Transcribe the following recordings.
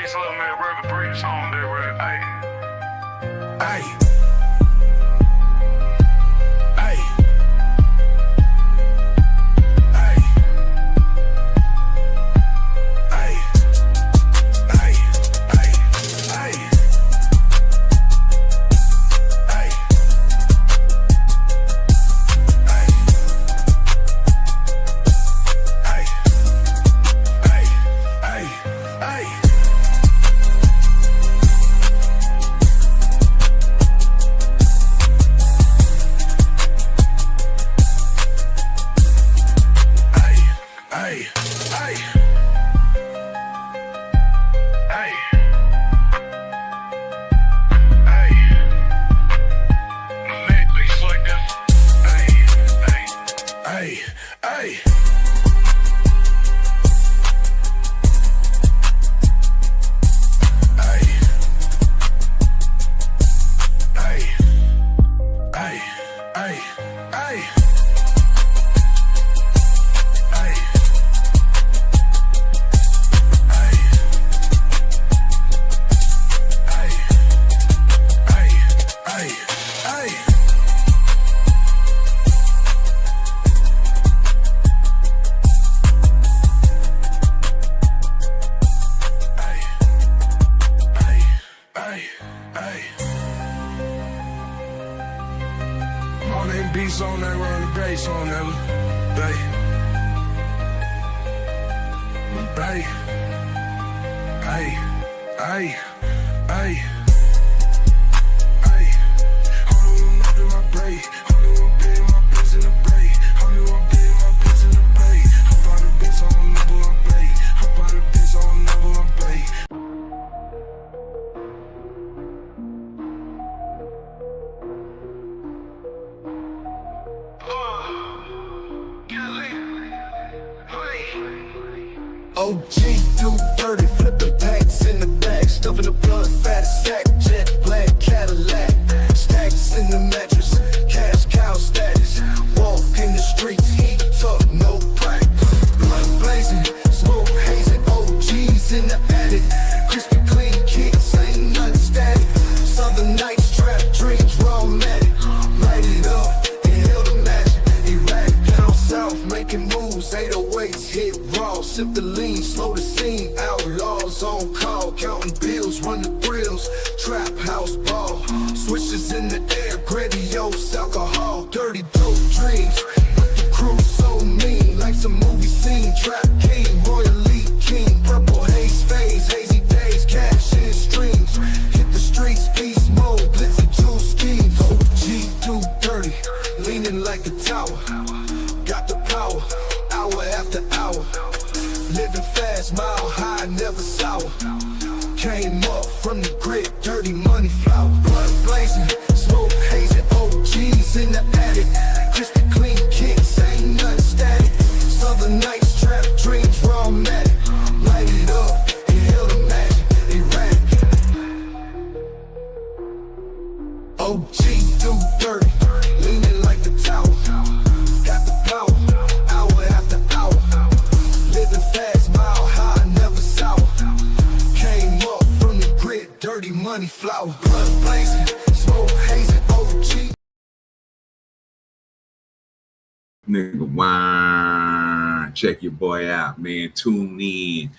Breeze, little man, rubber breeze on there, right? Hey. Hey. On that, run the bass on that, babe. Hey, hey, hey, hey. Hold on, I'm in my brain. Hold on, I'm paying my bills in the brain. Hold on, I'm paying my bills in the brain. Hop out the bitch on the level I'm paid. Hop out the bitch on the level I'm paid. OGDoDirty, flipping packs in the bag, stuffing the blunt, fat sack, jet black Cadillac, stacks in the mattress, cash cow status, walk in the streets, heat up, no crack, blood blazing, smoke hazing, OGs in the attic, crispy clean kicks, ain't nothing static, southern nights, trap dreams, raw magic, light it up, inhale the magic, erratic, down south, making moves, 808s, hit raw, sip the lean, slow the scene, outlaws on call, counting bills, run the thrills, trap house ball, switches in the air, grandiose alcohol, dirty dope dreams, but the crew so mean, like some movie scene, trap king, royally king, purple haze phase, hazy days, cash in streams, hit the streets, beast mode, blitzy jewel schemes, OGDoDirty, leaning like a tower, got the power, hour after hour, living fast, mile high, never sour. Came up from the grid, dirty money flower. Blood blazing, smoke hazing, OGs in the attic. Crispy clean kicks, ain't nothing static. Southern nights, trap dreams, raw magic. Light it up, inhale the magic, erratic. OGDoDirty, leaning like the tower. Got the power, hour after hour. Living fast, mile high, never sour. Came up from the grid, dirty money flower. Blood blazing, smoke hazing, OG. Nigga, wine. Check your boy out, man. Tune in.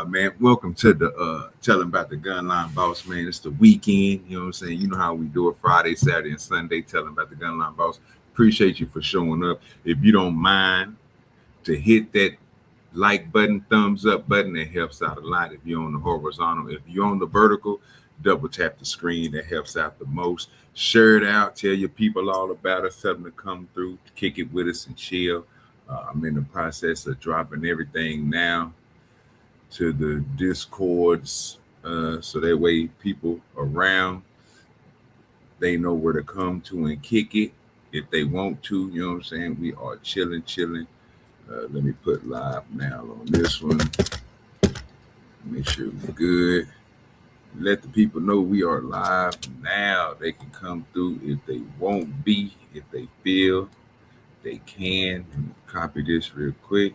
Man, welcome to the telling about the Gunline Boss, man. It's the weekend, you know what I'm saying? You know how we do it Friday, Saturday, and Sunday, telling about the Gunline Boss. Appreciate you for showing up. If you don't mind to hit that like button, thumbs up button, that helps out a lot. If you're on the horizontal, if you're on the vertical, double tap the screen, that helps out the most. Share it out, tell your people all about us, tell them to come through, kick it with us and chill. I'm in the process of dropping everything now to the Discords, so that way people around, they know where to come to and kick it if they want to, you know what I'm saying? We are chilling. Let me put live now on this one. Make sure we're good. Let the people know we are live now. They can come through if they won't be, if they feel they can. Copy this real quick.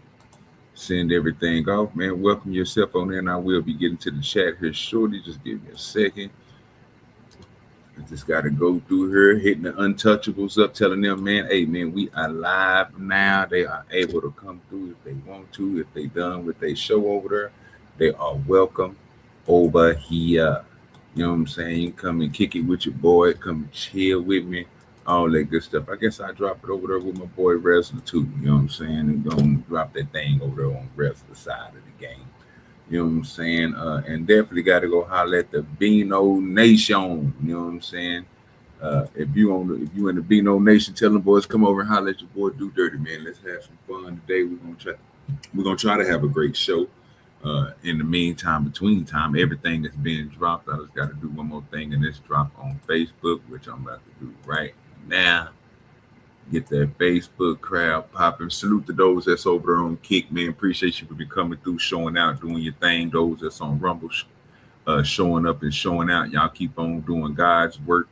send everything off, man. Welcome yourself on there, and I will be getting to the chat here shortly. Just give me a second. I just got to go through here, hitting the untouchables up, telling them, man, hey, man, we are live now. They are able to come through if they want to. If they done with their show over there, they are welcome over here. You know what I'm saying? You can come and kick it with your boy, come chill with me, all that good stuff. I guess I drop it over there with my boy Wrestler too. You know what I'm saying? And go and drop that thing over there on Wrestler side of the game. You know what I'm saying? And definitely got to go holler at the Beano Nation. You know what I'm saying? If you in the Beano Nation, tell them boys come over and holler at your boy DoDirty, man. Let's have some fun today. We're gonna try to have a great show. In the meantime, between time, everything that's being dropped. I just got to do one more thing, and it's drop on Facebook, which I'm about to do right now. Get that Facebook crowd popping. Salute to those that's over there on Kick, man. Appreciate you for be coming through, showing out, doing your thing. Those that's on Rumble, showing up and showing out. Y'all keep on doing God's work.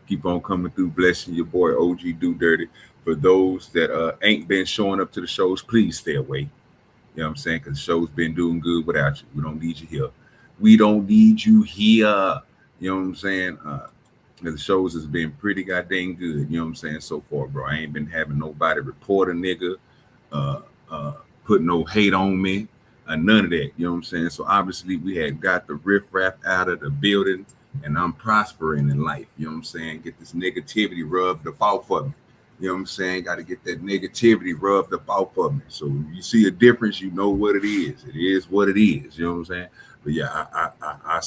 Keep on coming through, blessing your boy OGDoDirty. For those that ain't been showing up to the shows, please stay away. You know what I'm saying? Because the show's been doing good without you. We don't need you here. We don't need you here. You know what I'm saying? The shows has been pretty goddamn good. You know what I'm saying? So far, bro. I ain't been having nobody report a nigga, put no hate on me, none of that. You know what I'm saying? So obviously we had got the riffraff out of the building, and I'm prospering in life. You know what I'm saying? Get this negativity rubbed off of me. You know what I'm saying? Got to get that negativity rubbed off of me. So you see a difference, you know what it is. It is what it is. You know what I'm saying? But yeah, I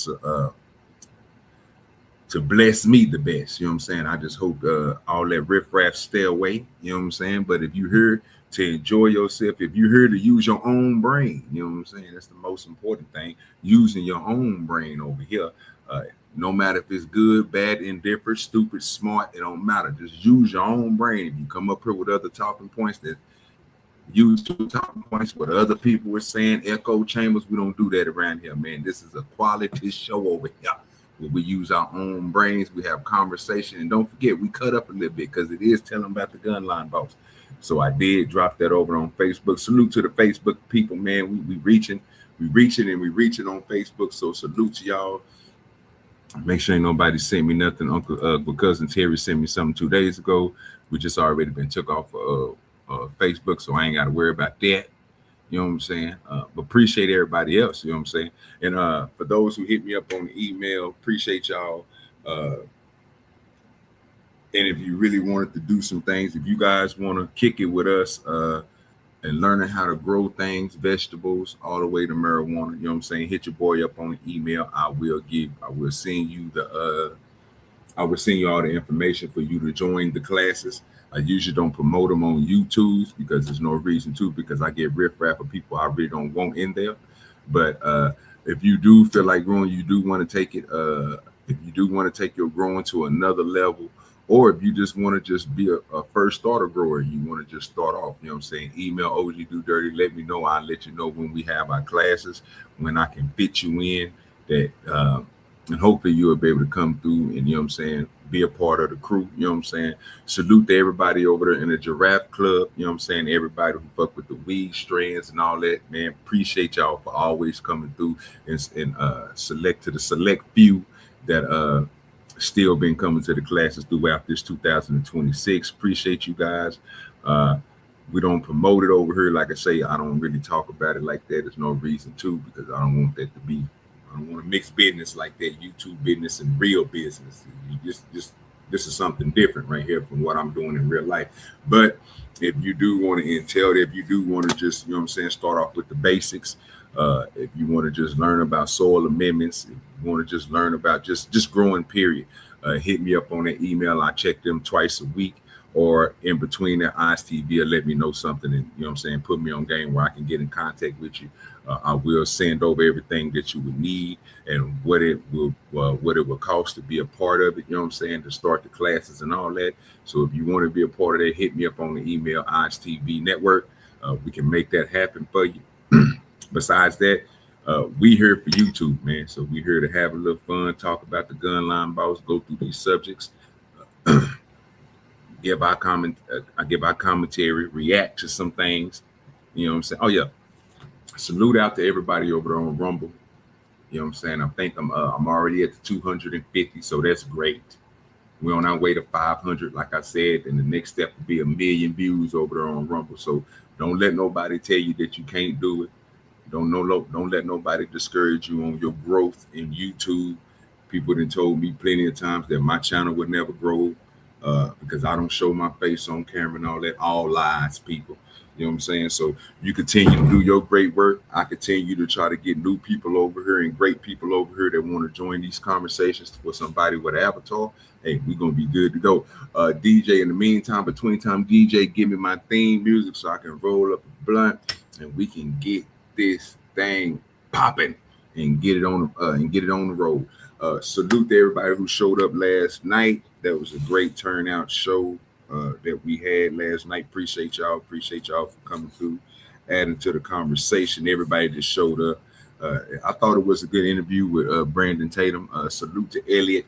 to bless me the best. You know what I'm saying? I just hope all that riffraff stay away. You know what I'm saying? But if you're here to enjoy yourself, if you're here to use your own brain, you know what I'm saying? That's the most important thing. Using your own brain over here. No matter if it's good, bad, indifferent, stupid, smart, it don't matter. Just use your own brain. If you come up here with other talking points that use two talking points, what other people were saying, echo chambers, we don't do that around here, man. This is a quality show over here. We use our own brains, we have conversation, and don't forget we cut up a little bit because it is telling about the gun line boss. So I did drop that over on Facebook. Salute to the Facebook people, man. We reaching on Facebook. So salute to y'all. Make sure ain't nobody sent me nothing. Uncle cousin Terry sent me something 2 days ago. We just already been took off Facebook, so I ain't got to worry about that. You know what I'm saying? But appreciate everybody else. You know what I'm saying? And for those who hit me up on the email, appreciate y'all. And if you really wanted to do some things, if you guys want to kick it with us and learning how to grow things, vegetables, all the way to marijuana, you know what I'm saying? Hit your boy up on the email. I will send you all the information for you to join the classes. I usually don't promote them on YouTube because there's no reason to, because I get riffraff of people I really don't want in there. But if you do feel like growing, you do want to take it, if you do want to take your growing to another level, or if you just want to just be a first starter grower, you want to just start off, you know what I'm saying? Email OGDoDirty, let me know. I'll let you know when we have our classes, when I can fit you in that, and hopefully you'll be able to come through and, you know what I'm saying, be a part of the crew, you know what I'm saying? Salute to everybody over there in the Giraffe Club, you know what I'm saying? Everybody who fuck with the weed strands and all that, man, appreciate y'all for always coming through and select few that still been coming to the classes throughout this 2026. Appreciate you guys. We don't promote it over here. Like I say, I don't really talk about it like that. There's no reason to, because I don't want that to be, I don't want to mix business like that, YouTube business and real business. This is something different right here from what I'm doing in real life. But if you do want to intel, if you do want to just, you know what I'm saying, start off with the basics, if you want to just learn about soil amendments, if you want to just learn about just growing, period, hit me up on that email. I check them twice a week, or in between that ODdsTV, or let me know something, and you know what I'm saying, put me on game where I can get in contact with you. I will send over everything that you would need and what it will cost to be a part of it, you know what I'm saying, to start the classes and all that. So if you want to be a part of that, hit me up on the email, oddstvnetwork. We can make that happen for you. Besides that, we here for YouTube, man. So we here to have a little fun, talk about the gun line boss, go through these subjects, give our commentary, react to some things. You know what I'm saying? Oh yeah, Salute out to everybody over there on Rumble. You know what I'm saying? I think I'm already at the 250, so that's great. We're on our way to 500, like I said, and the next step will be 1,000,000 views over there on Rumble. So don't let nobody tell you that you can't do it. Don't let nobody discourage you on your growth in YouTube. People done told me plenty of times that my channel would never grow because I don't show my face on camera and all that. All lies, people. You know what I'm saying? So you continue to do your great work. I continue to try to get new people over here and great people over here that want to join these conversations for somebody with an avatar. Hey, we're going to be good to go. DJ, in the meantime, between time, DJ, give me my theme music so I can roll up a blunt and we can get this thing popping and get it on the road. Salute to everybody who showed up last night. That was a great turnout show that we had last night. Appreciate y'all for coming through, adding to the conversation. Everybody just showed up. I thought it was a good interview with Brandon Tatum. Salute to Elliot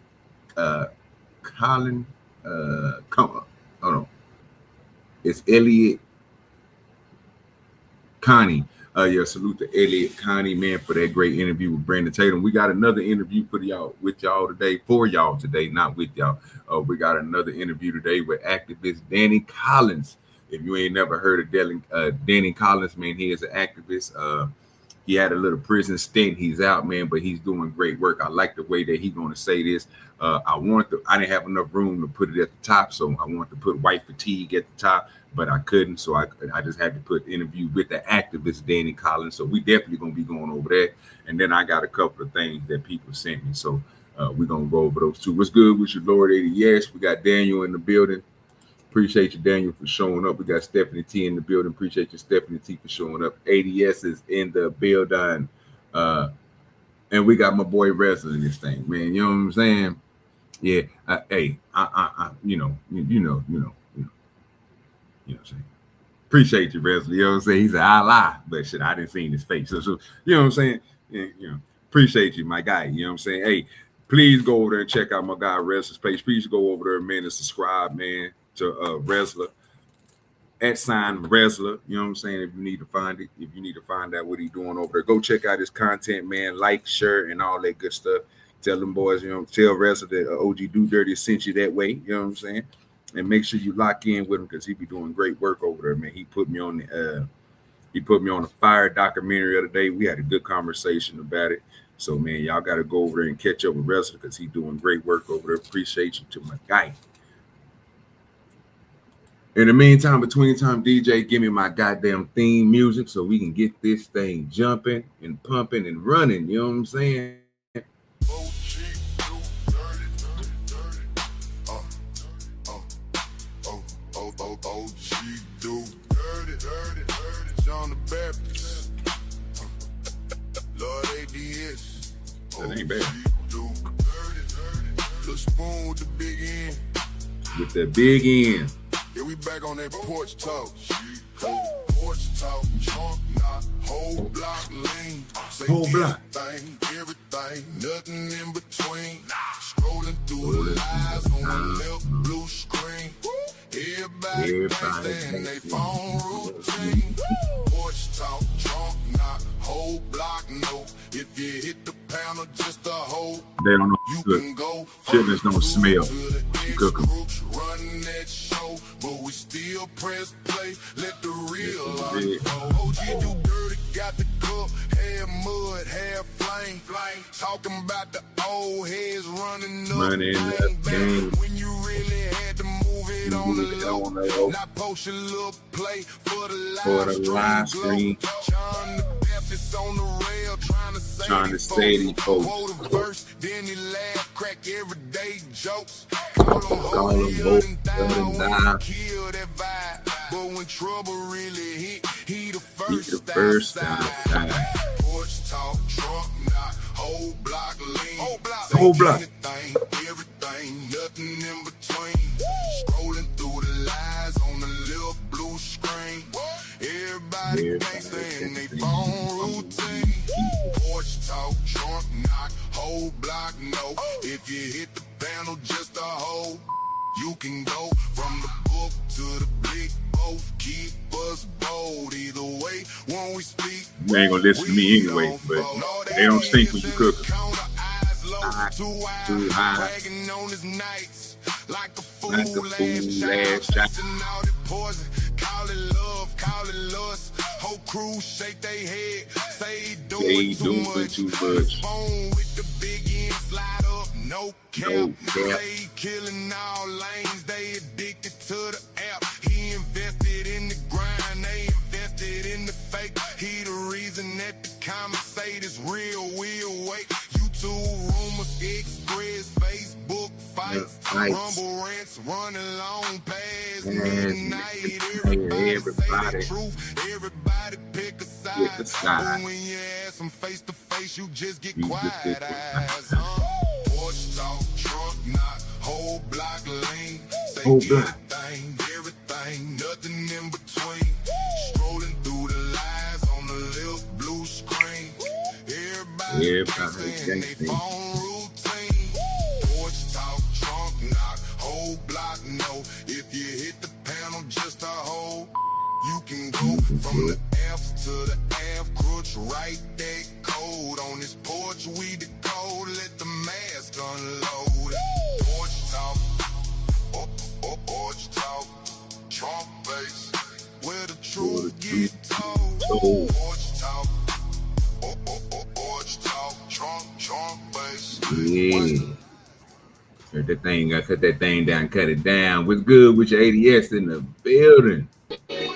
Colin. Hold on. It's Elliot Connie. Salute to Elliot Connie, man, for that great interview with Brandon Tatum. We got another interview for y'all today, not with y'all. We got another interview today with activist Danny Collins. If you ain't never heard of Danny Collins, man, he is an activist. He had a little prison stint. He's out, man, but he's doing great work. I like the way that he's going to say this. I didn't have enough room to put it at the top, so I wanted to put white fatigue at the top, but I couldn't, so I just had to put interview with the activist Danny Collins. So we definitely going to be going over that. And then I got a couple of things that people sent me, so we're going to go over those two. What's good with you, Lord 80? Yes, we got Daniel in the building. Appreciate you, Daniel, for showing up. We got Stephanie T in the building. Appreciate you, Stephanie T, for showing up. ADS is in the building. And we got my boy Wrestler in this thing, man. You know what I'm saying? Yeah. You know what I'm saying? Appreciate you, Wrestler. You know what I'm saying? He said, I lie, but shit, I didn't see his face. So you know what I'm saying? Yeah, appreciate you, my guy. You know what I'm saying? Hey, please go over there and check out my guy Wrestler's page. Please go over there, man, and subscribe, man, to Wrestler @Wrestler. You know what I'm saying? If you need to find it, if you need to find out what he's doing over there, go check out his content, man. Like, share, and all that good stuff. Tell them boys, tell Wrestler that OGDoDirty sent you that way. You know what I'm saying? And make sure you lock in with him because he be doing great work over there, man. He put me on the fire documentary the other day. We had a good conversation about it. So, man, y'all got to go over there and catch up with Wrestler because he's doing great work over there. Appreciate you to my guy. In the meantime, between time, DJ, give me my goddamn theme music so we can get this thing jumping and pumping and running. You know what I'm saying? John the Baptist. Lord ADS. That ain't bad. The spoon with the big end. With the big end. Yeah, we back on that porch talk. Porch talk, trunk knock, whole block lean. Say Whole block. Everything, nothing in between. Scrolling through the lies on the left blue screen. Everybody thinks they phone routine. Porch talk, trunk knock, whole block no. If you hit the panel, just a hole. They don't know You good. can go Chitlins don't smell. You cook 'em. Running that show, but we still press play. Let the real Yeah. unfold. OGDoDirty got the cup, half mud, half flame. Talking about the old heads running up, bang, bang. When you really had to move it on the low. Not post your little play for the live stream. John the Baptist on the rail, trying to say these folks. Quote a verse, then he laugh, crack everyday jokes. Call him holier than thou, kill that vibe. But when trouble really hit, he the first outside. Porch talk, trunk knock, whole block lean. Whole block. Everything, nothing in between. Scrolling through the lies on the little blue screen. Everybody gangsta in they phone routine. Porch talk, trunk knock, whole block no. If you hit the panel, just a hole. You can go from the book to the blick, both keep us bold. Either way, When we speak, You ain't gonna listen to me anyway, but they don't stink when you cook them. Too high, bragging on his nights like a fool like a fool ass child. chasing all the poison. Call it love, call it lust. Whole crew shake they head, say he They doing too doing much. too much. Phone with the big end, slide up, no cap. No cap. Say he killing all lanes, they addicted to the app. He invested in the grind, they invested in the fake. He the reason that the comments say this real, we'll wait. YouTube rumors, Express, Facebook fights, Rumble rants, running long past midnight. Everybody say the truth, everybody pick a side. When you ask them face to face, you just get quiet eyes. Porch talk, trunk knock, whole block lane. Say everything, nothing in between. Strolling through the lies on the little blue screen. Everybody saying they phone routine. Porch talk, trunk knock, whole block no. If you hit the panel just a hole, you can go from the F's to the F, crutch, right that code. On this porch we the code, let the mask unload. Porch talk, porch talk, trunk base, where the truth get told. Porch talk, porch talk, trunk base. Yeah. Cut that thing down, cut it down. What's good with your ADS in the building?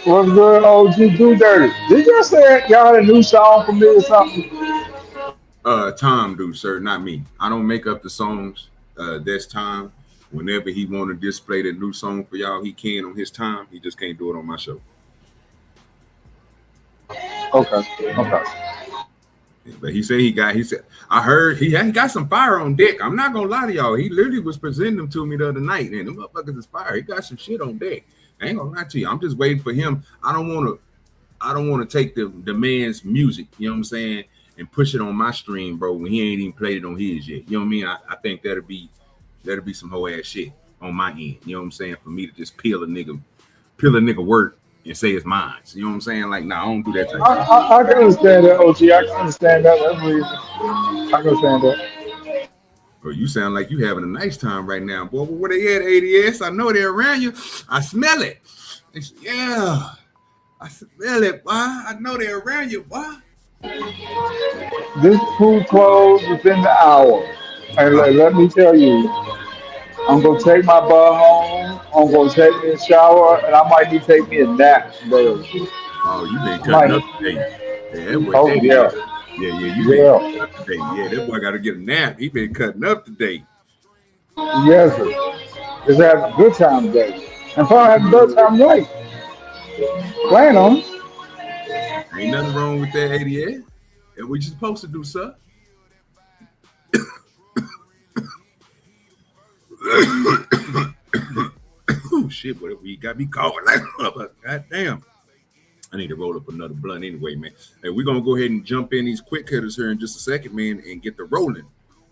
What's good, OGDoDirty? Did y'all say y'all had a new song for me or something? Tom do, sir, not me. I don't make up the songs. That's Tom. Whenever he want to display the new song for y'all, he can on his time. He just can't do it on my show. Okay. But he said I heard he got some fire on deck. I'm not gonna lie to y'all. He literally was presenting them to me the other night, and the motherfuckers is fire. He got some shit on deck. I ain't gonna lie to you. I'm just waiting for him. I don't wanna take the man's music, you know what I'm saying, and push it on my stream, bro, when he ain't even played it on his yet. You know what I mean? I think that'll be some whole ass shit on my end. You know what I'm saying? For me to just peel a nigga work and say it's mine. You know what I'm saying? Like, nah, I don't do that type of shit. I can understand that, OG. I can understand that. That's reason. I can understand that. Bro, you sound like you having a nice time right now, boy. But where they at, ADS? I know they're around you. I smell it. Yeah, I smell it, boy. I know they're around you, boy. This pool closed within the hour. And let me tell you, I'm going to take my butt home. I'm going to take me a shower, and I might need to take me a nap, bro. Oh, you been cutting up today. Yeah, that boy, Oh, yeah. Yeah, you been cutting up today. Yeah, that boy got to get a nap. He been cutting up today. Yes, sir. Just having a good time today. And probably having a good time tonight. Plan on it. Ain't nothing wrong with that, ADS. And we just supposed to do, sir. Oh shit, whatever you got me coughing like god damn. I need to roll up another blunt anyway, man. Hey, we're gonna go ahead and jump in these quick hitters here in just a second, man, and get the rolling.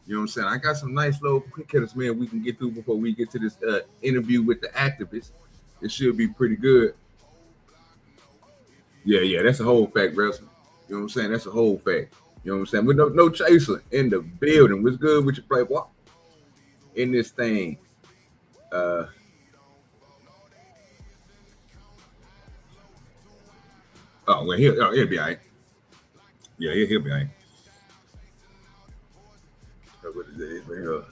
You know what I'm saying? I got some nice little quick hitters, man, we can get through before we get to this interview with the activist. It should be pretty good. Yeah, that's a whole fact, wrestling. You know what I'm saying? That's a whole fact. You know what I'm saying? With no chaser in the building. What's good with your playboy? In this thing. Oh, well, he'll be all right. Yeah, he'll be all right. What is it, man?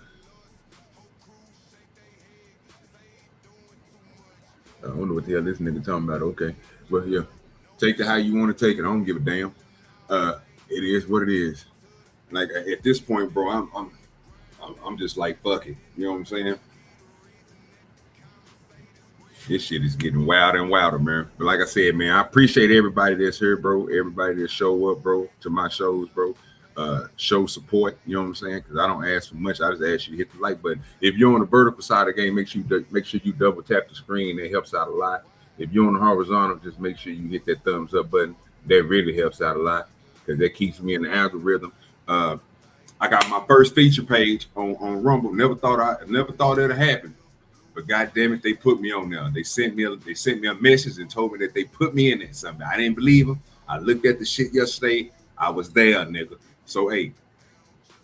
I don't know what the hell this nigga talking about. Okay. Well, yeah. Take it how you want to take it. I don't give a damn. It is what it is. Like, at this point, bro, I'm just like, fuck it. You know what I'm saying? This shit is getting wilder and wilder, man. But like I said, man, I appreciate everybody that's here, bro. Everybody that show up, bro, to my shows, bro. Show support, you know what I'm saying? Because I don't ask for much. I just ask you to hit the like button. If you're on the vertical side of the game, make sure you double tap the screen. That helps out a lot. If you're on the horizontal, just make sure you hit that thumbs up button. That really helps out a lot because that keeps me in the algorithm. I got my first feature page on Rumble. Never thought it'd happen. But God damn it, they put me on there. They sent me a message and told me that they put me in there. Something I didn't believe them. I looked at the shit yesterday. I was there, nigga. So hey,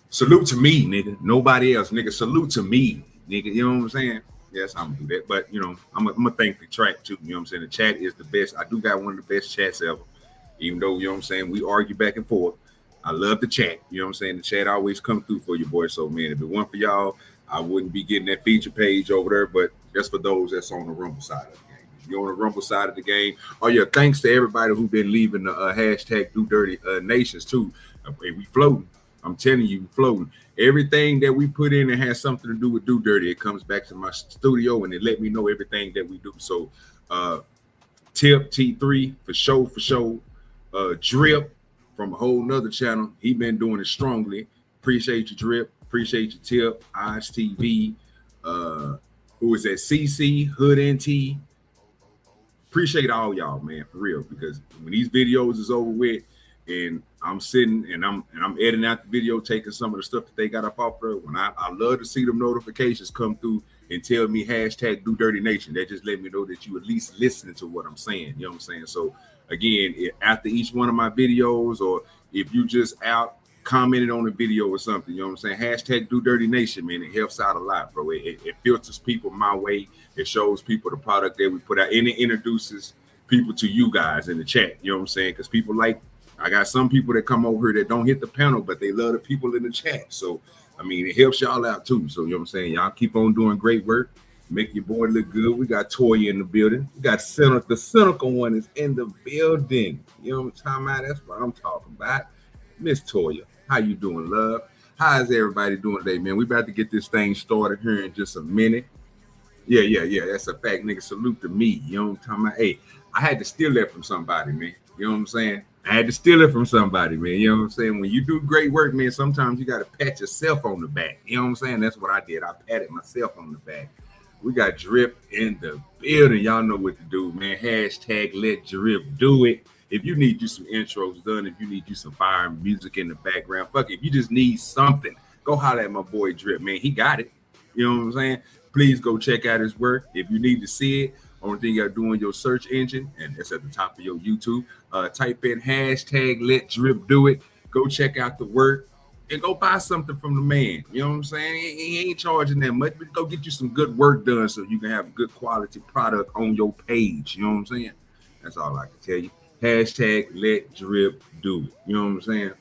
salute to me, nigga. Nobody else, nigga. Salute to me, nigga. You know what I'm saying? Yes, I'm gonna do that. But you know, I'm gonna thank the track too. You know what I'm saying? The chat is the best. I do got one of the best chats ever. Even though, you know what I'm saying, we argue back and forth. I love the chat. You know what I'm saying? The chat always come through for you, boy. So man, if it weren't for y'all, I wouldn't be getting that feature page over there. But that's for those that's on the Rumble side of the game. If you're on the Rumble side of the game, oh yeah, thanks to everybody who been leaving the hashtag DoDirty Nations too. We floating. I'm telling you, we floating. Everything that we put in that has something to do with DoDirty, it comes back to my studio and it let me know everything that we do. So Tip T3 for sure. Drip from a whole nother channel. He been doing it strongly. Appreciate you, Drip. Appreciate you, Tip. Odds TV. Who is that? CC, Hood NT. Appreciate all y'all, man, for real. Because when these videos is over with, and I'm sitting and I'm editing out the video, taking some of the stuff that they got up off there. When I love to see them notifications come through and tell me hashtag DoDirty Nation. That just let me know that you at least listening to what I'm saying. You know what I'm saying? So again, after each one of my videos, or if you just out commented on a video or something, you know what I'm saying? Hashtag DoDirty Nation, man. It helps out a lot, bro. It filters people my way. It shows people the product that we put out, and it introduces people to you guys in the chat. You know what I'm saying? Because people like, I got some people that come over here that don't hit the panel, but they love the people in the chat. So, I mean, it helps y'all out too. So, you know what I'm saying? Y'all keep on doing great work. Make your boy look good. We got Toya in the building. We got the cynical one is in the building. You know what I'm talking about? That's what I'm talking about. Miss Toya, how you doing, love? How is everybody doing today, man? We about to get this thing started here in just a minute. Yeah. That's a fact, nigga. Salute to me. You know what I'm talking about? Hey, I had to steal that from somebody, man. You know what I'm saying? I had to steal it from somebody, man. You know what I'm saying? When you do great work, man, sometimes you got to pat yourself on the back. You know what I'm saying? That's what I did. I patted myself on the back. We got Drip in the building. Y'all know what to do, man. Hashtag let Drip do it. If you need you some intros done, if you need you some fire music in the background, fuck it. If you just need something, go holler at my boy Drip, man. He got it. You know what I'm saying? Please go check out his work. If you need to see it, only thing you gotta do in your search engine, and it's at the top of your YouTube, type in hashtag let Drip do it. Go check out the work and go buy something from the man. You know what I'm saying? He ain't charging that much, but go get you some good work done so you can have a good quality product on your page. You know what I'm saying? That's all I can tell you. Hashtag let Drip do it. You know what I'm saying?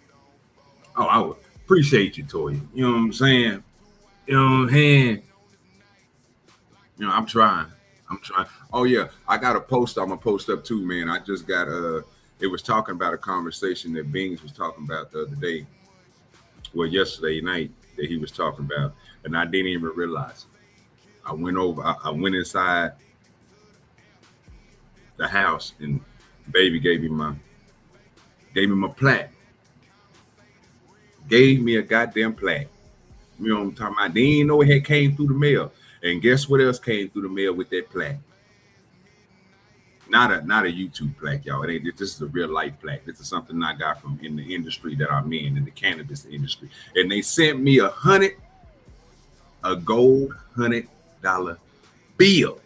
Oh, I would appreciate you, Toya. You know what I'm saying? You know what I'm saying? You know, I'm trying. Oh yeah, I got a post. I'm gonna post up too, man. I just got it was talking about a conversation that Beans was talking about the other day. Well, yesterday night that he was talking about, and I didn't even realize it. I went over. I went inside the house, and baby gave me my plaque. Gave me a goddamn plaque. You know what I'm talking about? They didn't know it had came through the mail. And guess what else came through the mail with that plaque? Not a YouTube plaque, y'all. This is a real life plaque. This is something I got from in the industry that I'm in the cannabis industry. And they sent me a gold $100 bill.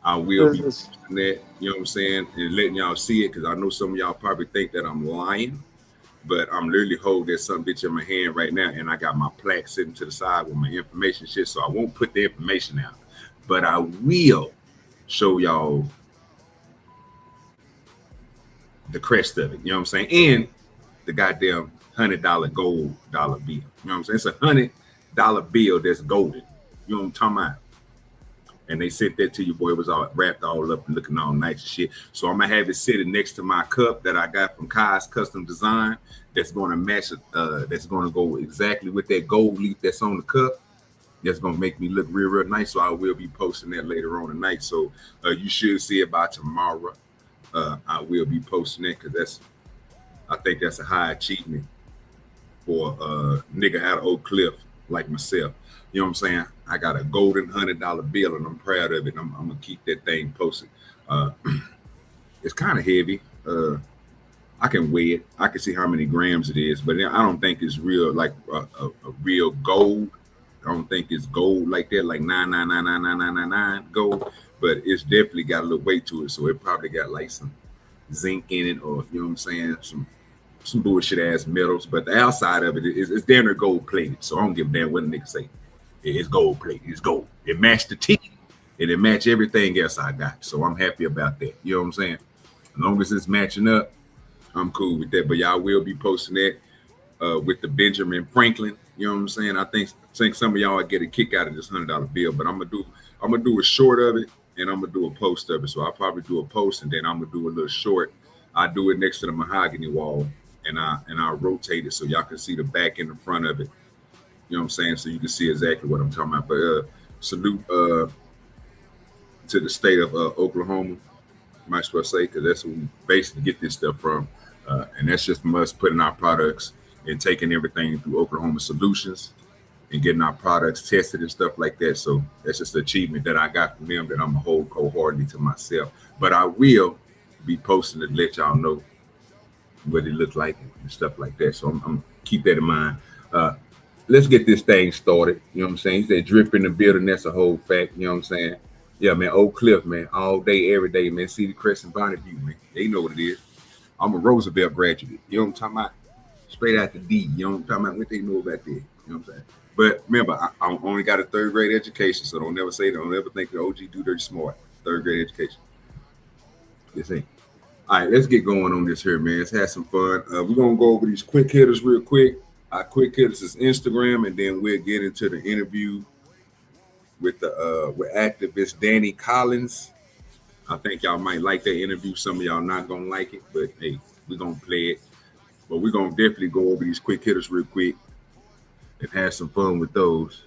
I will be posting that, you know what I'm saying, and letting y'all see it, because I know some of y'all probably think that I'm lying. But I'm literally holding some bitch in my hand right now, and I got my plaque sitting to the side with my information shit, so I won't put the information out. But I will show y'all the crest of it, you know what I'm saying? And the goddamn $100 gold dollar bill. You know what I'm saying? It's a $100 bill that's golden. You know what I'm talking about? And they sent that to you, boy. It was all wrapped all up and looking all nice and shit. So I'm gonna have it sitting next to my cup that I got from Kai's Custom Design. That's gonna match it. That's gonna go exactly with that gold leaf that's on the cup. That's gonna make me look real nice. So I will be posting that later on tonight. So you should see it by tomorrow. I will be posting it, because I think that's a high achievement for a nigga out of Oak Cliff like myself. You know what I'm saying? I got a golden $100 bill, and I'm proud of it. I'm gonna keep that thing posted. It's kind of heavy. I can weigh it. I can see how many grams it is, but I don't think it's real, like a real gold. I don't think it's gold like that, like 9999999 gold. But it's definitely got a little weight to it, so it probably got like some zinc in it, or you know what I'm saying, some bullshit ass metals. But the outside of it is damn near gold plated. So I don't give a damn what the nigga say. It's gold plated. It's gold. It matched the teeth, and it matched everything else I got. So I'm happy about that. You know what I'm saying? As long as it's matching up, I'm cool with that. But y'all will be posting that with the Benjamin Franklin. You know what I'm saying? I think some of y'all will get a kick out of this $100 bill. But I'm gonna do a short of it, and I'm gonna do a post of it. So I'll probably do a post, and then I'm gonna do a little short. I do it next to the mahogany wall, and I'll rotate it so y'all can see the back and the front of it. You know what I'm saying? So you can see exactly what I'm talking about. But salute to the state of Oklahoma, might as well say, because that's where we basically get this stuff from. And that's just from us putting our products and taking everything through Oklahoma Solutions and getting our products tested and stuff like that. So that's just an achievement that I got from them that I'm going to hold wholeheartedly to myself. But I will be posting to let y'all know what it looks like and stuff like that. So I'm keep that in mind. Let's get this thing started. You know what I'm saying? He said drip in the building. That's a whole fact. You know what I'm saying? Yeah, man. Oak Cliff, man. All day, every day, man. Cedar Crest and Bonnet View, man. They know what it is. I'm a Roosevelt graduate. You know what I'm talking about? Straight out the D. You know what I'm talking about? What they know about that? You know what I'm saying? But remember, I only got a 3rd grade education, so don't ever think the OGDoDirty smart. 3rd grade education. This ain't. All right, let's get going on this here, man. Let's have some fun. We're gonna go over these quick hitters real quick. Our quick hitters is Instagram, and then we'll get into the interview with the with activist Danny Collins. I think y'all might like that interview. Some of y'all not gonna like it, but hey, we're gonna play it. But we're gonna definitely go over these quick hitters real quick and have some fun with those.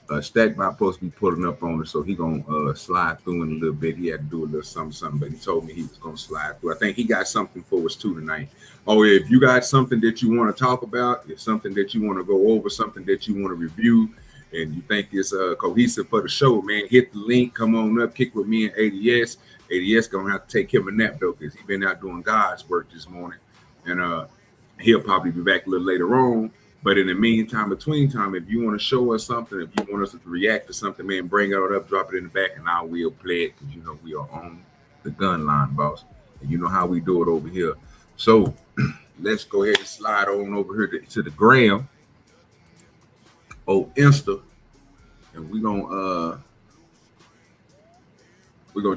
Stackbot supposed to be putting up on it, so he gonna slide through in a little bit. He had to do a little something, but he told me he was gonna slide through. I think he got something for us too tonight. Oh, if you got something that you want to talk about, if something that you want to go over, something that you want to review, and you think it's cohesive for the show, man, hit the link, come on up, kick with me and ADS. ADS gonna have to take him a nap though, because he's been out doing God's work this morning, and he'll probably be back a little later on. But in the meantime, between time, if you want to show us something, if you want us to react to something, man, bring it up, drop it in the back, and I will play it, because you know we are on the gun line, boss, and you know how we do it over here. So let's go ahead and slide on over here to the gram, Insta, and we're gonna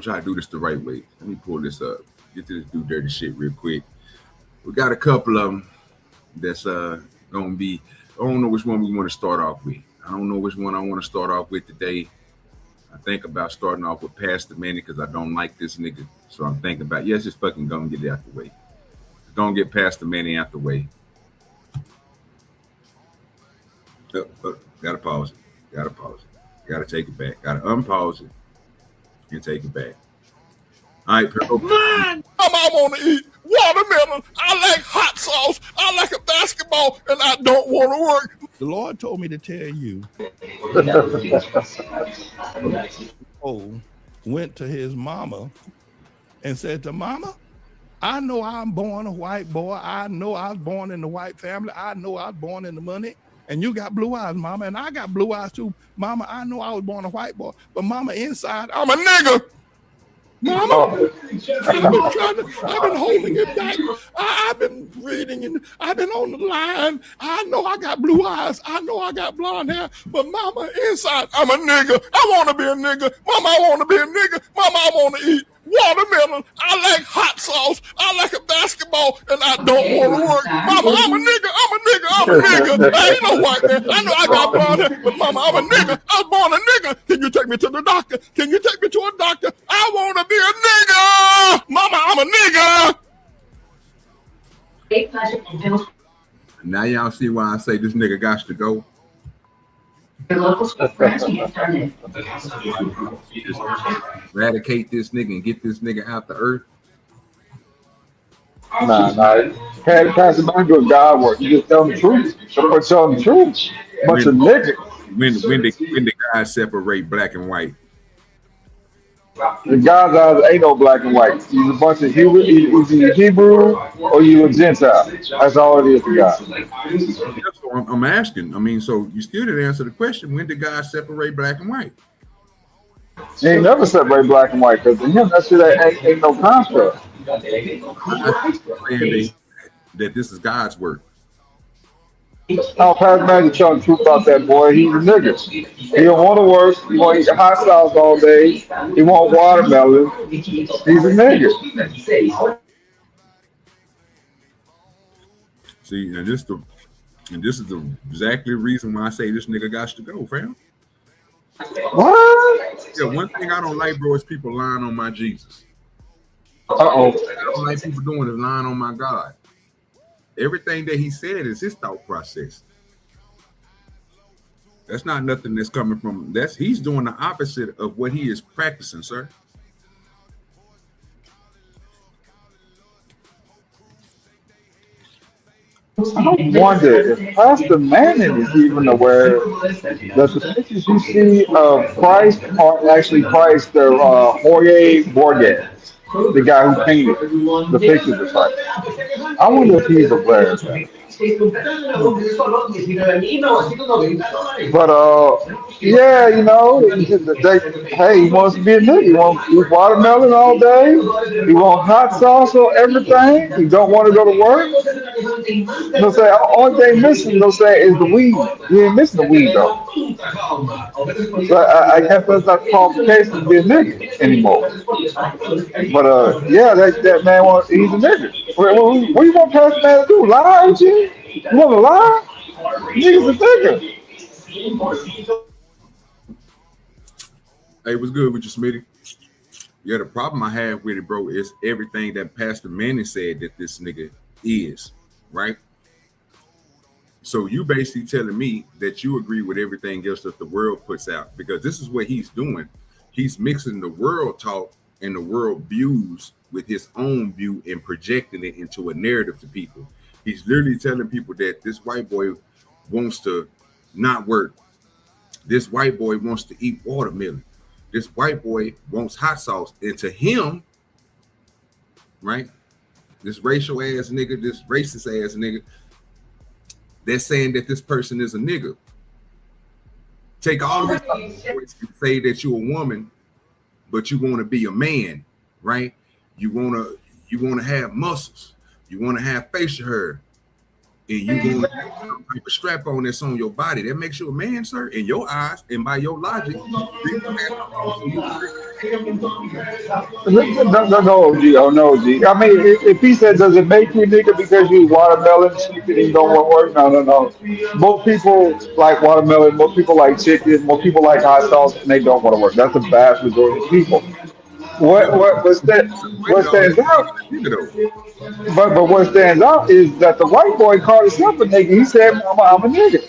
try to do this the right way. Let me pull this up, get to this DoDirty shit real quick. We got a couple of them that's gonna be, I don't know which one we want to start off with. I don't know which one I want to start off with today. I think about starting off with Pastor Manny, because I don't like this nigga. So I'm thinking about, yes, just fucking gonna get it out the way. Gonna get Pastor Manny out the way. Gotta pause it. Gotta take it back. Gotta unpause it and take it back. All right, man, I want to eat watermelon. I like hot sauce. I like a basketball, and I don't want to work. The Lord told me to tell you. Went to his mama and said to Mama, I know I'm born a white boy. I know I was born in the white family. I know I was born in the money. And you got blue eyes, Mama, and I got blue eyes too. Mama, I know I was born a white boy, but Mama, inside, I'm a nigga. Mama, I've been holding it back. I've been reading and I've been on the line. I know I got blue eyes. I know I got blonde hair, but Mama, inside, I'm a nigga. I want to be a nigga. Mama, I want to be a nigga. Mama, I want to eat watermelon. I like hot sauce. I like a basketball, and I don't want to work. Mama, I'm a nigga. I'm a nigga. I'm a nigga. I ain't no white man. I know I got blonde hair, but Mama, I'm a nigga. I was born a nigga. Can you take me to the doctor? Can you take me to a doctor? I want to be a nigga. Mama, I'm a nigga. now y'all see why I say this nigga got to go. Your local school branch has started. Eradicate this nigga and get this nigga out the earth. Nah. Pastor Manny doing God work. You just tell the truth. Somebody telling the truth. Bunch of niggas. When the guys separate black and white. In God's eyes, ain't no black and white. He's a bunch of Hebrew, either Hebrew or you a Gentile. That's all it is to God. I'm asking. I mean, so you still didn't answer the question. When did God separate black and white? He ain't never separate black and white, because to him, that shit ain't no construct. I'm saying that this is God's work. Now, Pat Magic telling the truth about that boy. He's a nigga. He don't want to work. He want to eat hot sauce all day. He want watermelon. He's a nigga. See, and this is the exactly reason why I say this nigga got to go, fam. What? Yeah, one thing I don't like, bro, is people lying on my Jesus. Uh-oh. I don't like people doing is lying on my God. Everything that he said is his thought process. That's not nothing that's coming from, he's doing the opposite of what he is practicing, sir. I wonder if Pastor Manning is even aware that the pictures you see of Christ are actually Christ, the Jorge Borges, the guy who painted the pictures of Christ. I wonder if he's aware of that. But yeah, you know, hey, he wants to be a nigga. He wants to eat watermelon all day. He wants hot sauce on everything. He don't want to go to work. You know what I'm saying? Only thing missing, you know what I'm saying, is the weed. You ain't missing the weed though. So I guess that's not the qualification to be a nigga anymore. But yeah, that man he's a nigga. What do you want Pastor Man to do? Lie with you? You want to lie? Niggas a nigga. Hey, what's good with you, Smitty? Yeah, the problem I have with it, bro, is everything that Pastor Manning said that this nigga is, right? So you basically telling me that you agree with everything else that the world puts out, because this is what he's doing. He's mixing the world talk and the world views with his own view and projecting it into a narrative to people. He's literally telling people that this white boy wants to not work. This white boy wants to eat watermelon. This white boy wants hot sauce. And to him, right, this racial ass nigga, this racist ass nigga, they're saying that this person is a nigga. Take all this and say that you're a woman, but you want to be a man, right? You want to have muscles. You want to have facial hair. And you want to have some type of strap on that's on your body. That makes you a man, sir, in your eyes and by your logic. No, G. Oh, no, G. I mean, if he said, does it make you a nigga because you eat watermelon, chicken, and you don't want to work? No. Most people like watermelon. Most people like chicken. Most people like hot sauce, and they don't want to work. That's the vast majority of people. What stands out? But what stands out is that the white boy called himself a nigga. He said, "Mama, I'm a nigga."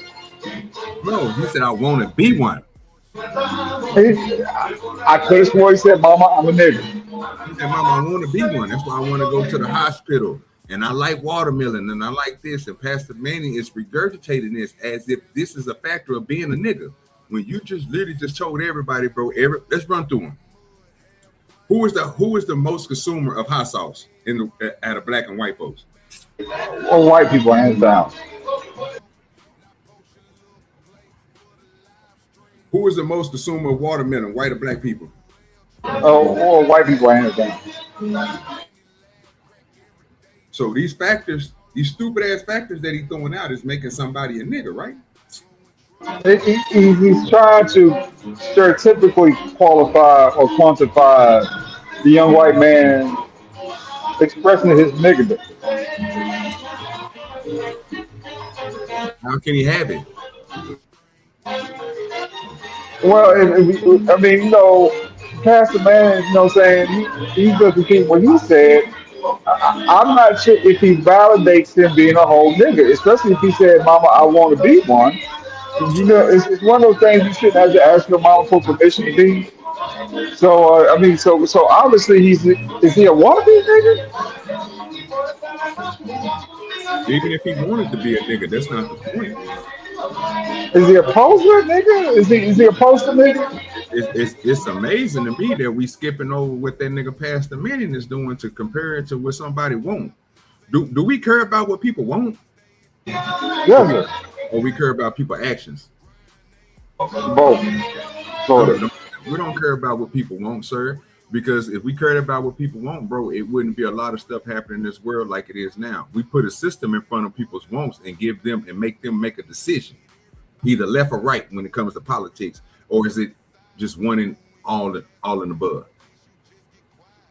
No, he said, "I want to be one." I could have sworn he said, "Mama, I'm a nigga." He said, "Mama, I want to be one. That's why I want to go to the hospital. And I like watermelon, and I like this." And Pastor Manning is regurgitating this as if this is a factor of being a nigga. When you just literally just told everybody, bro. Let's run through them. Who is the most consumer of hot sauce out of black and white folks? Or white people, hands down. Who is the most consumer of watermelon, white or black people? Or white people, hands down. So these factors, these stupid ass factors that he's throwing out is making somebody a nigga, right? He's trying to stereotypically qualify or quantify the young white man expressing his niggerdom. How can he have it? Well, I mean, you know, Pastor Man, you know what I'm saying, he does repeat what he said. I'm not sure if he validates him being a whole nigga, especially if he said, "Mama, I want to be one." You know, it's one of those things you shouldn't have to ask your mama for permission to be. So I mean, so obviously is he a wannabe nigga? Even if he wanted to be a nigga, that's not the point. Is he opposed to a nigga? Is he opposed to nigga? It's amazing to me that we skipping over what that nigga Pastor Manning is doing to compare it to what somebody want. Do we care about what people want? Yes, sir. Or we care about people's actions? Both. Sort of. We don't care about what people want, sir. Because if we cared about what people want, bro, it wouldn't be a lot of stuff happening in this world like it is now. We put a system in front of people's wants and give them and make them make a decision, either left or right when it comes to politics, or is it just one in all in above?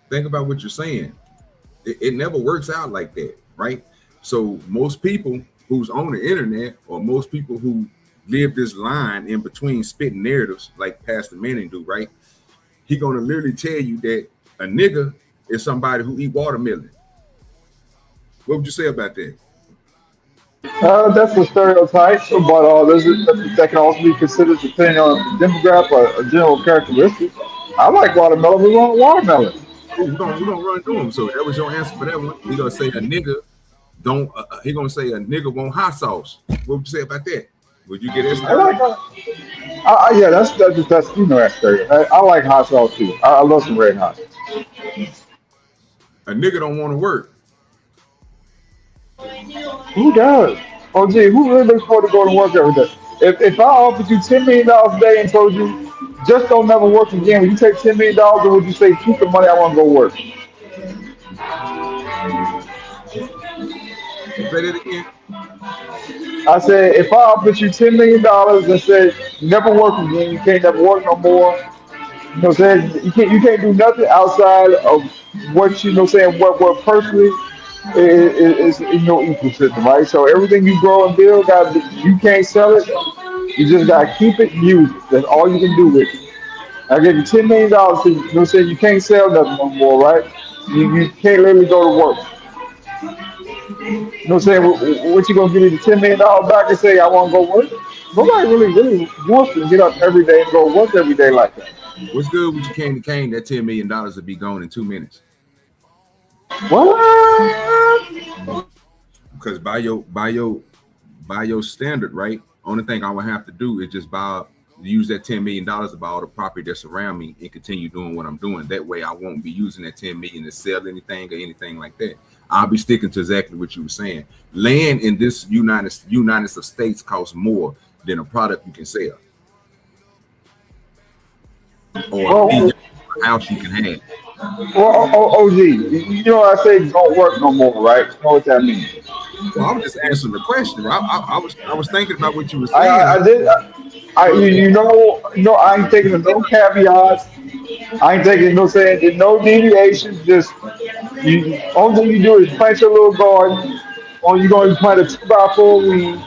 Think about what you're saying. It never works out like that, right? So most people who's on the internet, or most people who live this line in between spitting narratives like Pastor Manning do, right? He gonna literally tell you that a nigga is somebody who eat watermelon. What would you say about that? That's a stereotype, but that can also be considered depending on the demographic or a general characteristic. I like watermelon. We want watermelon. We don't run through them. So that was your answer for that one. He gonna say a nigga don't. He gonna say a nigga want hot sauce. What would you say about that? Would you get it? I like yeah, that's you know that stereotype. I like hot sauce too. I love some red hot. A nigga don't want to work. Who does? Oh, gee, who really looks forward to going to work every day? If I offered you $10 million a day and told you just don't never work again, would you take $10 million, or would you say keep the money? I want to go work. Say that again. I said if I offered you $10 million and said never work again, you can't never work no more. You know what I'm saying? You can't do nothing outside of what you know saying what personally is in your ecosystem, right? So everything you grow and build, you can't sell it. You just gotta keep it and use it. That's all you can do with it. I give you $10 million, so you know what I'm saying? You can't sell nothing no more, right? You can't literally go to work. You know what I'm saying? What you gonna give me the $10 million back and say I want to go work? Nobody really wants to get up every day and go work every day like that. What's good with you candy cane? That $10 million would be gone in 2 minutes. What? Because by your standard, right? Only thing I would have to do is just use that $10 million to buy all the property that's around me and continue doing what I'm doing. That way I won't be using that 10 million to sell anything or anything like that. I'll be sticking to exactly what you were saying. Land in this United States costs more than a product you can sell. Or a house you can have. Well, OG, you know what I say don't work no more, right? You know what that means? Well, I was just answering the question. I was thinking about what you were saying. I did. You know, I ain't taking no caveats. I ain't taking no saying no deviations. Just only thing you do is plant your little garden, or you're going to plant a 2x4 weed,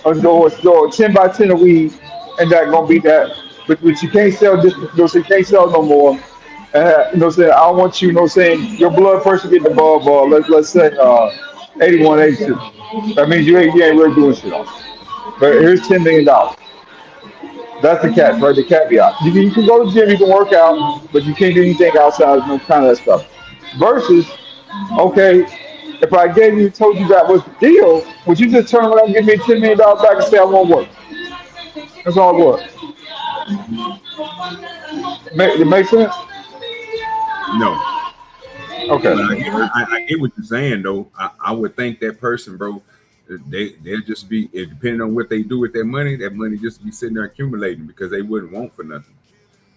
or 10 by 10 a weed, and that's gonna be that. But you can't sell this. You can't sell no more. You know what I'm saying? I don't want you know saying your blood pressure get above let's say 81, 82. That means you ain't really doing shit on it. But here's $10 million. That's the catch, right? The caveat. You can go to the gym, you can work out, but you can't do anything outside of no kind of that stuff. Versus, okay, if I told you that was the deal, would you just turn around and give me $10 million back and say I won't work? That's all it was. It make sense? No. Okay. I get what you're saying though. I would think that person, bro, they'll just be, depending on what they do with that money just be sitting there accumulating because they wouldn't want for nothing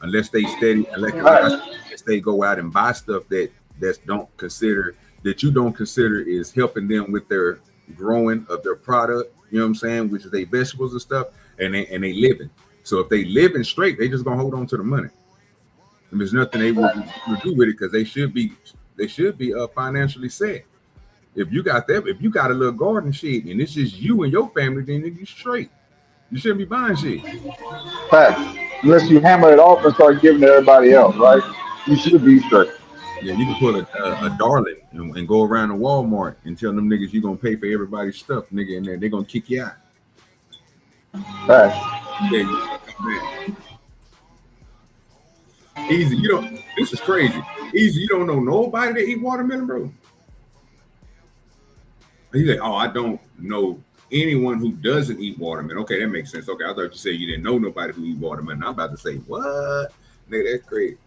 unless they steady, unless they go out and buy stuff that you don't consider is helping them with their growing of their product. You know what I'm saying? Which is they vegetables and stuff, and they living. So if they living straight, they just gonna hold on to the money. And there's nothing they will do with it because they should be financially set. If you got a little garden shit and it's just you and your family, then you straight. You shouldn't be buying shit. Fact. Unless you hammer it off and start giving it to everybody else, right? You should be straight. Yeah, you can pull a darling and go around to Walmart and tell them niggas you gonna pay for everybody's stuff, nigga, and they're gonna kick you out. Fact. Yeah, man. Easy, this is crazy. Easy, you don't know nobody that eat watermelon, bro. He's like, oh, I don't know anyone who doesn't eat watermelon. Okay, that makes sense. Okay, I thought you said you didn't know nobody who eat watermelon. I'm about to say, what? Nigga, that's crazy.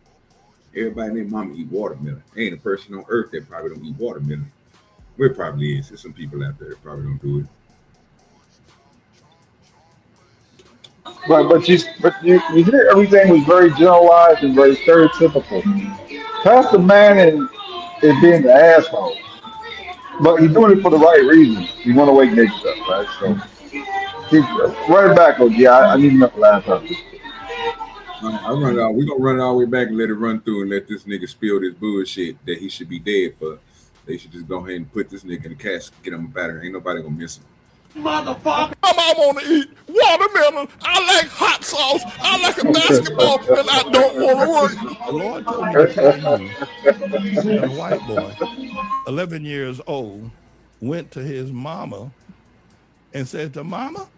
Everybody and their mama eat watermelon. Ain't a person on earth that probably don't eat watermelon. Well, it probably is. There's some people out there that probably don't do it. But you hear everything was very generalized and very stereotypical. Pastor Manning is being the asshole, but he's doing it for the right reasons. He want to wake niggas up, right? So keep right back, OG. I need enough last time. I run it all. We're gonna run it all the way back and let it run through and let this nigga spill this bullshit that he should be dead for. They should just go ahead and put this nigga in the casket, get him up out of here. Ain't nobody gonna miss him. Motherfucker. I want to eat watermelon. I like hot sauce. I like a basketball, and I don't want to work. The Lord told me to tell you that a white boy, 11 years old, went to his mama and said to Mama,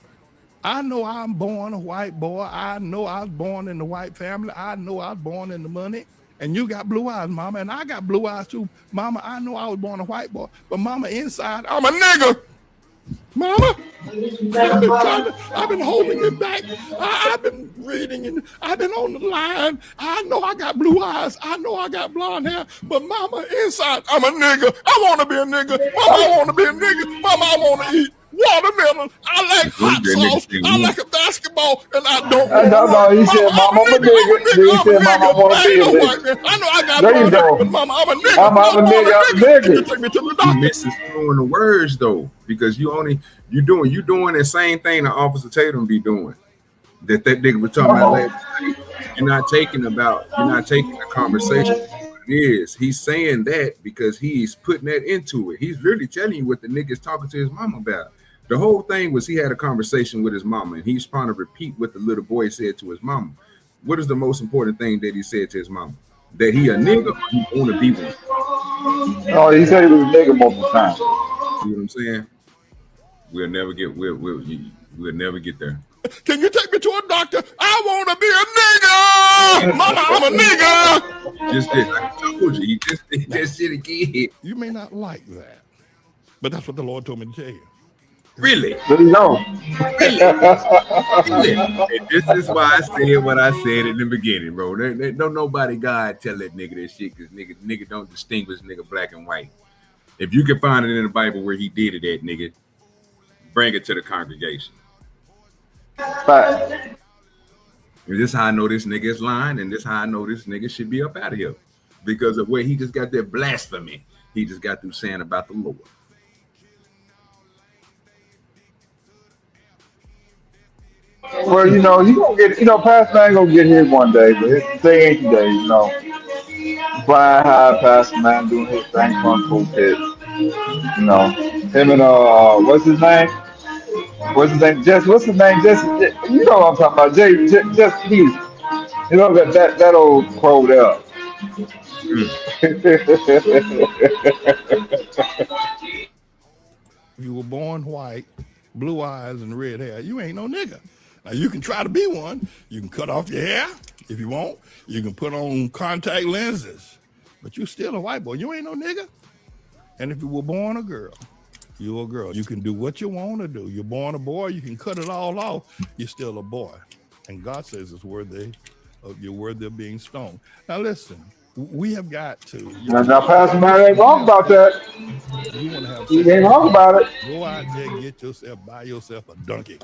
I know I'm born a white boy. I know I was born in the white family. I know I was born in the money. And you got blue eyes, Mama, and I got blue eyes too. Mama, I know I was born a white boy, but Mama, inside, I'm a nigga. Mama, I've been holding it back. I've been reading and I've been on the line. I know I got blue eyes. I know I got blonde hair, but Mama, inside, I'm a nigga. I want to be a nigga. Mama, I want to be a nigga. Mama, I want to eat watermelon. I like hot sauce. I like a basketball, and I don't want to No, he said, Mama, Mama, I'm a nigga. He said, Mama, I want to be a nigga. I know I got There you blonde hair, go. but Mama, I'm a nigga. I'm a nigga. Take me to the You doctor. misconstruing the words though, because you doing the same thing that Officer Tatum be doing. That nigga was talking about last night. You're not taking the conversation. It is. He's saying that because he's putting that into it. He's really telling you what the nigga's talking to his mama about. The whole thing was he had a conversation with his mama, and he's trying to repeat what the little boy said to his mama. What is the most important thing that he said to his mama? That he a nigga or he want to be one? Oh, he said he was a nigga multiple times. See what I'm saying? We'll never get there. Can you take me to a doctor? I want to be a nigga. Mama, I'm a nigga. Just did. I told you. He just did that shit again. You may not like that, but that's what the Lord told me to tell you. Really? There you go. Really? And this is why I said what I said in the beginning, bro. Don't nobody God tell that nigga that shit, because nigga don't distinguish nigga black and white. If you can find it in the Bible where he did it at, nigga, bring it to the congregation. Fact. And this is how I know this nigga is lying, and this is how I know this nigga should be up out of here. Because of where he just got that blasphemy he just got through saying about the Lord. Well, you gonna get, Pastor Man gonna get here one day, but his thing ain't today, Flying high, Pastor Man doing his thing on pulpit. Him and what's his name? What's his name? You know what I'm talking about? Just Heath. That old crow there. If you were born white, blue eyes, and red hair, you ain't no nigga. Now, you can try to be one. You can cut off your hair if you want. You can put on contact lenses. But you still a white boy. You ain't no nigga. And if you were born a girl, you're a girl. You can do what you want to do. You're born a boy. You can cut it all off. You're still a boy. And God says you're worthy of being stoned. Now, listen. We have got to. Now, Pastor Man ain't wrong about that. You want to have He ain't wrong about it. Go out there, buy yourself a donkey.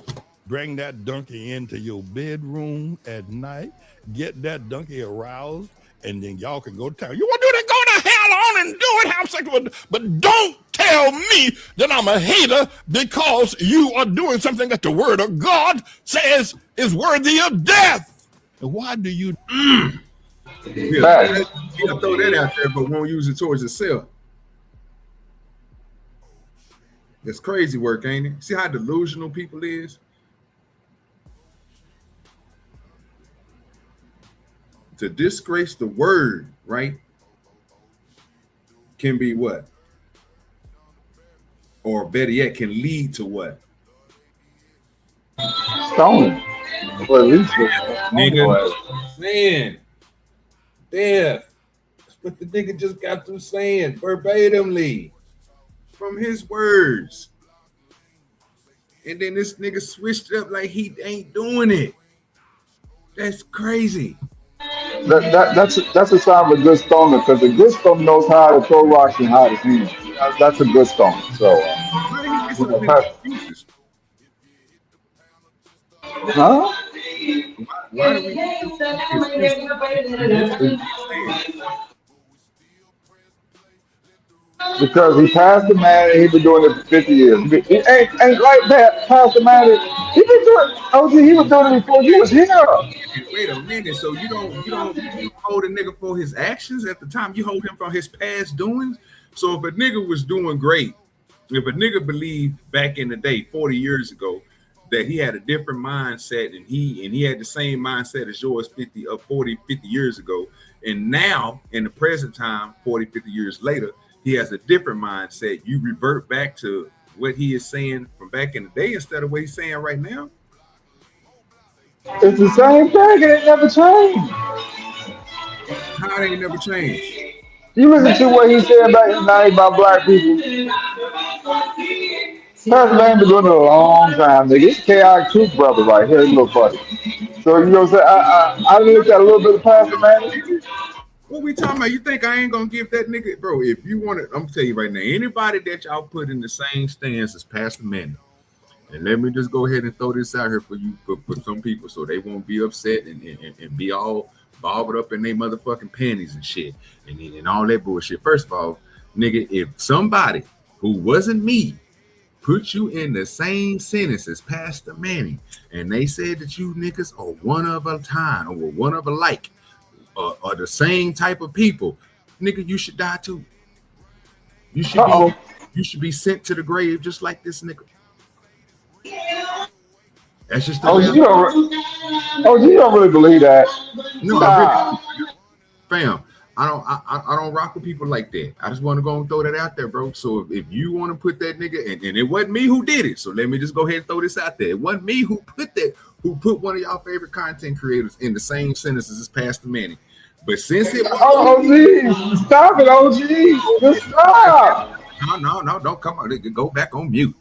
Bring that donkey into your bedroom at night. Get that donkey aroused, and then y'all can go to town. You want to do that? Go to hell on and do it. Have sex with it. But don't tell me that I'm a hater because you are doing something that the Word of God says is worthy of death. And why do you? He'll throw that out there, but won't use it towards himself. That's crazy work, ain't it? See how delusional people is? To disgrace the word, right, can be what? Or better yet, can lead to what? Stoning. Well, at least Nigga, man, death. That's what the nigga just got through saying verbatimly from his words. And then this nigga switched it up like he ain't doing it. That's crazy. That's a sign of a good stoner, because a good stoner knows how to throw rocks and hide his hands. That's a good stoner. So, huh? Why do we Because he passed the man and he been doing it for 50 years. He ain't like that, Pastor Manny. He been doing, OG, he was doing it before you was here. Wait a minute. So you don't hold a nigga for his actions at the time. You hold him for his past doings. So if a nigga was doing great, if a nigga believed back in the day, 40 years ago, that he had a different mindset and he had the same mindset as yours 50 years ago, and now in the present time, 40, 50 years later, he has a different mindset. You revert back to what he is saying from back in the day instead of what he's saying right now. It's the same thing. It ain't never changed. How they never changed? You listen to what he said back in the day about black people. Pastor Manny been doing it a long time, nigga. It's chaotic truth, brother, right here, little buddy. So you know what I'm saying? I looked at a little bit of Pastor Manny. What we talking about? You think I ain't gonna give that nigga, bro? If you want it, I'm gonna tell you right now. Anybody that y'all put in the same stance as Pastor Manny, and let me just go ahead and throw this out here for you, for some people, so they won't be upset and be all bobbled up in their motherfucking panties and shit and all that bullshit. First of all, nigga, if somebody who wasn't me put you in the same sentence as Pastor Manny, and they said that you niggas are one of a kind or one of a like, or the same type of people, nigga, you should die too. You should be sent to the grave just like this nigga. That's just the way. You don't really believe that. No, nah. Fam, I don't rock with people like that. I just want to go and throw that out there, bro. So if you want to put that nigga, and it wasn't me who did it, so let me just go ahead and throw this out there. It wasn't me who put one of y'all favorite content creators in the same sentences as Pastor Manny. But since it was OG, stop it, OG. Just stop. No, don't come on. Go back on mute.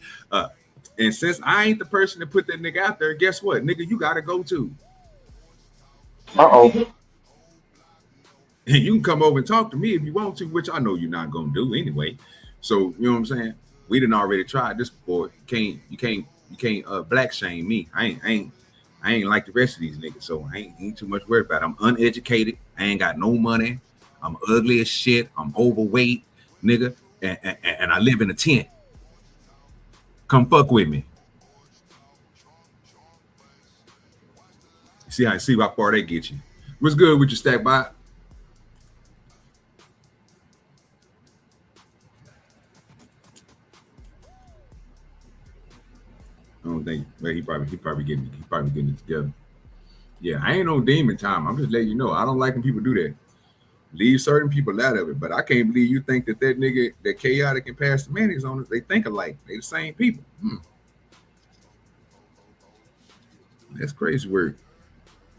And since I ain't the person that put that nigga out there, guess what? Nigga, you gotta go too. And you can come over and talk to me if you want to, which I know you're not gonna do anyway. So you know what I'm saying? We done already tried this before. You can't black shame me. I ain't like the rest of these niggas, so I ain't too much worried about it. I'm uneducated. I ain't got no money. I'm ugly as shit. I'm overweight, nigga, and I live in a tent. Come fuck with me. See how far they get you. What's good with your stack bot? I don't think, but he probably getting it together. Yeah, I ain't no demon time. I'm just letting you know. I don't like when people do that. Leave certain people out of it, but I can't believe you think that nigga, that Chaotic and Pastor Manny's on it. They think alike. They the same people. That's crazy word.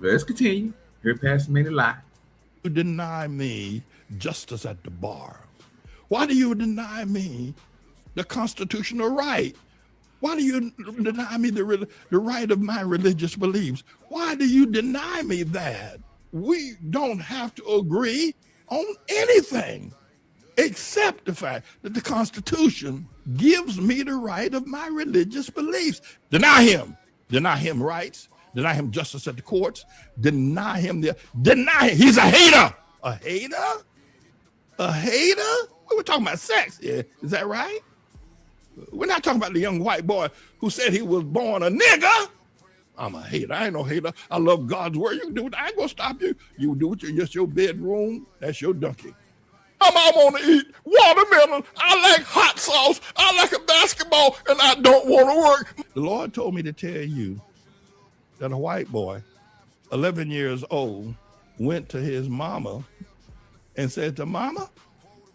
Let's continue. Hear Pastor Manny lie. You deny me justice at the bar. Why do you deny me the constitutional right? Why do you deny me the right of my religious beliefs? Why do you deny me that? We don't have to agree on anything except the fact that the Constitution gives me the right of my religious beliefs. Deny him rights, deny him justice at the courts, deny him. He's a hater. A hater? A hater? We were talking about sex. Yeah, is that right? We're not talking about the young white boy who said he was born a nigger. I'm a hater. I ain't no hater. I love God's word. You can do it. I ain't gonna stop you. You do it. Just your bedroom. That's your donkey. I want to eat watermelon. I like hot sauce. I like a basketball, and I don't want to work. The Lord told me to tell you that a white boy, 11 years old, went to his mama and said to Mama,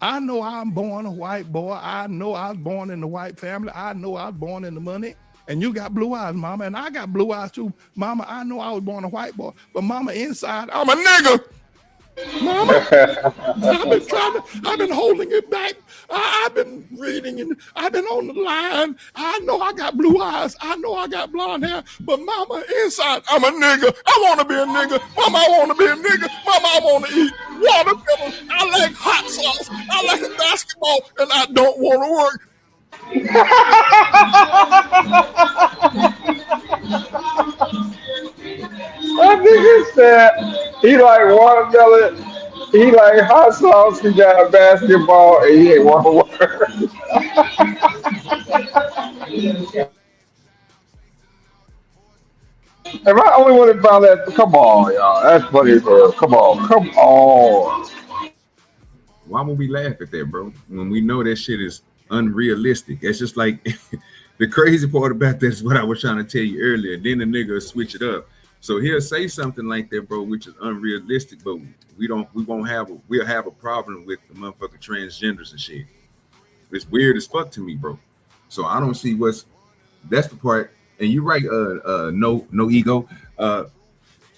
I know I'm born a white boy. I know I was born in the white family. I know I was born in the money. And you got blue eyes, Mama, and I got blue eyes too. Mama, I know I was born a white boy, but Mama, inside, I'm a nigga. Mama, I've been holding it back. I've been reading and I've been on the line. I know I got blue eyes. I know I got blonde hair, but Mama, inside, I'm a nigga. I want to be a nigga. Mama, I want to be a nigga. Mama, I want to eat watermelon. I like hot sauce. I like a basketball, and I don't want to work. I think he said he like watermelon. he like hot sauce. He got basketball, and he ain't want to work. Am I the only one that found that? Come on, y'all. That's funny as hell. Come on, come on. Why would we laugh at that, bro? When we know that shit is unrealistic. It's just like the crazy part about that is what I was trying to tell you earlier. Then the nigga will switch it up. So he'll say something like that, bro, which is unrealistic, but we'll have a problem with the motherfucking transgenders and shit. It's weird as fuck to me, bro. So I don't see that's the part. And you're right, no ego. I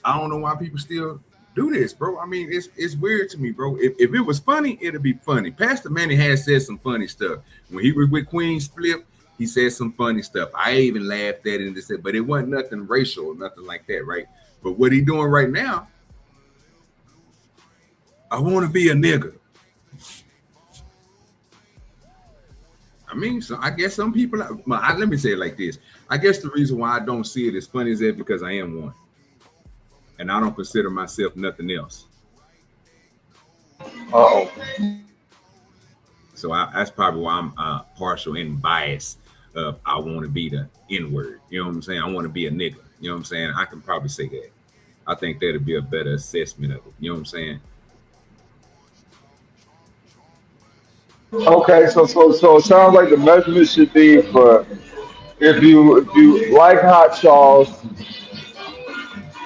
don't know why people still do this, bro. I mean, it's weird to me, bro. If it was funny, it'd be funny. Pastor Manny has said some funny stuff. When he was with Queen Flip, he said some funny stuff. I even laughed at it and said, but it wasn't nothing racial or nothing like that, right? But what he doing right now, I want to be a nigga. I mean, so I guess some people, let me say it like this. I guess the reason why I don't see it as funny as that because I am one. And I don't consider myself nothing else. Uh-oh. So that's probably why I'm partial and biased of I want to be the N-word. You know what I'm saying? I want to be a nigga. You know what I'm saying? I can probably say that. I think that'd be a better assessment of it. You know what I'm saying? Okay, so it sounds like the measurement should be for if you like hot sauce,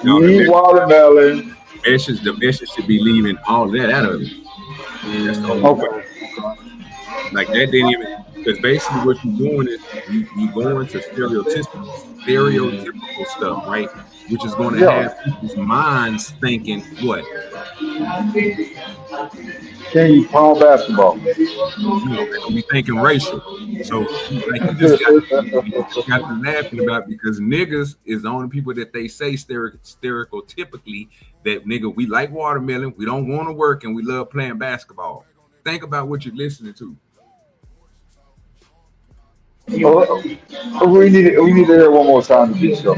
No, you eat watermelon. the message should be leaving all that out of it. That's the whole point. Okay. Like that didn't even, because basically what you're doing is you go into stereotypical stuff, right? Which is going to Yeah. have people's minds thinking what? Can you palm basketball? You know, they're gonna be thinking racial. So like you just got to laughing about because niggas is the only people that they say stereotypically that nigga, we like watermelon, we don't want to work, and we love playing basketball. Think about what you're listening to. We need to hear one more time to be sure.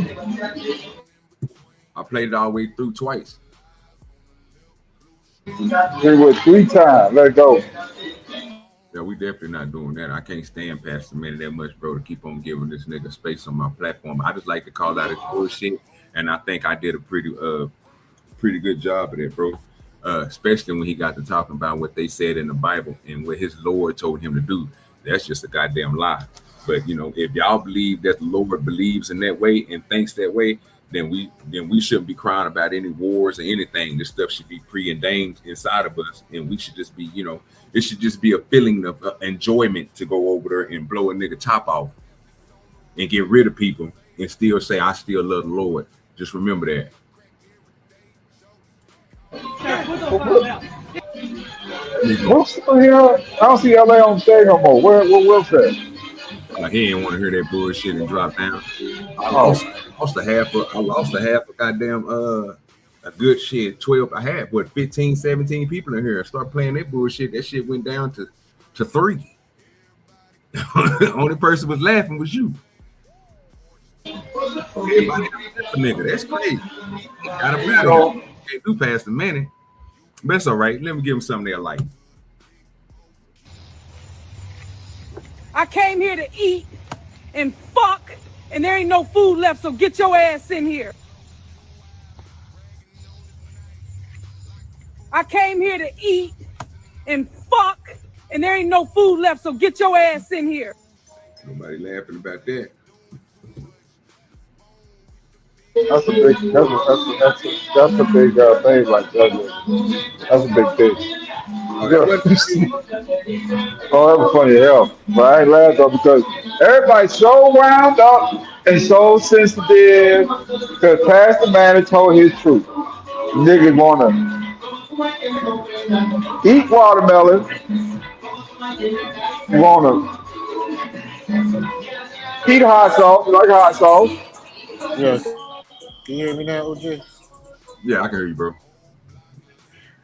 I played it all the way through twice. It was 3 times. Let go. Yeah, we definitely not doing that. I can't stand past the minute that much, bro, to keep on giving this nigga space on my platform. I just like to call out his bullshit, and I think I did a pretty good job of that, bro. Especially when he got to talking about what they said in the Bible and what his Lord told him to do. That's just a goddamn lie. But you know, if y'all believe that the Lord believes in that way and thinks that way, then we shouldn't be crying about any wars or anything. This stuff should be preordained inside of us, and we should just be, you know, it should just be a feeling of enjoyment to go over there and blow a nigga top off and get rid of people and still say I still love the Lord. Just remember that. What's still here? I don't see LA on stage no more. Where Will's at? He didn't want to hear that bullshit and drop down. I Oh. lost a half a goddamn a good shit 12. I had 15 17 people in here. Start playing that bullshit. That shit went down to 3. The only person was laughing was you. Everybody a nigga. That's crazy. Gotta be can't do past a minute. But that's all right. Let me give them something they like. I came here to eat and fuck, and there ain't no food left, so get your ass in here. I came here to eat and fuck, and there ain't no food left, so get your ass in here. Nobody laughing about that. That's a big thing right there. That's a big thing. Oh, that was funny as hell. But I ain't laughed though because everybody's so wound up and so sensitive because Pastor Manny told his truth. Niggas wanna eat watermelon, wanna eat hot sauce, like hot sauce. Yes. Can you hear me now, OJ? Yeah, I can hear you, bro.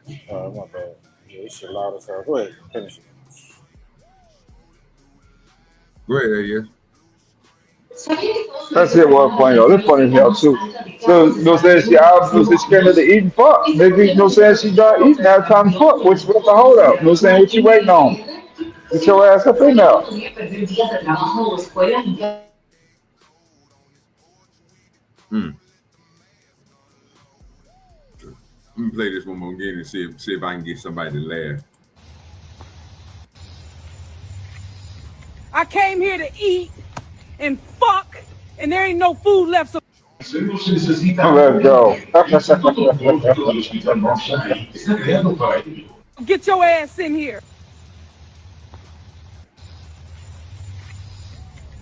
My bad. Yeah, this shit loud as hell. Go ahead, finish it. Go ahead, yeah. That's it. Was funny though. That's funny as hell too. So you know, what I'm saying she obviously scared of the eating fuck. Nigga, you know, what I'm saying she done eating. Now it's time to fuck. What's the hold up? You know, what I'm saying what you waiting on? Get your ass up in there. Let me play this one more again and see if I can get somebody to laugh. I came here to eat and fuck, and there ain't no food left. So Let's go. get your ass in here.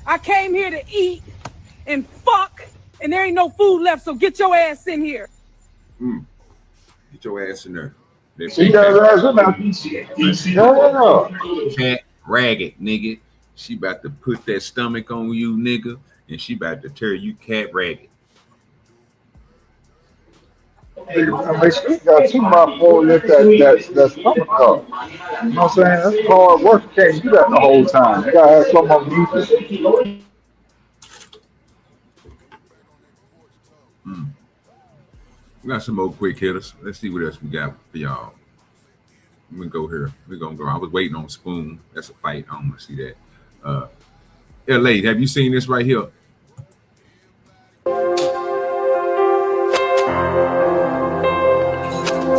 I came here to eat and fuck, and there ain't no food left. So get your ass in here. Get your ass in there. She does ass in there. Cat ragged, nigga. She about to put that stomach on you, nigga, and she about to tear you cat ragged. Make sure you got 2 months before you let that stomach up. You know what I'm saying? That's hard work. You can't do that the whole time. You gotta have some underneath it. We got some more quick hitters. Let's see what else we got for y'all. We go here. We're gonna go. I was waiting on Spoon. That's a fight. I don't want to see that. LA, have you seen this right here?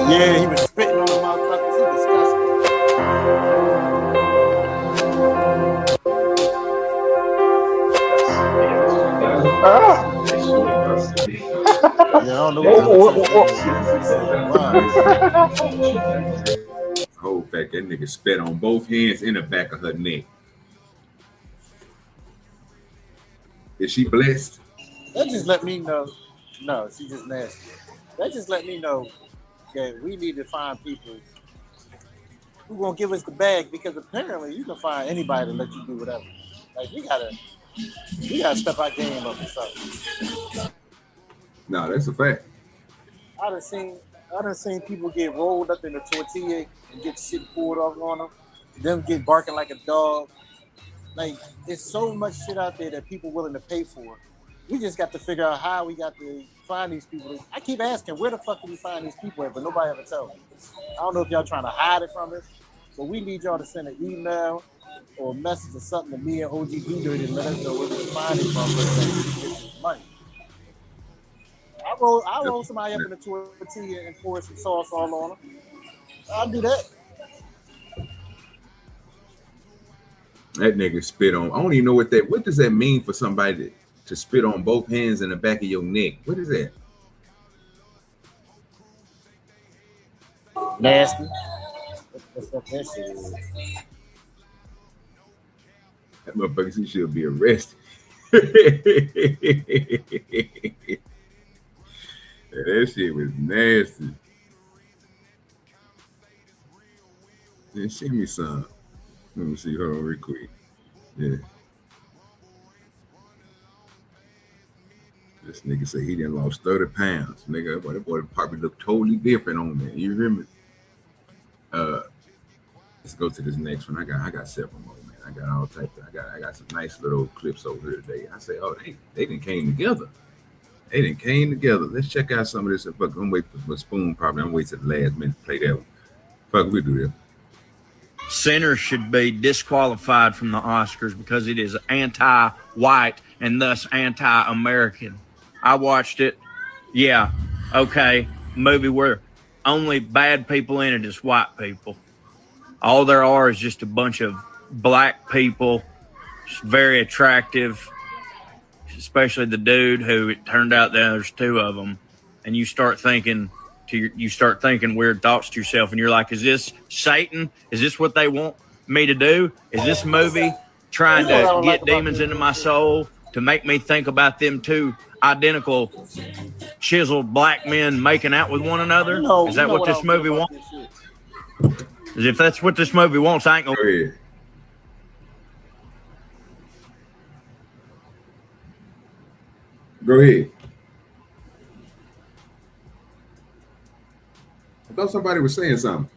Yeah, he was spitting on the motherfuckers. He disgusting. Yeah, I don't know what Whole fact that nigga spit on both hands in the back of her neck. Is she blessed? That just let me know. No, she just nasty. That just let me know that we need to find people who gonna give us the bag, because apparently you can find anybody to let you do whatever. Like we gotta step our game up or something. No, that's a fact. I done seen people get rolled up in a tortilla and get shit pulled off on them get barking like a dog. Like, there's so much shit out there that people willing to pay for. We just got to figure out how we got to find these people. I keep asking, where the fuck do we find these people at? But nobody ever tells me. I don't know if y'all trying to hide it from us, but we need y'all to send an email or a message or something to me and OGDoDirty and let us know where we can find it from so that we can get this money. I roll somebody up in a tortilla and pour some sauce all on them. I'll do that. That nigga spit on. I don't even know what does that mean for somebody to spit on both hands in the back of your neck? What is that? Nasty. That's what that shit is. That motherfucker, he should be arrested. That shit was nasty. Yeah, send me some. Let me see. Hold on real quick. Yeah. This nigga say he done lost 30 pounds. Nigga, that boy probably look totally different on me. You hear me? Let's go to this next one. I got several more, man. I got all types of, I got some nice little clips over here today. I say, oh, they done came together. They done came together. Let's check out some of this. Fuck, I'm waiting for Spoon probably. I'm waiting to the last minute to play that one. Fuck, we do that. Sinners should be disqualified from the Oscars because it is anti-white and thus anti-American. I watched it. Yeah, okay. Movie where only bad people in it is white people. All there are is just a bunch of black people, very attractive, especially the dude who it turned out there's two of them. And you start thinking weird thoughts to yourself, and you're like, is this Satan? Is this what they want me to do? Is this movie trying to get demons into my soul to make me think about them two identical chiseled black men making out with one another? Is that what this movie wants? If that's what this movie wants, I ain't gonna. Go ahead. Go ahead. I thought somebody was saying something.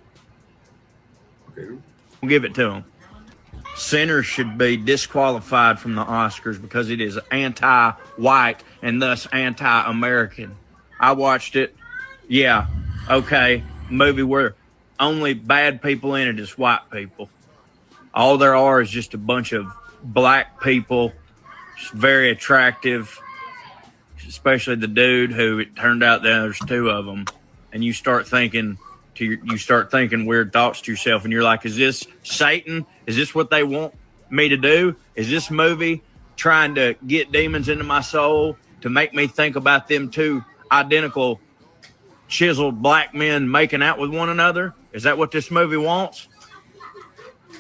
Okay. We'll give it to him. Sinners should be disqualified from the Oscars because it is anti-white and thus anti-American. I watched it. Yeah, okay. Movie where only bad people in it is white people. All there are is just a bunch of black people, very attractive, especially the dude who it turned out there's two of them, and you start thinking weird thoughts to yourself, and you're like, is this Satan? Is this what they want me to do? Is this movie trying to get demons into my soul to make me think about them two identical chiseled black men making out with one another? Is that what this movie wants?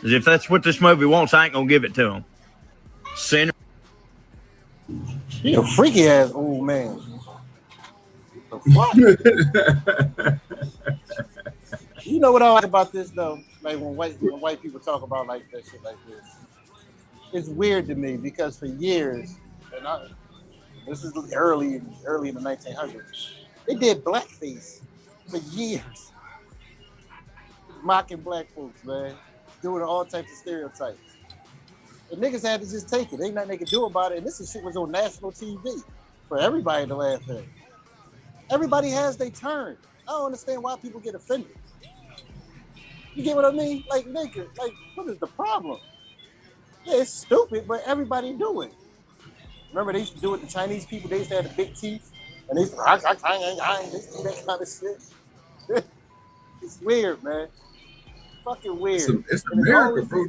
If that's what this movie wants, I ain't gonna give it to them. Sinner. You a freaky ass old man. The fuck? You know what I like about this though? Like when white people talk about like that shit like this, it's weird to me because for years, and this is early in the 1900s, they did blackface for years, mocking black folks, man, doing all types of stereotypes. The niggas had to just take it. Ain't nothing they could do about it. And this shit was on national TV for everybody to laugh at. Everybody has their turn. I don't understand why people get offended. You get what I mean? Like, nigga, like, what is the problem? Yeah, it's stupid, but everybody do it. Remember, they used to do it to Chinese people. They used to have the big teeth. And they used to, they used to do that kind of shit. It's weird, man. Fucking weird. It's America, bro.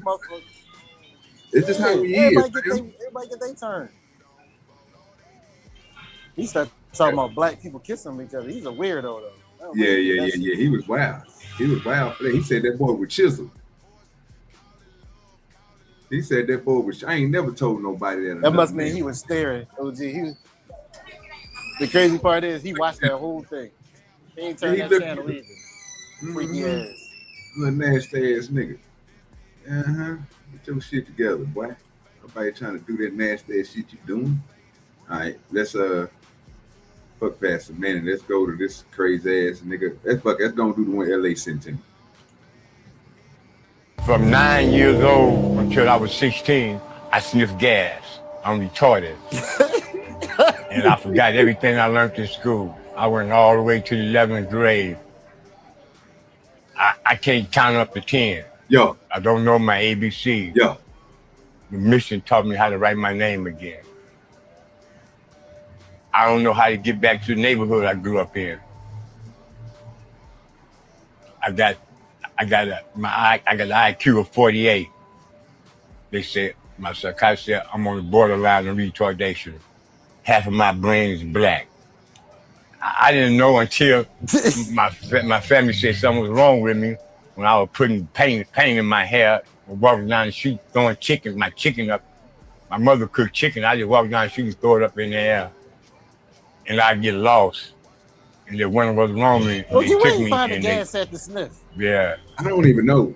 It's just how we everybody get their turn. He started talking about black people kissing each other. He's a weirdo, though. Yeah. He was wild. He was wild for that. He said that boy was chiseled. He said that boy was. I ain't never told nobody that. That must mean he was staring. OG. The crazy part is he watched that whole thing. He ain't turned that channel either. Freaky ass. Little nasty ass nigga. Get your shit together, boy. Nobody trying to do that nasty ass shit you doing. All right, let's fuck past a minute. Let's go to this crazy ass nigga. Let's go do the one LA sent him. From 9 years old until I was 16, I sniffed gas. I'm retarded. And I forgot everything I learned in school. I went all the way to the 11th grade. I can't count up to 10. Yo. I don't know my ABC. Yo. The mission taught me how to write my name again. I don't know how to get back to the neighborhood I grew up in. I got an IQ of 48. They said, my psychiatrist said, I'm on the borderline of retardation. Half of my brain is black. I didn't know until my family said something was wrong with me when I was putting paint in my hair, walking down the street, throwing my chicken up. My mother cooked chicken. I just walk down the street and throw it up in the air. And I get lost. And then when it was wrong with me, well, you ain't find the gas at the sniff. Yeah. I don't even know.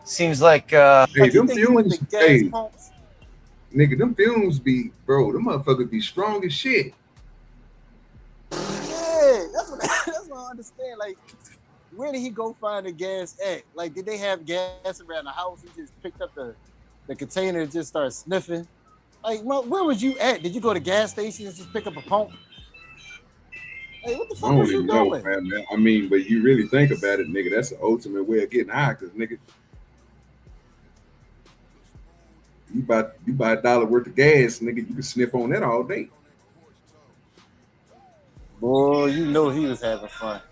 Seems like hey, them fumes, hey, pumps? Nigga, them fumes be, bro, them motherfuckers be strong as shit. Yeah, that's what I understand. Like, where did he go find the gas at? Like, did they have gas around the house? He just picked up the container and just started sniffing. Like, where was you at? Did you go to gas stations and just pick up a pump? Hey, what the fuck was you doing? Man. I mean, but you really think about it, nigga, that's the ultimate way of getting high, because, nigga, you buy $1 worth of gas, nigga, you can sniff on that all day. Boy, you know he was having fun.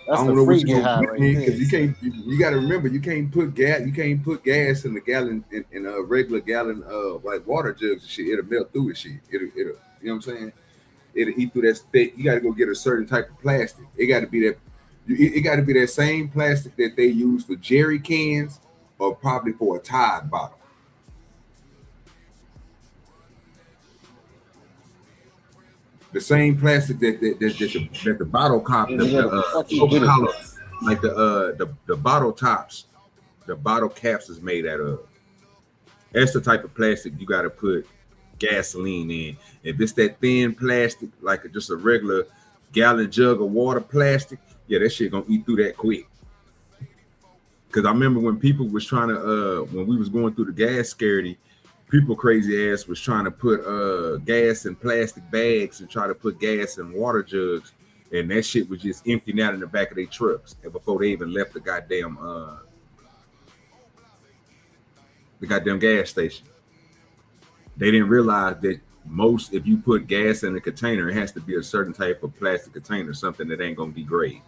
That's I don't the know free get high right there. You got to remember, you can't put gas in the gallon in a regular gallon of like water jugs and shit. It'll melt through the shit. It'll you know what I'm saying? It'll eat through that thick. You got to go get a certain type of plastic. It got to be that same plastic that they use for jerry cans or probably for a Tide bottle. The same plastic that the bottle top, like the bottle tops, the bottle caps is made out of. That's the type of plastic you got to put gasoline in. If it's that thin plastic, like just a regular gallon jug of water plastic, yeah, that shit gonna eat through that quick. Because I remember when people was trying to when we was going through the gas scarcity, people crazy ass was trying to put gas in plastic bags and try to put gas in water jugs, and that shit was just emptying out in the back of their trucks and before they even left the goddamn gas station. They didn't realize that if you put gas in a container, it has to be a certain type of plastic container, something that ain't gonna degrade.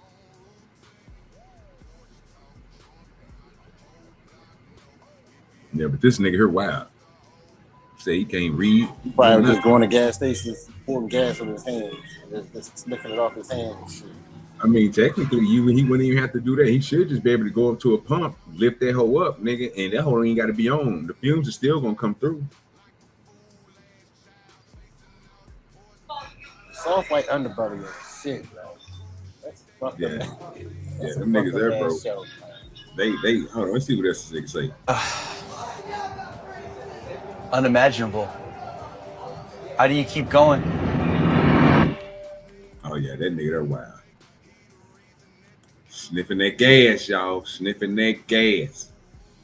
Yeah, but this nigga here wild. Say he can't read. He probably just going to gas stations, pouring gas on his hands, just sniffing it off his hands and shit. I mean, technically, he wouldn't even have to do that. He should just be able to go up to a pump, lift that hoe up, nigga, and that hoe ain't got to be on. The fumes are still gonna come through. Soft white underbelly is shit, bro. That's fucked up. Yeah, them niggas there, bro. Show, they hold on, let's see what else this nigga say. Unimaginable. How do you keep going? Oh yeah, that nigga there wild. Sniffing that gas, y'all. Sniffing that gas.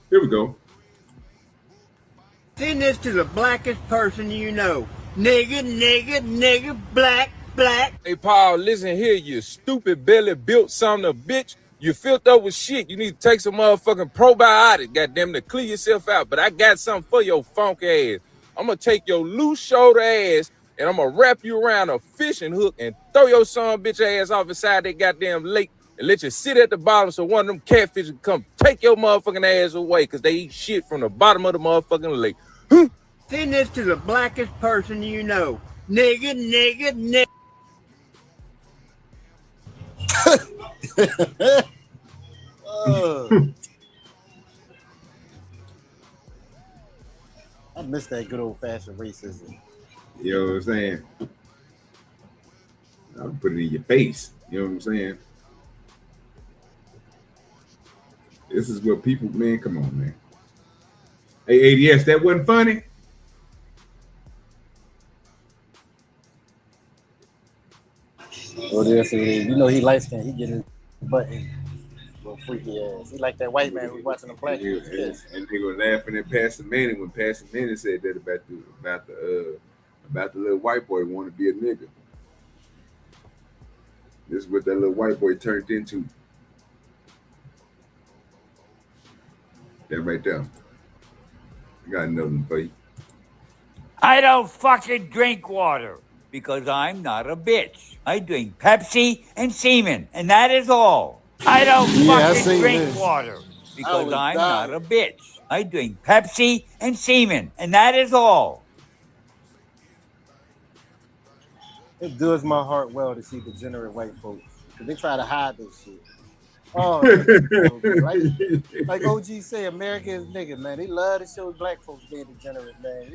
Here we go. Send this to the blackest person you know. Nigga, black. Hey, Paul, listen here, you stupid belly built son of a bitch. You filled up with shit. You need to take some motherfucking probiotic, goddamn, to clear yourself out. But I got something for your funk ass. I'm gonna take your loose shoulder ass and I'm gonna wrap you around a fishing hook and throw your son bitch ass off inside that goddamn lake and let you sit at the bottom so one of them catfish can come take your motherfucking ass away because they eat shit from the bottom of the motherfucking lake. Send this to the blackest person you know. Nigga. I miss that good old fashioned racism. You know what I'm saying? I'll put it in your face. You know what I'm saying? This is what people, man, come on, man. Hey, ADS, that wasn't funny? Oh, yes, you know he light skinned. He get his button. Little freaky ass. He like that white man who's watching the black kids. And they were laughing at Pastor Manning when Pastor Manning said that about the little white boy want to be a nigga. This is what that little white boy turned into. That right there. I got another one for you. I don't fucking drink water because I'm not a bitch. I drink Pepsi and semen, and that is all. I don't fucking drink water because I'm not a bitch. I drink Pepsi and semen, and that is all. It does my heart well to see degenerate white folks. They try to hide this shit. Oh, like OG say, America is nigga, man. They love to show black folks being degenerate, man.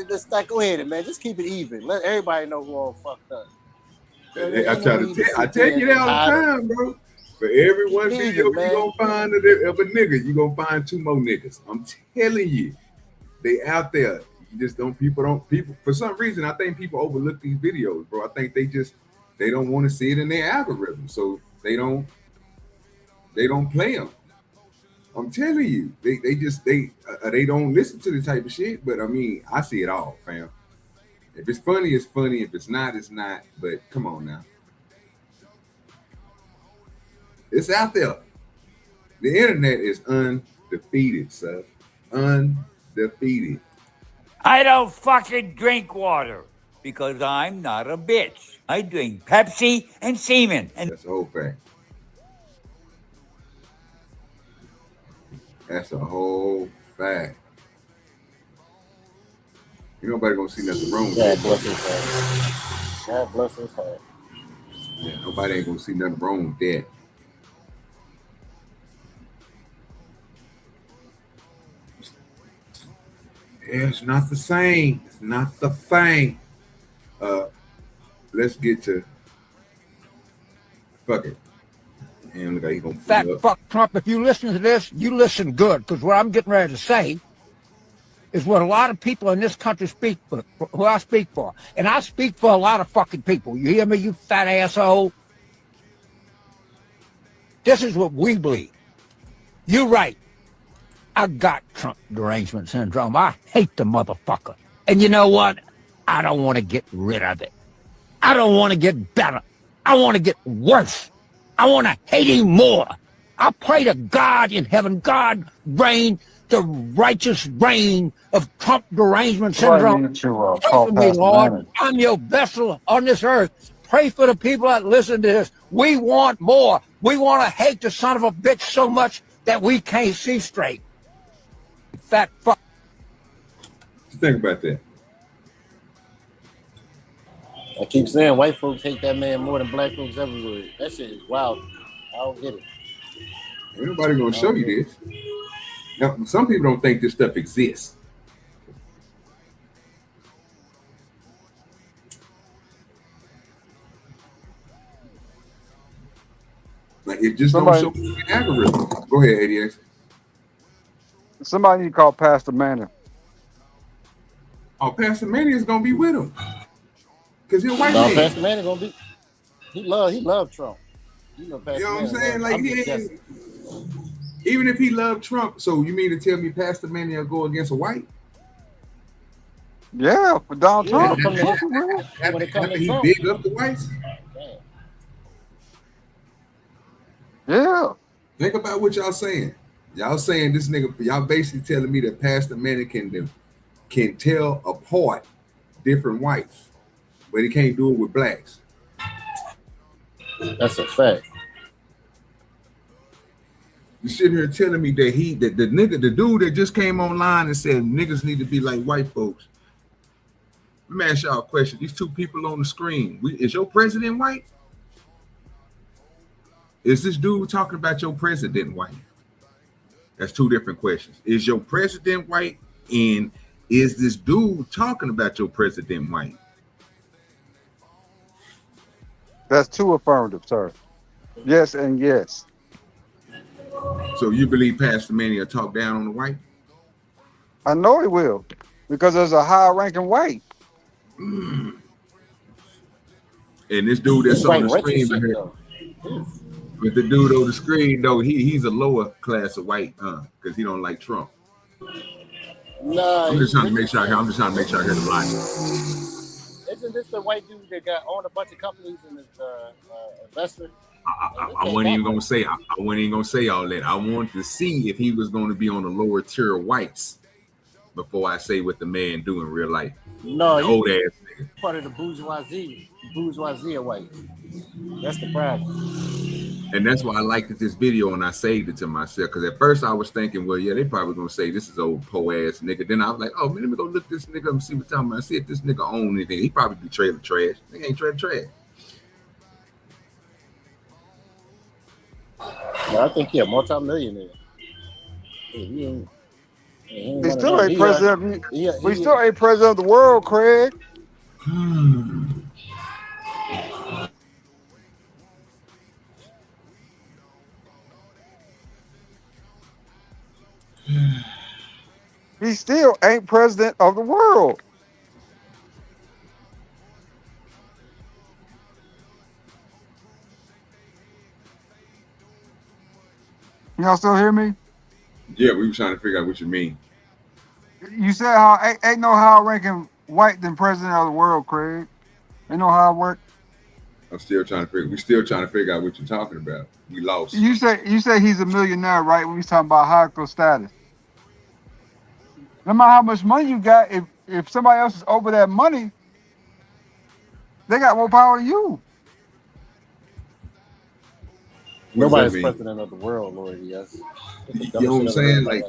Let's not go ahead, man. Just keep it even. Let everybody know who all fucked up. I tell you that all the time, bro. For every one video you gonna find of a nigga, you gonna find two more niggas. I'm telling you, they out there. You just don't. People for some reason. I think people overlook these videos, bro. I think they don't want to see it in their algorithm, so they don't play them. I'm telling you, they don't listen to the type of shit. But I mean, I see it all, fam. If it's funny, it's funny. If it's not, it's not. But come on now. It's out there. The internet is undefeated, sir. Undefeated. I don't fucking drink water because I'm not a bitch. I drink Pepsi and semen. And that's a whole fact. That's a whole fact. Ain't nobody gonna see nothing wrong with that. God bless his heart. Yeah, nobody ain't gonna see nothing wrong with that. Yeah, it's not the same. It's not the thing. Let's get to fuck it. And look how he gonna Fat fuck Trump, if you listen to this, you listen good, because what I'm getting ready to say is what a lot of people in this country speak for, who I speak for. And I speak for a lot of fucking people. You hear me, you fat asshole? This is what we believe. You're right. I got Trump derangement syndrome. I hate the motherfucker. And you know what? I don't want to get rid of it. I don't want to get better. I want to get worse. I want to hate him more. I pray to God in heaven, God reign the righteous reign of Trump derangement Somebody syndrome. need to Pray call for me, Pastor Lord. Manning. I'm your vessel on this earth. Pray for the people that listen to this. We want more. We want to hate the son of a bitch so much that we can't see straight. Fat fuck. Think about that. I keep saying white folks hate that man more than black folks everywhere. That shit is wild. I don't get it. Ain't nobody gonna show you this. Now, some people don't think this stuff exists. Like it just don't show the algorithm. Go ahead, ADX. Somebody need to call Pastor Manning. Oh, Pastor Manning is gonna be with him. Cause he's a white No, man. Pastor Manning gonna be. He love Trump. You know what I'm saying? Like even if he loved Trump, so you mean to tell me Pastor Manning will go against a white? Yeah, for Donald Trump. After he big up the whites? Yeah. Think about what y'all saying. Y'all saying this nigga, y'all basically telling me that Pastor Manning can tell apart different whites, but he can't do it with blacks. That's a fact. You sitting here telling me that the dude that just came online and said niggas need to be like white folks. Let me ask y'all a question. These two people on the screen, is your president white? Is this dude talking about your president white? That's two different questions. Is your president white? And is this dude talking about your president white? That's two affirmative, sir. Yes and yes. So you believe Pastor Manning will talk down on the white? I know he will, because there's a high-ranking white. And this dude that's on the screen here, with the dude on the screen though, he's a lower class of white, because he don't like Trump. Nah, I'm just trying to make sure I hear the line. Isn't this the white dude that got owned a bunch of companies and is investor? I wasn't even gonna say all that. I wanted to see if he was going to be on the lower tier of whites before I say what the man do in real life. No, the old ass nigga. Part of the bourgeoisie of white. That's the problem. And that's why I liked this video and I saved it to myself. Because at first I was thinking, well, yeah, they probably gonna say this is old po ass nigga. Then I was like, oh man, let me go look this nigga up and see what time I see if this nigga own anything. He probably be trailer trash. Nigga ain't trailer trash. No, I think he a multi-millionaire. He still ain't president. We still ain't president of the world, Craig. He still ain't president of the world. Y'all still hear me? Yeah, we were trying to figure out what you mean. You said how ain't no higher ranking white than president of the world, Craig. Ain't no how it work. We're still trying to figure out what you're talking about. We lost. You say he's a millionaire, right? When we talking about hierarchical status. No matter how much money you got, if somebody else is over that money, they got more power than you. Nobody's president of the world, Lord. Yes. You know what I'm saying? Like,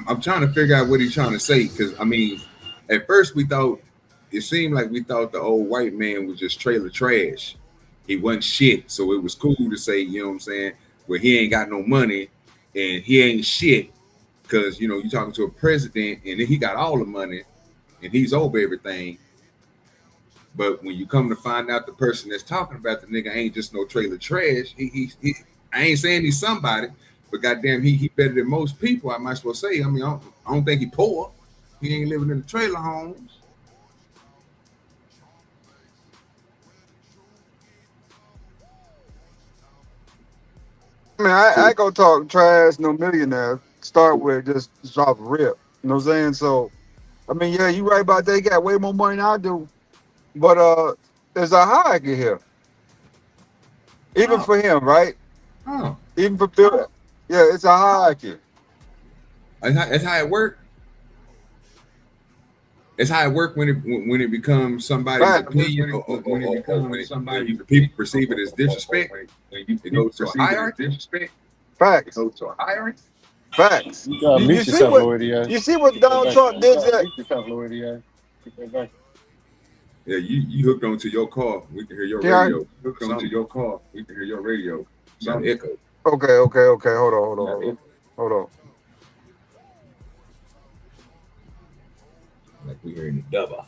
I'm trying to figure out what he's trying to say. Because, I mean, at first it seemed like we thought the old white man was just trailer trash. He wasn't shit. So it was cool to say, you know what I'm saying? Well, he ain't got no money and he ain't shit. Because, you know, you're talking to a president and he got all the money and he's over everything. But when you come to find out the person that's talking about the nigga ain't just no trailer trash, he I ain't saying he's somebody, but goddamn, he better than most people. I might as well say. I mean, I don't think he poor. He ain't living in the trailer homes. I mean, I go talk trash, no millionaire. Start with just drop a rip. You know what I'm saying? So, I mean, yeah, you right about that. He got way more money than I do. But there's a hierarchy here. Even for him, right? Oh, Even for Bill. Yeah, it's a hierarchy. that's how it works. It's how it works when it becomes somebody's Right. opinion, or when it becomes somebody people perceive it as disrespect. It goes to a hierarchy. Facts. Facts. You gotta You mute see yourself, what Louisiana. you see what Donald Trump did to Mute yourself, Louisiana. Yeah, you hooked onto your car. We can hear your Yeah, radio. Hooked onto your car. We can hear your radio. Some echo. Okay. Hold on. Like we hearing the double.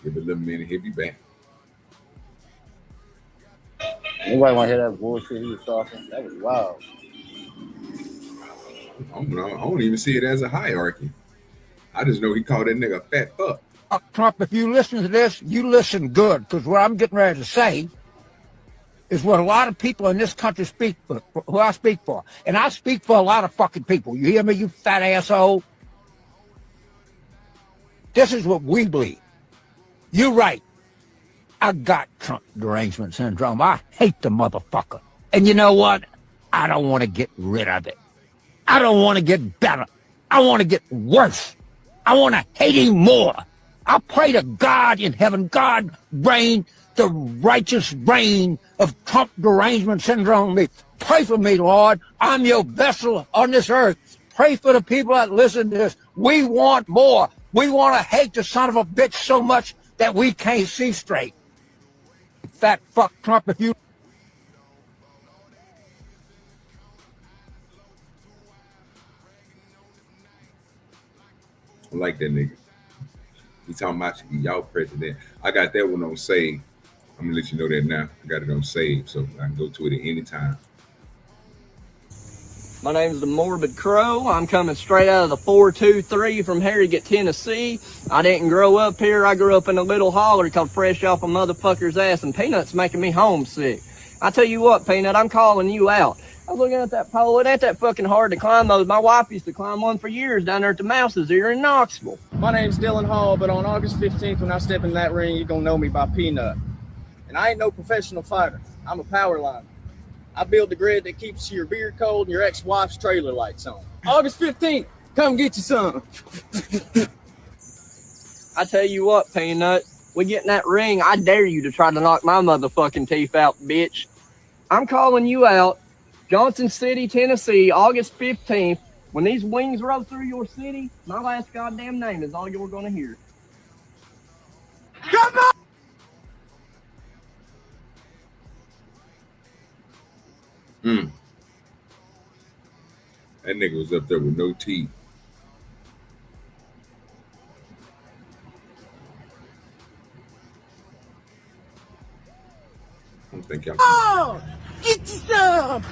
Give it a little minute, he'll be back. Anybody want to hear that bullshit he was talking? That was wild. I don't even see it as a hierarchy. I just know he called that nigga a fat fuck. Trump, if you listen to this, you listen good, because what I'm getting ready to say is what a lot of people in this country speak for, who I speak for. And I speak for a lot of fucking people. You hear me, you fat asshole? This is what we believe. You're right. I got Trump derangement syndrome. I hate the motherfucker. And you know what? I don't want to get rid of it. I don't want to get better. I want to get worse. I want to hate him more. I pray to God in heaven, God reign the righteous reign of Trump derangement syndrome. Pray for me, Lord. I'm your vessel on this earth. Pray for the people that listen to this. We want more. We want to hate the son of a bitch so much that we can't see straight. Fat fuck Trump, if you... I like that nigga. He talking about should be y'all president. I got that one on save. I'm gonna let you know that now. I got it on save, so I can go to it at any time. My name's the Morbid Crow. I'm coming straight out of the 423 from Harrogate, Tennessee. I didn't grow up here. I grew up in a little holler called Fresh Off a Motherfucker's Ass, and Peanut's making me homesick. I tell you what, Peanut, I'm calling you out. I was looking at that pole. It ain't that fucking hard to climb those. My wife used to climb one for years down there at the Mouse's here in Knoxville. My name's Dylan Hall, but on August 15th, when I step in that ring, you're gonna know me by Peanut. And I ain't no professional fighter. I'm a power liner. I build the grid that keeps your beer cold and your ex-wife's trailer lights on. August 15th, come get you some. I tell you what, Peanut, we get in that ring, I dare you to try to knock my motherfucking teeth out, bitch. I'm calling you out. Johnson City, Tennessee, August 15th. When these wings roll through your city, my last goddamn name is all you're gonna hear. Come on! That nigga was up there with no teeth. I don't think y'all. Oh, get you some.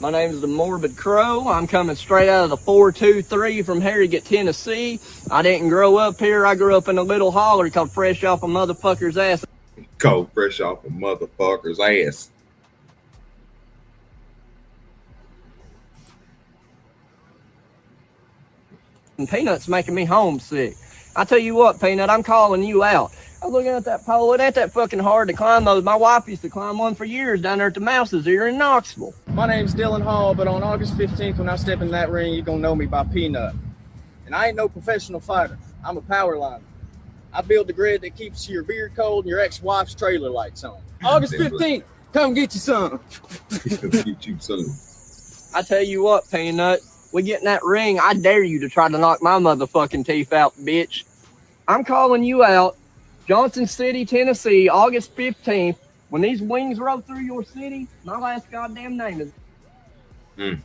My name's the Morbid Crow. I'm coming straight out of the 423 from Harrogate, Tennessee. I didn't grow up here. I grew up in a little holler called Fresh Off a Motherfucker's Ass. Called Fresh Off a Motherfucker's Ass. And Peanut's making me homesick. I tell you what, Peanut, I'm calling you out. I was looking at that pole. It ain't that fucking hard to climb those. My wife used to climb one for years down there at the Mouse's here in Knoxville. My name's Dylan Hall, but on August 15th, when I step in that ring, you're gonna know me by Peanut. And I ain't no professional fighter. I'm a power liner. I build the grid that keeps your beer cold and your ex-wife's trailer lights on. August 15th, come get you some. Get you some. I tell you what, Peanut, we get in that ring, I dare you to try to knock my motherfucking teeth out, bitch. I'm calling you out. Johnson City, Tennessee, August 15th. When these wings roll through your city, my last goddamn name is...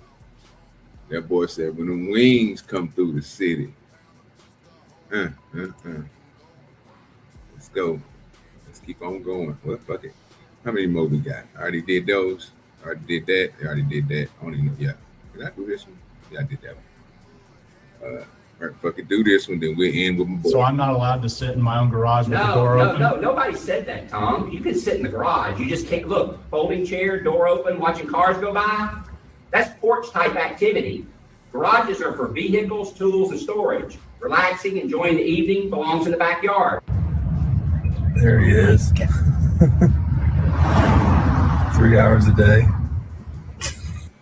That boy said, when them wings come through the city. Let's go. Let's keep on going. Well, fuck it. How many more we got? I already did those. I already did that. I already did that. I don't even know. Yeah. Did I do this one? Yeah, I did that one. All right, fucking do this one, then we'll end with my boy. So I'm not allowed to sit in my own garage with the door open? No, nobody said that, Tom. You can sit in the garage. You just can't, look, folding chair, door open, watching cars go by. That's porch type activity. Garages are for vehicles, tools, and storage. Relaxing, enjoying the evening belongs in the backyard. There he is. 3 hours a day.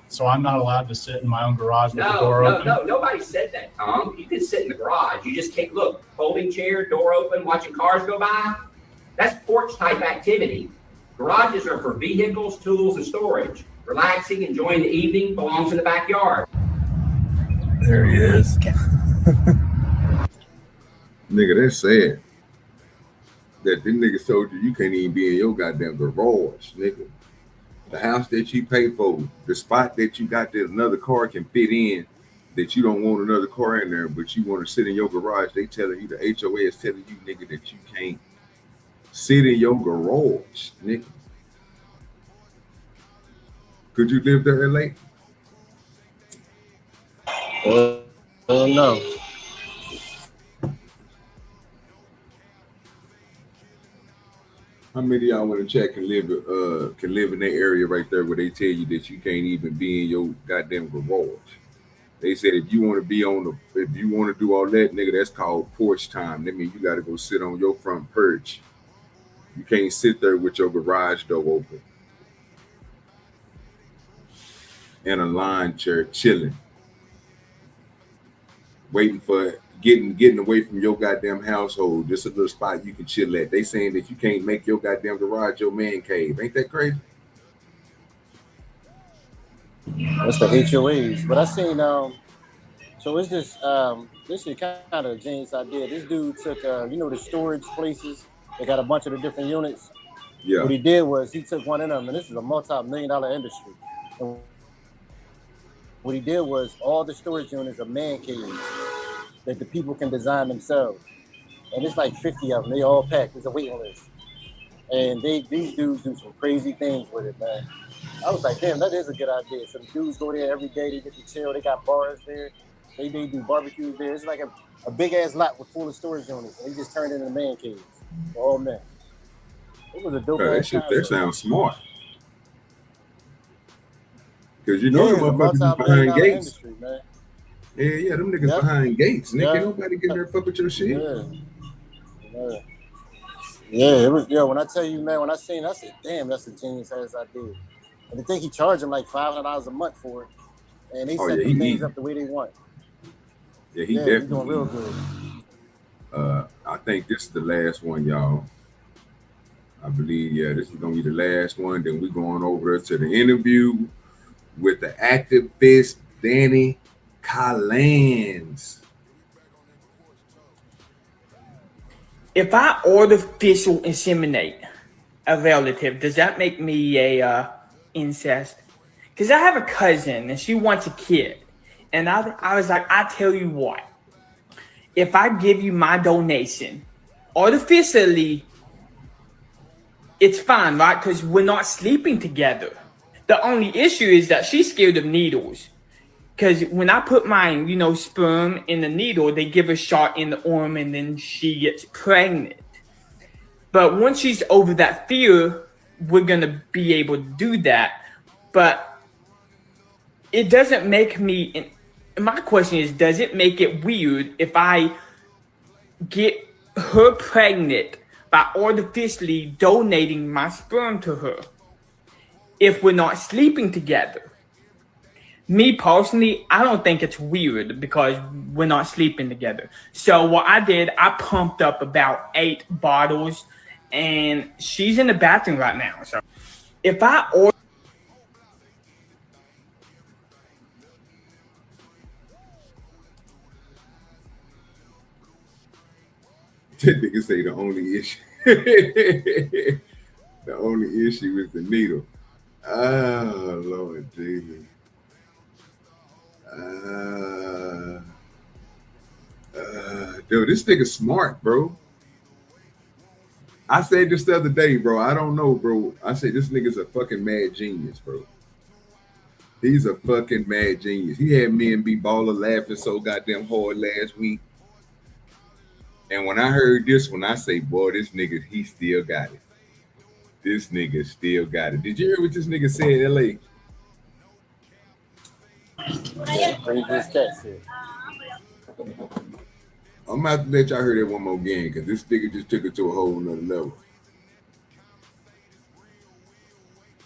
So I'm not allowed to sit in my own garage with the door open? No, nobody said that, Tom. You can sit in the garage. You just can't, look, folding chair, door open, watching cars go by. That's porch type activity. Garages are for vehicles, tools, and storage. Relaxing, enjoying the evening belongs in the backyard. There he is. Nigga, that's sad. That them niggas told you can't even be in your goddamn garage, nigga. The house that you pay for, the spot that you got that another car can fit in, that you don't want another car in there, but you want to sit in your garage, they telling you, the HOA is telling you, nigga, that you can't sit in your garage, nigga. Could you live there, LA? No. How many of y'all want to check can live in that area right there where they tell you that you can't even be in your goddamn garage? They said if you want to be if you want to do all that, nigga, that's called porch time. That means you got to go sit on your front porch. You can't sit there with your garage door open and a lawn chair chilling, waiting for getting away from your goddamn household. Just a little spot you can chill at. They saying that you can't make your goddamn garage your man cave. Ain't that crazy? That's the HOAs. But I seen so it's this is kind of a genius idea. This dude took the storage places. They got a bunch of the different units. Yeah. What he did was he took one of them, and this is a multi-million-dollar industry. And what he did was all the storage units are man caves that the people can design themselves. And it's like 50 of them. They all packed. There's a waiting list. And these dudes do some crazy things with it, man. I was like, damn, that is a good idea. So the dudes go there every day. They get to chill. They got bars there. They do barbecues there. It's like a big-ass lot with full of storage units. They just turned into man caves for all men. It was a dope-ass That shit sounds smart. Because you know them motherfuckers behind gates. Industry, man. Yeah, them niggas behind gates. Nigga, can't nobody get there and fuck with your shit. Yeah, it was, when I tell you, man, when I seen it, I said, damn, that's a genius ass idea. And I think he charged him like $500 a month for it. And they set the things up the way they want. Yeah, he definitely he's doing real good. I think this is the last one, y'all. I believe, this is gonna be the last one. Then we're going over to the interview with the activist Danny Collins. If I artificial inseminate a relative, does that make me a incest? Because I have a cousin and she wants a kid. And I was like, I tell you what, if I give you my donation artificially, it's fine, right? Because we're not sleeping together. The only issue is that she's scared of needles. Because when I put my, sperm in the needle, they give a shot in the arm and then she gets pregnant. But once she's over that fear, we're going to be able to do that. But it doesn't make me, my question is, does it make it weird if I get her pregnant by artificially donating my sperm to her if we're not sleeping together? Me personally, I don't think it's weird because we're not sleeping together. So what I did, I pumped up about 8 bottles and she's in the bathroom right now. So if I order That nigga say the only issue. The only issue is the needle. Oh, Lord Jesus. Dude, this nigga smart, bro. I said this the other day, bro. I don't know, bro. I said this nigga's a fucking mad genius, bro. He's a fucking mad genius. He had me and B Baller laughing so goddamn hard last week. And when I heard this one, I say, boy, this nigga, he still got it. This nigga still got it. Did you hear what this nigga said in LA? I'm about to let y'all hear that one more again because this nigga just took it to a whole nother level.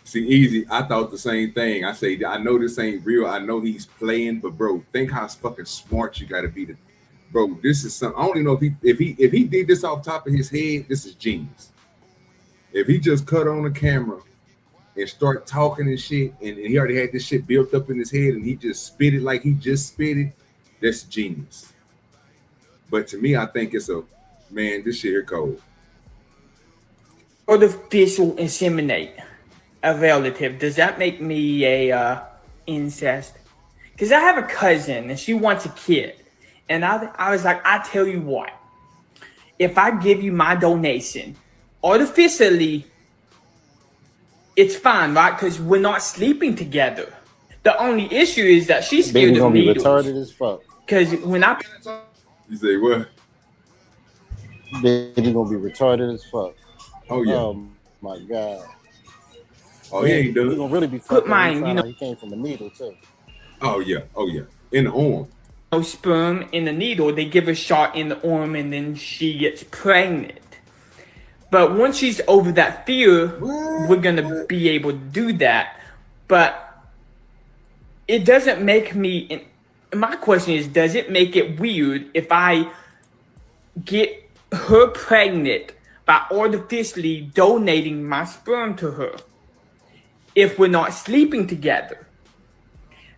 See, Easy, I thought the same thing. I say, I know this ain't real. I know he's playing, but bro, think how fucking smart you gotta be to, bro. This is something. I don't even know if he did this off top of his head. This is genius. If he just cut on the camera and start talking and shit, and he already had this shit built up in his head, and he just spit it like he just spit it, that's genius. But to me, I think it's a, man, this shit here cold. Artificial inseminate a relative, does that make me a incest? Because I have a cousin and she wants a kid. And I was like, I tell you what, if I give you my donation, artificially, it's fine, right? Because we're not sleeping together. The only issue is that she's scared of needles. Retarded as fuck. Because when I... You say what? Baby gonna be retarded as fuck. Oh yeah. Oh my god. Oh yeah, he does. He gonna really be Put fucking. mine, you know. He came from a needle too. Oh yeah. Oh yeah. In the arm. No sperm in the needle. They give a shot in the arm and then she gets pregnant. But once she's over that fear, we're gonna be able to do that. But it doesn't make me. My question is, does it make it weird if I get her pregnant by artificially donating my sperm to her if we're not sleeping together?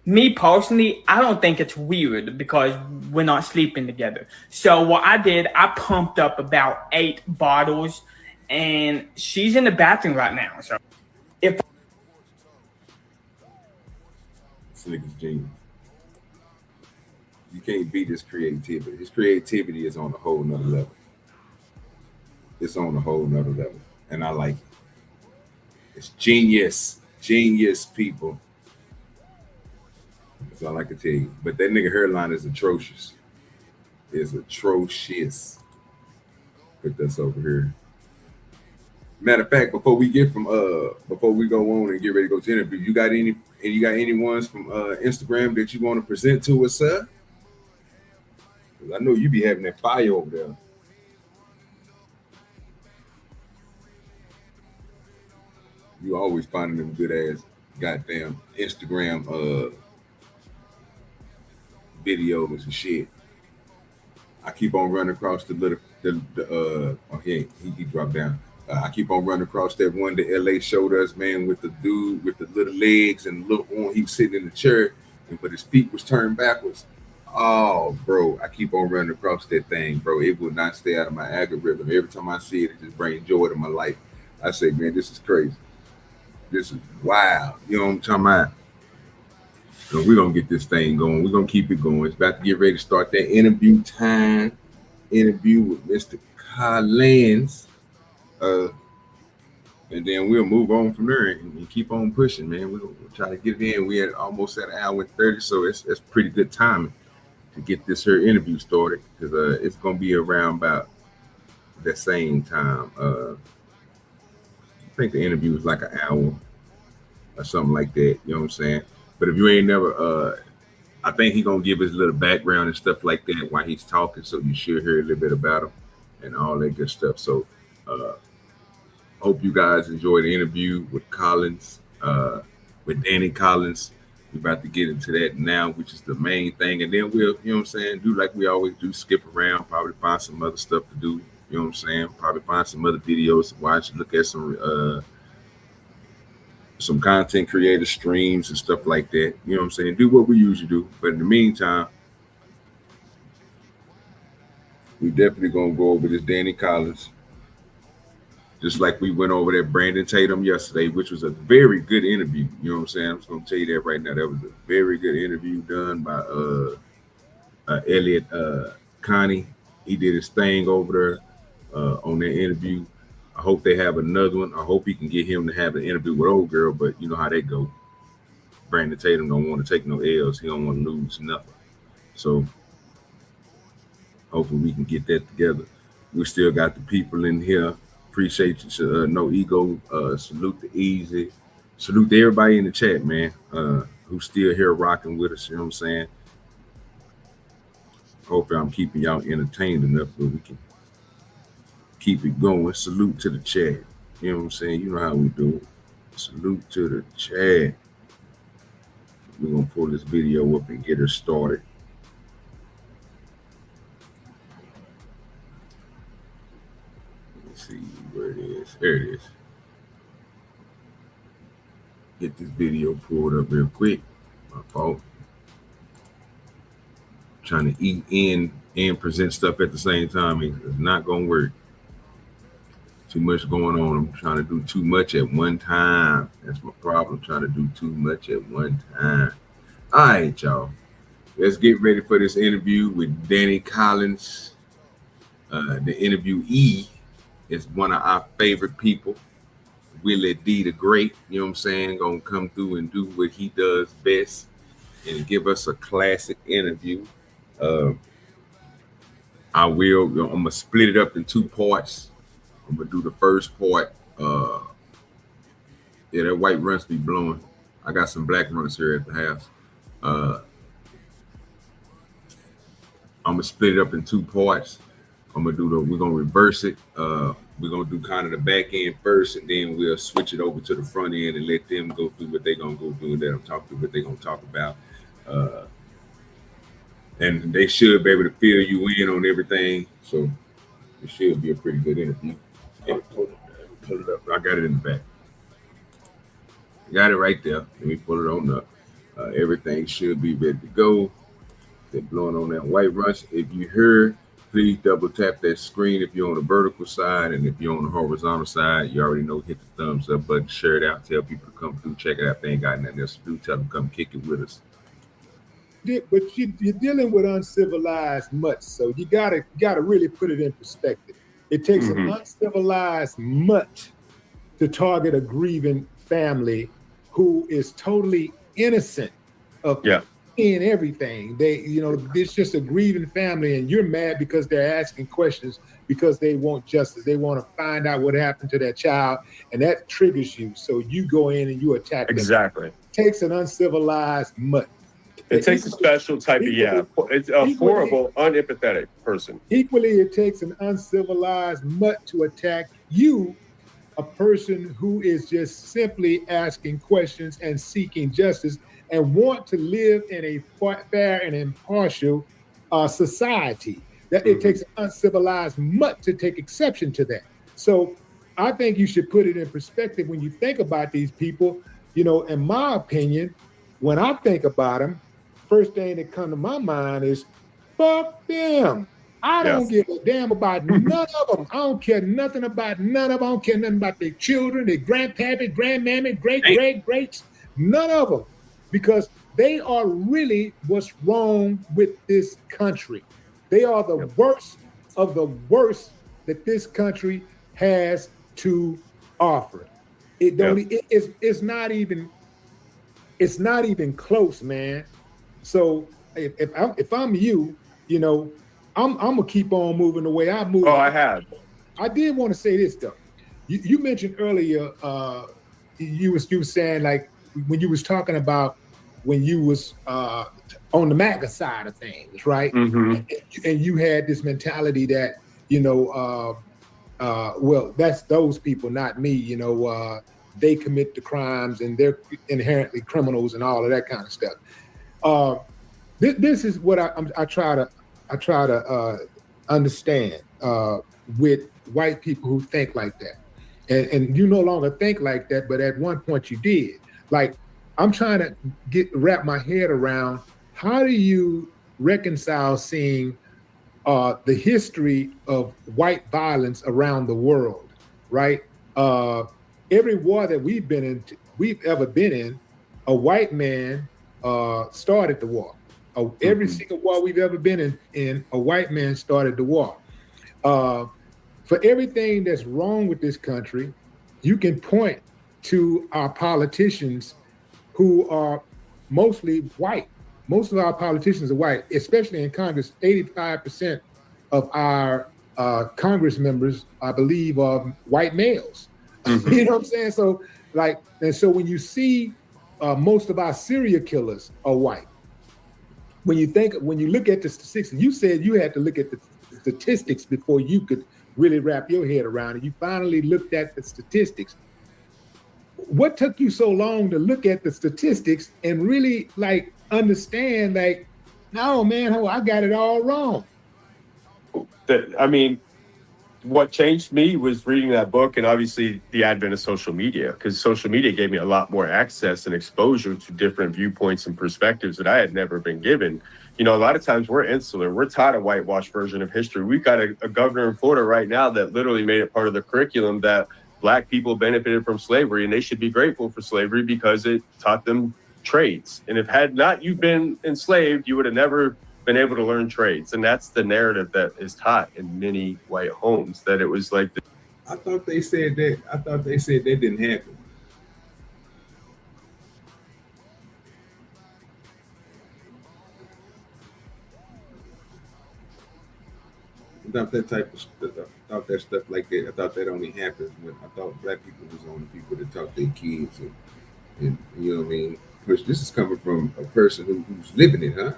Me personally, I don't think it's weird because we're not sleeping together. So what I did, I pumped up about 8 bottles and she's in the bathroom right now. So if This nigga's genius. You can't beat his creativity. His creativity is on a whole nother level. It's on a whole nother level. And I like it. It's genius. Genius, people. That's all I can tell you. But that nigga hairline is atrocious. It's atrocious. Put this over here. Matter of fact, before we go on and get ready to go to interview, you got any ones from Instagram that you want to present to us, sir? I know you be having that fire over there. You always finding them good ass goddamn Instagram videos and shit. I keep on running across he dropped down. I keep on running across that one that LA showed us, man, with the dude with the little legs and the little arm. He was sitting in the chair, but his feet was turned backwards. Oh, bro, I keep on running across that thing, bro. It will not stay out of my algorithm. Every time I see it, it just brings joy to my life. I say, man, this is crazy. This is wild. You know what I'm talking about? So we're going to get this thing going. We're going to keep it going. It's about to get ready to start that interview time. Interview with Mr. Collins. And then we'll move on from there and keep on pushing, man. We'll try to get it in. We had almost at 1:30, so it's pretty good timing to get this here interview started because it's gonna be around about the same time. I think the interview is like an hour or something like that. You know what I'm saying? But if you ain't never, I think he's gonna give us a little background and stuff like that while he's talking, so you should hear a little bit about him and all that good stuff. So. Hope you guys enjoy the interview with Collins, with Danny Collins. We're about to get into that now, which is the main thing. And then we'll, you know what I'm saying, do like we always do, skip around, probably find some other stuff to do. You know what I'm saying? Probably find some other videos to watch, look at some content creator streams and stuff like that. You know what I'm saying? Do what we usually do. But in the meantime, we definitely gonna go over this Danny Collins. Just like we went over that Brandon Tatum yesterday, which was a very good interview. You know what I'm saying? I'm just gonna tell you that right now. That was a very good interview done by Elliot Connie. He did his thing over there on that interview. I hope they have another one. I hope he can get him to have an interview with old girl, but you know how they go. Brandon Tatum don't want to take no L's. He don't want to lose nothing. So hopefully we can get that together. We still got the people in here. Appreciate you. No ego. Salute to Easy. Salute to everybody in the chat, man, who's still here rocking with us. You know what I'm saying? Hopefully I'm keeping y'all entertained enough that we can keep it going. Salute to the chat. You know what I'm saying? You know how we do it. Salute to the chat. We're going to pull this video up and get her started. Let's see where it is. There it is. Get this video pulled up real quick. My fault. Trying to eat and present stuff at the same time is not going to work. Too much going on. I'm trying to do too much at one time. That's my problem. I'm trying to do too much at one time. All right, y'all. Let's get ready for this interview with Danny Collins. The interviewee is one of our favorite people. Willie D the Great, you know what I'm saying, gonna come through and do what he does best and give us a classic interview. I'm gonna split it up in two parts. I'm gonna do the first part. Yeah, that white runts be blowing. I got some black runts here at the house. I'm gonna split it up in two parts. We're gonna reverse it. We're gonna do kind of the back end first, and then we'll switch it over to the front end and let them go through what they're gonna go through and let them talk through what they're gonna talk about. And they should be able to fill you in on everything. So it should be a pretty good interview. Yeah, pull it up. I got it in the back. Got it right there. Let me pull it on up. Everything should be ready to go. They're blowing on that white rush. If you heard, please double tap that screen if you're on the vertical side, and if you're on the horizontal side, you already know, hit the thumbs up button, share it out, tell people to come through, check it out. If they ain't got nothing else to do, tell them come kick it with us. But you're dealing with uncivilized mutts, so you gotta really put it in perspective. It takes an uncivilized mutt to target a grieving family who is totally innocent of in everything. It's just a grieving family, and you're mad because they're asking questions because they want justice. They want to find out what happened to their child, and that triggers you. So you go in and you attack them. Exactly. It takes an uncivilized mutt. It takes a special type of, it's a horrible, unempathetic person. Equally, it takes an uncivilized mutt to attack you, a person who is just simply asking questions and seeking justice and want to live in a fair and impartial society. That it takes an uncivilized mutt to take exception to that. So I think you should put it in perspective when you think about these people. In my opinion, when I think about them, first thing that comes to my mind is, fuck them. I don't give a damn about none of them. I don't care nothing about none of them. I don't care nothing about their children, their grandpappy, grandmammy, greats, none of them. Because they are really what's wrong with this country. They are the worst of the worst that this country has to offer. It's not even close, man. So if I'm you, I'm gonna keep on moving the way I move. Oh, I have. I did want to say this though. You mentioned earlier, you was saying, like, when you was talking about when you was on the MAGA side of things, right? And you had this mentality that, well, that's those people, not me. They commit the crimes and they're inherently criminals and all of that kind of stuff. This is what I try to understand with white people who think like that, and you no longer think like that, but at one point you did. Like, I'm trying to wrap my head around, how do you reconcile seeing the history of white violence around the world, right? every war that we've ever been in, a white man started the war. Every single war we've ever been in, a white man started the war. For everything that's wrong with this country, you can point to our politicians who are mostly white. Most of our politicians are white, especially in Congress. 85% of our Congress members, I believe, are white males. You know what I'm saying? So, so when you see most of our serial killers are white. When you look at the statistics, you said you had to look at the statistics before you could really wrap your head around it. You finally looked at the statistics. What took you so long to look at the statistics and really understand no, man, I got it all wrong? What changed me was reading that book and obviously the advent of social media, because social media gave me a lot more access and exposure to different viewpoints and perspectives that I had never been given. A lot of times we're insular. We're taught a whitewashed version of history. We've got a governor in Florida right now that literally made it part of the curriculum that Black people benefited from slavery, and they should be grateful for slavery because it taught them trades. And if had not you been enslaved, you would have never been able to learn trades. And that's the narrative that is taught in many white homes, that it was like I thought they said that didn't happen. I thought that stuff like that. I thought that only happened when I thought Black people was the only people that taught their kids, and you know what I mean. Which this is coming from a person who's living it, huh?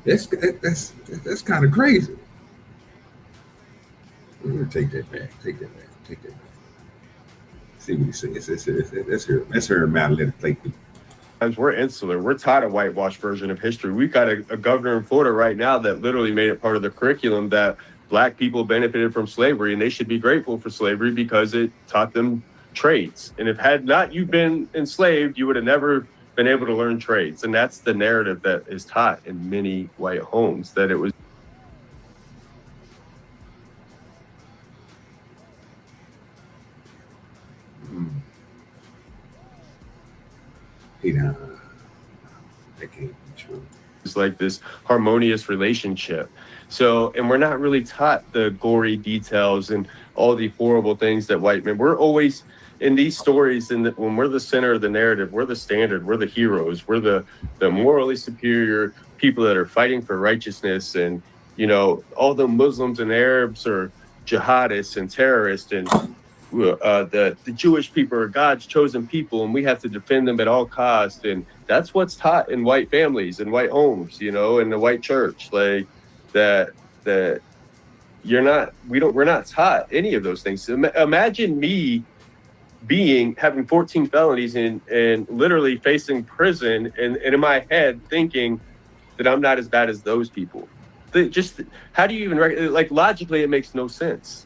That's kind of crazy. We're gonna take that back. See what he says. That's her amount. Let it play through. We're insular. We're taught a whitewashed version of history. We've got a governor in Florida right now that literally made it part of the curriculum that Black people benefited from slavery, and they should be grateful for slavery because it taught them trades. And if had not you been enslaved, you would have never been able to learn trades. And that's the narrative that is taught in many white homes, that it was. That can't be true. It's like this harmonious relationship. So, and we're not really taught the gory details and all the horrible things that white men, we're always in these stories, when we're the center of the narrative, we're the standard, we're the heroes, we're the morally superior people that are fighting for righteousness. And, all the Muslims and Arabs are jihadists and terrorists, and the Jewish people are God's chosen people, and we have to defend them at all costs. And that's what's taught in white families and white homes, in the white church, like that we're not taught any of those things. Imagine me having 14 felonies and literally facing prison, and in my head thinking that I'm not as bad as those people. How do you even logically it makes no sense.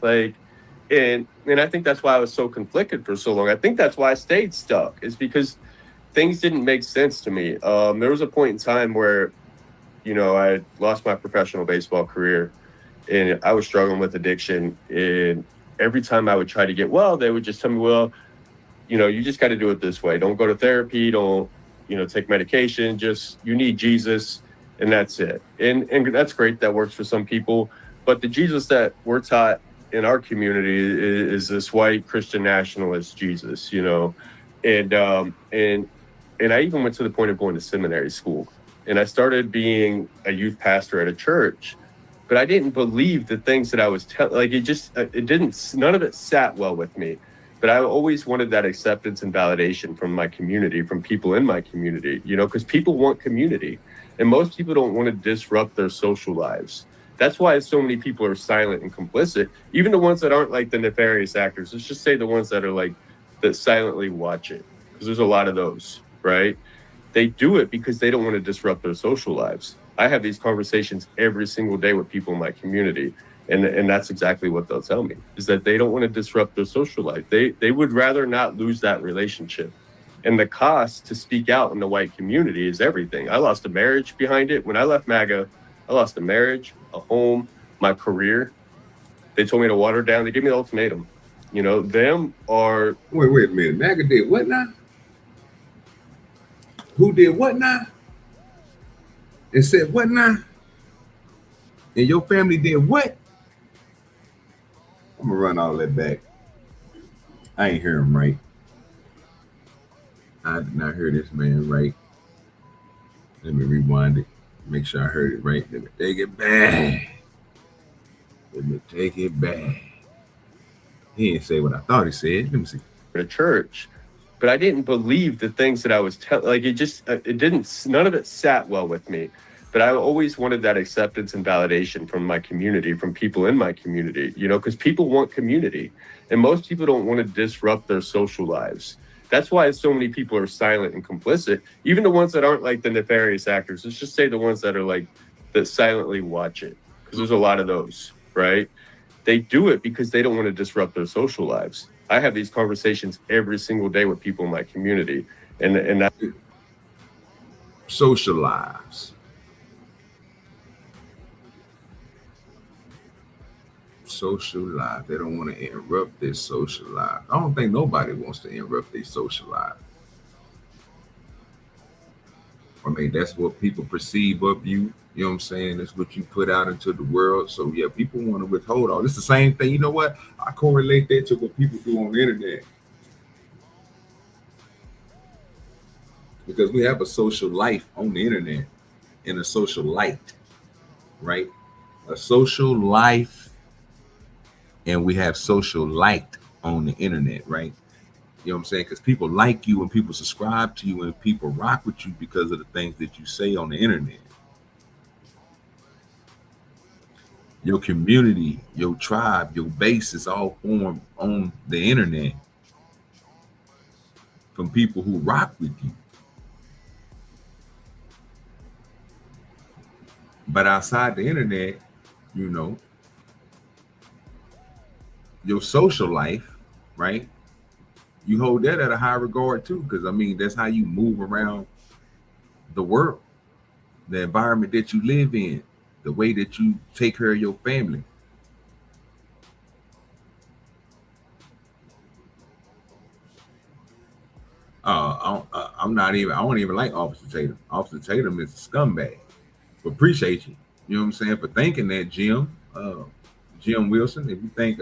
And I think that's why I was so conflicted for so long. I think that's why I stayed stuck, is because things didn't make sense to me. There was a point in time where, I lost my professional baseball career, and I was struggling with addiction. And every time I would try to get well, they would just tell me, well, you just got to do it this way. Don't go to therapy. Don't, take medication. Just, you need Jesus, and that's it. And that's great. That works for some people. But the Jesus that we're taught in our community is this white Christian nationalist Jesus, and I even went to the point of going to seminary school, and I started being a youth pastor at a church, but I didn't believe the things that I was telling. None of it sat well with me. But I always wanted that acceptance and validation from my community, from people in my community, because people want community, and most people don't want to disrupt their social lives. That's why so many people are silent and complicit, even the ones that aren't like the nefarious actors. Let's just say the ones that are that silently watch it, because there's a lot of those, right? They do it because they don't want to disrupt their social lives. I have these conversations every single day with people in my community, And that's exactly what they'll tell me, is that they don't want to disrupt their social life. They would rather not lose that relationship. And the cost to speak out in the white community is everything. I lost a marriage behind it. When I left MAGA, I lost a marriage, a home, my career. They told me to water down. They gave me the ultimatum. You know, them are... Wait a minute. MAGA did what now? Who did what now? And said what now? And your family did what? I'm gonna run all that back. I ain't hear him right. I did not hear this man right. Let me rewind it. Make sure I heard it right. Let me take it back. He didn't say what I thought he said. Let me see. The church, but I didn't believe the things that I was telling. Like it didn't. None of it sat well with me. But I always wanted that acceptance and validation from my community, from people in my community. You know, because people want community, and most people don't want to disrupt their social lives. That's why so many people are silent and complicit. Even the ones that aren't like the nefarious actors. Let's just say the ones that are like that silently watch it, because there's a lot of those, right? They do it because they don't want to disrupt their social lives. I have these conversations every single day with people in my community, and that social lives. Social life. They don't want to interrupt their social life. I don't think nobody wants to interrupt their social life. I mean, that's what people perceive of you. You know what I'm saying? That's what you put out into the world. So yeah, people want to withhold all. It's the same thing. You know what? I correlate that to what people do on the internet. Because we have a social life on the internet and a social light, right? A social life. And we have social light on the internet, right? You know what I'm saying? Because people like you and people subscribe to you and people rock with you because of the things that you say on the internet. Your community, your tribe, your base is all formed on the internet from people who rock with you. But outside the internet, you know, your social life, right? You hold that at a high regard too, because I mean, that's how you move around the world, the environment that you live in, the way that you take care of your family. I don't even like Officer Tatum. Officer Tatum is a scumbag. But appreciate you. You know what I'm saying? For thinking that, Jim Wilson. If you think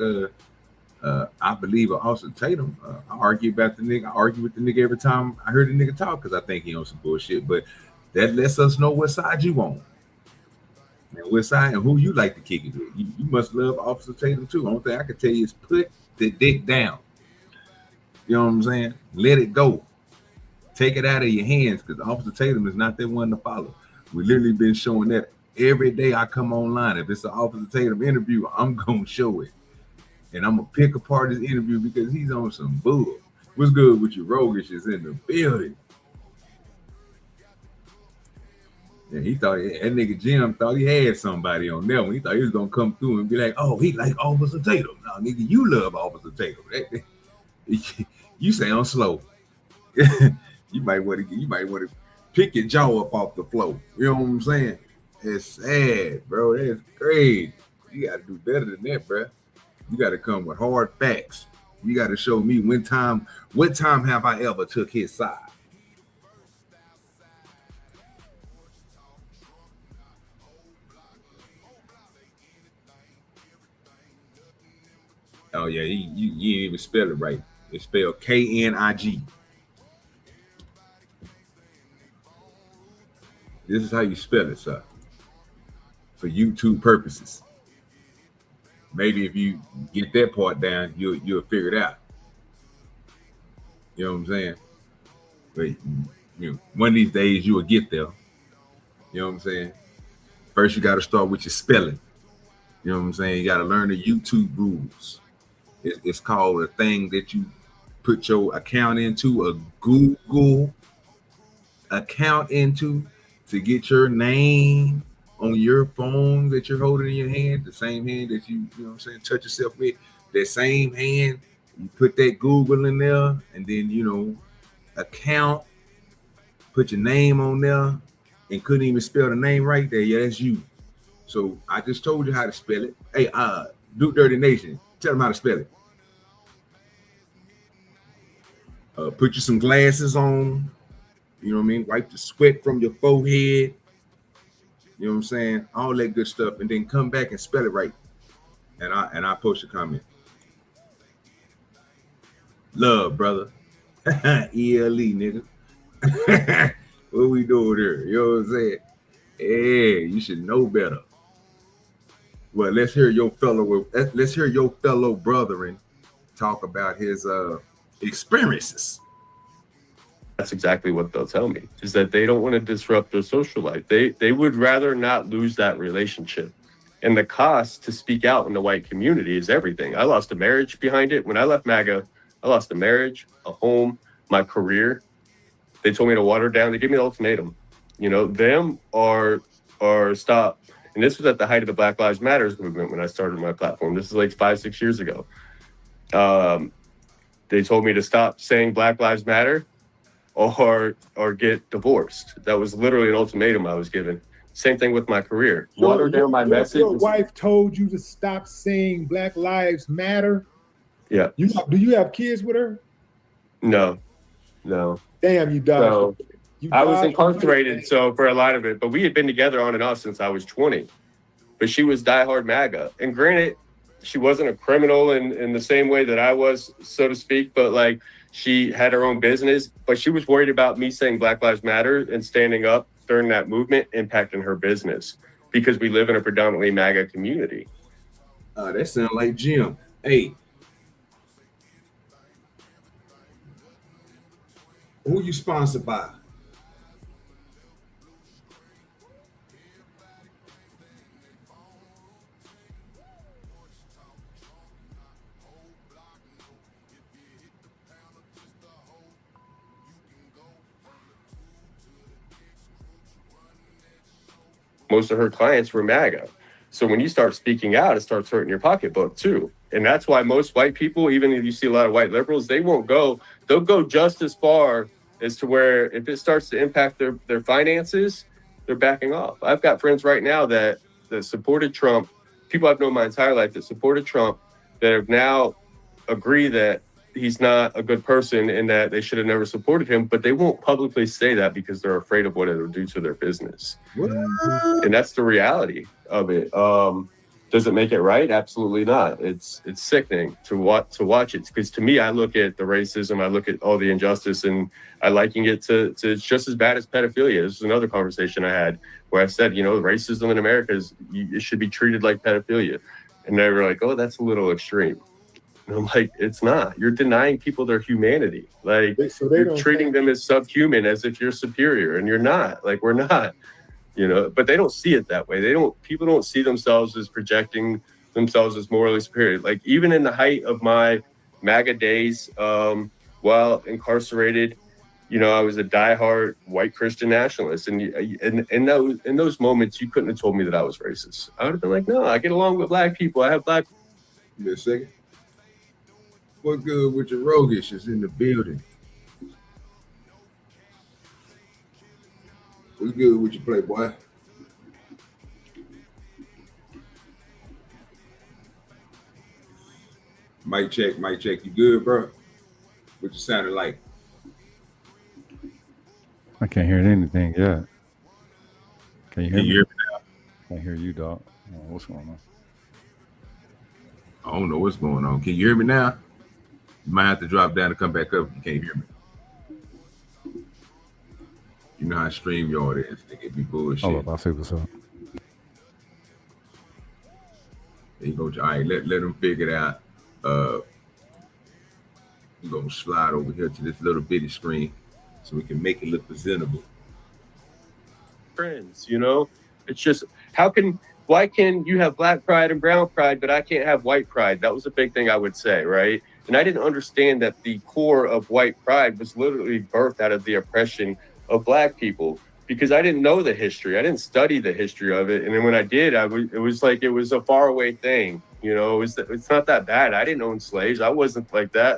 I believe Officer Tatum, I argue about the nigga. I argue with the nigga every time I heard the nigga talk because I think he on some bullshit. But that lets us know what side you on. And what side and who you like to kick it with. You must love Officer Tatum too. The only thing I can tell you is put the dick down. You know what I'm saying? Let it go. Take it out of your hands, because Officer Tatum is not that one to follow. We literally been showing that every day I come online. If it's an Officer Tatum interview, I'm gonna show it. And I'm gonna pick apart his interview because he's on some bull. What's good with you? Roguish is in the building. And he thought that nigga Jim thought he had somebody on that one. He thought he was gonna come through and be like, "Oh, he like Officer Tatum." No, nigga, you love Officer Tatum. You sound slow. You might want to pick your jaw up off the floor. You know what I'm saying? It's sad, bro. That's crazy. You gotta do better than that, bro. You gotta come with hard facts. You gotta show me what time have I ever took his side? Oh yeah, you didn't even spell it right. It's spelled K-N-I-G. This is how you spell it, sir. For YouTube purposes. Maybe if you get that part down, you'll figure it out. You know what I'm saying? But you know, one of these days you will get there. You know what I'm saying? First you got to start with your spelling. You know what I'm saying? You got to learn the YouTube rules. It's called a thing that you put your account into, a Google account into, to get your name on your phone that you're holding in your hand, the same hand that you know what I'm saying, touch yourself with, that same hand, you put that Google in there, and then, you know, account, put your name on there, and couldn't even spell the name right there. Yeah, that's you. So I just told you how to spell it. Hey, DoDirty Nation, tell them how to spell it. Put you some glasses on, you know what I mean? Wipe the sweat from your forehead. You know what I'm saying? All that good stuff, and then come back and spell it right. And I post a comment. Love, brother. ELE, nigga. What we doing here? You know what I'm saying? Hey, you should know better. Well, let's hear your fellow brethren talk about his experiences. That's exactly what they'll tell me, is that they don't want to disrupt their social life. They would rather not lose that relationship. And the cost to speak out in the white community is everything. I lost a marriage behind it. When I left MAGA, I lost a marriage, a home, my career. They told me to water down. They gave me the ultimatum. You know, them or stop. And this was at the height of the Black Lives Matter movement when I started my platform. This is like 5-6 years ago. They told me to stop saying Black Lives Matter or get divorced. That was literally an ultimatum I was given. Same thing with my career. Water down my message. Your wife told you to stop saying Black Lives Matter? Yeah. Do you have kids with her? No. Damn, you dodged. So I was incarcerated, so for a lot of it, but we had been together on and off since I was 20. But she was diehard MAGA. And granted, she wasn't a criminal in the same way that I was, so to speak, but like she had her own business, but she was worried about me saying Black Lives Matter and standing up during that movement impacting her business because we live in a predominantly MAGA community. That sounds like Jim. Hey, who you sponsored by? Most of her clients were MAGA. So when you start speaking out, it starts hurting your pocketbook too. And that's why most white people, even if you see a lot of white liberals, they'll go just as far as to where if it starts to impact their finances, they're backing off. I've got friends right now that supported Trump, people I've known my entire life that supported Trump, that have now agree that he's not a good person and that they should have never supported him, but they won't publicly say that because they're afraid of what it'll do to their business. What? And that's the reality of it. Does it make it right? Absolutely not. It's sickening to watch it, because to me, I look at the racism, I look at all the injustice, and I liken it to it's just as bad as pedophilia. This is another conversation I had where I said, you know, racism in America it should be treated like pedophilia. And they were like, oh, that's a little extreme. And I'm like, it's not. You're denying people their humanity. Like, you're treating them as subhuman, as if you're superior, and you're not. Like, we're not. You know, but they don't see it that way. People don't see themselves as projecting themselves as morally superior. Like, even in the height of my MAGA days, while incarcerated, you know, I was a diehard white Christian nationalist. And in those moments, you couldn't have told me that I was racist. I would have been like, no, I get along with black people. I have black. Give me a second. What good with your roguish is in the building? What's good with your playboy? Mic check. You good, bro? What you sounded like? I can't hear anything yet. Can you hear me? Hear me now? Can't hear you, dog. What's going on? I don't know what's going on. Can you hear me now? You might have to drop down and come back up if you can't hear me. You know how StreamYard is. They can be bullshit. Hold up, I'll see what's up. There you go. All right, let them figure it out. We're going to slide over here to this little bitty screen so we can make it look presentable. Friends, you know? It's just, why can you have black pride and brown pride, but I can't have white pride? That was a big thing I would say, right? And I didn't understand that the core of white pride was literally birthed out of the oppression of black people. because I didn't know the history. I didn't study the history of it. And then when I did, it was like it was a faraway thing. You know, it's not that bad. I didn't own slaves. I wasn't like that.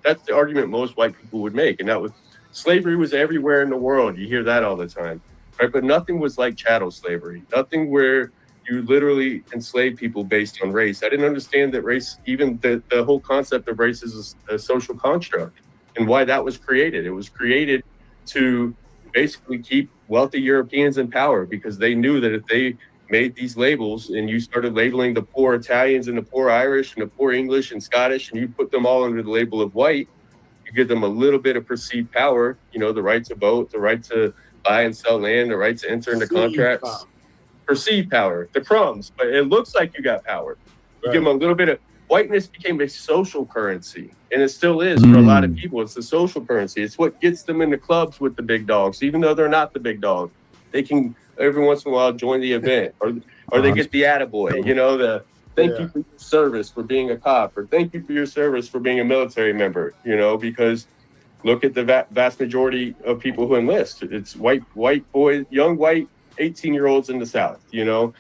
That's the argument most white people would make. And that was slavery was everywhere in the world. You hear that all the time, right? But nothing was like chattel slavery. Nothing where you literally enslave people based on race. I didn't understand that race, even the whole concept of race is a social construct, and why that was created. It was created to basically keep wealthy Europeans in power, because they knew that if they made these labels and you started labeling the poor Italians and the poor Irish and the poor English and Scottish, and you put them all under the label of white, you give them a little bit of perceived power, you know, the right to vote, the right to buy and sell land, the right to enter into contracts. Perceived power, the crumbs, but it looks like you got power. You give them a little bit of whiteness became a social currency, and it still is for a lot of people. It's a social currency. It's what gets them in the clubs with the big dogs, even though they're not the big dog. They can every once in a while join the event, or they get the attaboy, you know, the thank you for your service for being a cop, or thank you for your service for being a military member, you know, because look at the vast majority of people who enlist. It's white boys, young white 18-year-olds in the South, you know.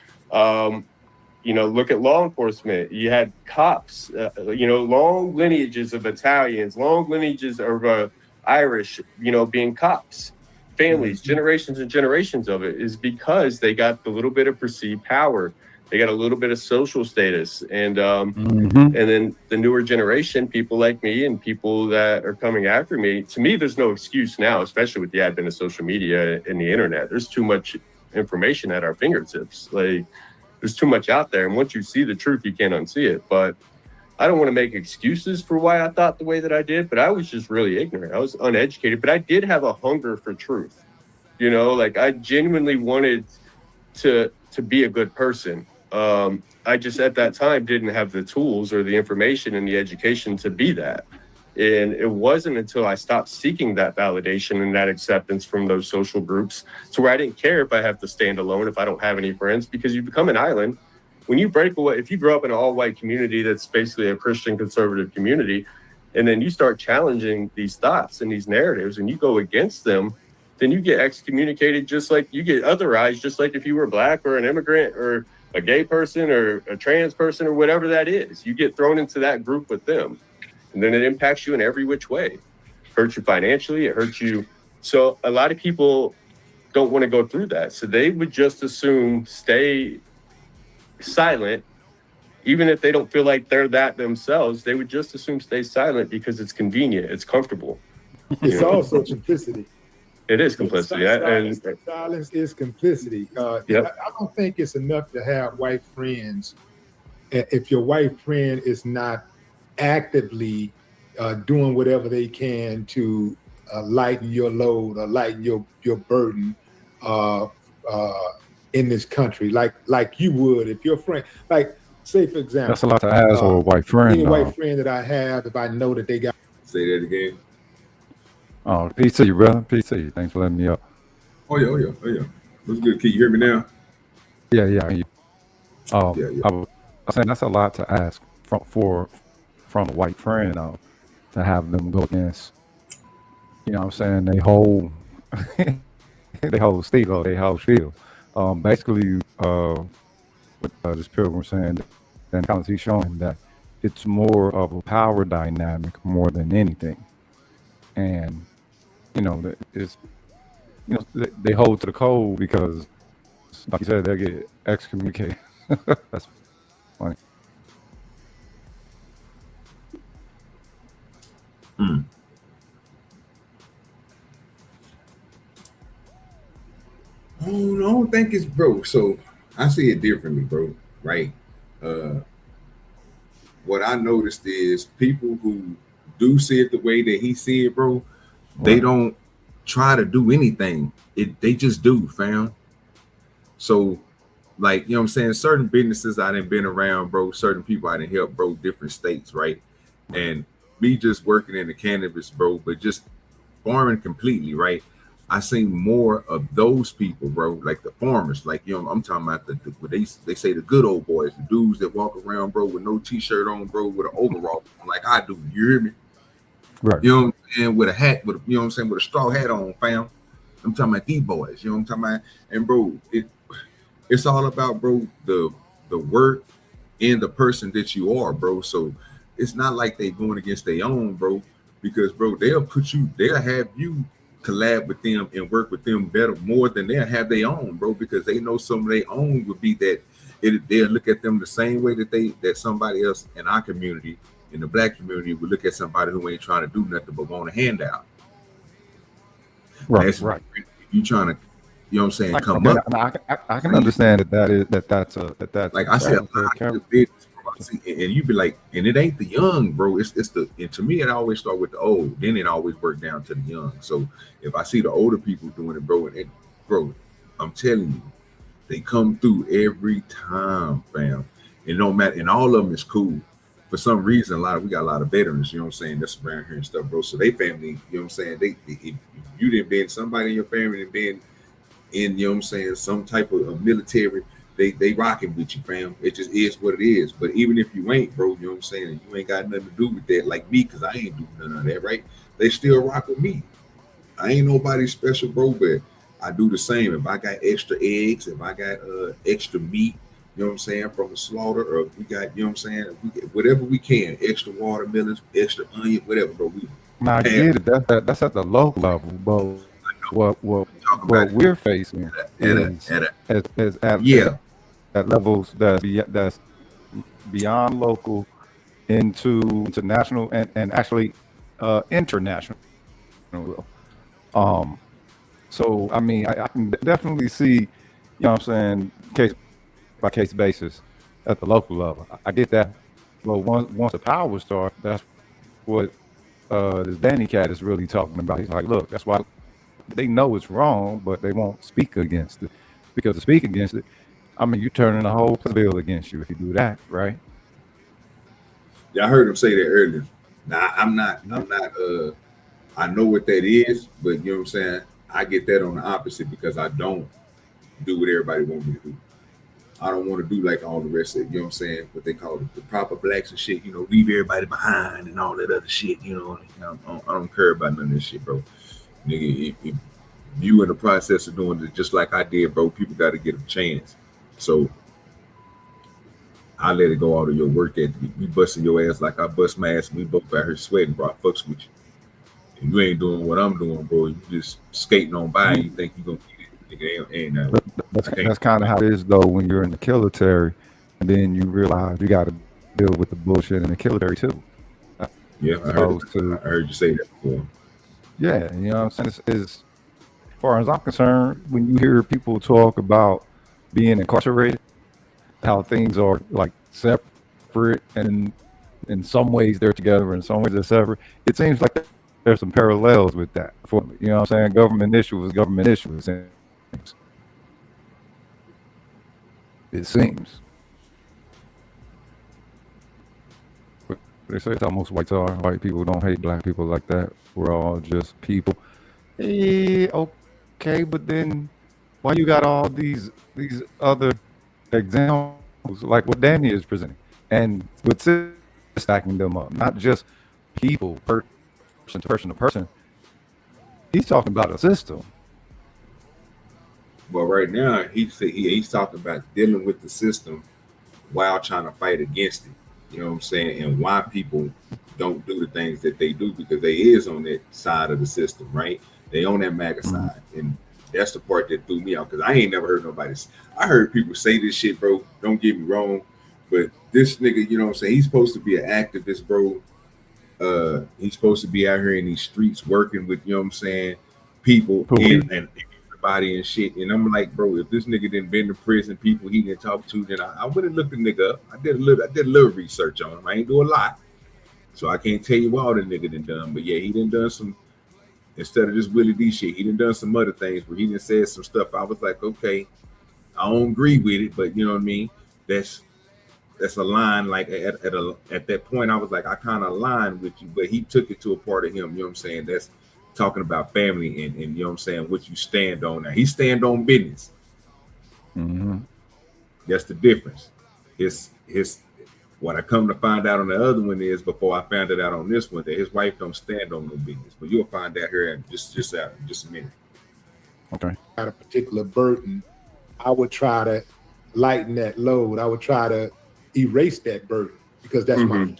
You know, look at law enforcement. You had cops, you know, long lineages of Italians, long lineages of Irish, you know, being cops. Families, generations and generations of it is because they got a little bit of perceived power. They got a little bit of social status. And then the newer generation, people like me and people that are coming after me, to me, there's no excuse now, especially with the advent of social media and the internet. There's too much information at our fingertips. Like, there's too much out there. And once you see the truth, you can't unsee it. But I don't want to make excuses for why I thought the way that I did, but I was just really ignorant. I was uneducated, but I did have a hunger for truth. You know, like I genuinely wanted to be a good person. I just at that time didn't have the tools or the information and the education to be that. And it wasn't until I stopped seeking that validation and that acceptance from those social groups to where I didn't care if I have to stand alone, if I don't have any friends, because you become an island. When you break away, if you grow up in an all-white community that's basically a Christian conservative community, and then you start challenging these thoughts and these narratives and you go against them, then you get excommunicated, just like you get otherized, just like if you were black or an immigrant or a gay person or a trans person or whatever that is. You get thrown into that group with them. And then it impacts you in every which way. It hurts you financially, it hurts you. So a lot of people don't want to go through that. So they would just assume stay silent, even if they don't feel like they're that themselves. They would just assume stay silent because it's convenient, it's comfortable. It's also complicity. It is complicity. Silence is complicity. I don't think it's enough to have white friends if your white friend is not actively doing whatever they can to lighten your load or lighten your burden in this country, like you would if your friend, like say for example, that's a lot to ask for a white friend. Any white friend that I have, if I know that they got. Say that again. Oh, peace to you, brother. Peace to you. Thanks for letting me up. Oh yeah. What's good? Can you hear me now? Yeah. I was saying that's a lot to ask from a white friend to have them go against. You know what I'm saying? They whole steel, they whole shield. Basically, with this pilgrim saying, and kind of he's showing that it's more of a power dynamic more than anything. And you know, they hold to the code because, like you said, they get excommunicated. That's funny. I don't think it's broke. So I see it differently, bro. Right? What I noticed is people who do see it the way that he see it, bro, they don't try to do anything. They just do, fam. So, like, you know what I'm saying? Certain businesses I done been around, bro. Certain people I done helped, bro, different states, right? And me just working in the cannabis, bro, but just farming completely, right? I seen more of those people, bro, like the farmers, like, you know, I'm talking about what they say the good old boys, the dudes that walk around, bro, with no t-shirt on, bro, with an overall, like I do. You hear me? Right. You know what I'm saying? With a hat, you know what I'm saying, with a straw hat on, fam. I'm talking about these boys, you know what I'm talking about? And bro, it's all about, bro, the work and the person that you are, bro. So it's not like they going against their own, bro, because bro, they'll have you collab with them and work with them better more than they'll have their own, bro, because they know some of their own would be that they'll look at them the same way that somebody else in our community, in the black community, would look at somebody who ain't trying to do nothing but want a handout. Right. You trying to, you know what I'm saying, come okay, up. I can understand that's like I said, and you be like, and it ain't the young, bro. It's the, and to me, it always start with the old. Then it always work down to the young. So if I see the older people doing it, bro, I'm telling you, they come through every time, fam. And no matter, and all of them is cool. For some reason, we got a lot of veterans, you know what I'm saying, that's around here and stuff, bro. So they family, you know what I'm saying, if you didn't been somebody in your family and been in, you know what I'm saying, some type of military, they rocking with you, fam. It just is what it is. But even if you ain't, bro, you know what I'm saying, and you ain't got nothing to do with that, like me, because I ain't doing none of that, right? They still rock with me. I ain't nobody special, bro, but I do the same. If I got extra eggs, if I got extra meat, you know what I'm saying, from a slaughter, or we got, you know what I'm saying, whatever we can, extra watermelons, extra onion, whatever, bro. I get it. That's at the local level, but what we're facing is at levels that's beyond local into national and actually international. So I mean, I can definitely see, you know what I'm saying, case by case basis at the local level. I get that. Well, once the power starts, that's what this Danny cat is really talking about. He's like, look, that's why they know it's wrong, but they won't speak against it. Because to speak against it, I mean, you're turning the whole bill against you if you do that, right? Yeah, I heard him say that earlier. Now, I'm not, I know what that is, but you know what I'm saying? I get that on the opposite because I don't do what everybody wants me to do. I don't want to do like all the rest of it, you know what I'm saying? What they call it, the proper blacks and shit, you know, leave everybody behind and all that other shit, you know. I don't care about none of this shit, bro. Nigga, if you in the process of doing it just like I did, bro, people got to get a chance. So I let it go out of your work ethic. You busting your ass like I bust my ass. We both out here sweating, bro. I fucks with you. And you ain't doing what I'm doing, bro. You just skating on by and you think you gonna get it. Nigga, that's kind of how it is though when you're in the military, and then you realize you got to deal with the bullshit in the military too. Yeah, I heard you say that before. Yeah, you know what I'm saying? As far as I'm concerned, when you hear people talk about being incarcerated, how things are like separate, and in some ways they're together, in some ways they're separate. It seems like there's some parallels with that. For me, you know what I'm saying? Government issues. It seems. But they say it's almost whites are. White people don't hate black people like that. We're all just people. Okay, but then why you got all these other examples like what Danny is presenting, and with stacking them up, not just people, person to person. He's talking about a system. But right now, he's talking about dealing with the system while trying to fight against it. You know what I'm saying? And why people don't do the things that they do because they is on that side of the system, right? They on that MAGA side. And that's the part that threw me out because I ain't never heard nobody. I heard people say this shit, bro. Don't get me wrong. But this nigga, you know what I'm saying? He's supposed to be an activist, bro. He's supposed to be out here in these streets working with, you know what I'm saying, people and everybody and shit. And I'm like, bro, if this nigga didn't been to prison, people he didn't talk to, then I would have looked the nigga up. I did a little research on him. I ain't do a lot. So I can't tell you what all the nigga done. But yeah, he done some, instead of just Willie D shit, he done some other things where he done said some stuff. I was like, okay, I don't agree with it, but you know what I mean? That's a line. Like at that point, I was like, I kind of aligned with you, but he took it to a part of him, you know what I'm saying? That's talking about family and you know what I'm saying, what you stand on. Now he stand on business. Mm-hmm. That's the difference. His what I come to find out on the other one is, before I found it out on this one, that his wife don't stand on no business. But you'll find out here in just a minute. Okay. Got a particular burden, I would try to lighten that load. I would try to erase that burden because that's my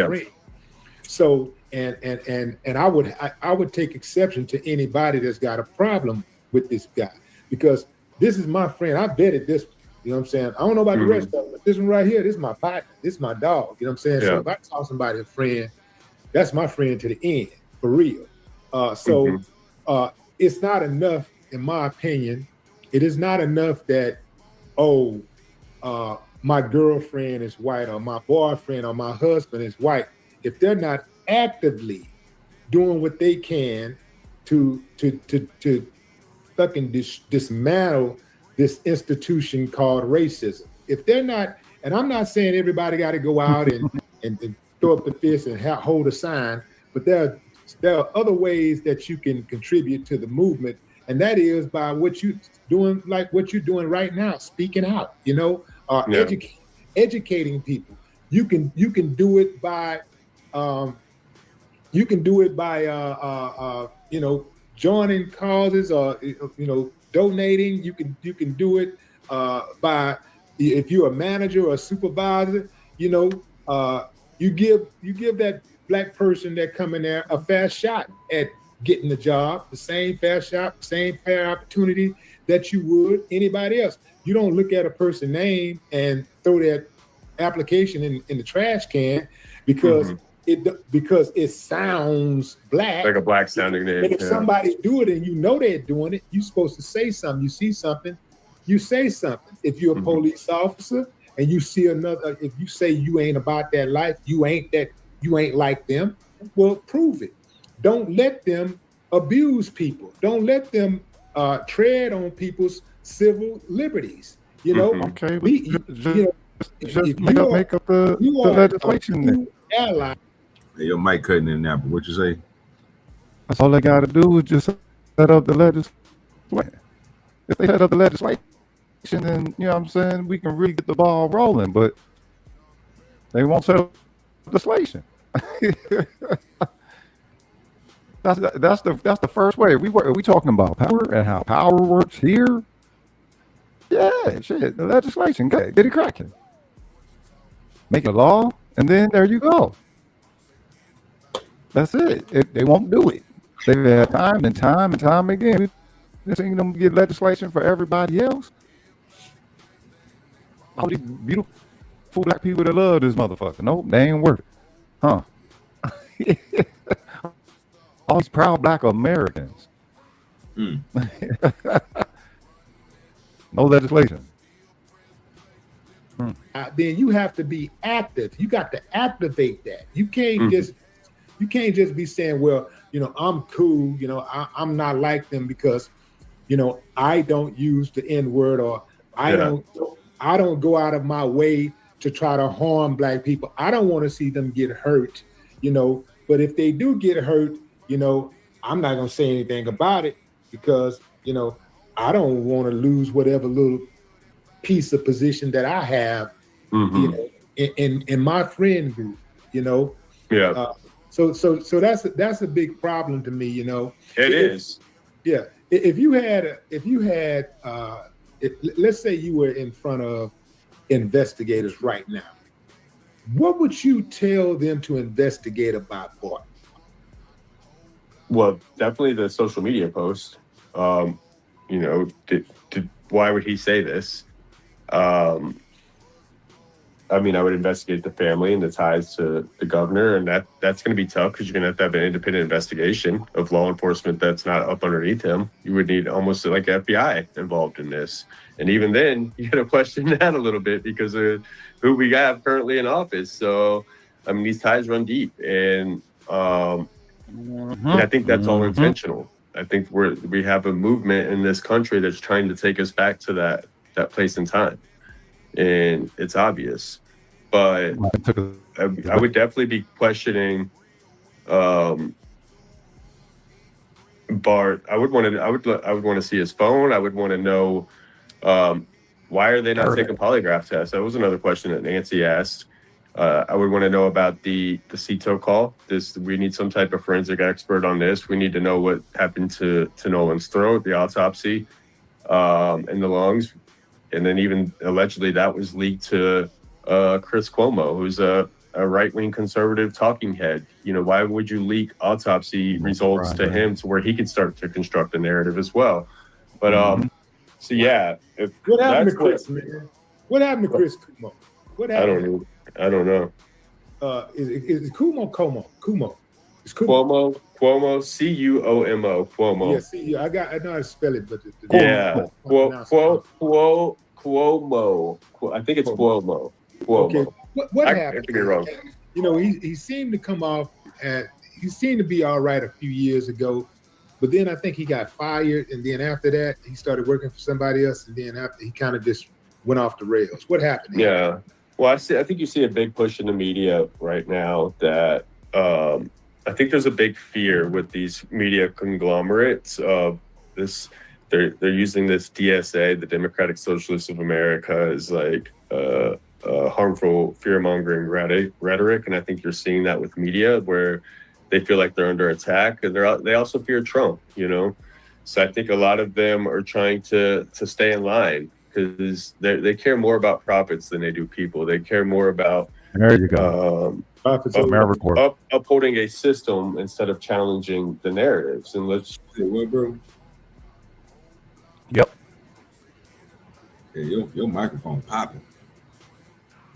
friend. So and I would take exception to anybody that's got a problem with this guy because this is my friend. I vetted this. You know what I'm saying? I don't know about the rest of them, but this one right here, this is my partner. This is my dog. You know what I'm saying? So if I call somebody a friend, that's my friend to the end, for real. It's not enough, in my opinion. It is not enough that, my girlfriend is white or my boyfriend or my husband is white. If they're not actively doing what they can to fucking dismantle this institution called racism. If they're not, and I'm not saying everybody got to go out and throw up the fist and hold a sign, but there are other ways that you can contribute to the movement, and that is by what you doing, like what you're doing right now, speaking out. Educating people. You can do it by joining causes or donating. You can do it by, if you're a manager or a supervisor, you give that black person that come in there a fair shot at getting the job, the same fair shot, same fair opportunity that you would anybody else. You don't look at a person's name and throw that application in the trash can because it sounds black, like a black sounding name. And if somebody do it and you know they're doing it, you're supposed to say something. You see something, you say something. If you're a police officer and you see another, if you say you ain't about that life, you ain't like them, well, prove it. Don't let them abuse people. Don't let them tread on people's civil liberties. Okay. Just make up the legislation. Hey, your mic cutting in now, but what you say? That's all they got to do is just set up the legislation. If they set up the legislation, then you know what I'm saying, we can really get the ball rolling. But they won't set up legislation. That's the first way. We talking about power and how power works here. Yeah, shit. The legislation, get it cracking. Make a law, and then there you go. That's it. They won't do it. They've had time and time again. We've seen them get legislation for everybody else. All these beautiful black people that love this motherfucker. Nope, they ain't worth it. Huh? All these proud black Americans. No legislation. Then you have to be active. You got to activate that. You can't just be saying, well, I'm cool. I'm not like them because, I don't use the N-word or I don't go out of my way to try to harm black people. I don't want to see them get hurt, but if they do get hurt, I'm not going to say anything about it because, I don't want to lose whatever little piece of position that I have, in my friend group, So that's a big problem to me, It is. Yeah. If you had, let's say you were in front of investigators right now, what would you tell them to investigate about Bout? Well, definitely the social media post. Why would he say this? I would investigate the family and the ties to the governor, and that's going to be tough because you're going to have an independent investigation of law enforcement that's not up underneath him. You would need almost like FBI involved in this. And even then, you got to question that a little bit because of who we have currently in office. So, these ties run deep, and I think that's all intentional. I think we have a movement in this country that's trying to take us back to that place in time. And it's obvious, but I would definitely be questioning Bart. I would want to see his phone. I would want to know why are they not taking polygraph tests? That was another question that Nancy asked. I would want to know about the CETO call. We need some type of forensic expert on this. We need to know what happened to Nolan's throat, the autopsy, and the lungs. And then even allegedly that was leaked to Chris Cuomo, who's a right-wing conservative talking head. You know, why would you leak autopsy results to him to where he could start to construct a narrative as well? But so yeah, what happened to Chris, man? What happened to Chris Cuomo? What happened? I don't know. Is it Cuomo? Cuomo. It's Cuomo. Cuomo. C-U-O-M-O. Cuomo. Yeah, see, I know how to spell it, but Cuomo. I think it's Cuomo. Okay. What I happened? could be wrong. You know, he seemed to come off he seemed to be all right a few years ago, but then I think he got fired, and then after that he started working for somebody else, and then after he kind of just went off the rails. What happened? Yeah. Well, I think you see a big push in the media right now that I think there's a big fear with these media conglomerates of this. They're using this DSA, the Democratic Socialists of America, as like harmful fear-mongering rhetoric, and I think you're seeing that with media where they feel like they're under attack, and they also fear Trump. You know, so I think a lot of them are trying to stay in line, because they care more about profits than they do people. They care more about upholding a system instead of challenging the narratives. And let's say what, bro? Yep. Yeah, your microphone popping.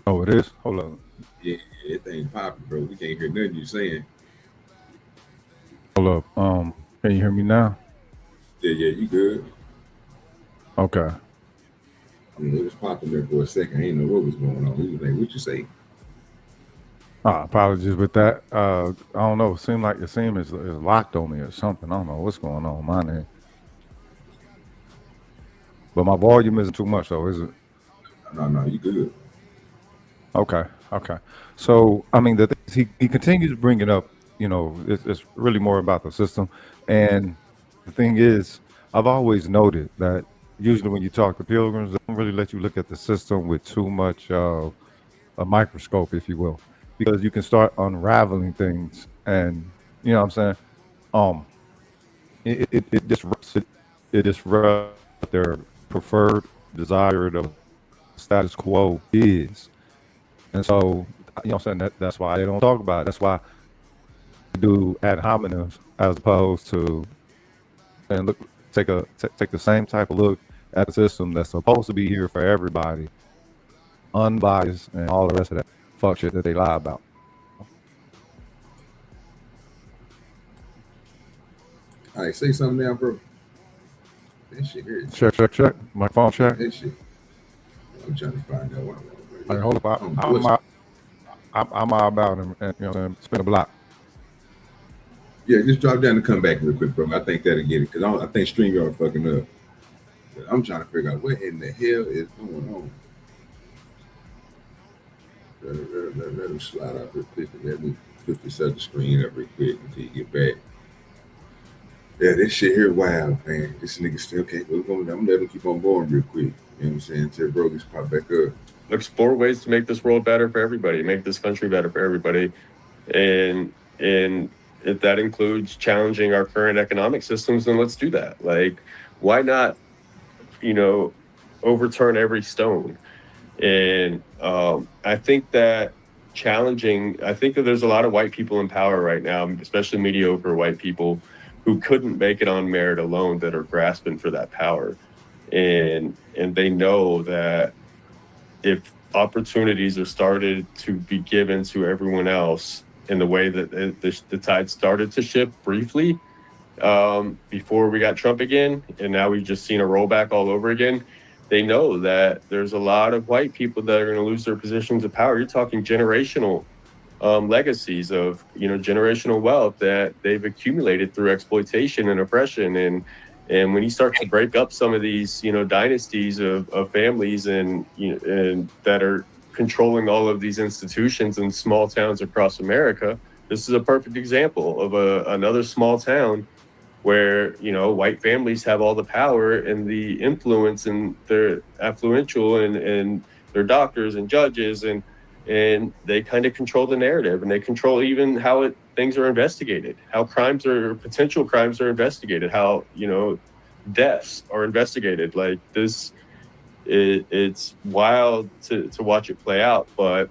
Oh, it is? Hold on. Yeah, it ain't popping, bro. We can't hear nothing you saying. Hold up. Can you hear me now? Yeah, you good. Okay. It was popping there for a second. I didn't know what was going on. He was like, what you say? Apologies with that. I don't know. It seemed like your SIM is locked on me or something. I don't know what's going on my end. But my volume isn't too much, though, is it? No, you good. Okay. So, I mean, he continues to bring it up. You know, it's really more about the system. And the thing is, I've always noted that usually when you talk to pilgrims, they don't really let you look at the system with too much of a microscope, if you will, because you can start unraveling things, and you know what I'm saying. It disrupts their preferred, desired status quo is, and so you know what I'm saying. That's why they don't talk about it. That's why they do ad hominem as opposed to and look. Take the same type of look at the system that's supposed to be here for everybody, unbiased, and all the rest of that fuck shit that they lie about. All right, say something now, bro. That shit here. Check. My phone check. That shit. I'm trying to find out what I want. Hold up. I'm all about him, and you know what I'm saying, spin a block. Yeah, just drop down and come back real quick, bro. I think that'll get it, because I think StreamYard fucking up. But I'm trying to figure out what in the hell is going on. Let him slide out real quick. Let me flip this other screen up real quick until you get back. Yeah, this shit here wild, man. This nigga still can't. I'm gonna let him keep on going real quick. You know what I'm saying? Until bro gets popped back up. Explore ways to make this world better for everybody, make this country better for everybody, and if that includes challenging our current economic systems, then let's do that. Like, why not, overturn every stone? And I think that there's a lot of white people in power right now, especially mediocre white people, who couldn't make it on merit alone, that are grasping for that power. And they know that if opportunities are started to be given to everyone else in the way that the tide started to shift briefly before we got Trump again, and now we've just seen a rollback all over again, they know that there's a lot of white people that are going to lose their positions of power. You're talking generational legacies of, generational wealth that they've accumulated through exploitation and oppression. And when you start to break up some of these, dynasties of families and that are controlling all of these institutions in small towns across America, this is a perfect example of another small town where, white families have all the power and the influence, and they're affluential and they're doctors and judges, and and they kind of control the narrative, and they control even how things are investigated, how potential crimes are investigated, how, you know, deaths are investigated. Like this, it's wild to watch it play out, but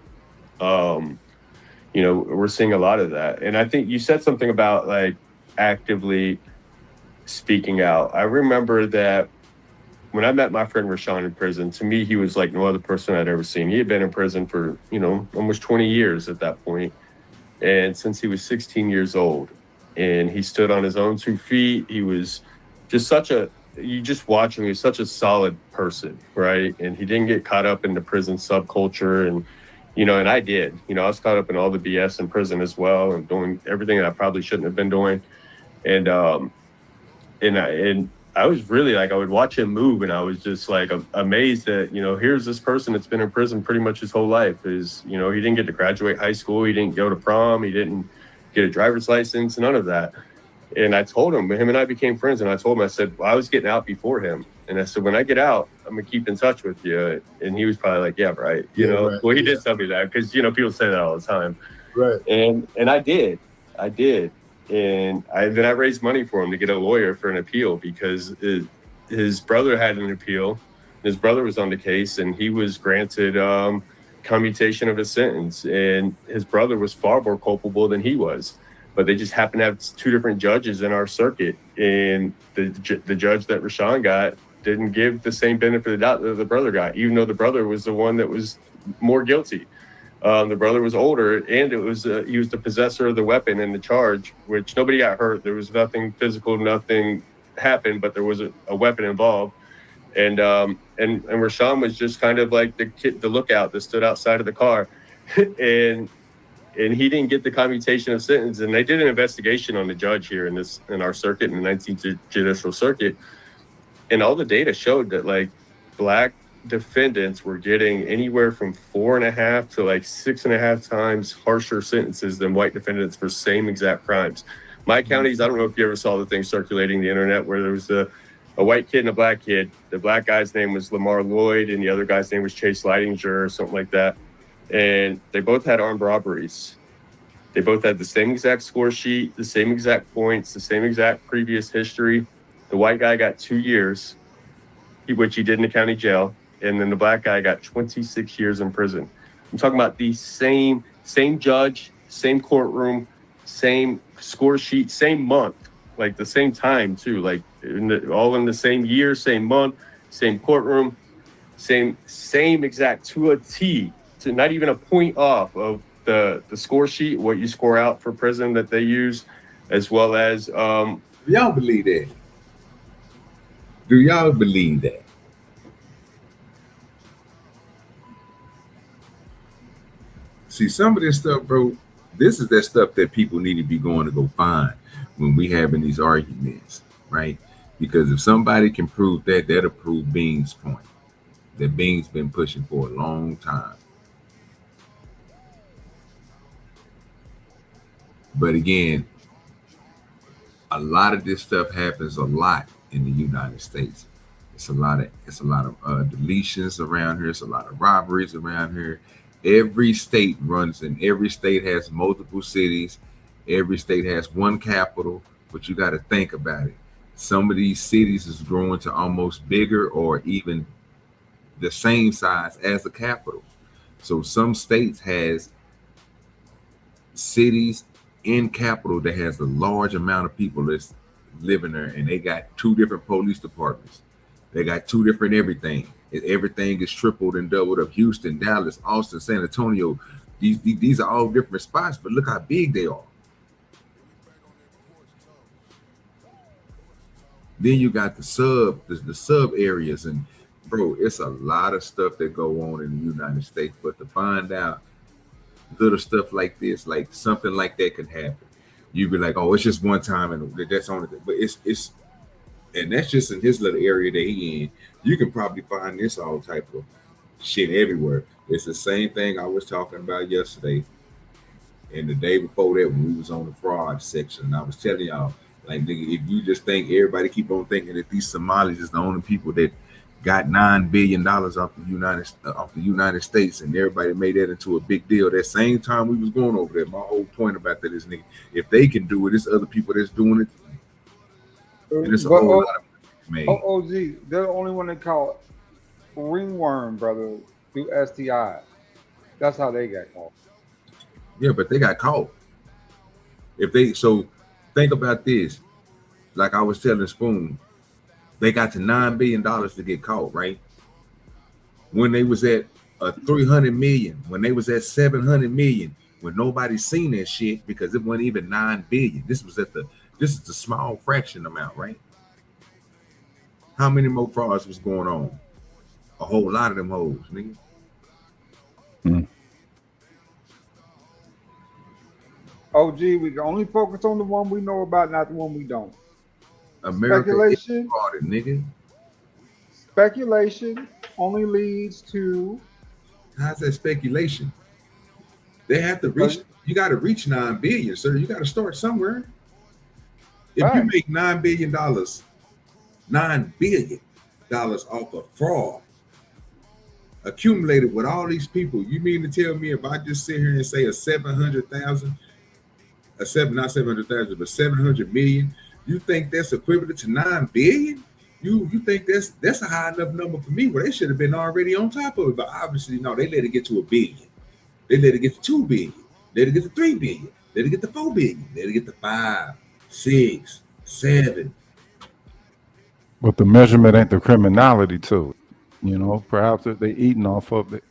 you know, we're seeing a lot of that. And I think you said something about like actively speaking out. I remember that when I met my friend Rashawn in prison, to me, he was like no other person I'd ever seen. He had been in prison for, you know, almost 20 years at that point. And since he was 16 years old, and he stood on his own 2 feet, he was just you just watch him, he's such a solid person, right? And he didn't get caught up in the prison subculture. And, you know, and I did, you know, I was caught up in all the BS in prison as well, and doing everything that I probably shouldn't have been doing. And I was really like, I would watch him move, and I was just like amazed that, you know, here's this person that's been in prison pretty much his whole life. You know, he didn't get to graduate high school, he didn't go to prom, he didn't get a driver's license, none of that. And I told him and I became friends, and I told him, I said, well, I was getting out before him. And I said, when I get out, I'm gonna keep in touch with you. And he was probably like, yeah, right. You know, right. Well, he did tell me that, because, you know, people say that all the time. Right. And I did. And then I raised money for him to get a lawyer for an appeal, because his brother had an appeal. His brother was on the case, and he was granted commutation of his sentence. And his brother was far more culpable than he was. But they just happened to have 2 different judges in our circuit. And the judge that Rashawn got didn't give the same benefit of the doubt that the brother got, even though the brother was the one that was more guilty. The brother was older, and he was the possessor of the weapon in the charge, which nobody got hurt. There was nothing physical, nothing happened, but there was a weapon involved. And Rashawn was just kind of like the lookout that stood outside of the car, and he didn't get the commutation of sentence. And they did an investigation on the judge here in our circuit, in the 19th Judicial Circuit, and all the data showed that like black defendants were getting anywhere from 4.5 to like 6.5 times harsher sentences than white defendants for same exact crimes. My counties, I don't know if you ever saw the thing circulating the internet where there was a white kid and a black kid. The black guy's name was Lamar Lloyd, and the other guy's name was Chase Leidinger or something like that. And they both had armed robberies. They both had the same exact score sheet, the same exact points, the same exact previous history. The white guy got 2 years, which he did in the county jail. And then the black guy got 26 years in prison. I'm talking about the same judge, same courtroom, same score sheet, same month, like the same time too, like all in the same year, same month, same courtroom, same exact to a T, to not even a point off of the score sheet, what you score out for prison that they use, as well as y'all believe that? Do y'all believe that? See, some of this stuff, bro, this is that stuff that people need to be going to go find when we having these arguments, right? Because if somebody can prove that, that'll prove Bing's point. That Bing's been pushing for a long time. But again, a lot of this stuff happens a lot in the United States. It's a lot of deletions around here. It's a lot of robberies around here. Every state runs, and every state has multiple cities. Every state has one capital, but you got to think about it. Some of these cities is growing to almost bigger or even the same size as the capital. So some states has cities in capital that has a large amount of people that's living there, and they got 2 different police departments. They got 2 different everything. Everything is tripled and doubled up. Houston, Dallas, Austin, San Antonio. These are all different spots, but look how big they are. Then you got the sub areas, and bro, it's a lot of stuff that go on in the United States. But to find out little stuff like this, like something like that could happen, you'd be like, oh, it's just one time, and that's only. But it's. And that's just in his little area that he in. You can probably find this all type of shit everywhere. It's the same thing I was talking about yesterday and the day before that when we was on the fraud section. And I was telling y'all, like, nigga, if you just think everybody keep on thinking that these Somalis is the only people that got $9 billion off the United States, and everybody made that into a big deal. That same time we was going over there, my whole point about that is, nigga, if they can do it, it's other people that's doing it, and it's a whole lot of money made. OG, they're the only one that caught ringworm, brother, through STI. That's how they got caught. Yeah, but they got caught. So think about this. Like I was telling Spoon, they got to $9 billion to get caught, right? When they was at 300 million, when they was at 700 million, when nobody seen that shit because it wasn't even 9 billion. This is the small fraction amount, right? How many more frauds was going on? A whole lot of them hoes, nigga. OG, we can only focus on the one we know about, not the one we don't. America Speculation, frauded, nigga. Speculation only leads to. How's that speculation? They have to reach. You got to reach 9 billion, sir. You got to start somewhere. If you make $9 billion, $9 billion off of fraud accumulated with all these people, you mean to tell me if I just sit here and say not 700,000, but 700 million, you think that's equivalent to 9 billion? You think that's a high enough number for me? Well, they should have been already on top of it, but obviously no. They let it get to $1 billion. They let it get to 2 billion. Let it get to 3 billion. Let it get to 4 billion. Let it get to 5, 6, 7. But the measurement ain't the criminality to it. You know, perhaps if they eating off of it,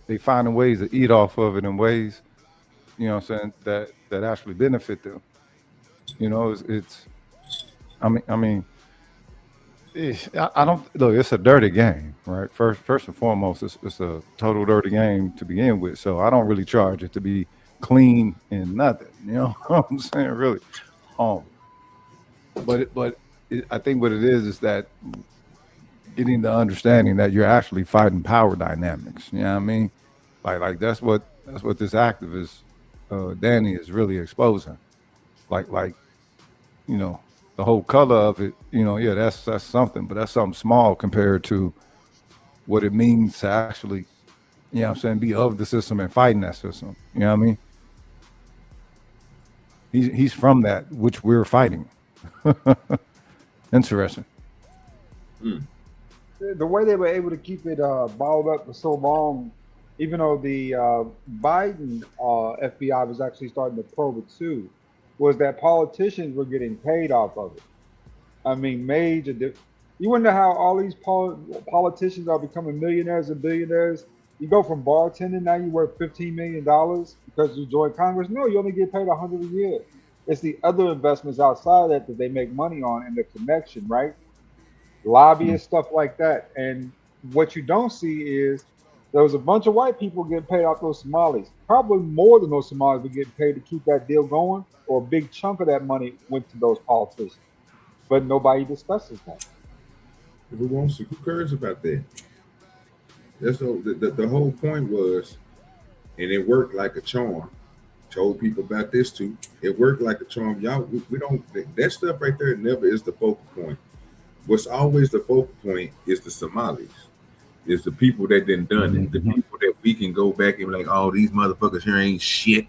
they finding ways to eat off of it in ways, you know what I'm saying, that actually benefit them. You know, I don't look. It's a dirty game, right? First and foremost, it's a total dirty game to begin with. So I don't really charge it to be clean and nothing. You know what I'm saying? Really, but I think what it is that getting the understanding that you're actually fighting power dynamics. You know what I mean? Like that's what this activist Danny is really exposing. Like you know, the whole color of it, you know, yeah, that's something, but that's something small compared to what it means to actually, you know what I'm saying, be of the system and fighting that system. You know what I mean? He's from that which we're fighting. Interesting. The way they were able to keep it balled up for so long, even though the Biden FBI was actually starting to probe it too, was that politicians were getting paid off of it. I mean, major. You wonder how all these politicians are becoming millionaires and billionaires. You go from bartending, now you worth $15 million because you joined Congress. No, you only get paid $100 a year. It's the other investments outside that they make money on and the connection, right? Lobbyists, stuff like that. And what you don't see is there was a bunch of white people getting paid off those Somalis. Probably more than those Somalis were getting paid to keep that deal going, or a big chunk of that money went to those politicians. But nobody discusses that. Who cares about that? That's the whole point was, and it worked like a charm. Told people about this too. It worked like a charm. Y'all, we don't, that stuff right there never is the focal point. What's always the focal point is the Somalis. Is the people that done it. The people that we can go back and be like, oh, these motherfuckers here ain't shit.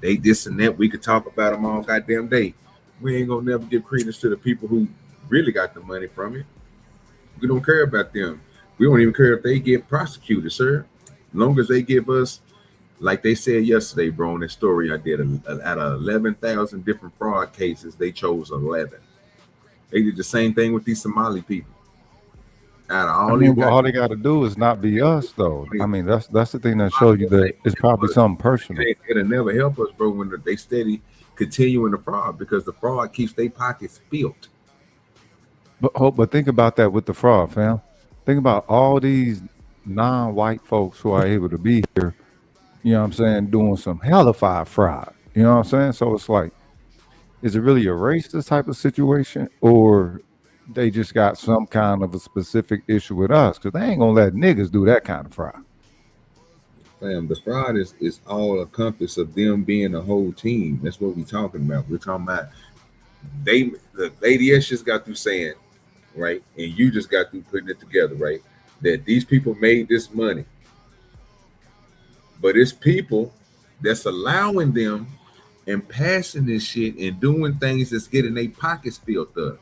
They this and that. We could talk about them all goddamn day. We ain't gonna never give credence to the people who really got the money from it. We don't care about them. We don't even care if they get prosecuted, sir. As long as they give us, like they said yesterday, bro, in that story I did, out of 11,000 different fraud cases, they chose 11. They did the same thing with these Somali people. Out of all they got to do is not be us, though. I mean, that's the thing that shows you that it's probably something personal. It'll never help us, bro, when they steady continuing the fraud, because the fraud keeps their pockets filled. But think about that with the fraud, fam. Think about all these non-white folks who are able to be here, you know what I'm saying, doing some hellified fraud. You know what I'm saying? So it's like, is it really a racist type of situation, or they just got some kind of a specific issue with us? Because they ain't gonna let niggas do that kind of fraud. Fam, the fraud is all a compass of them being a whole team. That's what we're talking about. We're talking about the ADS just got through saying right? And you just got through putting it together, right? That these people made this money, but it's people that's allowing them and passing this shit and doing things that's getting their pockets filled up.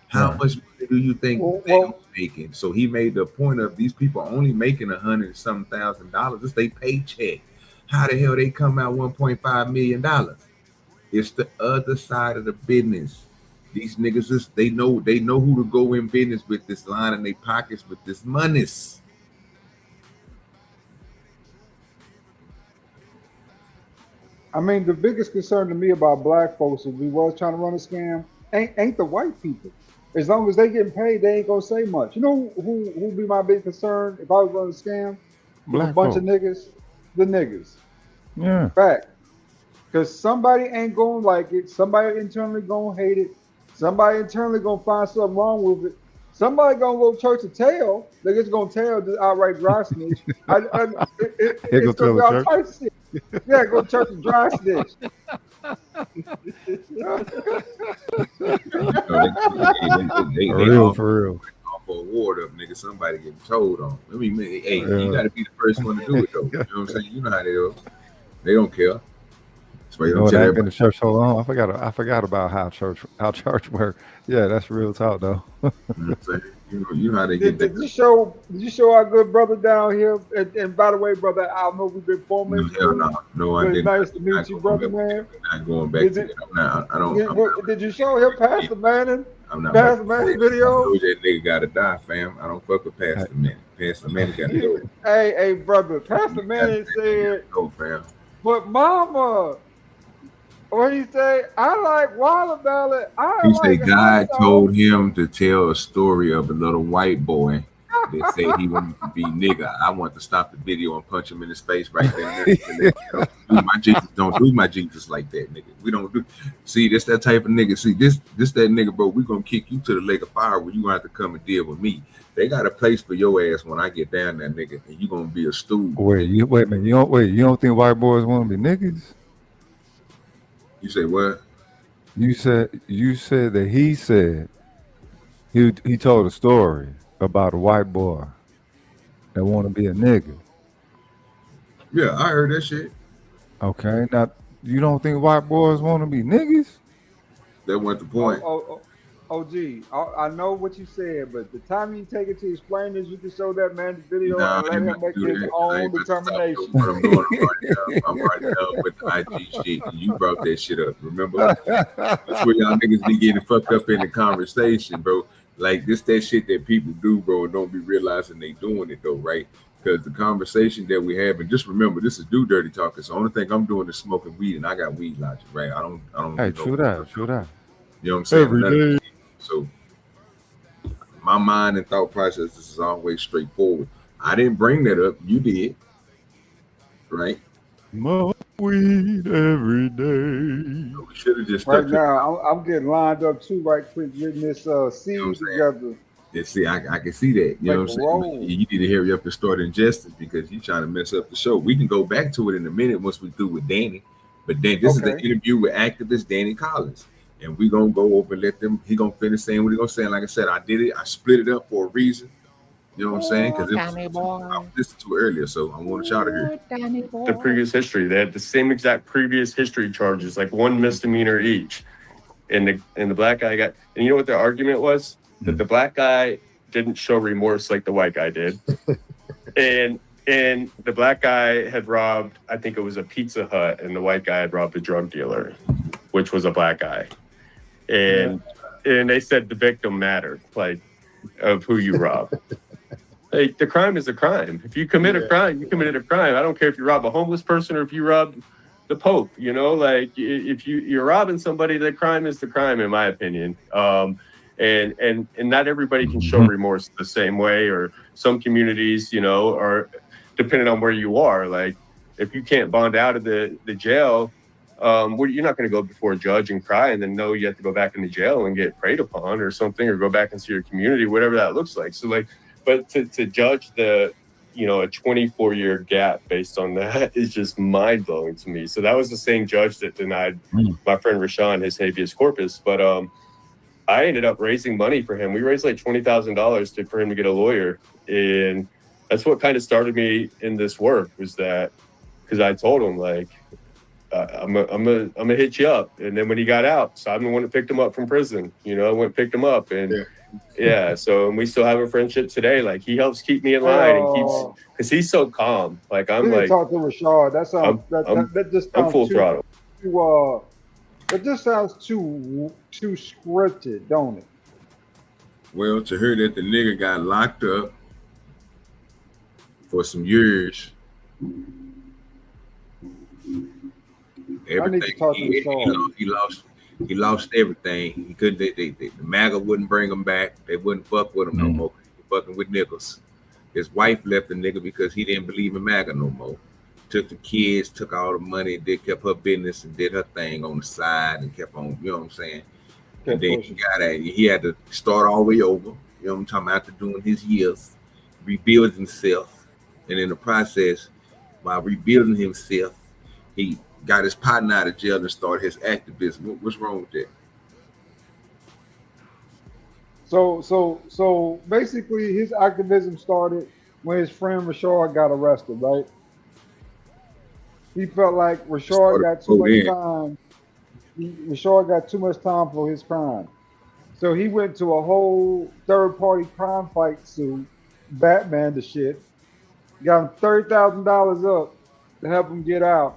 How much money do you think they are making? So he made the point of these people only making $100,000. It's their paycheck. How the hell they come out $1.5 million? It's the other side of the business. These niggas they know who to go in business with, this line in their pockets with this money. I mean, the biggest concern to me about black folks, if we was trying to run a scam, ain't the white people. As long as they getting paid, they ain't gonna say much. You know who be my big concern if I was running a scam? Black a bunch folk. of niggas, the niggas. Yeah. Fact. Because somebody ain't gonna like it. Somebody internally gonna hate it. Somebody internally gonna find something wrong with it. Somebody gonna go to church and tell. They just gonna tell the outright dry snitch. It's gonna be all types of shit. Yeah, go to church and dry snitch. For real. Off a award up, nigga. Somebody getting told on. I mean, hey, you gotta be the first one to do it though. You know what I'm saying? You know how they do. They don't care. That's why you don't tell I've been everybody. to church so long. I forgot about how church work. Yeah, that's real talk though. You know what I'm saying? You know how they get Did you show our good brother down here? And by the way, brother, I know we've been 4 minutes. No, I didn't. Nice to meet you, brother, man. I'm not going back to it. I don't. Did you show him Pastor Manning? I'm not. Pastor Manning video. I know that nigga gotta die, fam. I don't fuck with Pastor Manning. Pastor Manning gotta go. Hey, brother, Pastor Manning said, "Go, fam." But mama, what he say? I like watermelon. He said God told him to tell a story of a little white boy that said he wanted to be nigga. I want to stop the video and punch him in his face right there. Don't do my Jesus like that, nigga. We don't do. See, this that type of nigga. See, this that nigga, bro. We gonna kick you to the lake of fire where you gonna have to come and deal with me. They got a place for your ass when I get down there, nigga, and you gonna be a stool. Wait a minute. You don't think white boys want to be niggas? You say what? You said that he said he told a story about a white boy that want to be a nigga. Yeah, I heard that shit. Okay, now you don't think white boys want to be niggas? That wasn't the point. OG, I know what you said, but the time you take it to explain this, you can show that man the video and let him make his own determination. I'm right now with the IG shit. And you brought that shit up. Remember? That's where y'all niggas be getting fucked up in the conversation, bro. Like this that shit that people do, bro, and don't be realizing they doing it though, right? Because the conversation that we have, and just remember, this is DoDirty talking. So the only thing I'm doing is smoking weed, and I got weed logic, right? I don't. Hey, true that. You know what I'm saying? Every day. So my mind and thought process is always straightforward. I didn't bring that up. You did, right? Smoke weed every day. So we should have just right now. I'm getting lined up too, right quick, getting this seed together. Yeah, see, I can see that. You know what I'm saying? You need to hurry up and start ingesting because you're trying to mess up the show. We can go back to it in a minute once we through with Danny. But then this is the interview with activist Danny Collins. And we're going to go over and let them, he going to finish saying what he going to say. And like I said, I did it. I split it up for a reason. You know what I'm saying? Because I listened to it earlier, so I want y'all to hear the previous history. They had the same exact previous history charges, like one misdemeanor each. And the black guy got, and you know what their argument was? That the black guy didn't show remorse like the white guy did. and the black guy had robbed, I think it was a Pizza Hut, and the white guy had robbed a drug dealer, which was a black guy. And they said the victim mattered, like, of who you rob. Like, the crime is a crime. If you commit a crime, you committed a crime. I don't care if you rob a homeless person or if you rob the Pope, you know, like if you're robbing somebody, the crime is the crime, in my opinion. And not everybody can show remorse the same way, or some communities, you know, are depending on where you are. Like, if you can't bond out of the jail, you're not going to go before a judge and cry and then know you have to go back into jail and get preyed upon or something, or go back into your community, whatever that looks like. So like, but to judge a 24-year gap based on that is just mind blowing to me. So that was the same judge that denied my friend Rashawn his habeas corpus. But I ended up raising money for him. We raised like $20,000 for him to get a lawyer, and that's what kind of started me in this work. Was that because I told him like I'm gonna hit you up, and then when he got out, so I'm the one that picked him up from prison. You know, I went and picked him up, and so and we still have a friendship today. Like he helps keep me in line and keeps because he's so calm. Like I'm like talk to Rashad. That sounds that just sounds I'm full throttle. That just sounds too scripted, don't it? Well, to hear that the nigga got locked up for some years, everything he lost everything. He couldn't. The MAGA wouldn't bring him back. They wouldn't fuck with him no more. He fucking with Nichols. His wife left the nigga because he didn't believe in MAGA no more. Took the kids, took all the money, kept her business and did her thing on the side and kept on, you know what I'm saying? And then he had to start all the way over, you know what I'm talking about, after doing his years, rebuild himself. And in the process, while rebuilding himself, he got his partner out of jail and started his activism. What's wrong with that? So basically his activism started when his friend Rashad got arrested, right? He felt like Rashad got too much time. Rashad got too much time for his crime. So he went to a whole third-party crime fight suit, Batman the shit, got him $30,000 up to help him get out.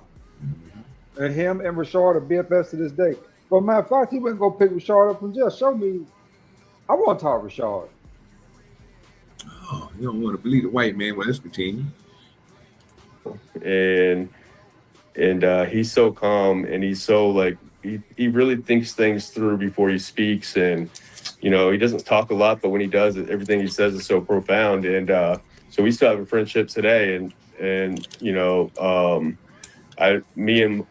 And him and Rashad are BFFs to this day. But matter of fact, he went go pick Rashad up from jail. Show me. I want to talk Rashad. Oh, you don't want to believe the white man. Well, let's continue. And he's so calm, and he's so like he really thinks things through before he speaks, and you know he doesn't talk a lot, but when he does, everything he says is so profound, and so we still have a friendship today, and you know me and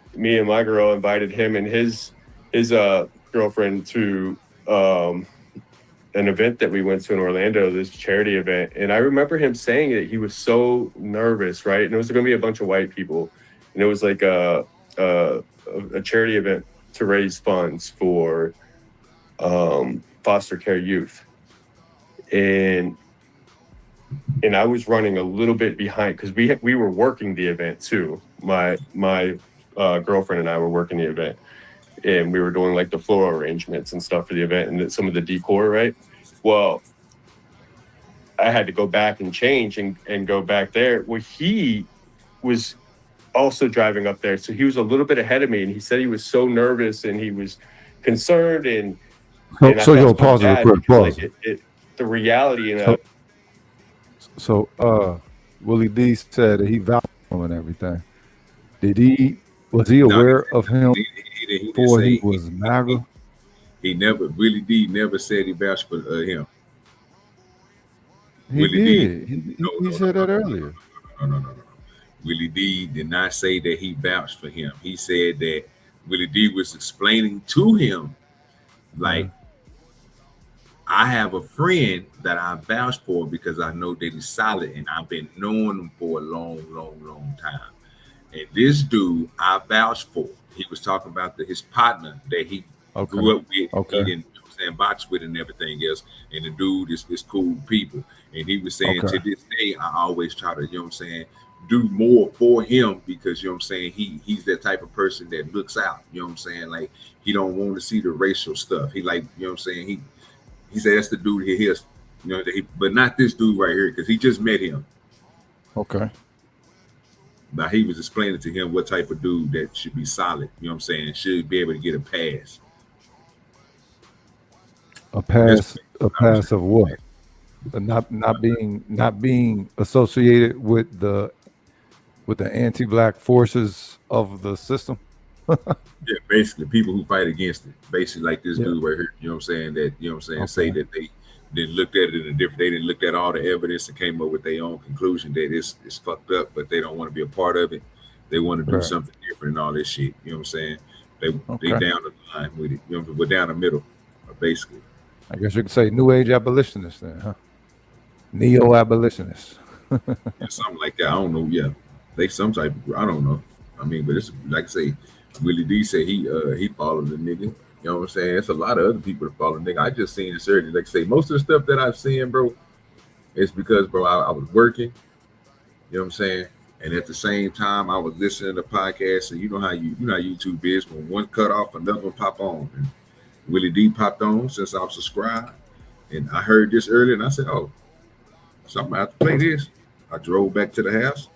my girl invited him and his girlfriend to an event that we went to in Orlando, this charity event, and I remember him saying that he was so nervous, right? And it was going to be a bunch of white people. And it was like a charity event to raise funds for foster care youth. And I was running a little bit behind because we were working the event too. My girlfriend and I were working the event, and we were doing like the floral arrangements and stuff for the event and some of the decor, right? Well, I had to go back and change and go back there. Well, he was also driving up there, so he was a little bit ahead of me, and he said he was so nervous and he was concerned, and so you'll pause it real quick. Pause. Like the reality in that. So Willie D said that he vouched for him and everything. Was he aware of him before he was MAGA? Willie D never said he vouched for him. He did. He said that earlier. No. Willie D did not say that he vouched for him. He said that Willie D was explaining to him, like, I have a friend that I vouched for because I know that he's solid, and I've been knowing him for a long time. And this dude I vouched for. He was talking about his partner that he grew up with. He didn't box with and everything else. And the dude is cool people. And he was saying to this day, I always try to, you know what I'm saying, do more for him because, you know what I'm saying, he's that type of person that looks out. You know what I'm saying? Like, he don't want to see the racial stuff. He like, you know what I'm saying? He said that's the dude he hears, you know, but not this dude right here because he just met him. Okay. Now he was explaining to him what type of dude that should be solid, you know what I'm saying, should be able to get a pass. A pass of what? Not being associated with the anti-black forces of the system. Yeah, basically people who fight against it. Basically like this dude right here, you know what I'm saying, that, you know what I'm saying, say that they didn't look at it in a different, they didn't look at all the evidence and came up with their own conclusion that it's fucked up, but they don't want to be a part of it. They want to do something different and all this shit. You know what I'm saying? They down the line with it. You know, we're down the middle, basically. I guess you could say New Age abolitionists then, huh? Neo-abolitionists. Yeah, something like that. I don't know. Yeah, they some type of, I don't know. I mean, but it's like I say, Willie D said he followed the nigga, You know what I'm saying? It's a lot of other people that follow nigga. I just seen this earlier. Like I say, most of the stuff that I've seen, bro, it's because, bro, I was working. You know what I'm saying? And at the same time, I was listening to podcasts, and you know how YouTube is. When one cut off, another one pop on. And Willie D popped on since I'm subscribed, and I heard this earlier, and I said, "Oh, so I'm about to play this." I drove back to the house,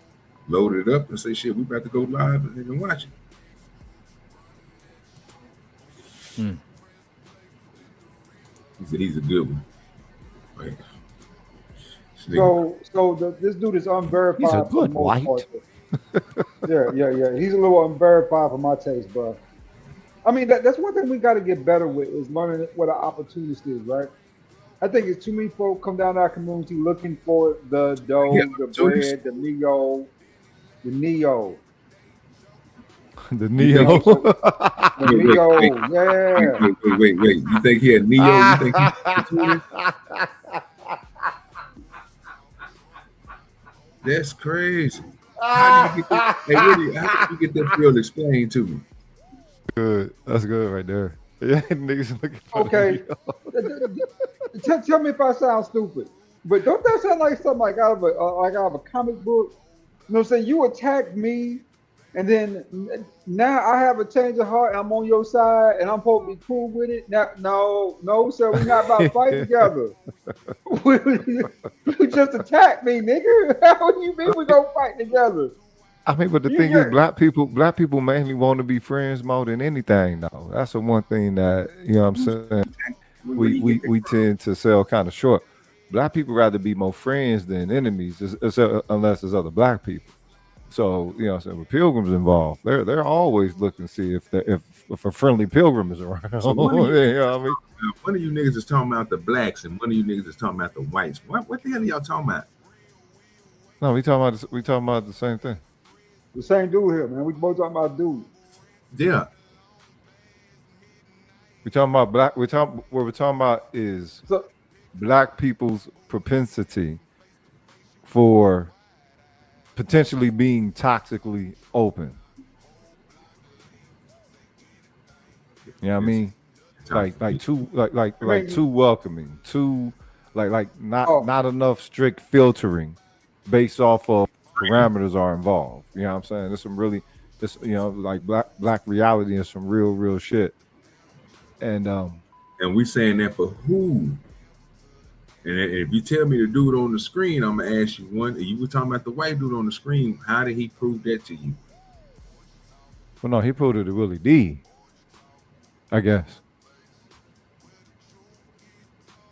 loaded it up, and said, "Shit, we about to go live and watch it." He said he's a good one. Like, This dude is unverified. He's a good white. Yeah. He's a little unverified for my taste, bro. I mean, that's one thing we got to get better with is learning what an opportunist is, right? I think it's too many folk come down to our community looking for the dough, the bread, the neo. The Neo. The Neo, yeah. Wait. You think he had Neo? You think that's crazy. How did you get that field explained to me? Good. That's good right there. Yeah, niggas looking for Okay. Tell me if I sound stupid, but don't that sound like something like out of a comic book? You know what I'm saying? You attacked me, and then now I have a change of heart. I'm on your side, and I'm supposed to be cool with it. Now, no, sir, we're not about to fight together. You just attacked me, nigga. How do you mean we gonna fight together? I mean, but the thing is, black people mainly want to be friends more than anything, though. That's the one thing that, you know what I'm saying, we tend to sell kind of short. Black people rather be more friends than enemies, unless there's other black people. So, you know what I'm saying, with pilgrims involved, they're always looking to see if a friendly pilgrim is around. So one of You know what I mean? one of you niggas is talking about the blacks, and one of you niggas is talking about the whites. What the hell are y'all talking about? No, we talking about the same thing. The same dude here, man. We both talking about dude. Yeah. We talking about black. What we're talking about is black people's propensity for potentially being toxically open. You know what I mean? Like too welcoming, too not enough strict filtering based off of parameters are involved. You know what I'm saying? There's some really, like black reality and some real shit. And we saying that for who? And if you tell me the dude on the screen, I'm gonna ask you one. You were talking about the white dude on the screen. How did he prove that to you? Well, no, he proved it to Willie D, I guess.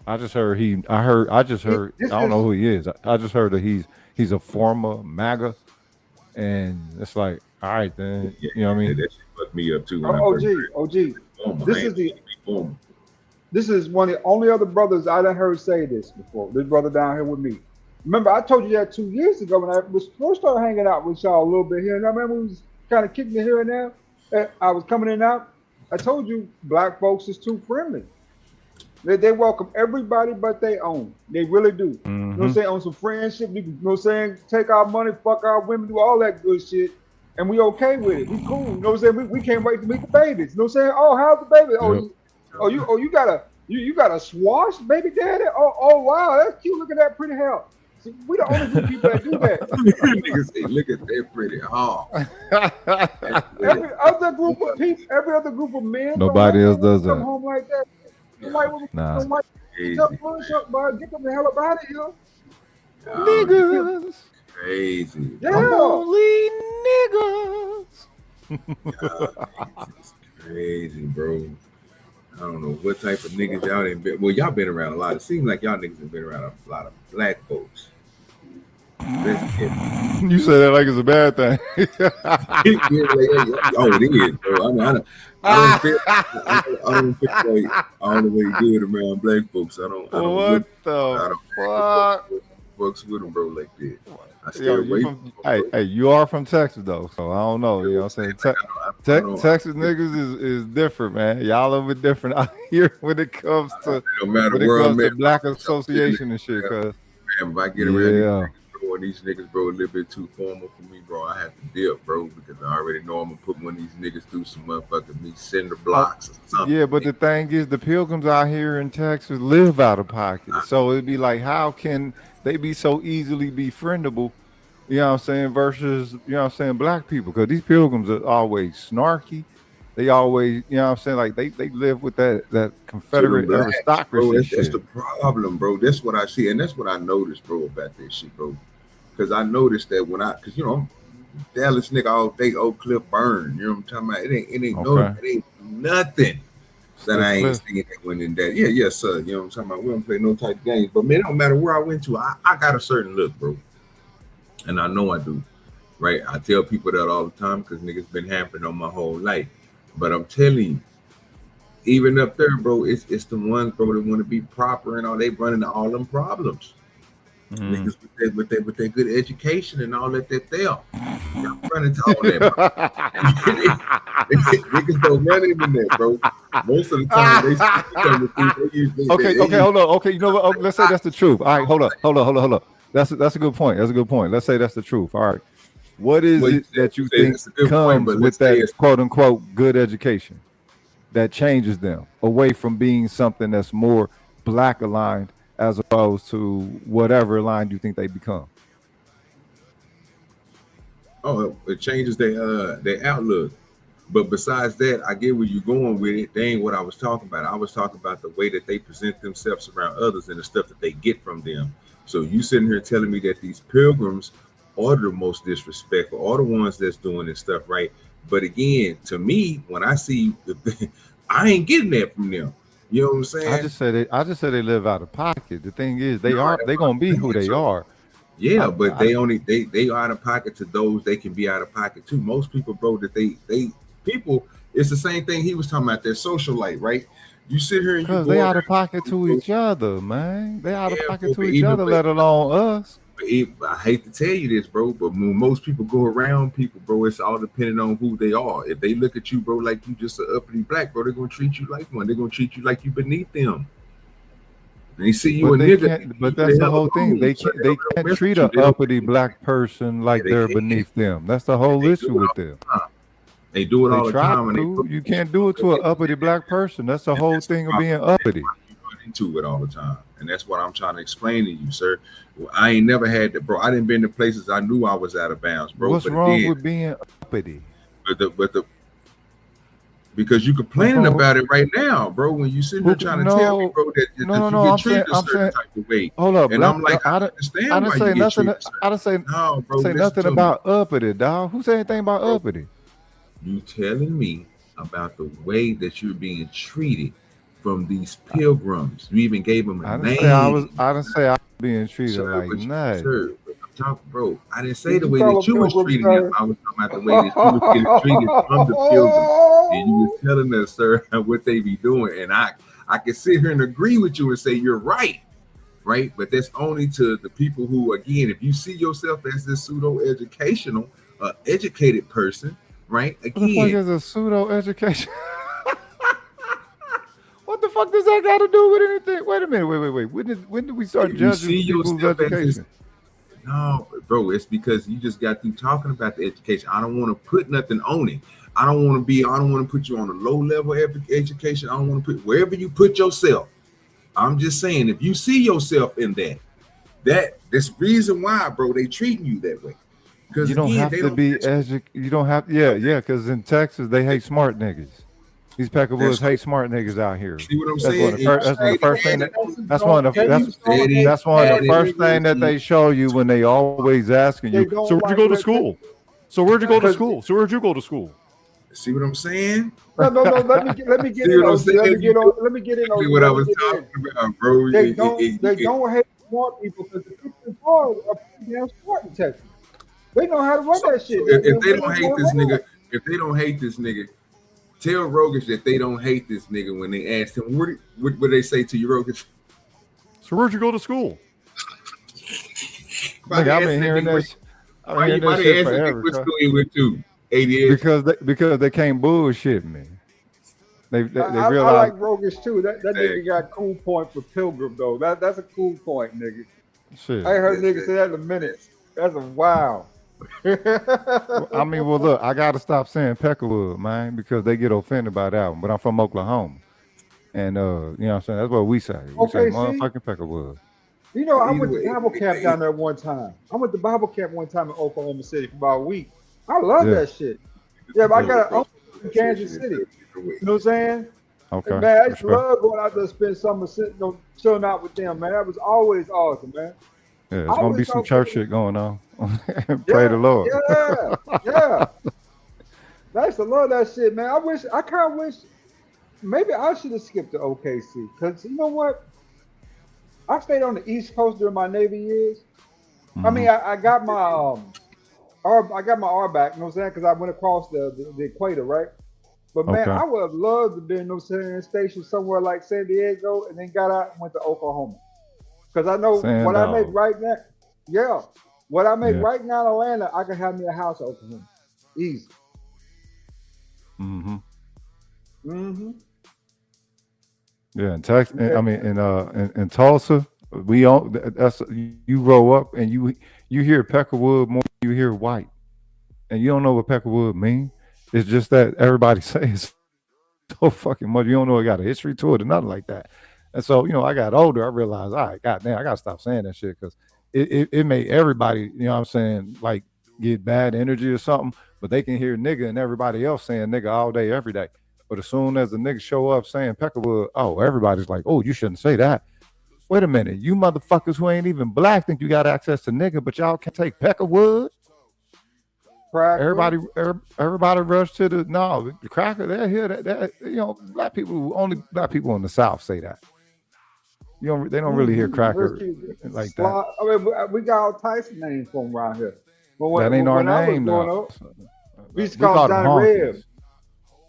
I just heard I don't know who he is. I just heard that he's a former MAGA, and it's like, all right then, you know what I mean? That shit fucked me up too. OG. This is one of the only other brothers I done heard say this before. This brother down here with me. Remember, I told you that 2 years ago when I was first started hanging out with y'all a little bit here. And I remember we was kind of kicking it here and there. And I was coming in and out. I told you black folks is too friendly. They welcome everybody but they own. They really do. Mm-hmm. You know what I'm saying? On some friendship, you know what I'm saying? Take our money, fuck our women, do all that good shit. And we okay with it. We cool. You know what I'm saying? We can't wait to meet the babies. You know what I'm saying? Oh, how's the baby? You got a swash, baby daddy? Oh wow, that's cute. Look at that pretty hair. See, we the only two people that do that. Niggas say, look at that pretty hair. Every other group of men. Nobody else does that. Come home like that. Nah. Get them the hell up out of here. Niggas. Crazy. Yeah. Only niggas. It's crazy, bro. I don't know what type of niggas y'all ain't been. Well, y'all been around a lot. It seems like y'all niggas have been around a lot of black folks. You say that like it's a bad thing. Oh, it is, bro. I don't feel like all the way good around black folks. I don't fucks with them, bro, like that. I stay away from hey, you are from Texas though, so I don't know. You know what I'm saying? Texas niggas is different, man. Y'all a bit different out here when it comes to black association and shit. Cause if I get around when these niggas, bro, a little bit too formal for me, bro, I have to dip, bro, because I already know I'm gonna put one of these niggas through some motherfucking me cinder blocks or something. Yeah, but the thing is, the pilgrims out here in Texas live out of pocket. So it'd be like, how can they be so easily befriendable? You know what I'm saying? Versus, you know what I'm saying, black people. Because these pilgrims are always snarky. They always, you know what I'm saying, like they live with that Confederate aristocracy bro, shit. that's the problem, bro. That's what I see, and that's what I noticed, bro, about this shit, bro. Because I noticed that because you know, I'm Dallas nigga all day, Oak Cliff burn. You know what I'm talking about? It ain't nothing that I ain't seen that went in that. Yeah, yes, sir. You know what I'm talking about? We don't play no type of games. But man, it don't matter where I went to, I got a certain look, bro. And I know I do. Right? I tell people that all the time because niggas been happening on my whole life. But I'm telling you, even up there, bro, it's the ones, bro, that want to be proper and all. They run into all them problems. Niggas with their good education and all that there. Y'all run into all that, bro. Niggas don't run into that, bro. Most of the time, they Okay, hold on. Okay, you know what? Okay, let's say that's the truth. All right, hold up. That's a good point. That's a good point. Let's say that's the truth. All right. What is it that you think comes with that quote unquote good education that changes them away from being something that's more black aligned as opposed to whatever line you think they become? Oh, it changes their outlook. But besides that, I get where you're going with it. They ain't what I was talking about. I was talking about the way that they present themselves around others and the stuff that they get from them. So you sitting here telling me that these pilgrims are the most disrespectful, are the ones that's doing this stuff, right? But again, to me, when I see, I ain't getting that from them. You know what I'm saying? I just said they live out of pocket. The thing is, they gonna be who they are. Yeah, but they are out of pocket to those they can be out of pocket too. Most people, bro, that people, it's the same thing he was talking about, their social life, right? You sit here and you they out of pocket to each other, man. They out of pocket to each other, let alone us. I hate to tell you this, bro, but when most people go around people, bro, it's all depending on who they are. If they look at you, bro, like you just an uppity black, bro, they're gonna treat you like one. They're gonna treat you like you beneath them. They see you a nigga, but that's the whole thing. They can't treat an uppity black person like they're beneath them. That's the whole issue with them. They do it all the time. You can't do it to an uppity black person. That's the whole thing of being uppity. You run into it all the time, and that's what I'm trying to explain to you, sir. Well, I ain't never had that, bro. I didn't been to places I knew I was out of bounds, bro. What's wrong with being uppity? Because you complaining about it right now, bro. When you sitting there trying to tell me, bro, that you get treated a certain type of way. Hold up, and I'm like, I understand why you get treated. I didn't say nothing about uppity, dog. Who said anything about uppity? You telling me about the way that you're being treated from these pilgrims? You even gave them a name. I didn't say I was being treated like nothing. Sir, bro, I didn't say the way that you was treating them. I was talking about the way that you was getting treated from the pilgrims. And you was telling us, sir, what they be doing. And I can sit here and agree with you and say you're right. Right? But that's only to the people who, again, if you see yourself as this pseudo-educational, educated person, right? Again, what the fuck is a pseudo-education? What the fuck does that got to do with anything? Wait a minute, wait. When did we start judging people's education? No, bro, it's because you just got through talking about the education. I don't want to put nothing on it. I don't want to put you on a low level education. I don't want to put wherever you put yourself. I'm just saying, if you see yourself in that's reason why, bro, they treating you that way. Because you don't have to be educated. You don't have, because in Texas they hate smart niggas. These Peckerwoods hate smart niggas out here. See what I'm saying? That's one of the first thing that they show you when they always asking you. So where'd you go to school? So where'd you go to school? So where'd you go to school? See what I'm saying? No. Let me get in on. Let me get in on what I was talking about, bro. They don't hate smart people because the people in Florida are pretty damn smart in Texas. They know how to run that shit. If they don't hate this nigga, tell Rogish that they don't hate this nigga when they asked him, what they say to you, Rogish? So where'd you go to school? Nigga, I've been hearing this. Why they asked what school you went to? 8 years? Because they can't bullshit me. They realize. I like Rogish too. That nigga got cool point for Pilgrim though. That's a cool point, nigga. Shit. I ain't heard niggas say that in a minute. That's a wow. I mean, well, look, I gotta stop saying Peckerwood, man, because they get offended by that one. But I'm from Oklahoma, and you know what I'm saying. That's what we say. We say Okay, see, motherfucking Peckerwood. you know, I Either went to way, Bible camp down there one time. I went to Bible camp one time in Oklahoma City for about a week. I love Yeah. that shit. Yeah, but I got an uncle in Kansas City. You know what I'm saying? Okay. And man, I used to Respect. love going out there to spend summer sitting, chilling out with them, man. That was always awesome, man. Yeah, I it's gonna always be some thought church people- shit going on. Pray the Lord. Yeah, yeah. I used to love that shit, man. I kind of wish, maybe I should have skipped to OKC. Because you know what? I stayed on the East Coast during my Navy years. I mean, I got my I got my R back, you know what I'm saying? Because I went across the equator, right? But man, Okay. I would have loved to be, you know what I'm saying, stationed somewhere like San Diego and then got out and went to Oklahoma. Because I know Sand what I dog. make right now. Yeah. What I make Yeah. right now in Atlanta, I can have me a house in Oklahoma. Easy. Mm-hmm. Mm-hmm. Yeah, in Texas, I mean, in Tulsa, we all that's you grow up and you hear Peckerwood more than you hear white, and you don't know what Peckerwood mean. It's just that everybody says so fucking much. You don't know it got a history to it or nothing like that. And so, you know, I got older, I realized, all right, goddamn, I gotta stop saying that shit because it made everybody, you know what I'm saying, like get bad energy or something. But they can hear nigga and everybody else saying nigga all day, every day. But as soon as the nigga show up saying Peckerwood, oh, everybody's like, oh, you shouldn't say that. Wait a minute, you motherfuckers who ain't even black think you got access to nigga, but y'all can take Peckerwood. Everybody rush to the cracker. They're here. That you know, only black people in the South say that. They don't really hear cracker like that. I mean, we got all types of names for them around here. But That ain't our when I was name, growing though. up, we used to We call called him them Johnny honkies. Reb.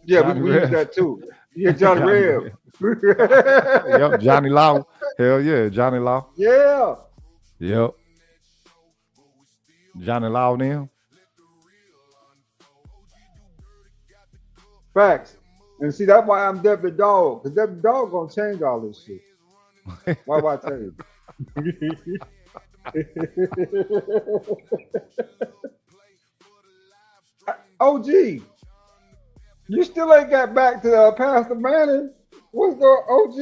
Yeah, Johnny we use Reb. that too. Yeah, Johnny Johnny Reb. Yep, Johnny Law. Hell yeah, Johnny Law. Yeah. Yep. Johnny Law them. Facts. And see, that's why I'm Deputy Dog. Because Deputy Dog gonna change all this shit. Why would I tell you? OG, you still ain't got back to Pastor Manning. What's going OG?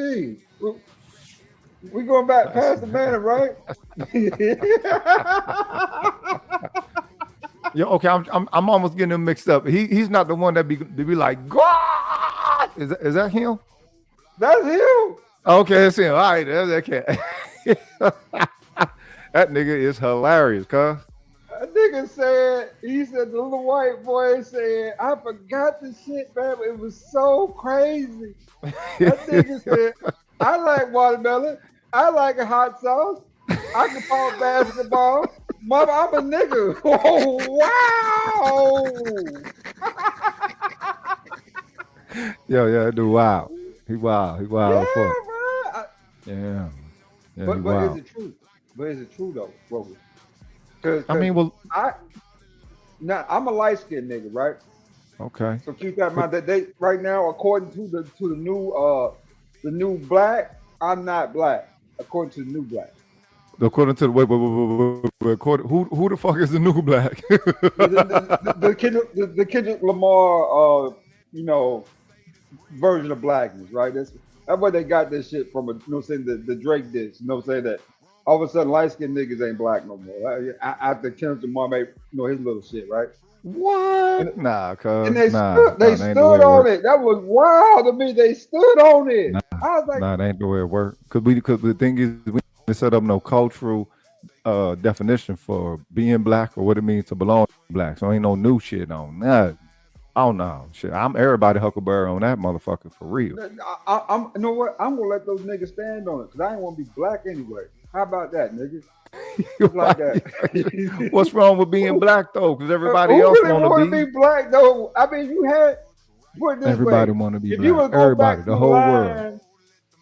We going back past the Manning, right? Yo, okay, I'm almost getting them mixed up. He's not the one that be like, God! Is that him? That's him. Okay, it's him. All right, that's that cat. That nigga is hilarious, cuz. That nigga said, he said, the little white boy said, I forgot the shit, man. It was so crazy. That nigga said, I like watermelon. I like a hot sauce. I can pop basketball. Mama, I'm a nigga. Oh, wow. Yo, that dude wild. He wild. He wild as fuck. Man. Yeah. Yeah, But he wild. is it true? But is it true though, bro? I mean, well, I'm a light skinned nigga, right? okay. So keep that in mind that they right now, according to the new black, I'm not black. According to the new black. According to the wait, according, who the fuck is the new black? the Kendrick Lamar version of blackness, right? That's where they got this shit from. You know what I'm saying? The Drake diss. You know what I'm saying? That all of a sudden light skinned niggas ain't black no more. After Kendrick Lamar made his little shit, right? What? Nah, cuz. And they stood that ain't the way on work. it. That was wild to me. They stood on it. I was like, Nah, that ain't the way it work. Because the thing is, we didn't set up no cultural definition for being black or what it means to belong to black. So ain't no new shit on that. Oh no, shit. I'm everybody Huckleberry on that motherfucker for real. I'm you know what? I'm gonna let those niggas stand on it because I ain't want to be black anyway. How about that, niggas? Like that. What's wrong with being black though? Because everybody Who else really want to be black though. I mean, you had put it this Everybody way. want to be If you black. were going Everybody, back the through whole line, world.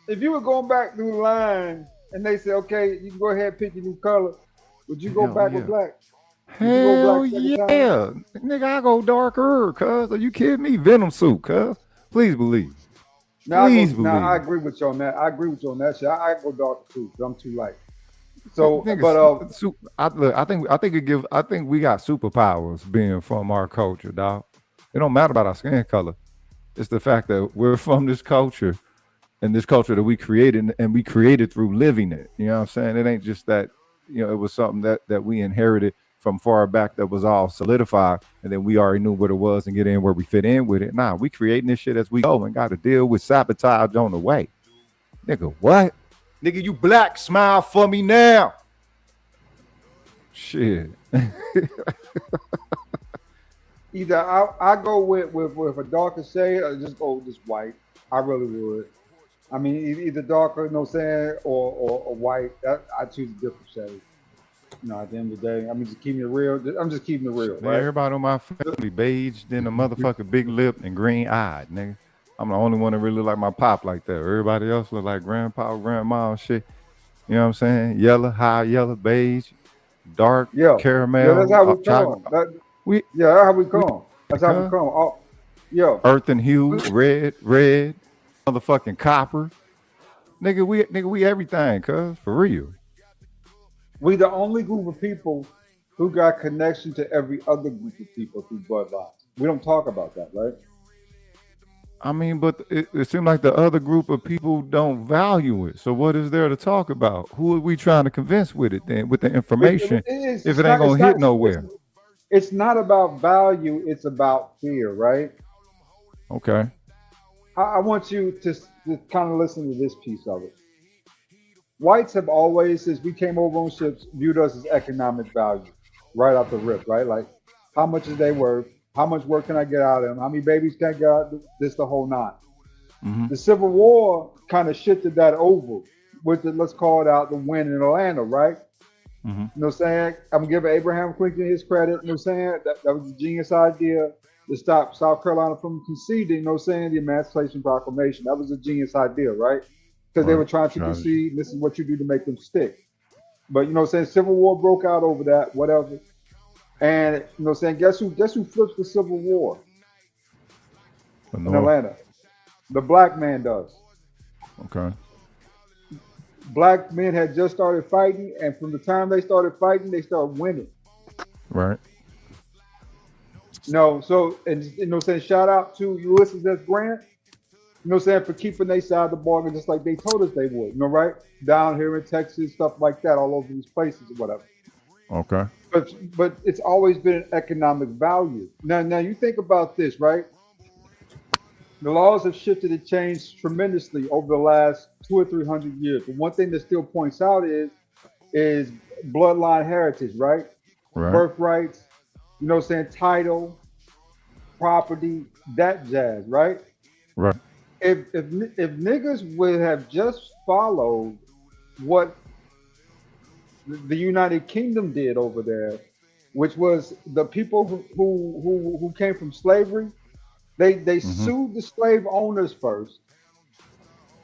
if you were going back through the line and they say, okay, you can go ahead and pick your new color, would you go Hell back yeah. with black? Hell yeah, nigga, I go darker, cuz. Are you kidding me? Venom suit, cuz. Please believe. Now, Please believe. I agree with you on that. I agree with you on that shit. I go dark too, 'cause I'm too light. So, Nigga, but I think we got superpowers being from our culture, dog. It don't matter about our skin color. It's the fact that we're from this culture, and this culture that we created, and we created through living it. You know what I'm saying? It ain't just that, it was something that we inherited from far back that was all solidified, and then we already knew what it was and get in where we fit in with it. Nah, we creating this shit as we go and got to deal with sabotage on the way. Nigga, what? Nigga, you black, smile for me now. Shit. either I go with a darker shade or just go just white. I really would. I mean, either darker, you know what I'm saying, or white. I choose a different shade. At the end of the day, I mean, just keeping it real. I'm just keeping it real, Man, right? everybody on my family beige, then a motherfucker big lip and green eyed, nigga. I'm the only one that really look like my pop like that. Everybody else look like grandpa, grandma and shit. You know what I'm saying? Yellow, high yellow, beige, dark, caramel. Yeah, that's how we come. That's how we come. That's how we come. Oh, yo. Earth and hue, red, motherfucking copper. Nigga, we everything, cuz, for real. We the only group of people who got connection to every other group of people through bloodlines. We don't talk about that, right? I mean, but it seems like the other group of people don't value it. So what is there to talk about? Who are we trying to convince with it then, with the information, if it ain't gonna hit nowhere? It's not about value, it's about fear, right? Okay. I want you to kind of listen to this piece of it. Whites have always, since we came over on ships, viewed us as economic value, right off the rip, right? Like, how much is they worth? How much work can I get out of them? How many babies can I get out? This the whole nine. Mm-hmm. The Civil War kind of shifted that over with the, let's call it out, the win in Atlanta, right? Mm-hmm. You know what I'm saying? I'm gonna give Abraham Lincoln his credit. You know what I'm saying? That was a genius idea to stop South Carolina from conceding, you know what I'm saying, the Emancipation Proclamation. That was a genius idea, right? Because they were trying to concede, and this is what you do to make them stick. But you know what I'm saying? Civil War broke out over that, whatever. And you know what I'm saying? Guess who flips the Civil War in Atlanta? The black man does. Okay. Black men had just started fighting, and from the time they started fighting, they started winning. Right. No, so, and you know what I'm saying? Shout out to Ulysses S. Grant, you know what I'm saying, for keeping their side of the bargain just like they told us they would, you know, right? Down here in Texas, stuff like that, all over these places or whatever. Okay. But it's always been an economic value. Now you think about this, right? The laws have shifted and changed tremendously over the last 200 or 300 years. But one thing that still points out is bloodline heritage, right? Right. Birthrights, you know what I'm saying, title, property, that jazz, right? Right. If niggas would have just followed what the United Kingdom did over there, which was the people who came from slavery, they sued the slave owners first.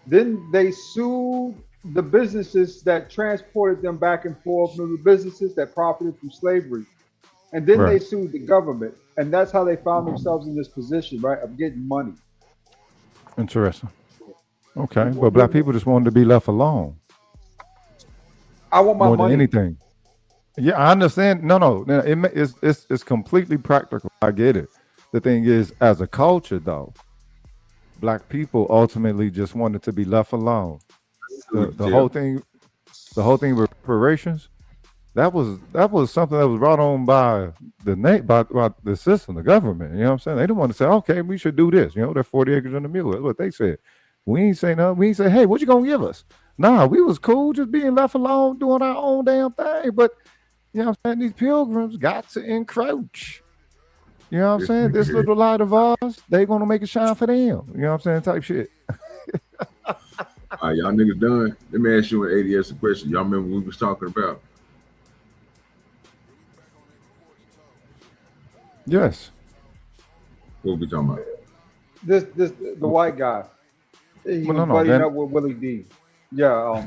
Then they sued the businesses that transported them back and forth, the businesses that profited from slavery. And then they sued the government. And that's how they found themselves in this position, right, of getting money. Interesting. Okay. But black people just wanted to be left alone. I want my more money. than anything. Yeah, I understand. No. It's completely practical. I get it. The thing is, as a culture, though, black people ultimately just wanted to be left alone. The whole thing with reparations, that was something that was brought on by the system, the government. You know what I'm saying? They didn't want to say, okay, we should do this. You know, they're 40 acres and a mule. That's what they said. We ain't say nothing. We ain't say, hey, what you gonna give us? Nah, we was cool just being left alone, doing our own damn thing. But you know what I'm saying? These pilgrims got to encroach. You know what I'm saying? This little light of ours, they gonna make it shine for them. You know what I'm saying? Type shit. All right, y'all niggas done. Let me ask you an ADS a question. Y'all remember what we was talking about? Yes. What we talking about? The white guy. He was buddying up with Willie D. Yeah.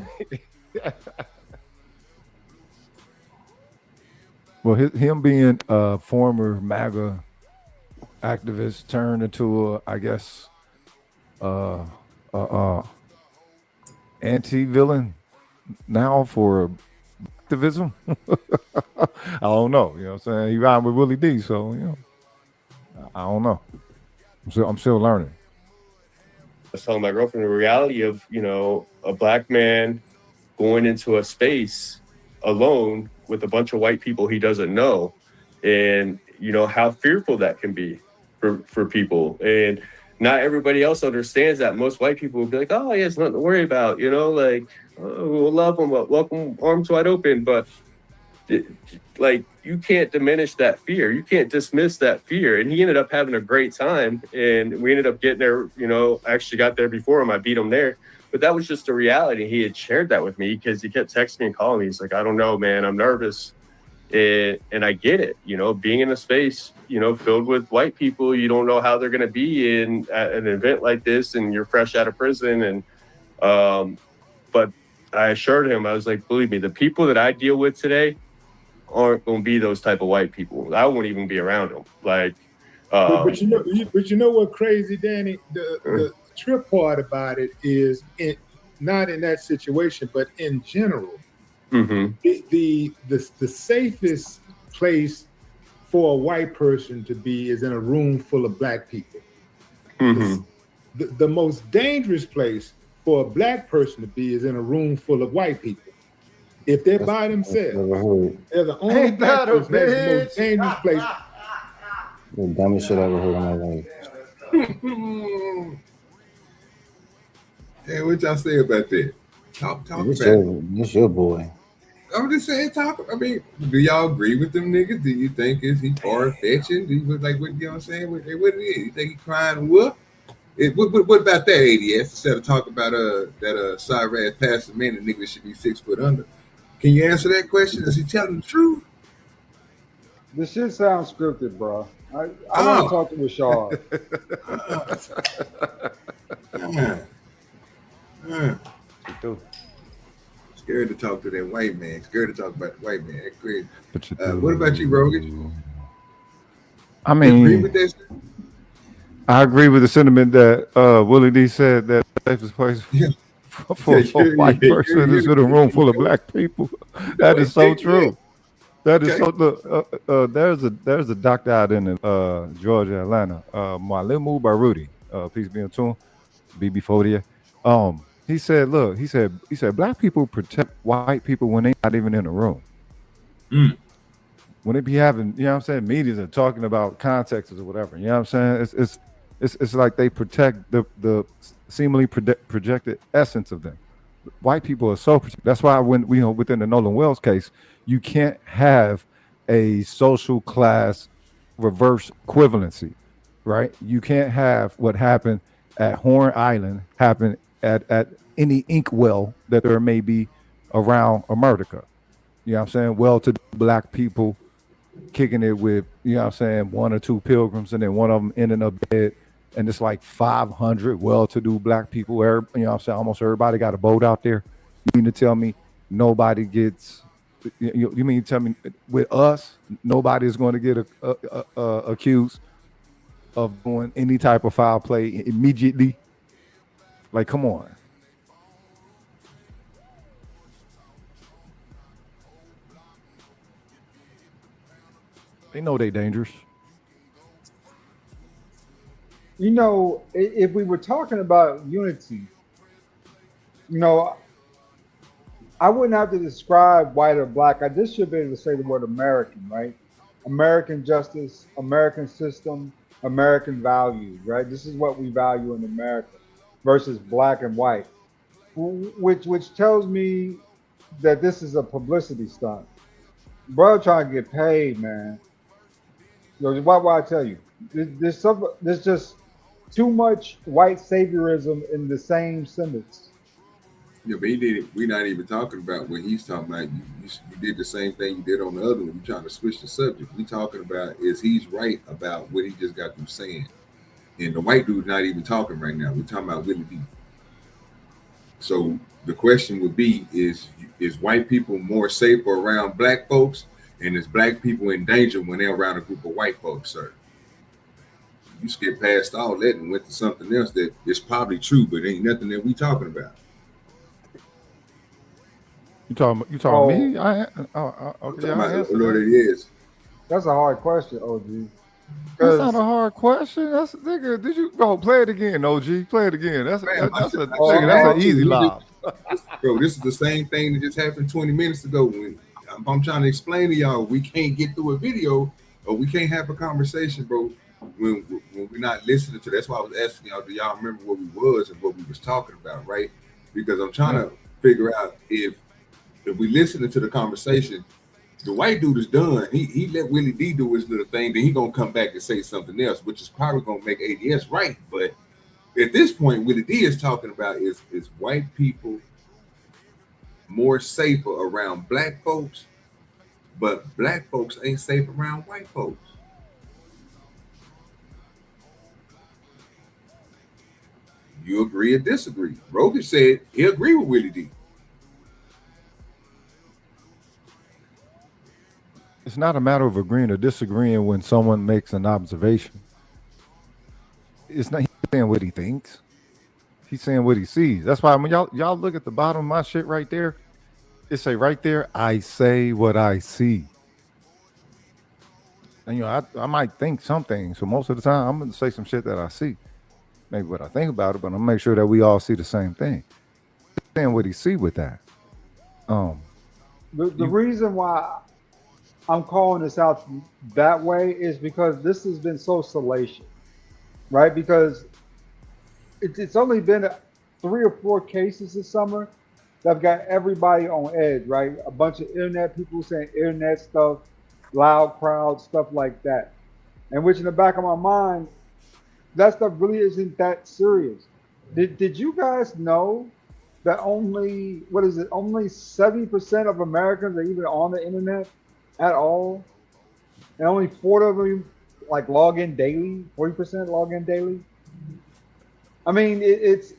Well, him being a former MAGA activist turned into I guess, anti-villain now for activism. I don't know. You know what I'm saying? He riding with Willie D, so I don't know. I'm still learning. I was telling my girlfriend the reality of, a black man going into a space alone with a bunch of white people he doesn't know, and how fearful that can be for people. And not everybody else understands that. Most white people will be like, oh yeah, it's nothing to worry about, we'll love them, welcome, arms wide open. But you can't diminish that fear, you can't dismiss that fear. And he ended up having a great time, and we ended up getting there. I actually got there before him. I beat him there. But that was just a reality. He had shared that with me because he kept texting me and calling me. He's like, I don't know, man, I'm nervous. And I get it, being in a space, filled with white people, you don't know how they're going to be in an event like this, and you're fresh out of prison. And, but I assured him, I was like, believe me, the people that I deal with today aren't going to be those type of white people. I won't even be around them. But you know what crazy, Danny? The trip part about it is not in that situation, but in general. Mm-hmm. The safest place for a white person to be is in a room full of black people. Mm-hmm. The most dangerous place for a black person to be is in a room full of white people. If they're by themselves, they're the only black person that's the most dangerous place. The dumbest shit I ever heard in my life. Hey, what y'all say about that? Talk This about it. This your boy. I'm just saying, do y'all agree with them niggas? Do you think is he far-fetching? Do you what you know what I'm saying? What it is? You think he crying wolf? What about that, ADS? Instead of talking about that sorry ass Pastor man, the nigga should be 6 foot under. Can you answer that question? Is he telling the truth? This shit sounds scripted, bro. I want to talk to Rashad. Scared to talk to that white man. Scared to talk about the white man. That's crazy. What about you, Rogan? I mean, agree with that? I agree with the sentiment that Willie D said, that the safest place for a white person is in a room full of black people. That is so true. That is so. There's a doctor out in Georgia, Atlanta, Mwalimu Baruti, peace be unto him, BB40. He said, look, he said, black people protect white people when they're not even in the room. When they be having, you know what I'm saying, meetings and talking about contexts or whatever, you know what I'm saying? It's like they protect the seemingly projected essence of them. White people are so protected. That's why when within the Nolan Wells case, you can't have a social class reverse equivalency, right? You can't have what happened at Horn Island happen at any inkwell that there may be around America. You know what I'm saying? Well-to-do black people kicking it with, you know what I'm saying, 1 or 2 pilgrims, and then one of them ending up dead. And it's like 500 well-to-do black people. You know what I'm saying? Almost everybody got a boat out there. You mean to tell me nobody gets? You mean to tell me with us nobody is going to get accused of doing any type of foul play immediately? Like, come on. They know they dangerous. You know, if we were talking about unity, you know, I wouldn't have to describe white or black. I just should be able to say the word American, right? American justice, American system, American values, right? This is what we value in America versus black and white, which tells me that this is a publicity stunt. Bro, trying to get paid, man. You know, what I tell you? There's just too much white saviorism in the same sentence. Yeah, but he did it. We're not even talking about what he's talking about. You did the same thing you did on the other one. You're trying to switch the subject. We talking about is he's right about what he just got through saying. And the white dude's not even talking right now. We're talking about Willie D. So the question would be, is white people more safer around black folks? And is black people in danger when they're around a group of white folks, sir? You skip past all that and went to something else that is probably true, but ain't nothing that we talking about. You talking Oh, me? Okay, Talking yeah, I about answer Lord that. it is. that's a hard question, OG. That's not Because a hard question. That's nigga. Did you play it again, OG? Play it again. That's Man, a I nigga. shouldn't That's have an to. easy You lob. bro, this is the same thing that just happened 20 minutes ago. When I'm trying to explain to y'all, we can't get through a video or we can't have a conversation, bro. When we're not listening to. That's why I was asking y'all, do y'all remember what we was and what we was talking about, right? Because I'm trying to figure out if we listening to the conversation, the white dude is done. He let Willie D do his little thing, then he gonna come back and say something else, which is probably gonna make ADS right. But at this point, Willie D is talking about is white people more safer around black folks, but black folks ain't safe around white folks. You agree or disagree? Rogan said he agree with Willie D. It's not a matter of agreeing or disagreeing when someone makes an observation. It's not he's saying what he thinks. He's saying what he sees. That's why when y'all look at the bottom of my shit right there, it say right there, I say what I see. And I might think some things. So most of the time I'm gonna say some shit that I see. Maybe what I think about it, but I'm gonna make sure that we all see the same thing. He's saying what he see with that. the reason why I'm calling this out that way is because this has been so salacious, right? Because it's only been 3 or 4 cases this summer that have got everybody on edge, right? A bunch of internet people saying internet stuff, loud crowd, stuff like that. And which in the back of my mind, that stuff really isn't that serious. Did you guys know that only 70% of Americans are even on the internet at all? And only 40 of them like log in daily, 40% log in daily. I mean, it's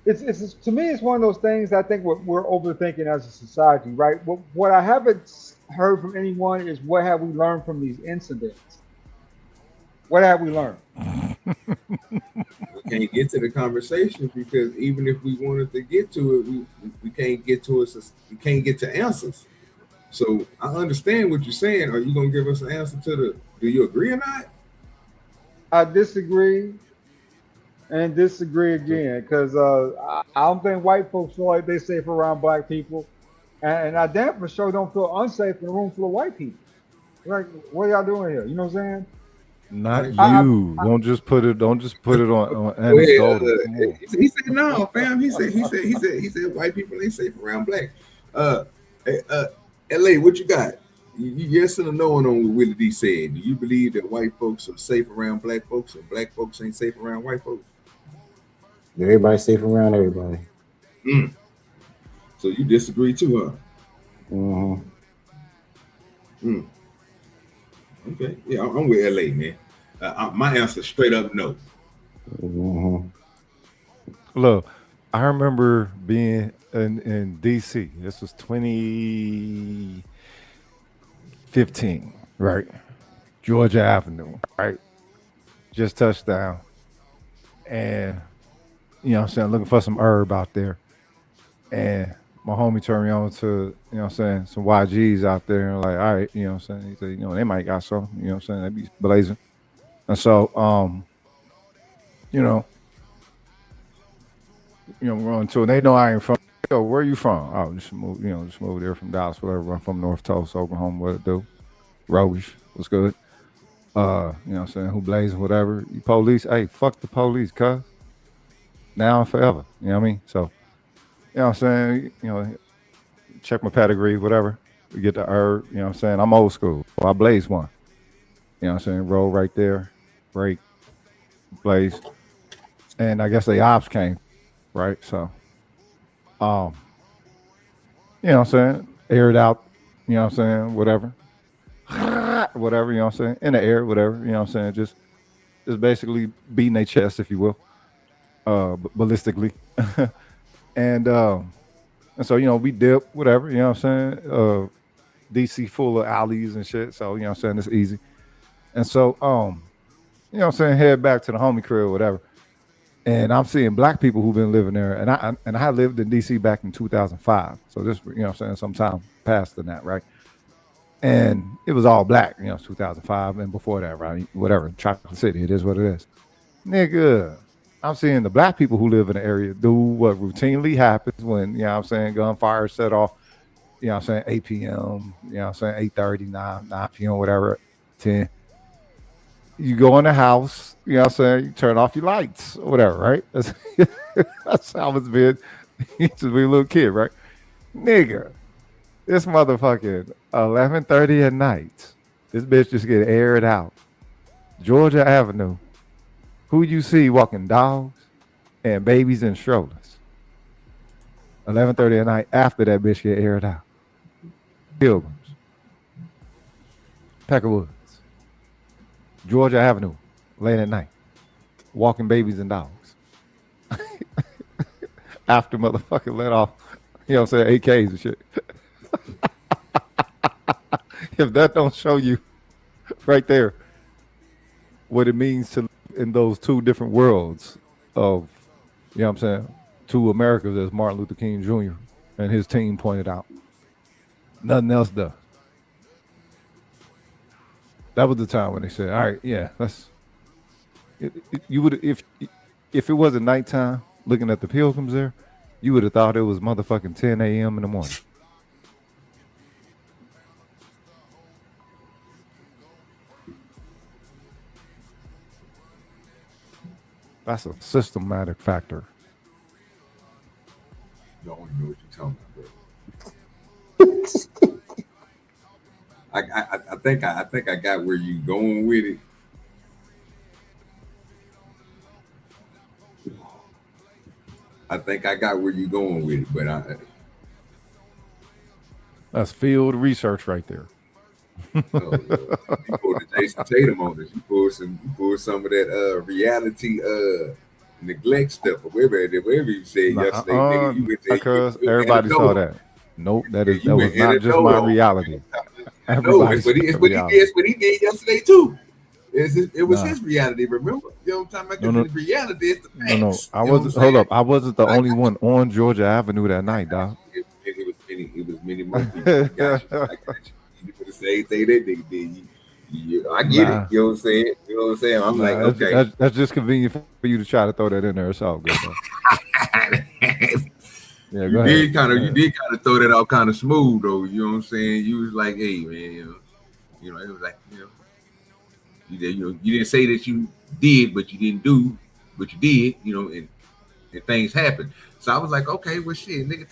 to me, it's one of those things I think we're overthinking as a society, right? What I haven't heard from anyone is what have we learned from these incidents? What have we learned? We can't get to the conversation because even if we wanted to get to it, we can't get to it. We can't get to answers. So I understand what you're saying. Are you gonna give us an answer to the? Do you agree or not? I disagree and disagree again because I don't think white folks feel like they're safe around black people, and I damn for sure don't feel unsafe in a room full of white people. Like, what are y'all doing here? You know what I'm saying? Not you. Don't just put it on anecdotal. He said no, fam. He said white people ain't safe around black. LA, what you got? You yes or no on what Willie D said. Do you believe that white folks are safe around black folks and black folks ain't safe around white folks? Everybody's safe around everybody. So you disagree too, huh? Okay. Yeah, I'm with LA, man. My answer straight up no. Look, I remember being in DC. This was 2015, right? Georgia Avenue, right? Just touched down. And, you know what I'm saying, looking for some herb out there. And my homie turned me on to, you know what I'm saying, some YGs out there. And like, all right, you know what I'm saying? He said, you know, they might got some, you know what I'm saying? They be blazing. And so, we're going to it. They know I ain't from. Yo, where are you from? Oh, just moved there from Dallas, whatever. I'm from North Tulsa, Oklahoma. What it do? Roguish, what's good? You know what I'm saying? Who blazing, whatever. You police, hey, fuck the police, cuz. Now and forever. You know what I mean? So, you know what I'm saying? Check my pedigree, whatever. We get the herb, you know what I'm saying? I'm old school. So I blaze one. You know what I'm saying? Roll right there, break, blaze. And I guess the ops came, right? So, you know what I'm saying? Air it out, you know what I'm saying? Whatever. Whatever, you know what I'm saying? In the air, whatever, you know what I'm saying? Just basically beating their chest, if you will, ballistically. And so, we dip, whatever, you know what I'm saying? DC full of alleys and shit. So, you know what I'm saying? It's easy. And so, you know what I'm saying? Head back to the homie crib, whatever. And I'm seeing black people who've been living there, and I lived in DC back in 2005. So this, you know, what I'm saying, sometime past than that, right? And it was all black, you know, 2005 and before that, right? Whatever, Chocolate City, it is what it is. Nigga, I'm seeing the black people who live in the area do what routinely happens when, you know what I'm saying, gunfire set off, you know what I'm saying, 8 p.m., you know what I'm saying, 8:30, 9 p.m., whatever, 10. You go in the house, you know what I'm saying, you turn off your lights or whatever, right? That's how it's been since we were a little kid, right? Nigga, this motherfucking 11:30 at night, this bitch just get aired out. Georgia Avenue. Who you see walking dogs and babies in strollers? 11:30 at night after that bitch get aired out. Pilgrims. Peckerwoods. Georgia Avenue. Late at night. Walking babies and dogs. After motherfucking let off, you know what I'm saying, AKs and shit. If that don't show you right there what it means to live in those two different worlds of, you know what I'm saying, two Americas, as Martin Luther King Jr. and his team pointed out. Nothing else does. That was the time when they said, all right, yeah, let's, you would, if it wasn't nighttime looking at the pilgrims there, you would have thought it was motherfucking 10 a.m. in the morning. That's a systematic factor. Don't know what you're talking about. I think I got where you going with it. I think I got where you going with it, but that's field research right there. You pulled the Jason Tatum on this. You pulled some of that reality neglect stuff or whatever you said yesterday. Nigga, you went there, because everybody saw that. Nope, that was not just my reality. No, it's what he did yesterday too. It was his reality. Remember, you know what I'm talking about? Reality is the facts. No, I wasn't. Hold up, I wasn't the only one on Georgia Avenue that night, dog. It was many more people. I got you. You for the same thing that nigga did. I get it. You know what I'm saying? You know what I'm saying? I'm like, okay. That's just convenient for you to try to throw that in there. It's all good. Yeah, you did kind of throw that out kind of smooth though. You know what I'm saying? You was like, hey man, you know, it was like, you didn't say that you did, but you didn't do, but you did, you know, and things happen. So I was like, okay, well shit, nigga,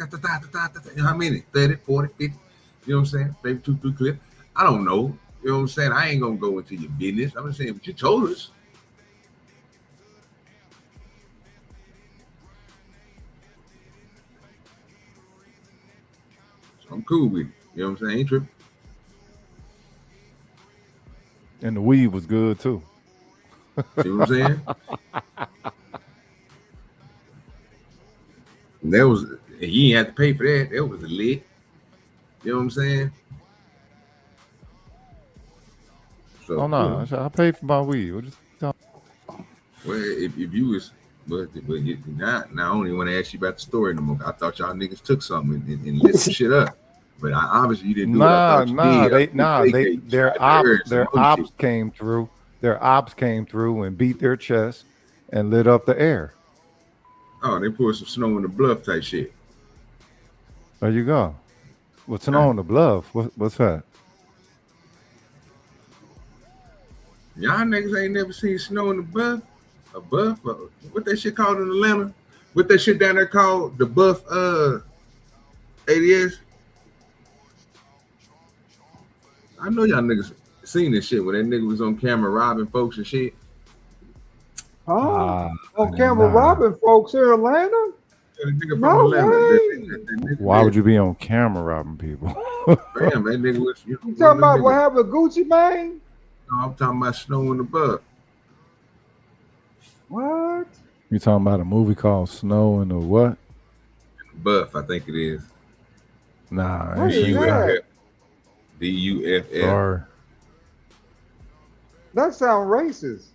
how many? 30, 40, 50, you know what I'm saying? Maybe 2, 3 clips. I don't know. You know what I'm saying? I ain't gonna go into your business. I'm just saying, but you told us. So I'm cool with it. You know what I'm saying? Ain't tripping. And the weed was good too. See what I'm saying? And that was, he ain't had to pay for that. That was a lit. You know what I'm saying? So, oh no, I paid for my weed. What you talking? Well, if you was, but now I don't even want to ask you about the story no more. I thought y'all niggas took something and lit some shit up. But obviously you didn't do it. Their ops came through. Their ops came through and beat their chest and lit up the air. Oh, they poured some snow in the bluff type shit. There you go. What's snow in the bluff? What's that? Y'all niggas ain't never seen snow in the buff. A buff? What that shit called in Atlanta? What that shit down there called? The buff ADS? I know y'all niggas seen this shit when that nigga was on camera robbing folks and shit. On camera robbing folks in Atlanta? No way. Why would you be on camera robbing people? Damn, that nigga was. You talking about what happened with Gucci Mane? No, I'm talking about Snow in the Buff. What? You talking about a movie called Snow in the what? Buff, I think it is. Nah, I ain't seen that. DUFF. Sorry. That sounds racist.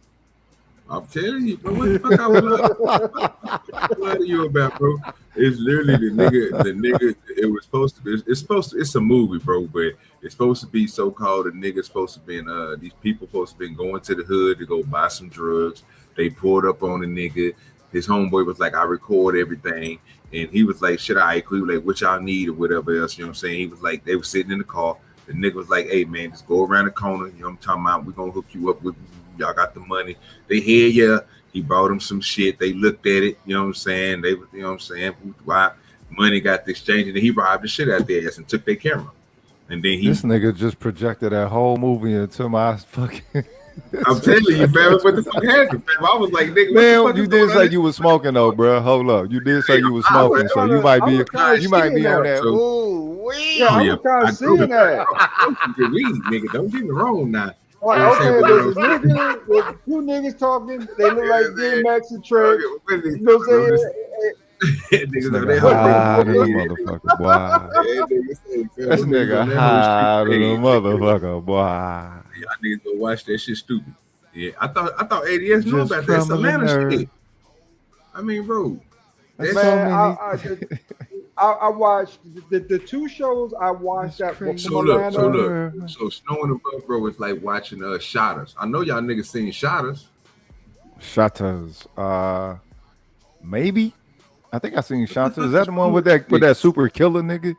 I'm telling you, bro. What the fuck I was lying to you about, bro? It's literally the nigga. It was supposed to be. It's a movie, bro. But it's supposed to be so-called. The nigga supposed to be these people supposed to be going to the hood to go buy some drugs. They pulled up on the nigga. His homeboy was like, I record everything. And he was like, shit, I cool. Like, what y'all need or whatever else. You know what I'm saying? He was like, they were sitting in the car. The nigga was like, hey, man, just go around the corner. You know what I'm talking about? We're going to hook you up with, y'all got the money. They hear ya. He bought him some shit. They looked at it. You know what I'm saying? They was, you know what I'm saying? Money got exchanged. And he robbed the shit out there and took their camera. And then this nigga just projected that whole movie into my fucking... I'm telling you, fam, what the fuck happened, fam? I was like, nigga, man, you did say you was smoking though, bro. Hold up, you did say you was smoking, so you might be on that. Ooh, yeah, I'm kind of seeing that. Nigga, don't get me wrong now. Like, okay, there's a nigga with two niggas talking. They look like DMX and Trey. You know what I'm saying? This nigga high than a motherfucker, boy. This nigga high than a motherfucker, boy. Y'all niggas go watch that shit stupid. Yeah, I thought ADS knew about that. It's Atlanta shit. I mean, bro. Man, I watched the two shows I watched that from Atlanta. So Snowing Above, bro, is like watching Shotters. I know y'all niggas seen Shotters. Shotters, maybe. I think I seen Shotters. Is that the one with that super killer nigga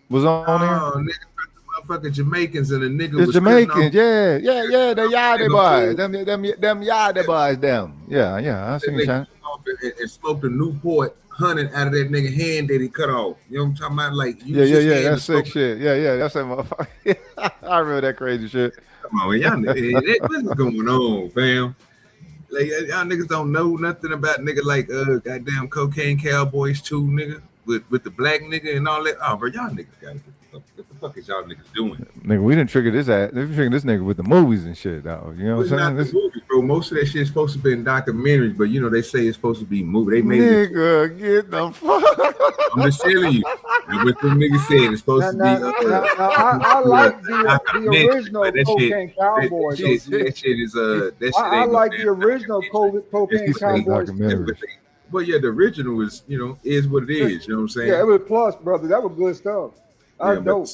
was on there? Oh, nigga, the motherfucking Jamaicans and the nigga the was Jamaicans, yeah, the Yardie boys, them Yardie boys, them. Yeah, I seen Shotters. And smoked a Newport 100 out of that nigga hand that he cut off. You know what I'm talking about? Like, that's sick shit. Yeah, that's that motherfucker. I remember that crazy shit. Come on, y'all niggas, what's going on, fam? Like, y'all niggas don't know nothing about nigga like goddamn Cocaine Cowboys 2, nigga, with the black nigga and all that. Oh, bro, y'all niggas gotta get the fuck. What the fuck is y'all niggas doing? Nigga, we didn't trigger this nigga with the movies and shit, dog. You know what I'm saying? Movie, bro. Most of that shit is supposed to be in documentaries, but you know they say it's supposed to be movie. They made nigga, get the fuck. I'm just telling you. And what the nigga said it's supposed to be. I like the original Cocaine Cowboys. That shit is that shit. I like the original Cocaine Cowboys. But yeah, the original is is what it is. You know what I'm saying? Yeah, it was plus, brother. That was good stuff. Yeah, but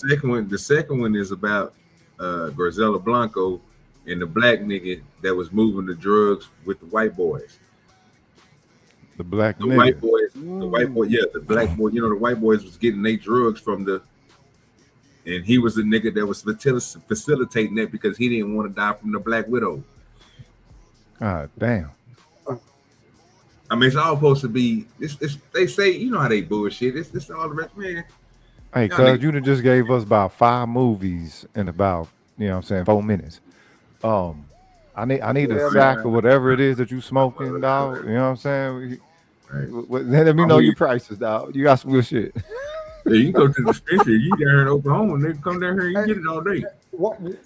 the second one is about Grisella Blanco and the black nigga that was moving the drugs with the white boys. The black nigga. White boys, the white boy, yeah, the black boy. You know, the white boys was getting their drugs from and he was the nigga that was facilitating that because he didn't want to die from the Black Widow. God damn. I mean, it's all supposed to be. They say, you know how they bullshit. It's all the rest, man. Hey, cuz you just gave us about 5 movies in about 4 minutes. I need a sack of whatever it is that you smoking, dog. You know what I'm saying? Right. Let me know your prices, dog. You got some good shit. Yeah, you go to the dispensary, you down here in Oklahoma, and they come down here and you get it all day.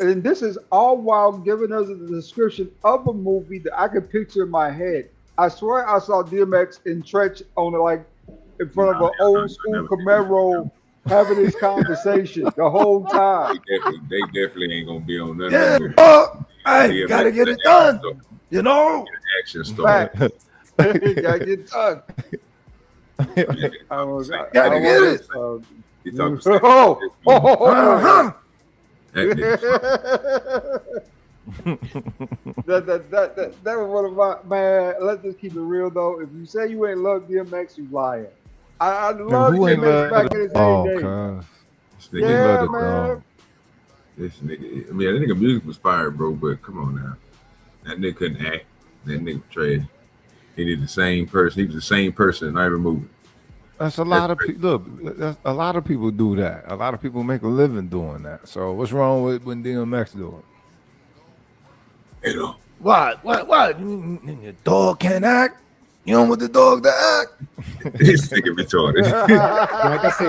And this is all while giving us a description of a movie that I could picture in my head. I swear I saw DMX in Tretch on in front of an old school Camaro having this conversation the whole time. They definitely ain't gonna be on none of hey, gotta get it done. You know? Action story. Gotta get it done. Gotta get it. That was one of my man. Let's just keep it real though. If you say you ain't love DMX, you lying. I love DMX back in his heyday. Yeah, man. This nigga, I mean, that nigga music was fire, bro. But come on now, that nigga couldn't act. That nigga trash. He did the same person. He was the same person in every movie. That's a lot of people. Look, a lot of people do that. A lot of people make a living doing that. So what's wrong with when DMX do it? You know what? Your dog can't act. You don't want the dog to act. This nigga retarded. Like I say,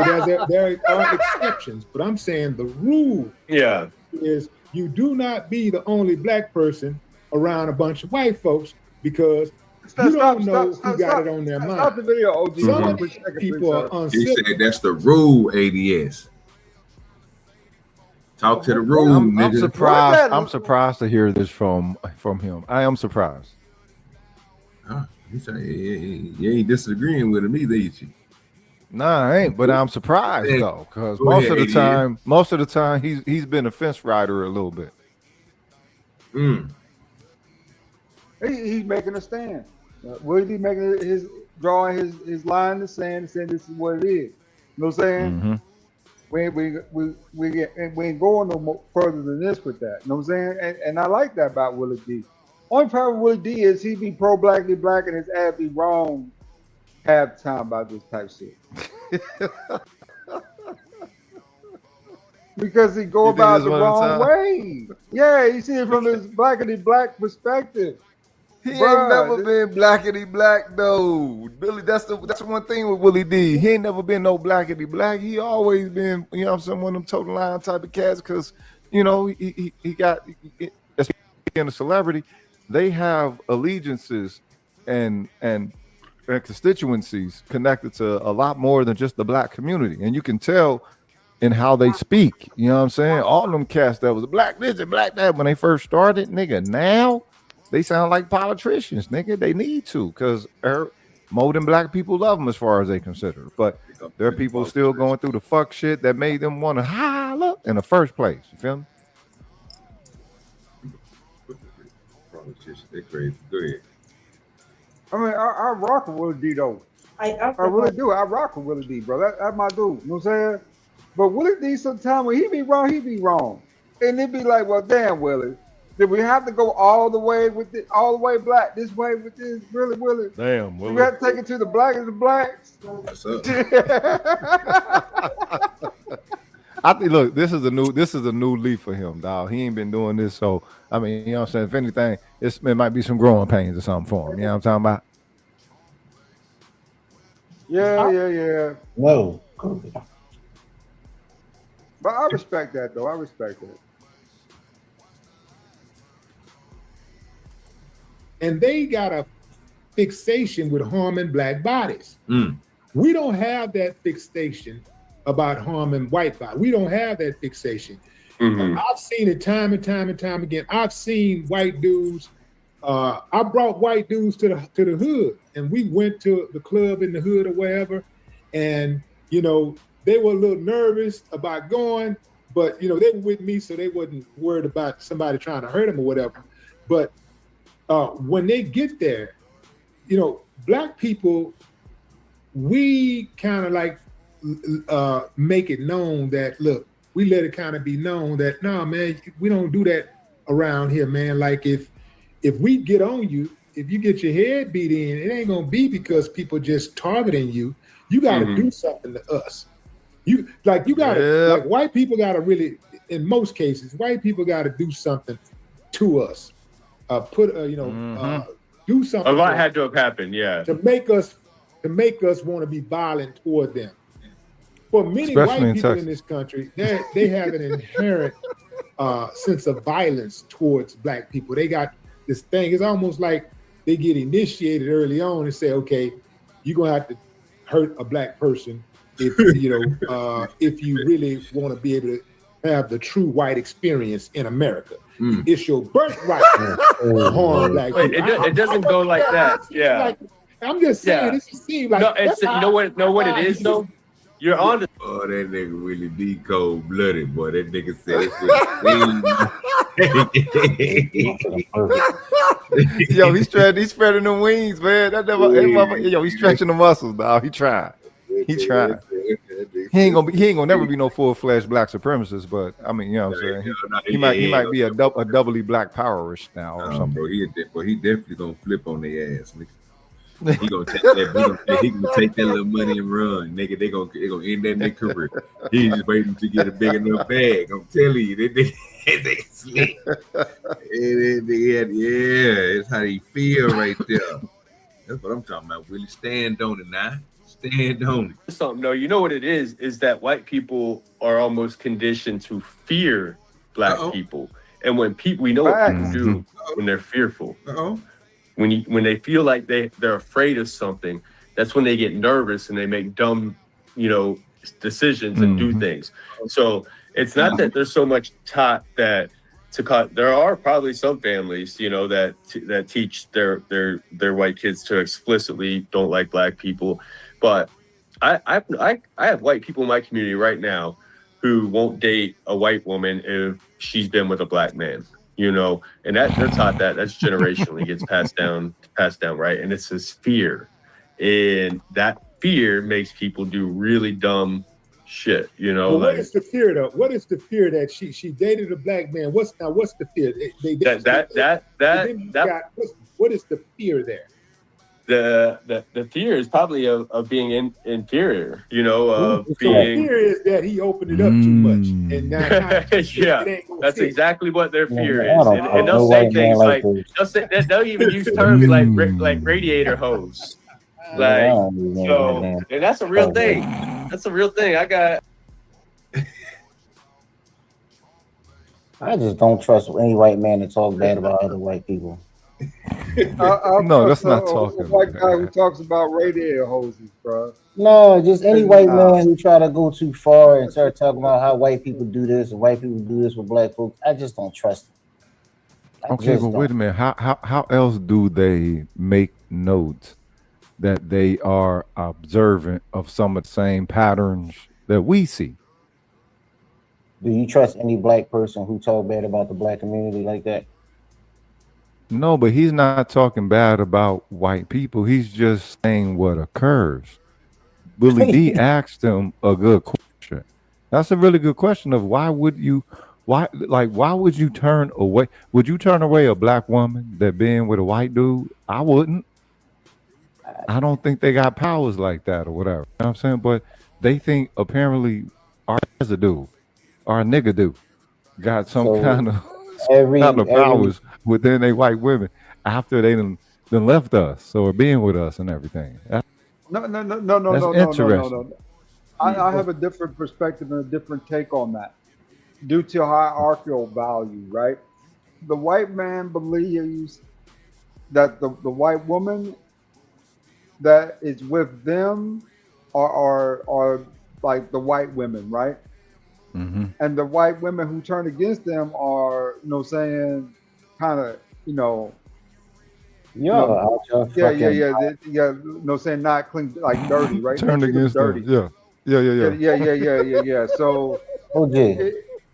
there are exceptions, but I'm saying the rule is you do not be the only black person around a bunch of white folks because you don't know who got it on their mind. Stop the video, OG. Some people are uncivil. He said that's the rule, ADS. Talk to the room, nigga. I'm surprised to hear this from him. I am surprised. He said, you ain't disagreeing with him either, ain't you? Nah, I ain't, but I'm surprised though, because most of the time he's been a fence rider a little bit. He's making a stand. Willie D making drawing his line in the sand and saying this is what it is. You know what I'm saying? We ain't going no more further than this with that. You know what I'm saying? And I like that about Willie D. Only problem with Willie D is he be pro-blackly black and his ad be wrong half the time about this type shit. Because he go about the wrong way. Yeah, you see it from his blackity black perspective. He ain't never been blackity black though. Billy, that's one thing with Willie D. He ain't never been no blackity black. He always been, you know, one of them total line type of cats, because, you know, he got, being a celebrity, they have allegiances and constituencies connected to a lot more than just the black community. And you can tell in how they speak. You know what I'm saying? All them cats that was black this and black that when they first started, nigga, now they sound like politicians, nigga. They need to, because more than black people love them as far as they consider. But there are people still going through the fuck shit that made them want to holler in the first place. You feel me? Politicians, they crazy. Go ahead. I mean, I rock with Willie D though. I really do. I rock with Willie D, bro. That's my dude. You know what I'm saying? But Willie D, sometimes when he be wrong, he be wrong. And it be like, well, damn, Willie. Did we have to go all the way with it, all the way black this way with this? Really, Willie? Damn, Willie. We have to take it to the black of the blacks. What's up? I think, look, this is a new leaf for him, dog. He ain't been doing this, so I mean, you know what I'm saying? If anything, it might be some growing pains or something for him. You know what I'm talking about? Yeah. Whoa. But I respect that though. I respect that. And they got a fixation with harming black bodies. We don't have that fixation about harming white bodies. We don't have that fixation. I've seen it time and time again. I've seen white dudes. I brought white dudes to the hood, and we went to the club in the hood or wherever, and you know they were a little nervous about going, but you know they were with me, so they wasn't worried about somebody trying to hurt them or whatever. But when they get there, you know, black people, we kind of like make it known that, look, we let it kind of be known that, nah, man, we don't do that around here, man. Like if we get on you, if you get your head beat in, it ain't gonna be because people just targeting you. You gotta do something to us. You gotta, like white people gotta really, in most cases, white people gotta do something to us. Do something. A lot had to have happened, yeah. To make us want to be violent toward them. For many Especially white people in this country, they have an inherent sense of violence towards black people. They got this thing. It's almost like they get initiated early on and say, okay, you're gonna have to hurt a black person if if you really want to be able to have the true white experience in America. It's your birthright to harm black people. It doesn't go like that. Yeah. Like, I'm just saying, it seems like you know what it is though? You're on the Oh, that nigga really be cold blooded, boy. That nigga said it's Yo, he's spreading them wings, man. He's stretching the muscles, dog. He trying. He ain't gonna never be no full-fledged black supremacist, but I mean, you know what I'm saying? He might be a doubly black powerish now or something. Bro, he definitely gonna flip on their ass, nigga. He gonna take that. He gonna take that little money and run, nigga. They gonna end that nigga career. He's just waiting to get a big enough bag. I'm telling you, they slick. Yeah, it's how they feel right there. That's what I'm talking about. Really stand on it now. Stand on it. Something. No, you know what it is that white people are almost conditioned to fear black people, and when we know what people do when they're fearful. When they feel like they're afraid of something, that's when they get nervous and they make dumb, decisions and do things. So it's not that they're so much taught that there are probably some families, you know, that teach their white kids to explicitly don't like black people, but I have white people in my community right now who won't date a white woman if she's been with a black man, you know, and that they're taught that's generationally gets passed down, right? And it's this fear, and that fear makes people do really dumb shit, you know. Well, like, what is the fear though? What is the fear that she dated a black man? What's the fear? What is the fear there? The fear is probably of being inferior, you know, The fear is that he opened it up too much, and now yeah, that's exactly what their fear is, and they'll say things like they'll even use terms like radiator hose, like so, and that's a real thing. That's a real thing. I just don't trust any white man to talk bad about other white people. No, that's not talking. A white guy who talks about radiator hoses, bro. No, just any white man who try to go too far and start talking about how white people do this and white people do this with black folks. I just don't trust them. Okay, but wait a minute. How else do they make notes that they are observant of some of the same patterns that we see? Do you trust any black person who talk bad about the black community like that? No, but he's not talking bad about white people. He's just saying what occurs. Willie D asked him a good question. That's a really good question of why would you turn away? Would you turn away a black woman that being with a white dude? I wouldn't. I don't think they got powers like that or whatever. You know what I'm saying? But they think apparently our residue, our nigga do, got some kind of powers within they white women after they done left us, or being with us and everything. No. Interesting. I have a different perspective and a different take on that, due to hierarchical value, right? The white man believes that the white woman that is with them are like the white women, right? Mm-hmm. And the white women who turn against them are, you know, saying kind of, you know, saying not clean, like dirty, right? Turn against dirty. Them. Yeah. So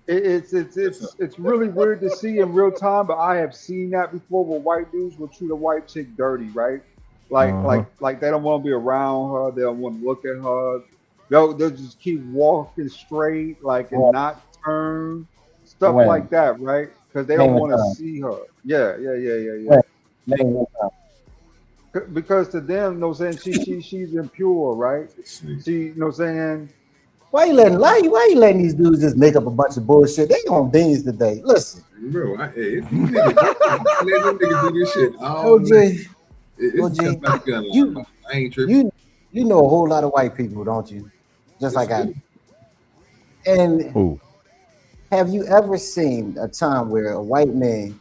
it's really weird to see in real time, but I have seen that before where white dudes will treat a white chick dirty, right? Like they don't want to be around her, they don't want to look at her. They'll just keep walking straight, like, and not turn, stuff like that, right? Because they don't want to see her. Yeah. Because to them, you know what I'm saying, she's impure, right? She, you know what I'm saying? Why you letting these dudes just make up a bunch of bullshit? They on beans today. Listen, bro, if you let them niggas do this shit, OG, I ain't tripping. You know a whole lot of white people, don't you? Just like I do. And have you ever seen a time where a white man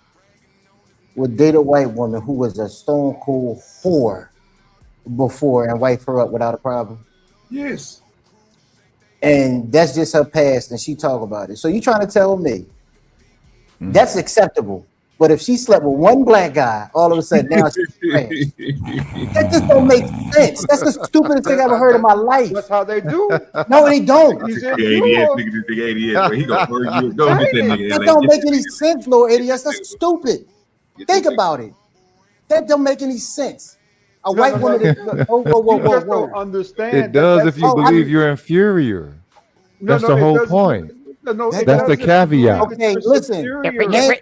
would date a white woman who was a stone cold whore before and wife her up without a problem? Yes. And that's just her past, and she talk about it. So you trying to tell me that's acceptable? But if she slept with one black guy, all of a sudden now she's trash. That just don't make sense. That's the stupidest thing I've ever heard in my life. That's how they do. No, they don't. That don't make any sense, Lord Idiots. That's stupid. Think about it. That don't make any sense. A white woman is whoa. Understand. It does if you believe you're inferior. That's the whole point. That's the caveat. Okay, listen.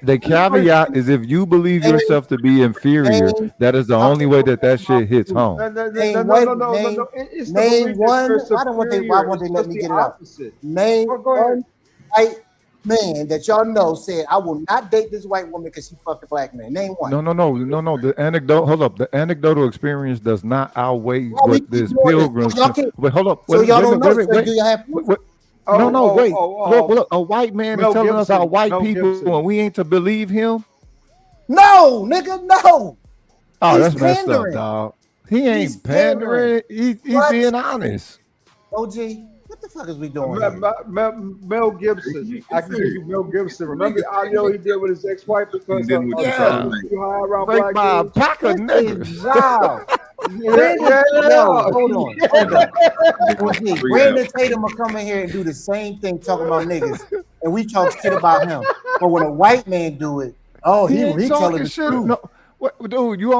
The caveat is if you believe yourself to be inferior, that is the only way that shit hits home. Name one. Why won't they let me get it out? Name one white man that y'all know said, I will not date this white woman because she fucked a black man. Name one. No. The anecdote. Hold up. The anecdotal experience does not outweigh what this pilgrim. But hold up. So y'all don't know. So do you have? Wait. Look, a white man is telling us how white people and we ain't to believe him? No, nigga, no. Oh, that's messed up, dog. He ain't pandering. He's being honest. OG, what the fuck is we doing? Mel Gibson. I can give you Mel Gibson. Remember the audio he did with his ex-wife because of too high around Break black my dudes? pack of niggas. Wow. Yeah. Hold on. Brandon Tatum will come in here and do the same thing talking about niggas, and we talk shit about him. But when a white man do it, he ain't telling talking the shit. truth. No, what, dude? You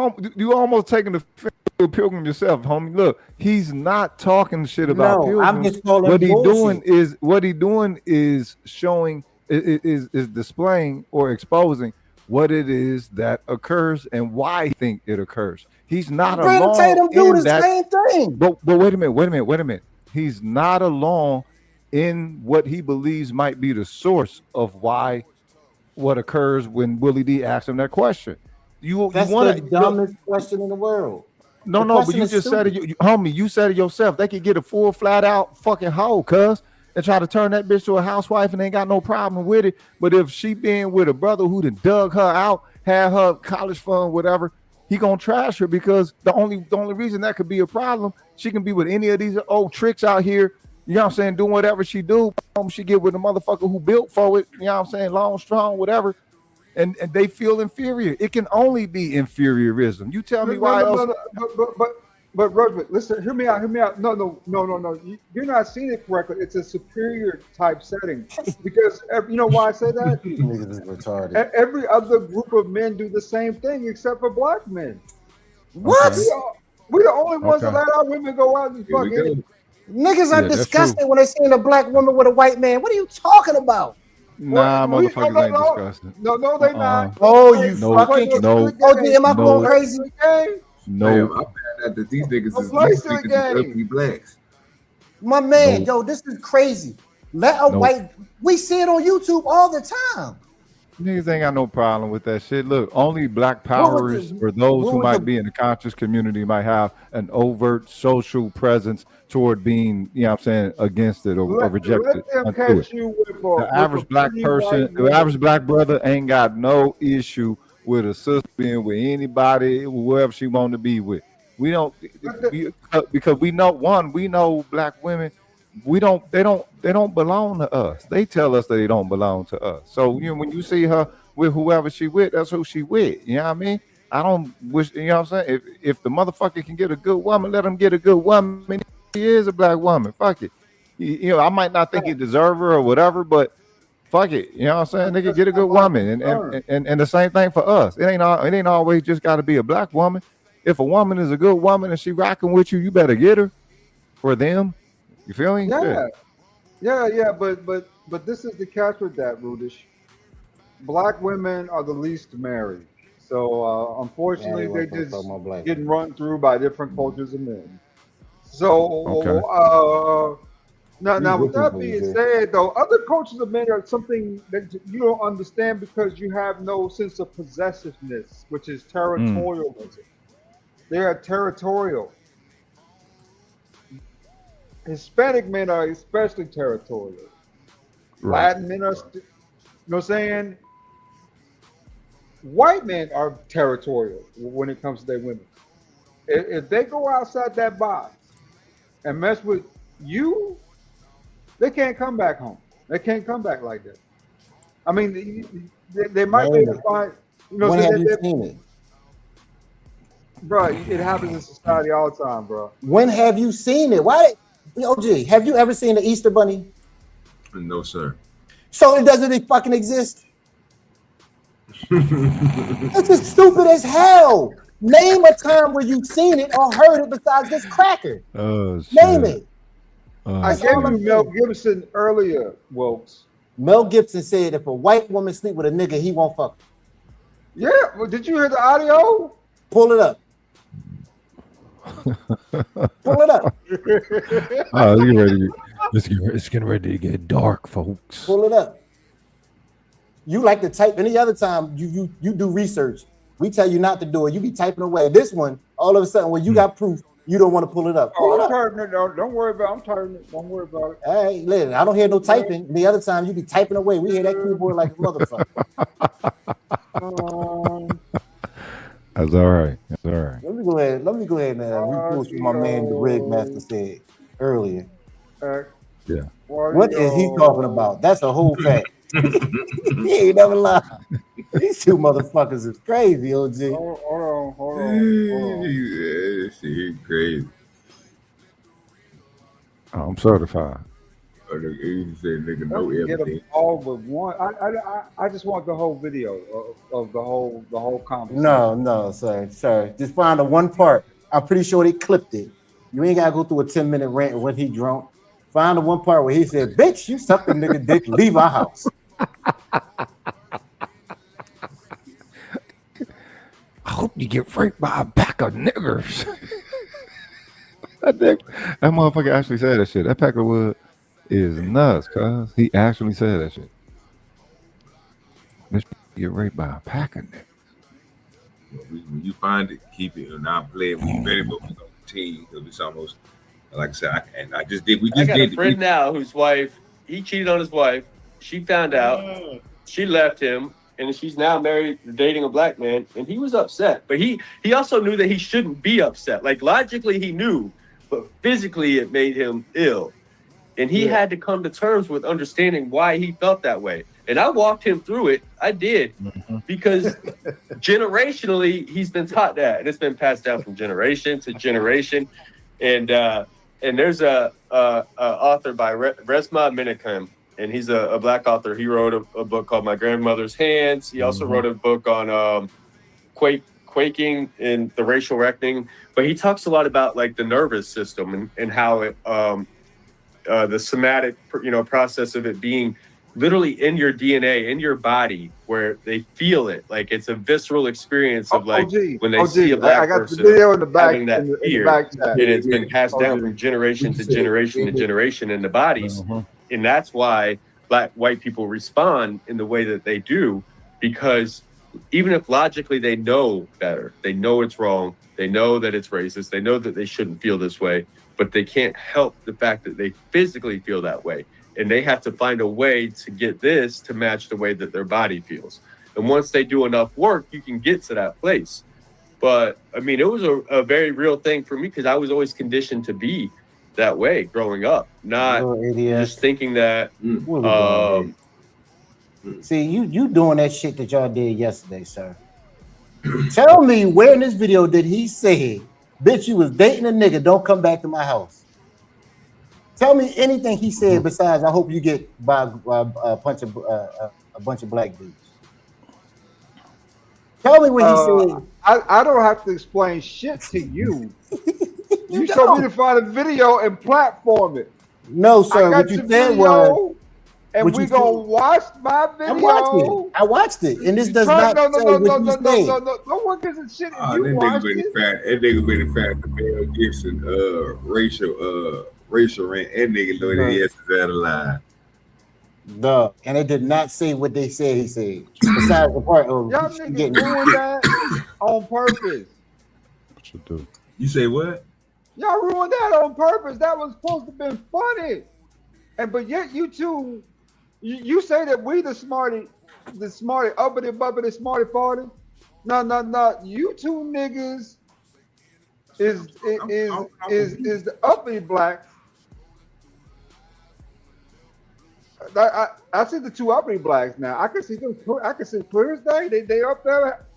almost taking the Pilgrim yourself, homie. Look, he's not talking shit about Pilgrim. I'm just calling what he bullshit. doing is showing is displaying or exposing what it is that occurs and why he think it occurs. He's not Brandon alone Tatum do in the that. same thing. But wait a minute. He's not alone in what he believes might be the source of why what occurs when Willie D asks him that question. That's the dumbest question in the world. No, but you just said it, homie. You said it yourself. They could get a full, flat out fucking hoe, cuz, and try to turn that bitch to a housewife, and ain't got no problem with it. But if she being with a brother who done dug her out, had her college fund, whatever, he gonna trash her because the only reason that could be a problem, she can be with any of these old tricks out here. You know what I'm saying? Doing whatever she do, she get with a motherfucker who built for it. You know what I'm saying? Long, strong, whatever. And they feel inferior. It can only be inferiorism. You tell me why else? But Roderick, listen, hear me out. No. You're not seeing it correctly. It's a superior type setting because you know why I say that? Niggas is retarded. Every other group of men do the same thing except for black men. What? We the only ones that let our women go out and fuck it. Niggas are disgusted when they see a black woman with a white man. What are you talking about? Nah, motherfuckers ain't disgusting. No, they not. Oh, you fucking am I going crazy? No. I found out that these niggas is ugly blacks. My man, yo, this is crazy. Let a white, we see it on YouTube all the time. Niggas ain't got no problem with that shit. Look, only black powers or those who might be in the conscious community might have an overt social presence toward being, you know what I'm saying, against it or rejected. The average black person, the average black brother ain't got no issue with a sister being with anybody, whoever she want to be with. We don't, because we know black women, they don't belong to us. They tell us they don't belong to us. So you know, when you see her with whoever she with, that's who she with. You know what I mean? I don't wish, you know what I'm saying? If the motherfucker can get a good woman, let him get a good woman. She is a black woman. Fuck it. You know, I might not think he deserve her or whatever, but fuck it. You know what I'm saying? They can get a good woman. And the same thing for us. It ain't always just gotta be a black woman. If a woman is a good woman and she rocking with you, you better get her for them. You feel me? Yeah. But this is the catch with that, Rudish. Black women are the least married. So unfortunately, they're just getting run through by different cultures of men. So now with that being said, though, other cultures of men are something that you don't understand because you have no sense of possessiveness, which is territorialism. They are territorial. Hispanic men are especially territorial. Right. Latin men are, you know what I'm saying? White men are territorial when it comes to their women. If they go outside that box and mess with you, they can't come back home. They can't come back like that. I mean, they might be able to find, you know, when have you seen it? Bro, it happens in society all the time, bro. When have you seen it? Why? OG, have you ever seen the Easter Bunny? No, sir. So it doesn't fucking exist? This is stupid as hell. Name a time where you've seen it or heard it besides this cracker. Oh, shit. Name it. I gave you Mel Gibson earlier, Wilkes. Mel Gibson said if a white woman sleep with a nigga, he won't fuck her. Yeah, well, did you hear the audio? Pull it up. Pull it up. It's getting ready to get dark, folks. Pull it up. You like to type any other time you do research. We tell you not to do it. You be typing away. This one, all of a sudden, when you got proof, you don't want to pull it up. Pull it up. Don't worry about it. I'm tired of it. Don't worry about it. All right, listen, I don't hear no typing. The other time you be typing away. We hear that keyboard like a motherfucker. That's all right. That's all right. Let me go ahead and repost what my man the Rig Master said earlier. Yeah. What is he talking about? That's a whole fact. He ain't never lied. These two motherfuckers is crazy, OG. Hold on. Yeah, shit, crazy. I'm certified. You said nigga no Let's get them evidence. all but one. I just want the whole video of the whole conversation. No, sir. Just find the one part. I'm pretty sure they clipped it. You ain't gotta go through a 10-minute rant when he drunk. Find the one part where he said, "Bitch, you suck the nigga dick. Leave our house." I hope you get raped by a pack of niggers. that motherfucker actually said that shit. That pack of wood is nuts, cuz he actually said that shit. Bitch, you get raped by a pack of niggers. When you find it, keep it. And not play it. When you ready, but we're gonna continue because it's almost like I said. I just did. We I just got did. a friend now whose wife, he cheated on his wife. She found out. She left him, and she's now married, dating a black man. And he was upset, but he also knew that he shouldn't be upset. Like logically, he knew, but physically, it made him ill, and he had to come to terms with understanding why he felt that way. And I walked him through it. I did, because generationally he's been taught that, and it's been passed down from generation to generation. And there's a author by Resma Menakem, and he's a black author. He wrote a book called My Grandmother's Hands. He also wrote a book on quaking and the racial reckoning. But he talks a lot about like the nervous system and how it the somatic process of it being literally in your DNA, in your body, where they feel it. Like it's a visceral experience of like when they see a black person having that fear, and it's been passed down from generation to generation to generation in the bodies. And that's why white people respond in the way that they do, because even if logically they know better, they know it's wrong, they know that it's racist, they know that they shouldn't feel this way, but they can't help the fact that they physically feel that way. And they have to find a way to get this to match the way that their body feels. And once they do enough work, you can get to that place. But I mean, it was a very real thing for me, because I was always conditioned to be that way growing up, not just thinking that. See, you doing that shit that y'all did yesterday, sir. Tell me where in this video did he say, "Bitch, you was dating a nigga, don't come back to my house"? Tell me anything he said besides, "I hope you get by a bunch of black dudes." Tell me what he said. I don't have to explain shit to you. You told me to find a video and platform it. No, sir. What you said was, and we gonna watch my video. I watched it, and this does not say what you say. No one gives a shit. That nigga been fat to Mel Gibson racial rant. That nigga know that he has to out of line. Duh. And it did not say what they said he said. Besides the part of y'all niggas doing that on purpose. What you do? You say what? Y'all ruined that on purpose. That was supposed to be funny. But yet you two, you say that we the smarty uppity buppity smarty farty. No. You two niggas is the uppity blacks. I see the two uppity blacks now. I can see them. I can see clear as day. They up there.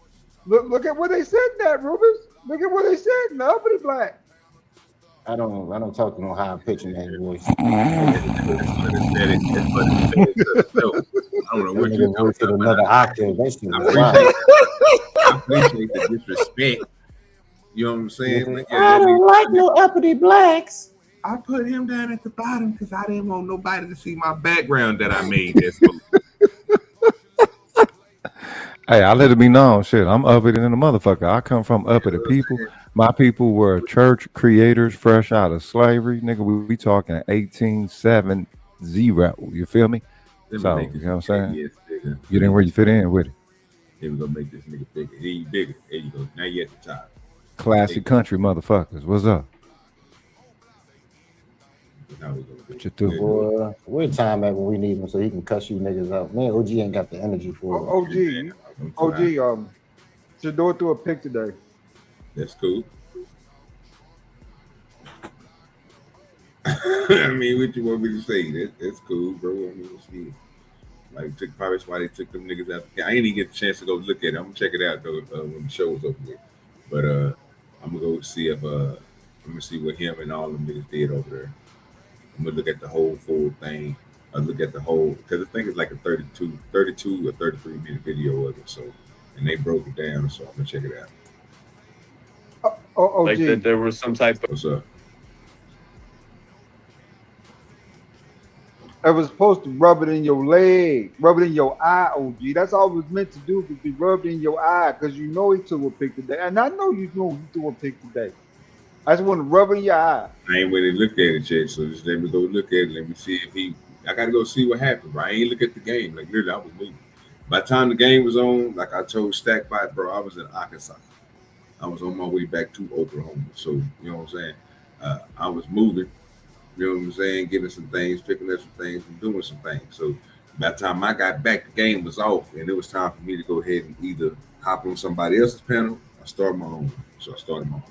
Look at what they said in that, Rubens. Look at what they said in the uppity black. I don't talk to no high pitch in that voice. I don't know what you're talking about. Another octave. I appreciate the disrespect. You know what I'm saying? I don't like no uppity blacks. I put him down at the bottom because I didn't want nobody to see my background that I made this movie. Hey, I let it be known, shit, I'm uppity than a motherfucker. I come from uppity people. My people were church creators fresh out of slavery. Nigga, we talking 1870. You feel me? So, you know what I'm saying? Yes, you didn't where you fit in with it. Then we're going to make this nigga bigger. Then you bigger. There you go. Now you at the top. Classic country motherfuckers. What's up? What you do? Boy, where time at when we need him so he can cuss you niggas out? Man, OG ain't got the energy for it. OG, should do it through a pic today. That's cool. I mean, what you want me to say? That's cool, bro. I mean, shit. Like, probably that's why they took them niggas out. I ain't even get a chance to go look at it. I'm gonna check it out though when the show's over with. But I'm gonna go see if I'm gonna see what him and all them niggas did over there. I'm gonna look at the whole full thing. I look at the whole because I think it's like a 32 or 33 minute video of it. So, and they broke it down. So I'm gonna check it out. Like that there was some type of. What's up? It was supposed to rub it in your leg, rub it in your eye, OG. That's all it was meant to do, was be rubbed in your eye, because you know he took a pic today. And I know you know he took a pic today. I just want to rub it in your eye. I ain't really looked at it yet, so just let me go look at it. Let me see if I gotta go see what happened, bro. I ain't look at the game. Like, literally, I was moving. By the time the game was on, like I told Stackbot, bro, I was in Arkansas. I was on my way back to Oklahoma. So, you know what I'm saying? I was moving. You know what I'm saying? Getting some things, picking up some things, and doing some things. So by the time I got back, the game was off, and it was time for me to go ahead and either hop on somebody else's panel or start my own. So I started my own.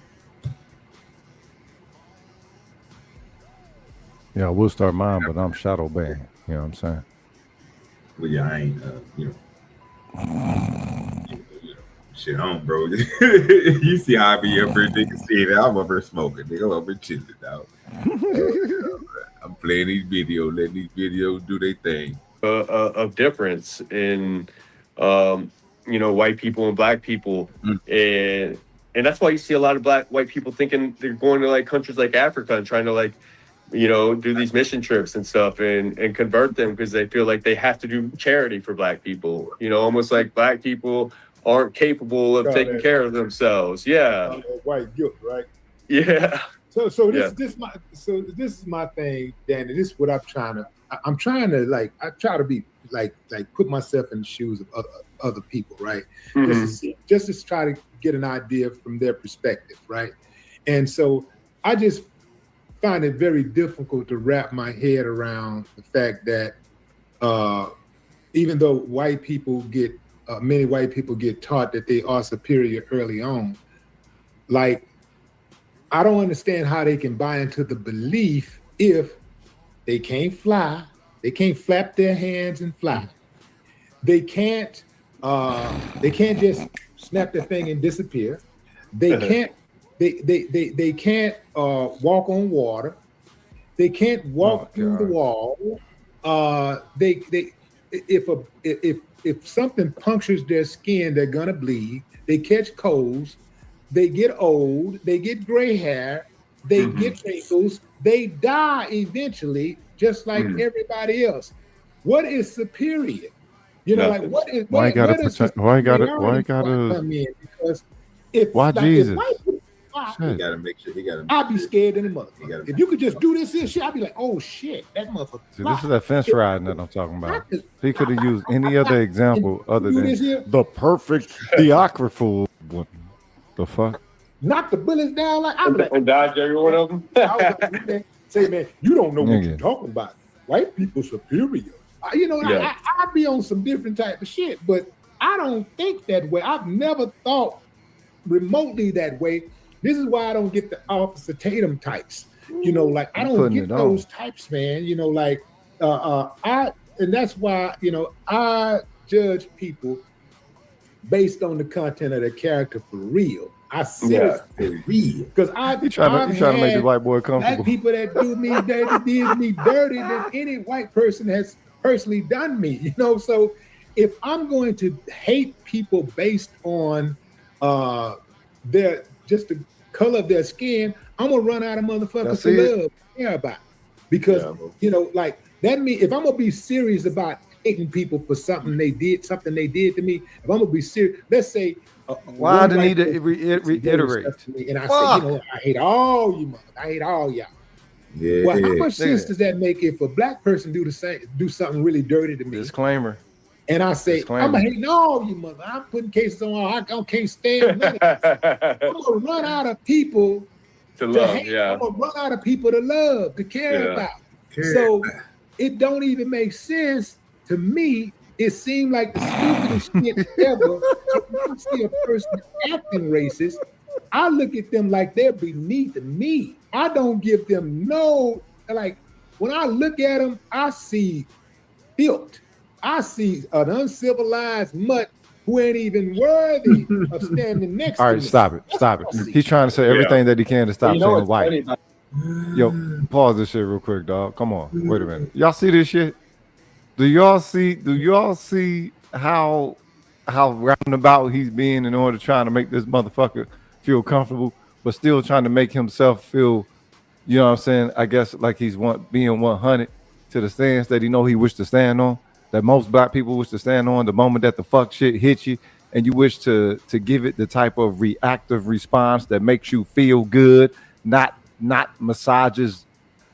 Yeah, I will start mine, but I'm shadow banned. You know what I'm saying? Well, yeah, I ain't, shit on, bro. You see how I be up here, nigga. See that I'm up here smoking, nigga. I'm up here chilling, dog. I'm playing these videos, letting these videos do their thing. Of difference in, white people and black people, and that's why you see a lot of white people thinking they're going to like countries like Africa and trying to like, do these mission trips and stuff and convert them because they feel like they have to do charity for black people. Almost like black people aren't capable of taking care of themselves. Yeah. White guilt, right? Yeah. So this is my thing, Danny. This is what I'm trying to. I try to be like put myself in the shoes of other people, right? Mm-hmm. Just to try to get an idea from their perspective, right? And so I just find it very difficult to wrap my head around the fact that even though many white people get taught that they are superior early on, like, I don't understand how they can buy into the belief if they can't fly, they can't flap their hands and fly. They can't just snap their thing and disappear. They can't they can't walk on water. They can't walk through the wall. If something punctures their skin, they're gonna bleed. They catch colds. They get old, they get gray hair, they get wrinkles, they die eventually, just like everybody else. What is superior? Like what is why gotta come in? Because why Jesus? He gotta make sure I'd be scared in the motherfucker. If you could just do this shit, I'd be like, oh shit, that motherfucker. See, this is that fence riding that I'm talking about. He could have used any other example other than the perfect theographer. The fuck? Knock the bullets down like I'm like, and dodge every one of them. Say, man, you don't know what you're talking about. White people superior. I'd be on some different type of shit, but I don't think that way. I've never thought remotely that way. This is why I don't get the Officer Tatum types. I don't get those types, man. And that's why I judge people based on the content of their character for real. I seriously for real. Because you trying to make the white boy comfortable. Black people that did me dirty than any white person has personally done me. So if I'm going to hate people based on their just the color of their skin, I'm gonna run out of motherfuckers to love, care about. Because like that means if I'm gonna be serious about hating people for something they did to me, if I'm gonna be serious, let's say why do you need to reiterate? And I say, I hate all you mother, I hate all y'all. Yeah. Well, how much sense does that make if a black person do something really dirty to me? Disclaimer. And I say, I'm hating all you mother. I'm putting cases on. I can't stand none of this. I'm gonna run out of people to love. Hate. I'm gonna run out of people to love, to care about. So it don't even make sense to me. It seemed like the stupidest shit ever. So when I see a person acting racist, I look at them like they're beneath me. I don't give them no, like, when I look at them, I see filth. I see an uncivilized mutt who ain't even worthy of standing next All to right, me. stop it. Stop it. He's trying to say everything that he can to stop saying white. Yo, pause this shit real quick, dog. Come on. Wait a minute. Y'all see this shit? Do y'all see how roundabout he's being in order trying to make this motherfucker feel comfortable, but still trying to make himself feel, you know what I'm saying? I guess like he's being 100 to the stance that he know he wished to stand on, that most black people wish to stand on the moment that the fuck shit hits you and you wish to give it the type of reactive response that makes you feel good, not massages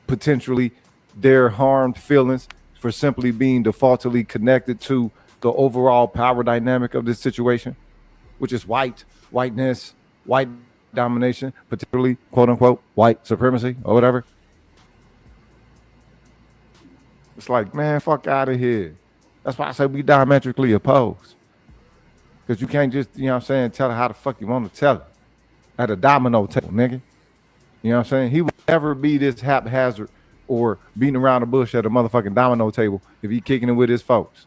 potentially their harmed feelings for simply being defaultly connected to the overall power dynamic of this situation, which is whiteness, white domination, particularly quote unquote white supremacy or whatever. It's like, man, fuck out of here. That's why I say we diametrically opposed. Because you can't just, you know what I'm saying, tell her how the fuck you want to tell her at a domino table, nigga. You know what I'm saying? He would never be this haphazard or beating around the bush at a motherfucking domino table if he kicking it with his folks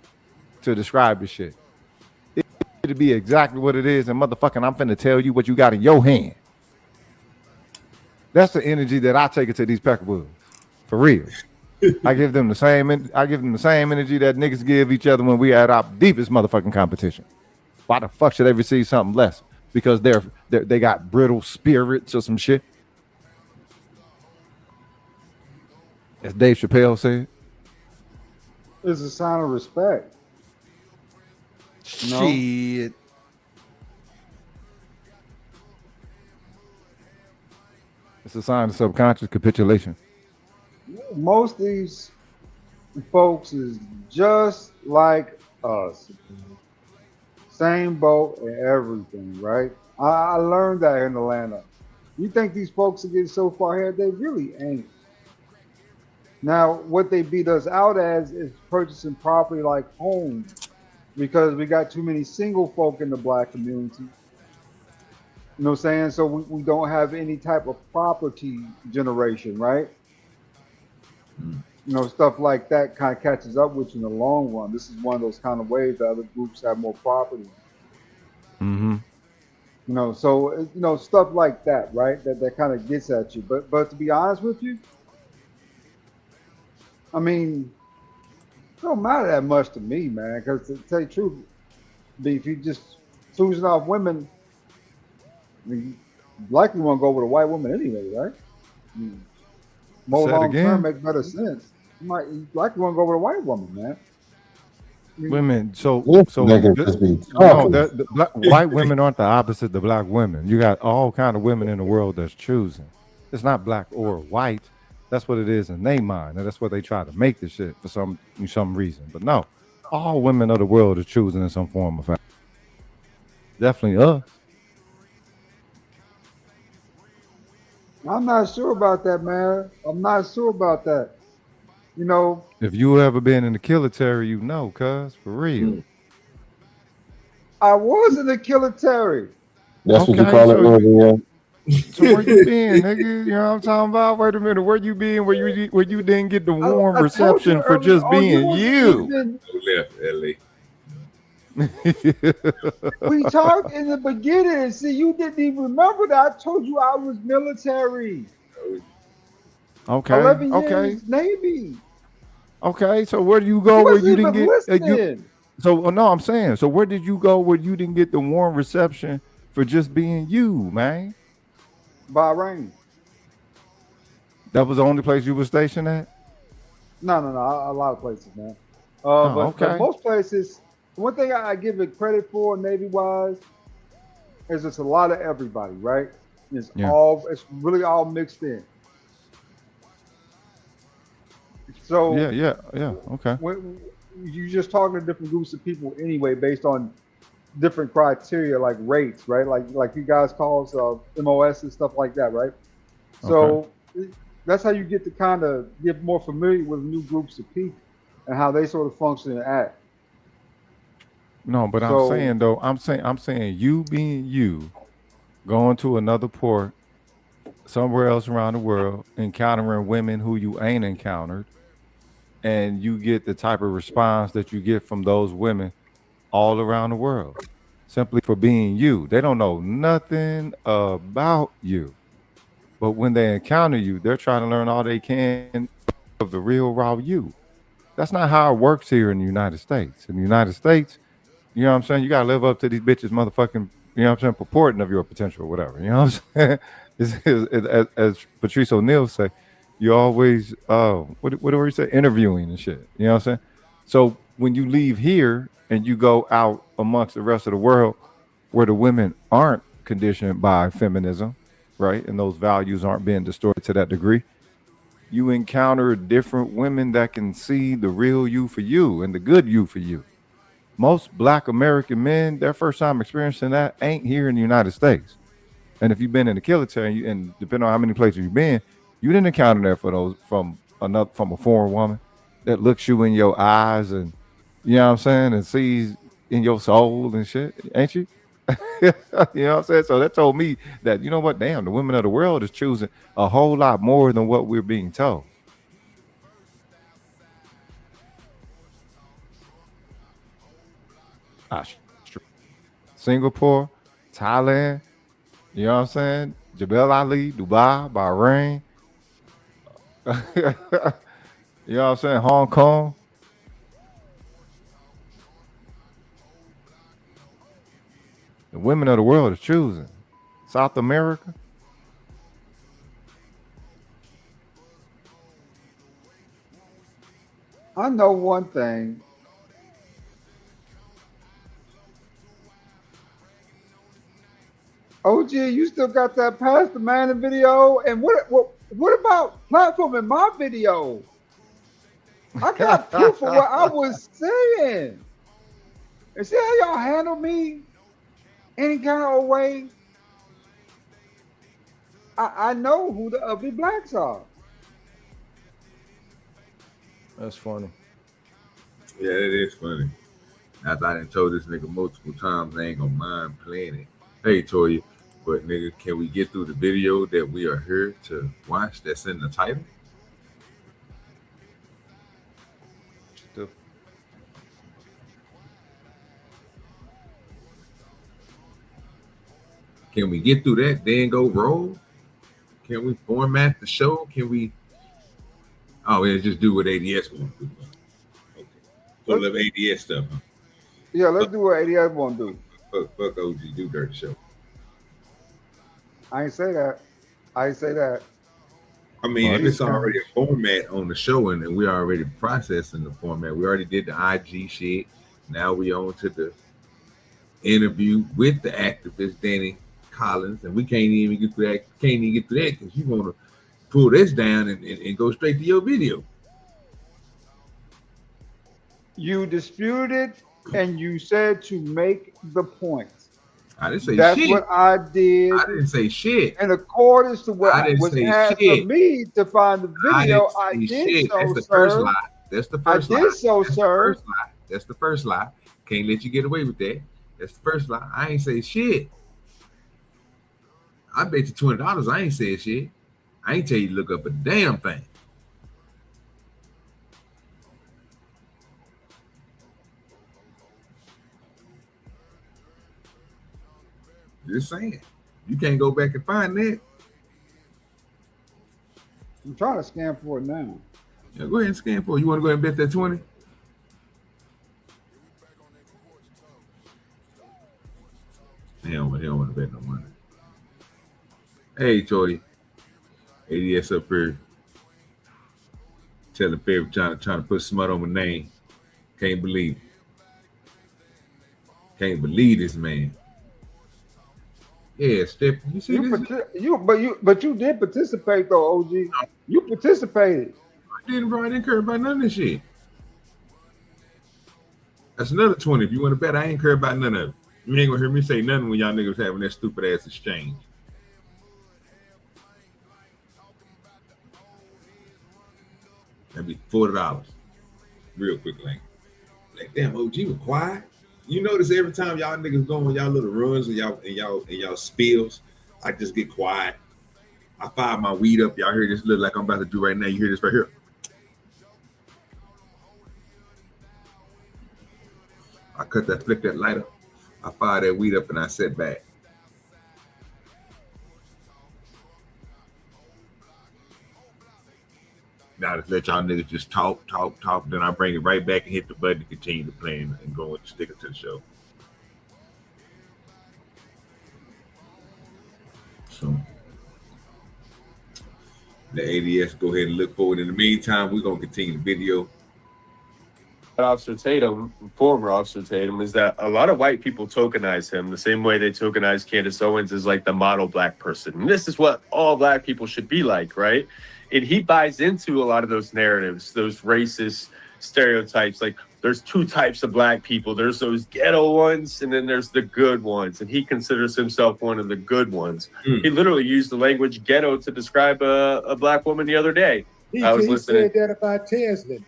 to describe this shit. It'd be exactly what it is, and motherfucking I'm finna tell you what you got in your hand. That's the energy that I take it to these peckerwoods. For real. I give them the same energy that niggas give each other when we at our deepest motherfucking competition. Why the fuck should they receive something less? Because they got brittle spirits or some shit. As Dave Chappelle said. It's a sign of respect. Shit. It's a sign of subconscious capitulation. Most of these folks is just like us. Same boat and everything, right? I learned that in Atlanta. You think these folks are getting so far ahead? They really ain't. Now, what they beat us out as is purchasing property like homes, because we got too many single folk in the black community. You know what I'm saying? So we don't have any type of property generation, right? You know, stuff like that kind of catches up with you in the long run. This is one of those kind of ways that other groups have more property. Mm-hmm. You know, so, you know, stuff like that, right? That kind of gets at you. But to be honest with you, I mean, it don't matter that much to me, man, because to tell you the truth, if you just choosing off women, I mean, you likely want to go with a white woman anyway, right? I mean, more long term makes better sense. You likely want to go with a white woman, man. Women, so no, white women aren't the opposite of black women. You got all kind of women in the world that's choosing. It's not black or white. That's what it is in their mind, and that's what they try to make this shit for some reason. But no, all women of the world are choosing in some form of fashion. Definitely us. I'm not sure about that, man. I'm not sure about that. You know, if you ever been in the military, you know, cuz for real. I was in the military. That's what you call it earlier. So where you been, nigga? You know what I'm talking about? Wait a minute, where you been? Where you didn't get the warm reception for just being you? Left, Ellie. We talked in the beginning. See, you didn't even remember that. I told you I was military. Okay. 11 years Navy. Okay, so where do you go where you didn't get? Listening. No, I'm saying. So where did you go where you didn't get the warm reception for just being you, man? Bahrain. That was the only place you were stationed at? No. A lot of places, man. But most places. One thing I give it credit for, Navy-wise, is it's a lot of everybody, right? It's really all mixed in. So yeah. Okay. When you just talking to different groups of people anyway, based on different criteria like rates, right? Like you guys call us MOS and stuff like that, right? So that's how you get to kind of get more familiar with new groups of people and how they sort of function and act. No, but I'm saying you being you, going to another port, somewhere else around the world, encountering women who you ain't encountered, and you get the type of response that you get from those women all around the world simply for being you. They don't know nothing about you. But when they encounter you, they're trying to learn all they can of the real raw you. That's not how it works here in the United States. In the United States, you know what I'm saying? You gotta live up to these bitches motherfucking, you know what I'm saying, purporting of your potential or whatever. You know what I'm saying? As Patrice O'Neal say, you always what do we say? Interviewing and shit. You know what I'm saying? So when you leave here and you go out amongst the rest of the world where the women aren't conditioned by feminism, right? And those values aren't being distorted to that degree, you encounter different women that can see the real you for you and the good you for you. Most black American men, their first time experiencing that ain't here in the United States. And if you've been in the military and depending on how many places you've been, you didn't encounter that for those from a foreign woman that looks you in your eyes and you know what I'm saying and sees in your soul and shit, ain't you? You know what I'm saying? So that told me that, you know what, damn, the women of the world is choosing a whole lot more than what we're being told. Singapore, Thailand, you know what I'm saying? Jebel Ali, Dubai, Bahrain, you know what I'm saying? Hong Kong. The women of the world is choosing. South America. I know one thing. OG, you still got that Pastor Manning video? And what about platforming my video? I got proof of what I was saying. And see how y'all handle me any kind of way? I know who the ugly blacks are. That's funny. Yeah, it is funny. After I done told this nigga multiple times, I ain't gonna mind playing it. Hey, Toya, but nigga, can we get through the video that we are here to watch that's in the title? Still. Can we get through that, then go roll? Can we format the show? Can we? Oh, yeah, just do what ADS wants to do. Okay. Pull up ADS stuff. Huh? Yeah, let's do what ADS want to do. Fuck OGDoDirty show. I ain't say that. I ain't say that. I mean, if it's already a format on the show and we already processing the format, we already did the IG shit. Now we on to the interview with the activist Danny Collins, and we can't even get through that. Can't even get through that because you want to pull this down and go straight to your video. You disputed and you said to make the point. I didn't say That's shit. what I did. I didn't say shit. In accordance to what was asked shit. of me to find the video, I did shit. so, That's the sir. first lie. That's the first lie. I did so, That's sir. The first lie. That's the first lie. Can't let you get away with that. That's the first lie. I ain't say shit. I bet you $20 I ain't said shit. I ain't tell you to look up a damn thing. Just saying. You can't go back and find that. I'm trying to scan for it now. Yeah, go ahead and scan for it. You want to go ahead and bet that 20? He don't want to bet no money. Hey, Toy. ADS up here. Tell the favorite trying to put smut on my name. Can't believe it. Can't believe this man. Yeah, Steph, you see this? But you did participate though, OG. You participated. I didn't, bro. I didn't care about none of this shit. That's another 20. If you want to bet, I ain't care about none of it. You ain't gonna hear me say nothing when y'all niggas having that stupid ass exchange. That'd be $40. Real quick, like damn, OG was quiet. You notice every time y'all niggas go on y'all little runs and y'all spills, I just get quiet. I fired my weed up. Y'all hear this look like I'm about to do right now. You hear this right here. I flick that lighter. I fired that weed up and I sat back. Now just let y'all niggas just talk. Then I bring it right back and hit the button to continue to play and go and stick it to the show. So the ADS, go ahead and look forward. In the meantime, we're gonna continue the video. Officer Tatum, former Officer Tatum, is that a lot of white people tokenize him the same way they tokenize Candace Owens as like the model black person. And this is what all black people should be like, right? And he buys into a lot of those narratives, those racist stereotypes. Like there's two types of black people. There's those ghetto ones and then there's the good ones. And he considers himself one of the good ones. He literally used the language ghetto to describe a black woman the other day. I was listening. Said that about Teslin.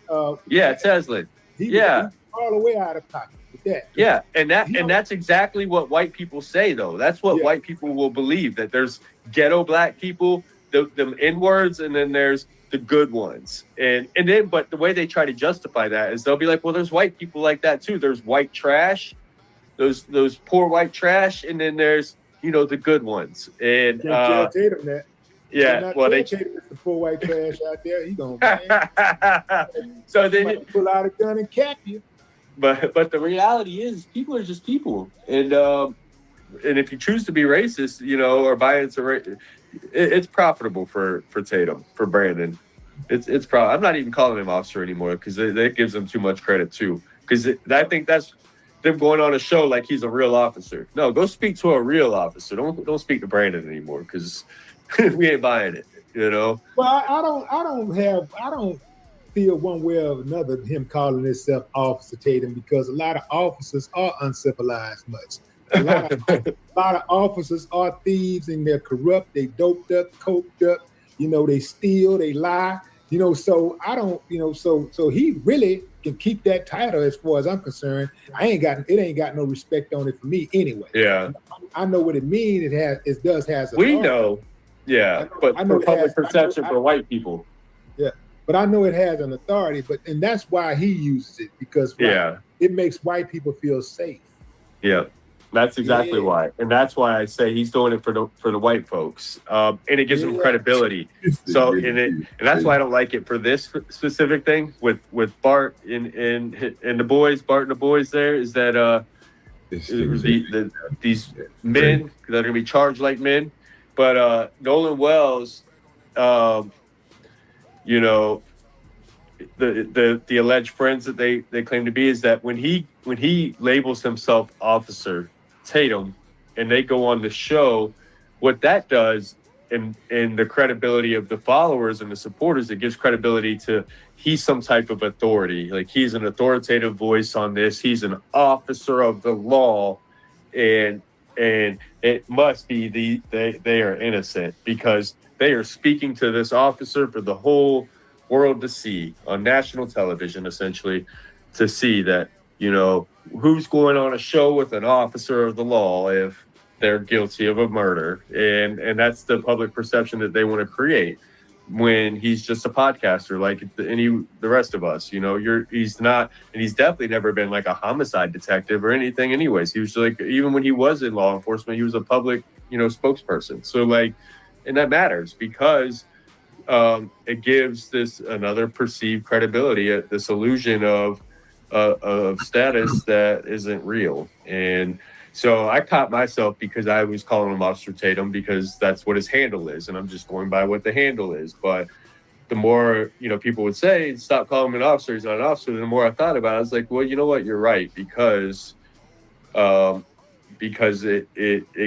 Teslin. He was all the way out of pocket with that. Yeah, and that's exactly what white people say, though. That's what white people will believe, that there's ghetto black people, the N-words, and then there's the good ones. And then, but the way they try to justify that is they'll be like, well, there's white people like that too. There's white trash, those poor white trash, and then there's, the good ones. And tell Tatum that. Yeah, well, they Tatum is the poor white trash out there. He gonna so then pull out a gun and cap you. But the reality is, people are just people, and if you choose to be racist, or buy into race, it's profitable for Tatum, for Brandon. It's I'm not even calling him officer anymore because that gives him too much credit too. Because I think that's them going on a show like he's a real officer. No, go speak to a real officer. Don't speak to Brandon anymore because we ain't buying it. Well, I don't feel one way or another him calling himself Officer Tatum because a lot of officers are uncivilized much. A lot of officers are thieves and they're corrupt, they doped up, coked up, they steal, they lie, so I don't, so he really can keep that title as far as I'm concerned. It ain't got no respect on it for me anyway. Yeah. I know what it means. It does has we know. Yeah, but for public perception for white people. Yeah, but I know it has an authority, and that's why he uses it because it makes white people feel safe. Yeah, that's exactly why, and that's why I say he's doing it for the white folks, and it gives him credibility. So and that's why I don't like it for this specific thing with Bart and the boys, Bart and the boys. There is that these men that are gonna be charged like men. But Nolan Wells, the alleged friends that they claim to be is that when he labels himself Officer Tatum and they go on the show, what that does in the credibility of the followers and the supporters, it gives credibility to he's some type of authority. Like he's an authoritative voice on this. He's an officer of the law, and it must be they are innocent because they are speaking to this officer for the whole world to see on national television, essentially, to see that, who's going on a show with an officer of the law if they're guilty of a murder. And that's the public perception that they want to create when he's just a podcaster like the rest of us. He's not, and he's definitely never been like a homicide detective or anything anyways. He was like, even when he was in law enforcement, he was a public spokesperson. So and that matters because it gives this another perceived credibility, this illusion of status that isn't real. And so I caught myself because I was calling him Officer Tatum because that's what his handle is. And I'm just going by what the handle is. But the more, people would say, stop calling him an officer, he's not an officer. The more I thought about it, I was like, well, you know what? You're right. Because it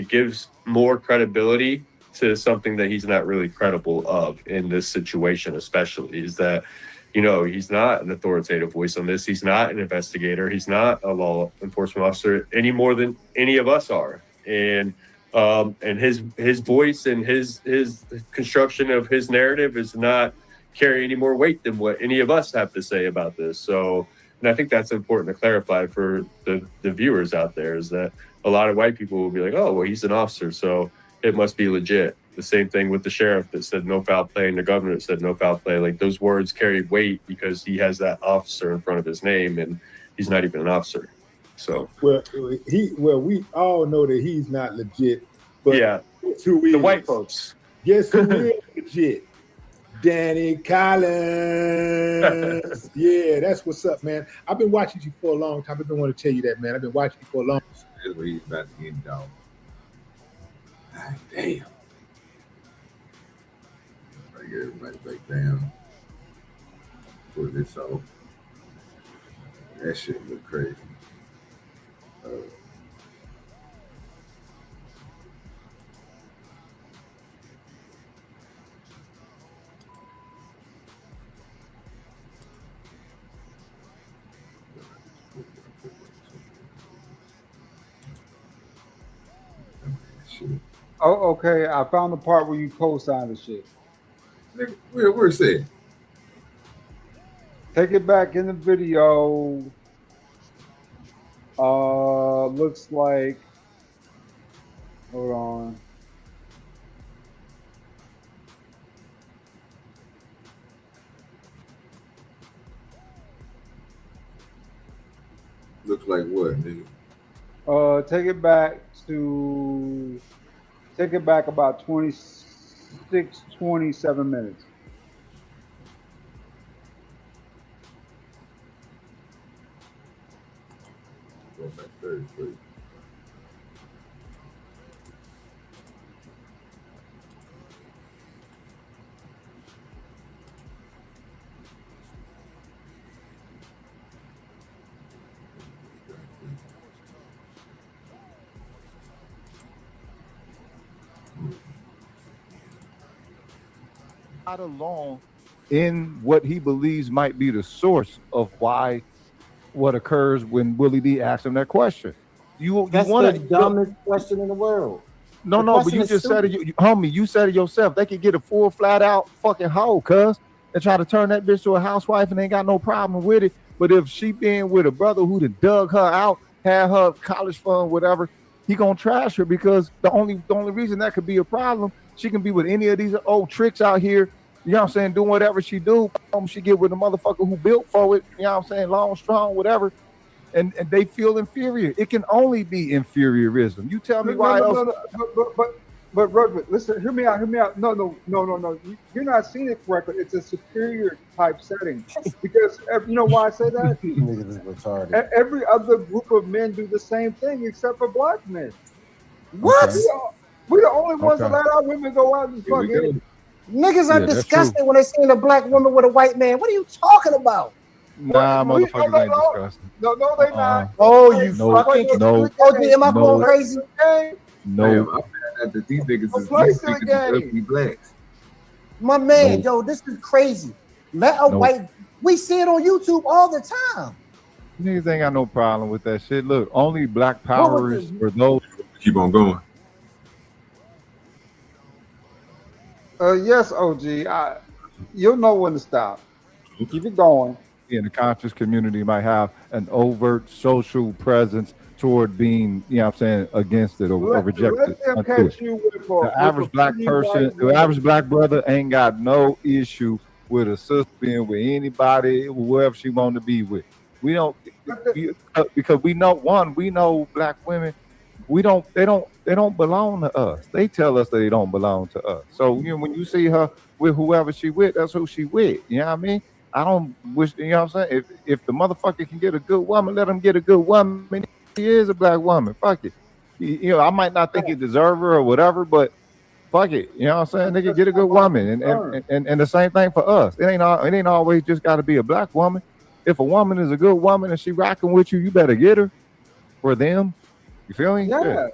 gives more credibility to something that he's not really credible of in this situation, especially is that, he's not an authoritative voice on this. He's not an investigator. He's not a law enforcement officer any more than any of us are. And his voice and his construction of his narrative is not carry any more weight than what any of us have to say about this. So, and I think that's important to clarify for the viewers out there is that a lot of white people will be like, oh, well, he's an officer, so it must be legit. The same thing with the sheriff that said no foul play and the governor that said no foul play. Like those words carry weight because he has that officer in front of his name and he's not even an officer. So we all know that he's not legit. But yeah, who the is? white folks. Guess who is legit? Danny Collins. Yeah, that's what's up, man. I've been watching you for a long time. I've been wanting to tell you that, man. I've been watching you for a long time. That's where he's about to get dog. God damn. I get everybody back down. Pull this off. That shit look crazy. Oh, okay. I found the part where you co-signed the shit. Where's it? Take it back in the video. Looks like. Hold on. Looks like what, nigga? Take it back about 27 minutes. Go back 30, please. Not alone in what he believes might be the source of why what occurs when Willie D asks him that question. That's want the dumbest question in the world. No, but you just said it, homie. You said it yourself. They could get a full, flat out fucking hoe, cuz, and try to turn that bitch to a housewife, and ain't got no problem with it. But if she being with a brother who done dug her out, had her college fund, whatever, he gonna trash her because the only reason that could be a problem, she can be with any of these old tricks out here. You know what I'm saying? Doing whatever she do, she get with the motherfucker who built for it. You know what I'm saying? Long, strong, whatever. And they feel inferior. It can only be inferiorism. You tell me why else. But Rugby, listen, hear me out. No. You're not seeing it correctly. It's a superior type setting. Because you know why I say that? Every other group of men do the same thing except for black men. What? We're the only ones that let our women go out and fuck it. Niggas are disgusted when they see a black woman with a white man. What are you talking about? Nah, motherfuckers ain't disgusting. No, they not. Oh, you fucking am I going crazy? No. These niggas is ugly blacks. My man, yo, this is crazy. Let a white, we see it on YouTube all the time. Niggas ain't got no problem with that shit. Look, only black power is for those. Keep on going. Yes, OG. You'll know when to stop. Keep it going. In the conscious community might have an overt social presence toward being, you know what I'm saying, against it or rejected. The average black person, the average black brother ain't got no issue with a sister being with anybody, whoever she want to be with. We don't, because we know black women, they don't belong to us. They tell us that they don't belong to us. So you know, when you see her with whoever she with, that's who she with. You know what I mean? I don't wish, you know what I'm saying? If the motherfucker can get a good woman, let him get a good woman. She is a black woman. Fuck it. You know, I might not think you deserve her or whatever, but fuck it. You know what I'm saying? They can get a good woman. And the same thing for us. It ain't always just got to be a black woman. If a woman is a good woman and she rocking with you, you better get her for them. You feel me? Yeah.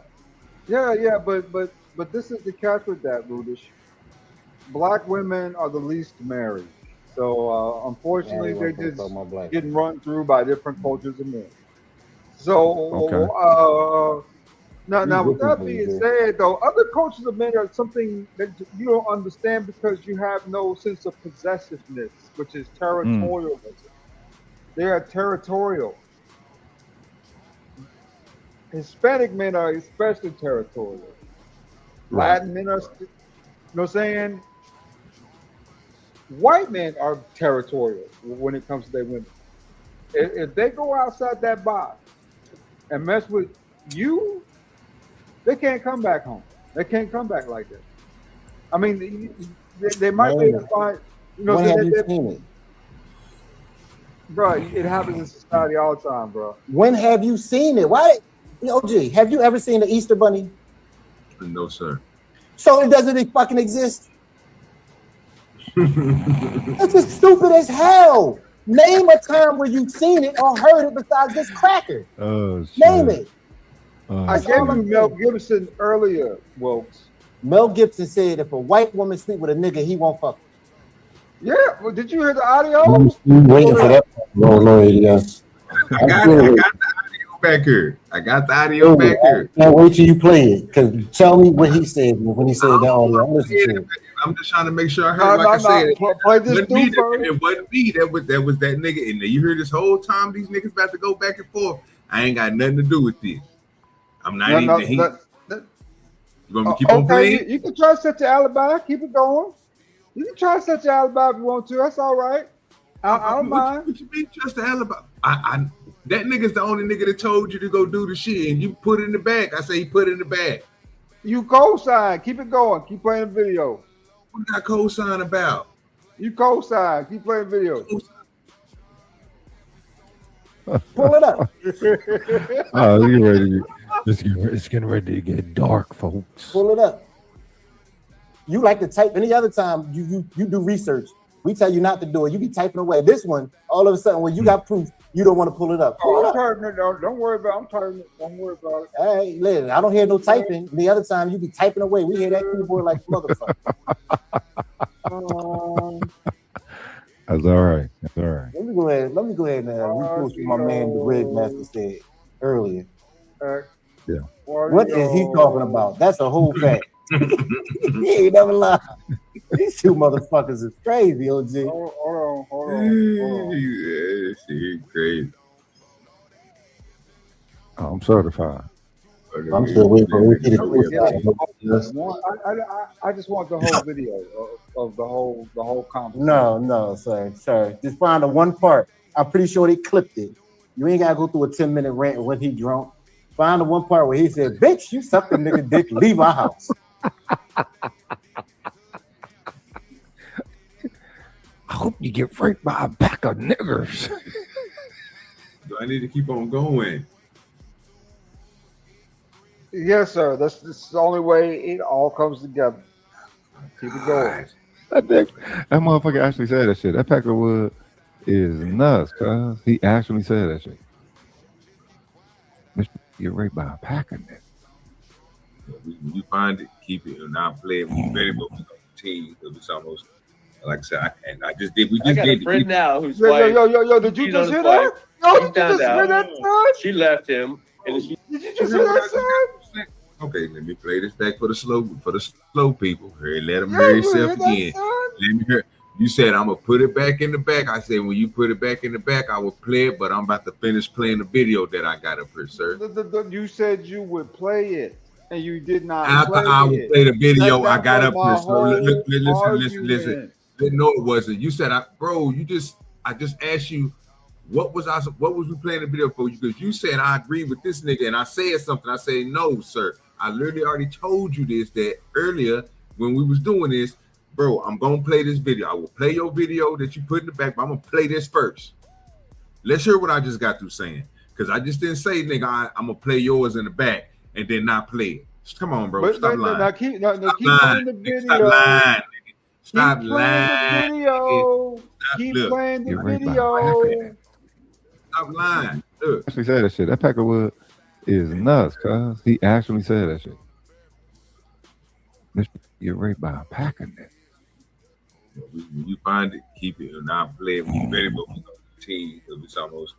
But this is the catch with that, Rudish. Black women are the least married. So unfortunately, they're just getting run through by different cultures of men. So now with that being said, though, other cultures of men are something that you don't understand because you have no sense of possessiveness, which is territorialism. They are territorial. Hispanic men are especially territorial. Latin men are know what I'm saying? White men are territorial when it comes to their women. If they go outside that box and mess with you, they can't come back home. They can't come back like that. I mean, they might be able to find, you know, when have you seen it? Bro, it happens in society all the time, bro. When have you seen it? Why, OG, have you ever seen the Easter Bunny? No, sir. So it doesn't fucking exist? That's just stupid as hell. Name a time where you've seen it or heard it besides this cracker. Oh, shit. Name it. I gave you Mel Gibson earlier, Wilkes. Mel Gibson said if a white woman sleep with a nigga, he won't fuck her. Yeah, well, did you hear the audio? I'm waiting for that. No, yes. I got the audio back here. I got the audio back here. Now wait till you play it, because tell me what he said when he said that audio. I'm just trying to make sure I heard like I said. It wasn't me. That was that nigga. And you hear this whole time these niggas about to go back and forth. I ain't got nothing to do with this. I'm not even the heat. You gonna keep on playing? You can try to set your alibi. Keep it going. You can try to set your alibi if you want to. That's all right. I don't mind. What you mean just the alibi? That nigga's the only nigga that told you to go do the shit, and you put it in the bag. I say he put it in the bag. You co-sign. Keep it going. Keep playing the video. What got co-sign about? You co-sign. Keep playing video. Pull it up. Oh, you ready? It's getting ready to get dark, folks. Pull it up. You like to type. Any other time you do research, we tell you not to do it. You be typing away. This one, all of a sudden, when you got proof, you don't want to pull it up. Pull it up. Don't worry about it. I'm typing it. Don't worry about it. Hey, listen, I don't hear no typing. The other time, you be typing away. We hear that keyboard like motherfucker. That's all right. That's all right. Let me go ahead and repost what my man, the Red Master, said earlier. Yeah. What is he talking about? That's a whole fact. He ain't never lied. These two motherfuckers is crazy, OG. Hold on. Yeah, shit crazy. I'm certified. I'm still waiting for I just want the whole video of the whole conversation. No, sir. Just find the one part. I'm pretty sure they clipped it. You ain't gotta go through a 10-minute rant when he drunk. Find the one part where he said, "Bitch, you sucked the nigga dick. Leave our house." I hope you get raped by a pack of niggers. Do I need to keep on going? Yes, sir. That's the only way it all comes together. Keep it going. That motherfucker actually said that shit. That pack of wood is nuts, cuz he actually said that shit. You're raped by a pack of niggers. When you find it, keep it. And not play it. When you ready, but we gonna continue. It's almost like I said. We just did. I got a friend now who's yo. Did you just hear that? Yo, did you just hear that, son? She left him, and Did you just hear that, son? Okay, let me play this back for the slow people. Here, let him hear himself again. Let me hear. You said I'm gonna put it back in the back. I said when you put it back in the back, I will play it, but I'm about to finish playing the video that I got up here, sir. You said you would play it, and you did not. After I would play the video, I got up here. So listen. No, it wasn't. You said, I just asked you, what was we playing the video for? Because you said I agree with this nigga, and I said something. I said, no, sir. I literally already told you this that earlier when we was doing this. Bro, I'm gonna play this video. I will play your video that you put in the back, but I'm gonna play this first. Let's hear what I just got through saying. Because I just didn't say, nigga, I'm gonna play yours in the back and then not play it. Come on, bro. Stop lying. Now keep playing the video. Stop lying, nigga. Stop lying. Keep playing the video. Stop lying. Look. Actually said that shit. That pack of wood is nuts, cuz he actually said that shit. You're raped by a pack of niggers. When you find it, keep it and not play it. When you ready, but we gonna continue. It's almost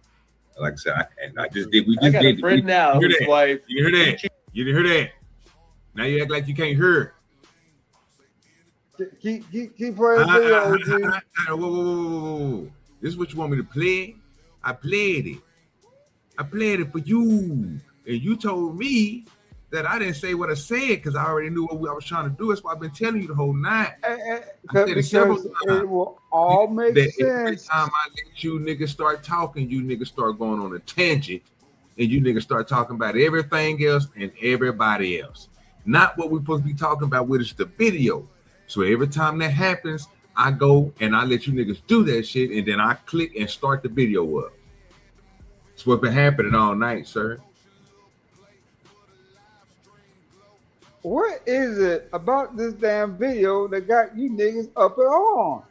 like I said. I just did. We just I got did. A friend now whose wife. You hear that? You didn't hear that? Now you act like you can't hear. Keep playing video, OG. Whoa. This is what you want me to play? I played it. I played it for you, and you told me that I didn't say what I said because I already knew what I was trying to do. That's why I've been telling you the whole night. I said it several Because times. it will all make That every sense. time I let you niggas start talking, you niggas start going on a tangent, and you niggas start talking about everything else and everybody else. Not what we're supposed to be talking about, which is the video. So every time that happens, I go and I let you niggas do that shit, and then I click and start the video up. It's what's been happening all night, sir. What is it about this damn video that got you niggas up and on?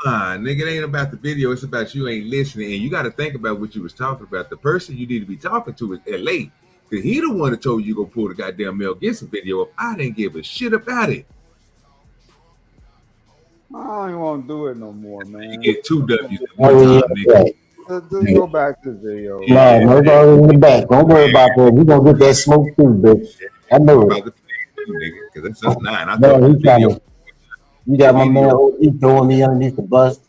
Nigga, it ain't about the video. It's about you ain't listening, and you got to think about what you was talking about. The person you need to be talking to is LA, because he the one that told you go pull the goddamn Mel Gibson video up. I didn't give a shit about it. I don't even want to do it no more, man. You get 2 W's at one time, nigga. Let's just go back to the video. No, it's already in the back. Don't worry about that. We gonna get that smoke too, bitch. I know it. Nigga, because it's just 9. I No, thought the he video. trying to. You got my man OG throwing me underneath the bus.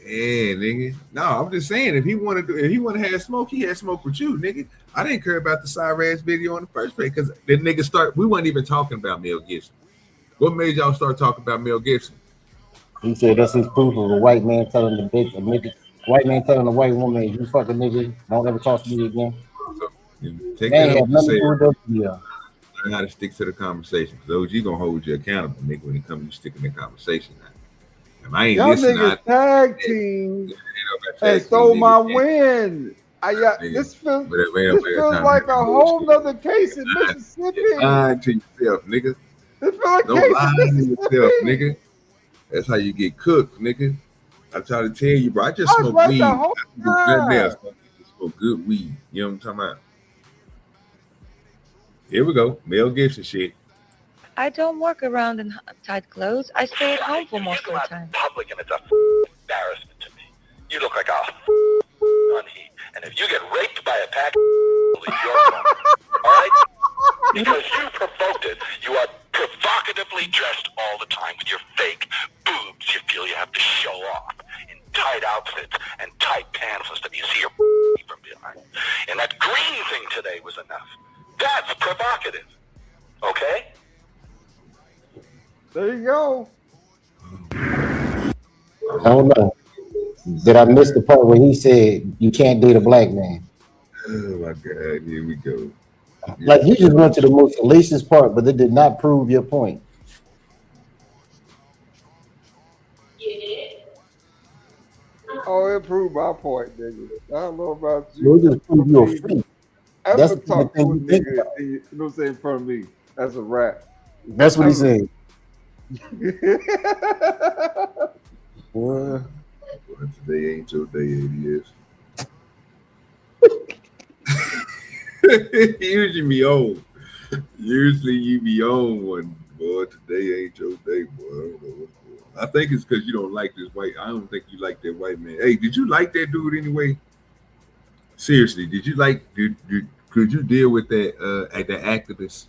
Yeah, nigga. No, I'm just saying if he wanted to have smoke, he had smoke with you, nigga. I didn't care about the Cyrus video in the first place because the nigga we wasn't even talking about Mel Gibson. What made y'all start talking about Mel Gibson? He said that's his proof of a white man telling the bitch, a nigga, white man telling a white woman, you fucking nigga, don't ever talk to me again. So, take Man, that have up to nothing say, to do with that video. learn how to stick to the conversation because OG gonna hold you accountable, nigga, when it comes to you sticking the conversation now. If I ain't Y'all listening, niggas tag team and stole my win. This feels like a whole nother case in Mississippi. Lying to yourself, nigga. This feels like Don't case lie in to Mississippi. yourself, nigga. That's how you get cooked, nigga. I try to tell you, bro. I just I was smoke right weed. the I whole don't do nothing else. time. I just smoke good weed. You know what I'm talking about? Here we go. Mel Gibson shit. I don't work around in tight clothes. I stay at home for most of the time. Public, and it's a embarrassment to me. You look like a unheat. And if you get raped by a pack, it's your fault. All right? Because you provoked it. You are provocatively dressed all the time with your fake boobs. You feel you have to show off in tight outfits and tight pants and stuff. You see your from behind. And that green thing today was enough. That's provocative. Okay? There you go. I don't know. Did I miss the part where he said you can't date a black man? Oh my God, here we go. Like you just went to the most salacious part, but it did not prove your point. Oh, it proved my point, nigga. I don't know about you. It just proved you a freak. Ever That's the talk to a thing you think nigga, you know what I'm saying, in front of me. That's a rap. That's what he said. Boy. Today ain't your day, it is. Usually be on. Usually you be on one, boy. Today ain't your day, boy. I don't know what's going on. I think it's because you don't like this white. I don't think you like that white man. Hey, did you like that dude anyway? Seriously, did you like? Could you deal with that that activist?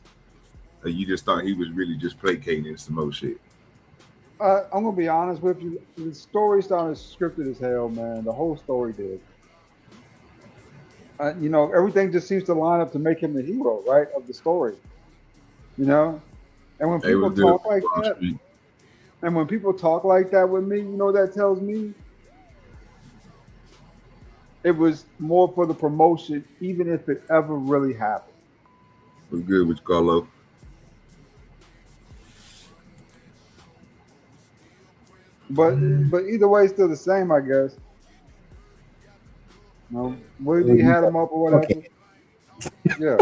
Or you just thought he was really just placating some more shit? I'm gonna be honest with you. The story sounded scripted as hell, man. The whole story did. You know, everything just seems to line up to make him the hero, right, of the story. You know, and when people talk like that, and when people talk like that with me, you know what that tells me? It was more for the promotion, even if it ever really happened. What's good with you, Carlo? But either way, it's still the same, I guess. No, whether he had him up or whatever. Okay. Yeah.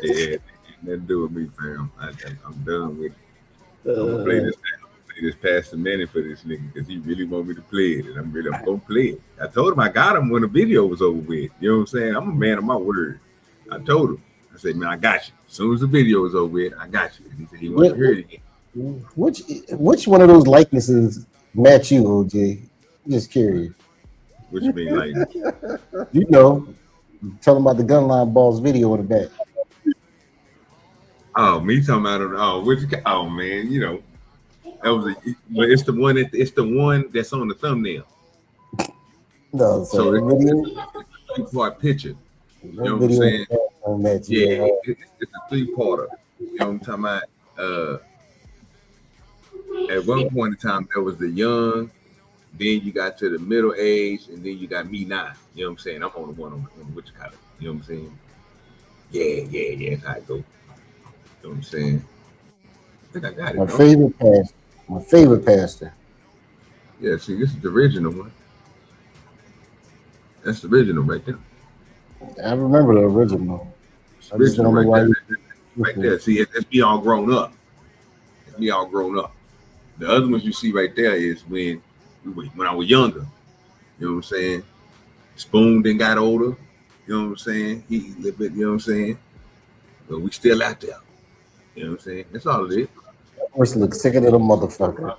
Yeah, nothing to do with me, fam. I'm done with it. I'm gonna play this past the minute for this nigga because he really want me to play it, and I'm gonna play it. I told him I got him when the video was over with. You know what I'm saying? I'm a man of my word. I told him. I said, man, I got you. As soon as the video was over with, I got you. And he said he wanted to hear it again. Which one of those likenesses match you, OJ? Just curious. What you mean, like? You know, talking about the Gunline Bawss video in the back. Oh, me talking about oh man, you know. That was but it's the one that's on the thumbnail. No, So it's a 3-part picture. You know what I'm saying? Yeah, it's a 3-parter. You know what I'm talking about? At one point in time, there was the young, then you got to the middle age, and then you got me now. You know what I'm saying? I'm on the one on which kind of, you know what I'm saying? Yeah, that's how it go. You know what I'm saying? I think I got it. My favorite pastor. Yeah, see, this is the original one. That's the original right there. I remember the original. I just don't know why. Right there. See, that's me all grown up. It's me all grown up. The other ones you see right there is when I was younger. You know what I'm saying? Spoon then got older. You know what I'm saying? He a little bit, you know what I'm saying? But we still out there. You know what I'm saying? That's all it is. That horse looks sicker than a motherfucker.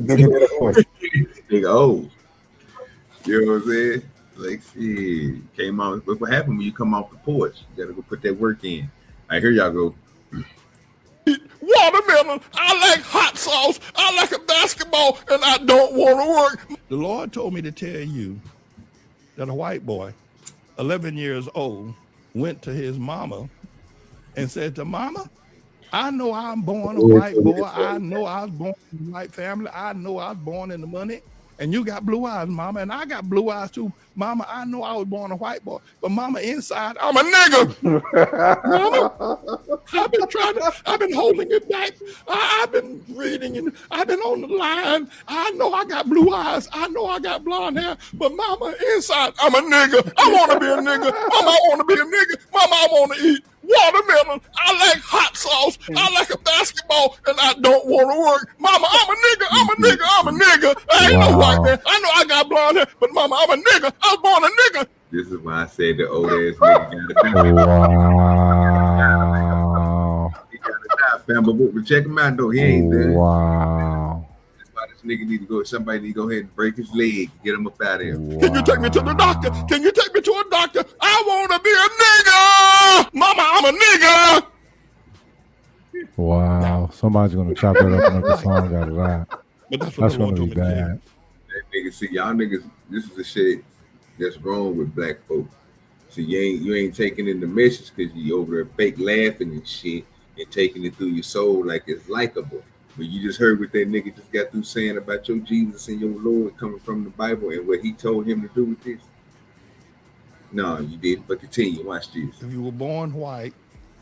Bigger than a horse. Nigga old. You know what I'm saying? Like, shit. Came out. Look what happened when you come off the porch. You gotta go put that work in. All right, here y'all go. Watermelon, I like hot sauce, I like a basketball, and I don't want to work. The Lord told me to tell you that a white boy, 11 years old, went to his mama and said to Mama, I know I'm born a white boy. I know I was born in a white family. I know I was born in the money. And you got blue eyes, Mama, and I got blue eyes too. Mama, I know I was born a white boy, but Mama, inside, I'm a nigga. Mama, I've been holding it back. I've been reading and I've been on the line. I know I got blue eyes. I know I got blonde hair, but Mama, inside, I'm a nigga. I want to be a nigga. Mama, I want to be a nigga. Mama, I want to eat watermelon. I like hot sauce. I like a basketball, and I don't want to work. Mama, I'm a nigga. I'm a nigga. I'm a nigga. I ain't no white man. I know I got blonde hair, but Mama, I'm a nigga. I was born a nigga. This is why I said the old ass nigga got to die. Wow. He got to die, fam. But check him out though. He ain't there. Wow. That's why this nigga need to go. Somebody need to go ahead and break his leg, get him up out of here. Can you take me to the doctor? Can you take me to a doctor? I want to be a nigga. Mama, I'm a nigga. Wow. Somebody's gonna chop that up and make a song out of that. But That's gonna be bad. That nigga, see, y'all niggas, this is the shit that's wrong with black folks. See, you ain't taking in the message because you over there fake laughing and shit and taking it through your soul like it's likable. But you just heard what that nigga just got through saying about your Jesus and your Lord coming from the Bible and what he told him to do with this. No, you didn't. But continue. Watch this. If you were born white,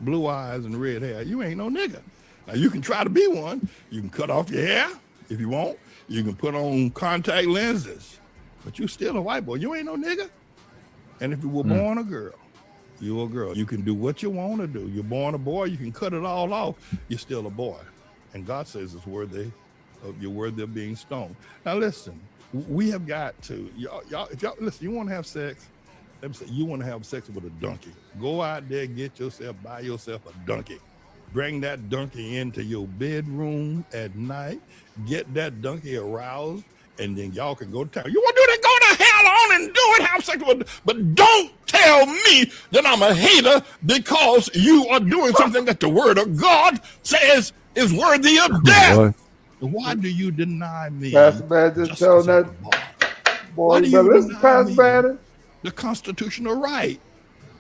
blue eyes, and red hair, you ain't no nigga. Now, you can try to be one. You can cut off your hair if you want. You can put on contact lenses. But you still a white boy. You ain't no nigga. And if you were born a girl, you're a girl. You can do what you want to do. You're born a boy. You can cut it all off. You're still a boy. And God says it's worthy of being stoned. Now, listen, we have got to, y'all, if y'all, listen, you want to have sex, let me say, you want to have sex with a donkey. Go out there, buy yourself a donkey. Bring that donkey into your bedroom at night, get that donkey aroused, and then y'all can go to town. You want to do that? Go to hell on and do it, have sex with it. But don't tell me that I'm a hater because you are doing something that the word of God says is worthy of death. Why do you deny me? Pastor Man just told that boy, listen, Pastor Man. The constitutional right.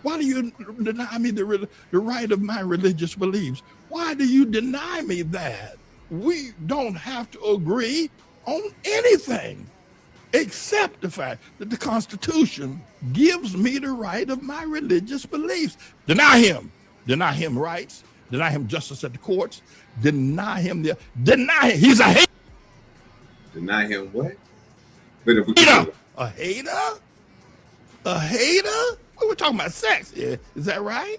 Why do you deny me the right of my religious beliefs? Why do you deny me that? We don't have to agree on anything except the fact that the Constitution gives me the right of my religious beliefs. Deny him rights, deny him justice at the courts, deny him. He's a hater. Deny him what? A hater? A hater? We're talking about sex here. Is that right?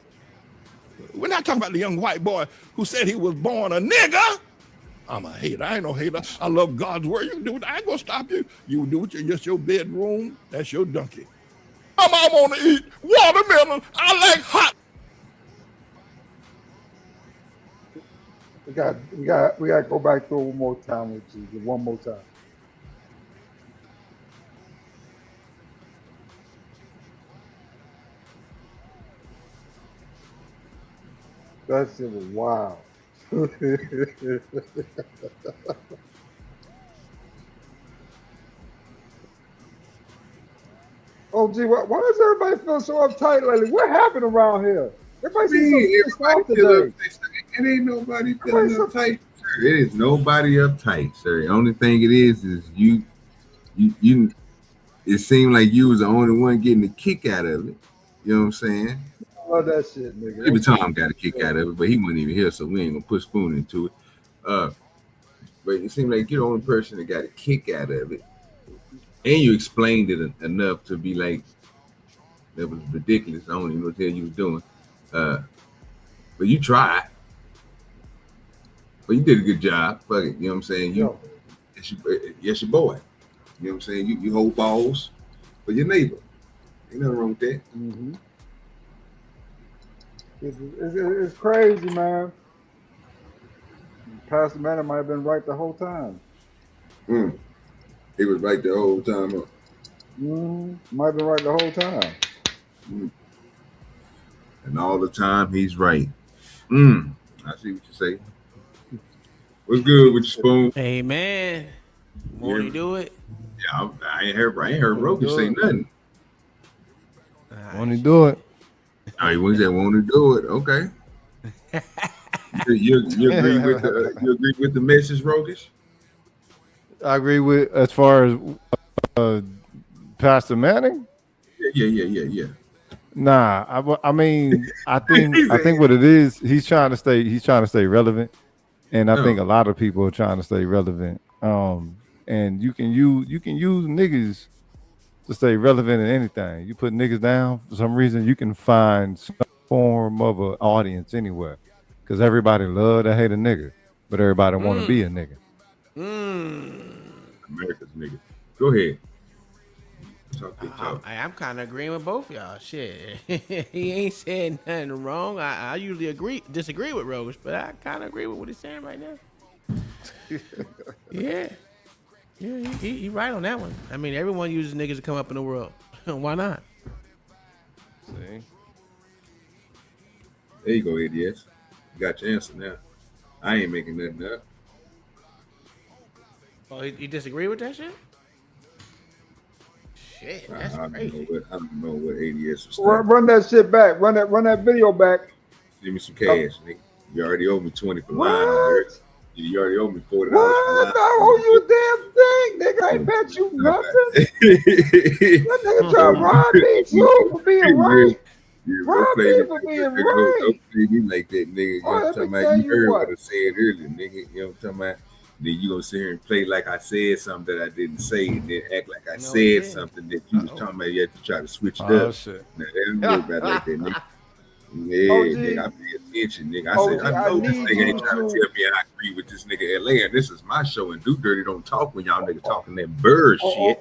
We're not talking about the young white boy who said he was born a nigga. I'm a hater. I ain't no hater. I love God's word. You can do it. I ain't gonna stop you. You do it in just your bedroom. That's your donkey. I want to eat watermelon. I like hot. We got to go back through one more time with you. One more time. That shit was wild. Oh, gee, why does everybody feel so uptight lately? What happened around here? Everybody seems so pissed off today. It ain't nobody feeling uptight, sir. It is nobody uptight, sir. The only thing it is you. It seemed like you was the only one getting a kick out of it. You know what I'm saying? I love that shit, nigga. Maybe Tom got a kick out of it, but he wasn't even here, so we ain't gonna put spoon into it. But it seemed like you're the only person that got a kick out of it, and you explained it enough to be like that was ridiculous. I don't even know what the hell you was doing. But you tried. But you did a good job. Fuck it. You know what I'm saying? Yes, your boy. You know what I'm saying? You hold balls for your neighbor. Ain't nothing wrong with that. Mm-hmm. It's crazy, man. Pastor Manning might have been right the whole time. He was right the whole time. Might have been right the whole time. And all the time, he's right. I see what you say. What's good with your spoon? Hey, man. Won't he do it? Yeah, I ain't heard Rogan say nothing. Won't he do it? Oh, he was that want to do it. Okay. you agree with the message, Rogish? I agree with as far as Pastor Manning. Yeah. Nah, I mean, I think what it is, he's trying to stay relevant, and I think a lot of people are trying to stay relevant. And you can use niggas to stay relevant in anything. You put niggas down for some reason, you can find some form of an audience anywhere, because everybody love to hate a nigga, but everybody want to be a nigga. America's nigga. Go ahead. Talk. I'm kind of agreeing with both y'all. Shit, he ain't saying nothing wrong. I usually disagree with Rogish, but I kind of agree with what he's saying right now. Yeah, he right on that one. I mean, everyone uses niggas to come up in the world. Why not? See? There you go, ADS. You got your answer now. I ain't making nothing up. Oh, you disagree with that shit? Shit, that's crazy. I don't know what ADS was saying. Run that shit back. Run that video back. Give me some cash, nigga. You already owe me 20 for lying. You already owe me $40. What? I owe you a damn thing, nigga. I ain't bet you nothing. That nigga try to rob me too for being right. Rob me for being right. Don't play me like that, nigga. You know what I'm talking about? You heard what I said earlier, nigga. You know what I'm talking about? Then you gonna sit here and play like I said something that I didn't say, and then act like I said something that you was talking about. You had to try to switch it up. Shit. Now, they don't do about like that, nigga. Yeah, nigga, I pay attention, nigga. I said, I know this nigga ain't trying to tell me I agree with this nigga LA, and this is my show, and DoDirty don't talk when y'all niggas talking that bird shit.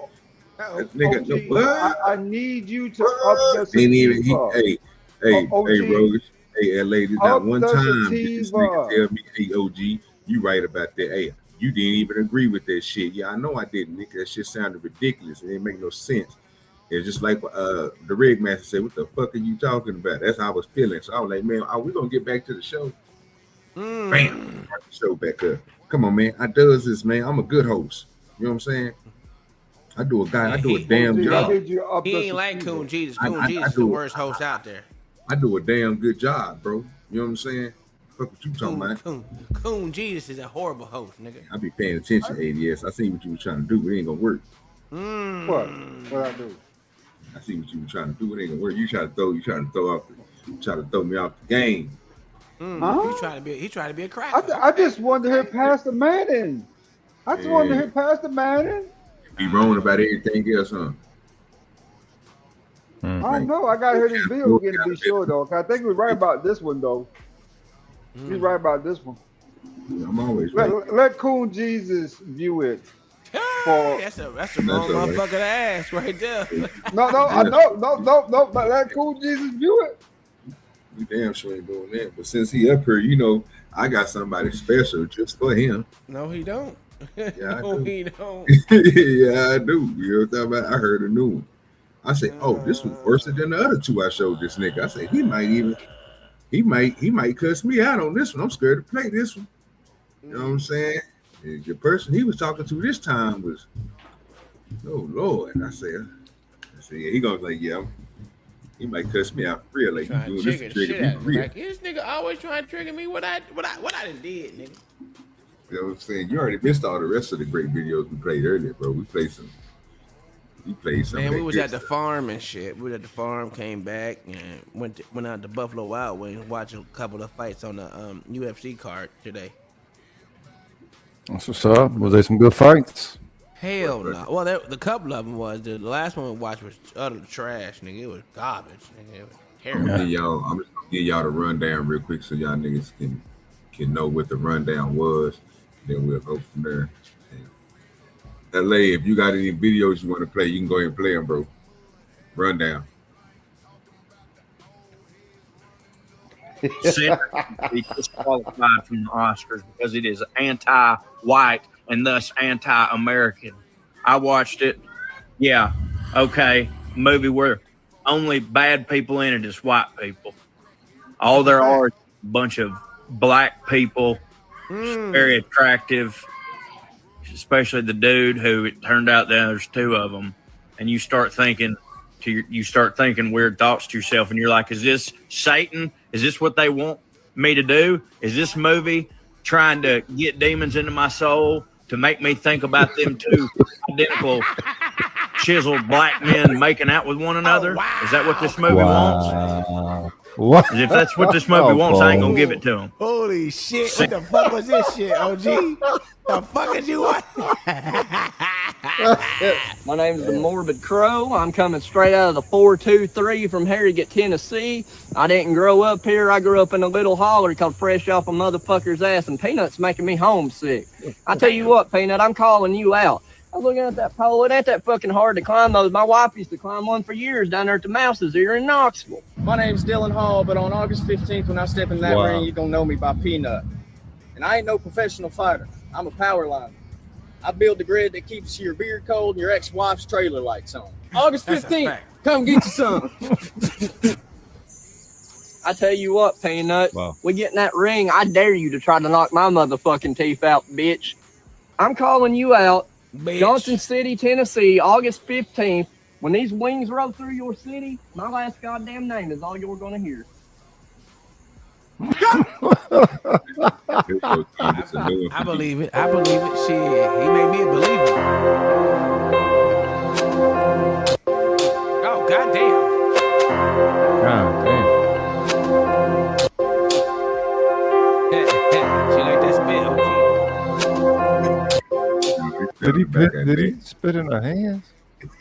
That nigga, no, what? I need you to up the Hey, Rogish. Hey, LA, not one time did this nigga tell me, hey, OG, you right about that. Hey, you didn't even agree with that shit. Yeah, I know I didn't, nigga. That shit sounded ridiculous. It didn't make no sense. It's just like the rig master said, what the fuck are you talking about? That's how I was feeling. So I was like, man, are we gonna get back to the show? Bam, start the show back up. Come on, man. I does this, man. I'm a good host. You know what I'm saying? I do a damn job. He ain't like Coon Jesus. Coon Jesus is the worst host out there. I do a damn good job, bro. You know what I'm saying? Fuck what you talking about? Coon Jesus is a horrible host, nigga. I be paying attention, ADS. I see what you were trying to do. It ain't gonna work. What I do? I see what you were trying to do. It ain't gonna work. You try to throw me off the game. He tried to be a cracker. I just wanted to hear Pastor Manning. I just wanted to hear Pastor Manning. Be wrong about everything else, huh? I don't know. I gotta hear this video again to be sure, though. I think we're right about this one, though. He's right about this one. I'm always right. Let Coon Jesus view it. That's the wrong motherfucker to ask right there. No. But let Coon Jesus view it. You damn sure ain't doing that. But since he up here, you know, I got somebody special just for him. No, he don't. Yeah, he don't. Yeah, I do. You know what I'm talking about? I heard a new one. I say, oh, this was worse than the other two I showed this nigga. I say he might he might cuss me out on this one. I'm scared to play this one. You know what I'm saying? And the person he was talking to this time was, oh Lord. I said, yeah, he gonna like, yeah, he might cuss me out for real. Like, you doing this to trigger me for real. Like, this nigga always trying to trigger me. What I done did, nigga. You know what I'm saying? You already missed all the rest of the great videos we played earlier, bro. We played some. Man, we was at the farm and shit. We was at the farm, came back, and went out to Buffalo Wild Wings and watched a couple of fights on the UFC card today. That's what's up. Was there some good fights? Hell no. Well, the couple of them was. The last one we watched was utter trash, nigga. It was garbage, nigga. It was terrible. I'm just gonna give y'all the rundown real quick so y'all niggas can know what the rundown was. Then we'll go from there. And LA, if you got any videos you want to play, you can go ahead and play them, bro. Rundown. Be disqualified from the Oscars because it is anti-white and thus anti-American. I watched it. Yeah, okay. Movie where only bad people in it is white people. All there are is a bunch of black people, very attractive, especially the dude who it turned out that there's two of them, and you start thinking weird thoughts to yourself, and you're like, is this Satan? Is this what they want me to do? Is this movie trying to get demons into my soul to make me think about them two identical chiseled black men making out with one another? Is that what this movie wants? What? If that's what this movie wants, I ain't gonna give it to them. Holy shit! What the fuck was this shit, OG? The fuck is you want? My name's the Morbid Crow. I'm coming straight out of the 423 from Harrogate, Tennessee. I didn't grow up here. I grew up in a little holler called Fresh Off a Motherfucker's Ass, and Peanut's making me homesick. I tell you what, Peanut, I'm calling you out. I was looking at that pole. It ain't that fucking hard to climb those. My wife used to climb one for years down there at the Mouse's here in Knoxville. My name's Dylan Hall, but on August 15th, when I step in that ring, you're going to know me by Peanut. And I ain't no professional fighter. I'm a power liner. I build the grid that keeps your beer cold and your ex-wife's trailer lights on. August 15th, come get you some. I tell you what, Peanut, we get in that ring, I dare you to try to knock my motherfucking teeth out, bitch. I'm calling you out. Bitch. Johnson City, Tennessee, August 15th. When these wings roll through your city, my last goddamn name is all you're gonna hear. I believe it. I believe it. Shit, he made me a believer. Oh, goddamn. She like that spit, OG. Did he spit in her hands?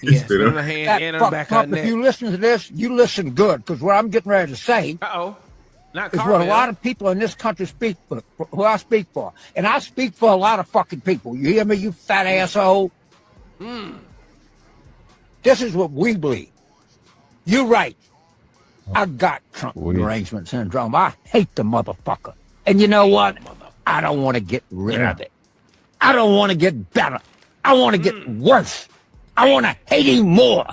Yeah, spit in her hand and her back her neck. If you listen to this, you listen good, because what I'm getting ready to say is what a lot of people in this country speak for, who I speak for. And I speak for a lot of fucking people. You hear me, you fat asshole? This is what we believe. You're right. I got Trump derangement syndrome. I hate the motherfucker. And you know what? I don't want to get rid of it. I don't want to get better. I want to get worse. I want to hate him more.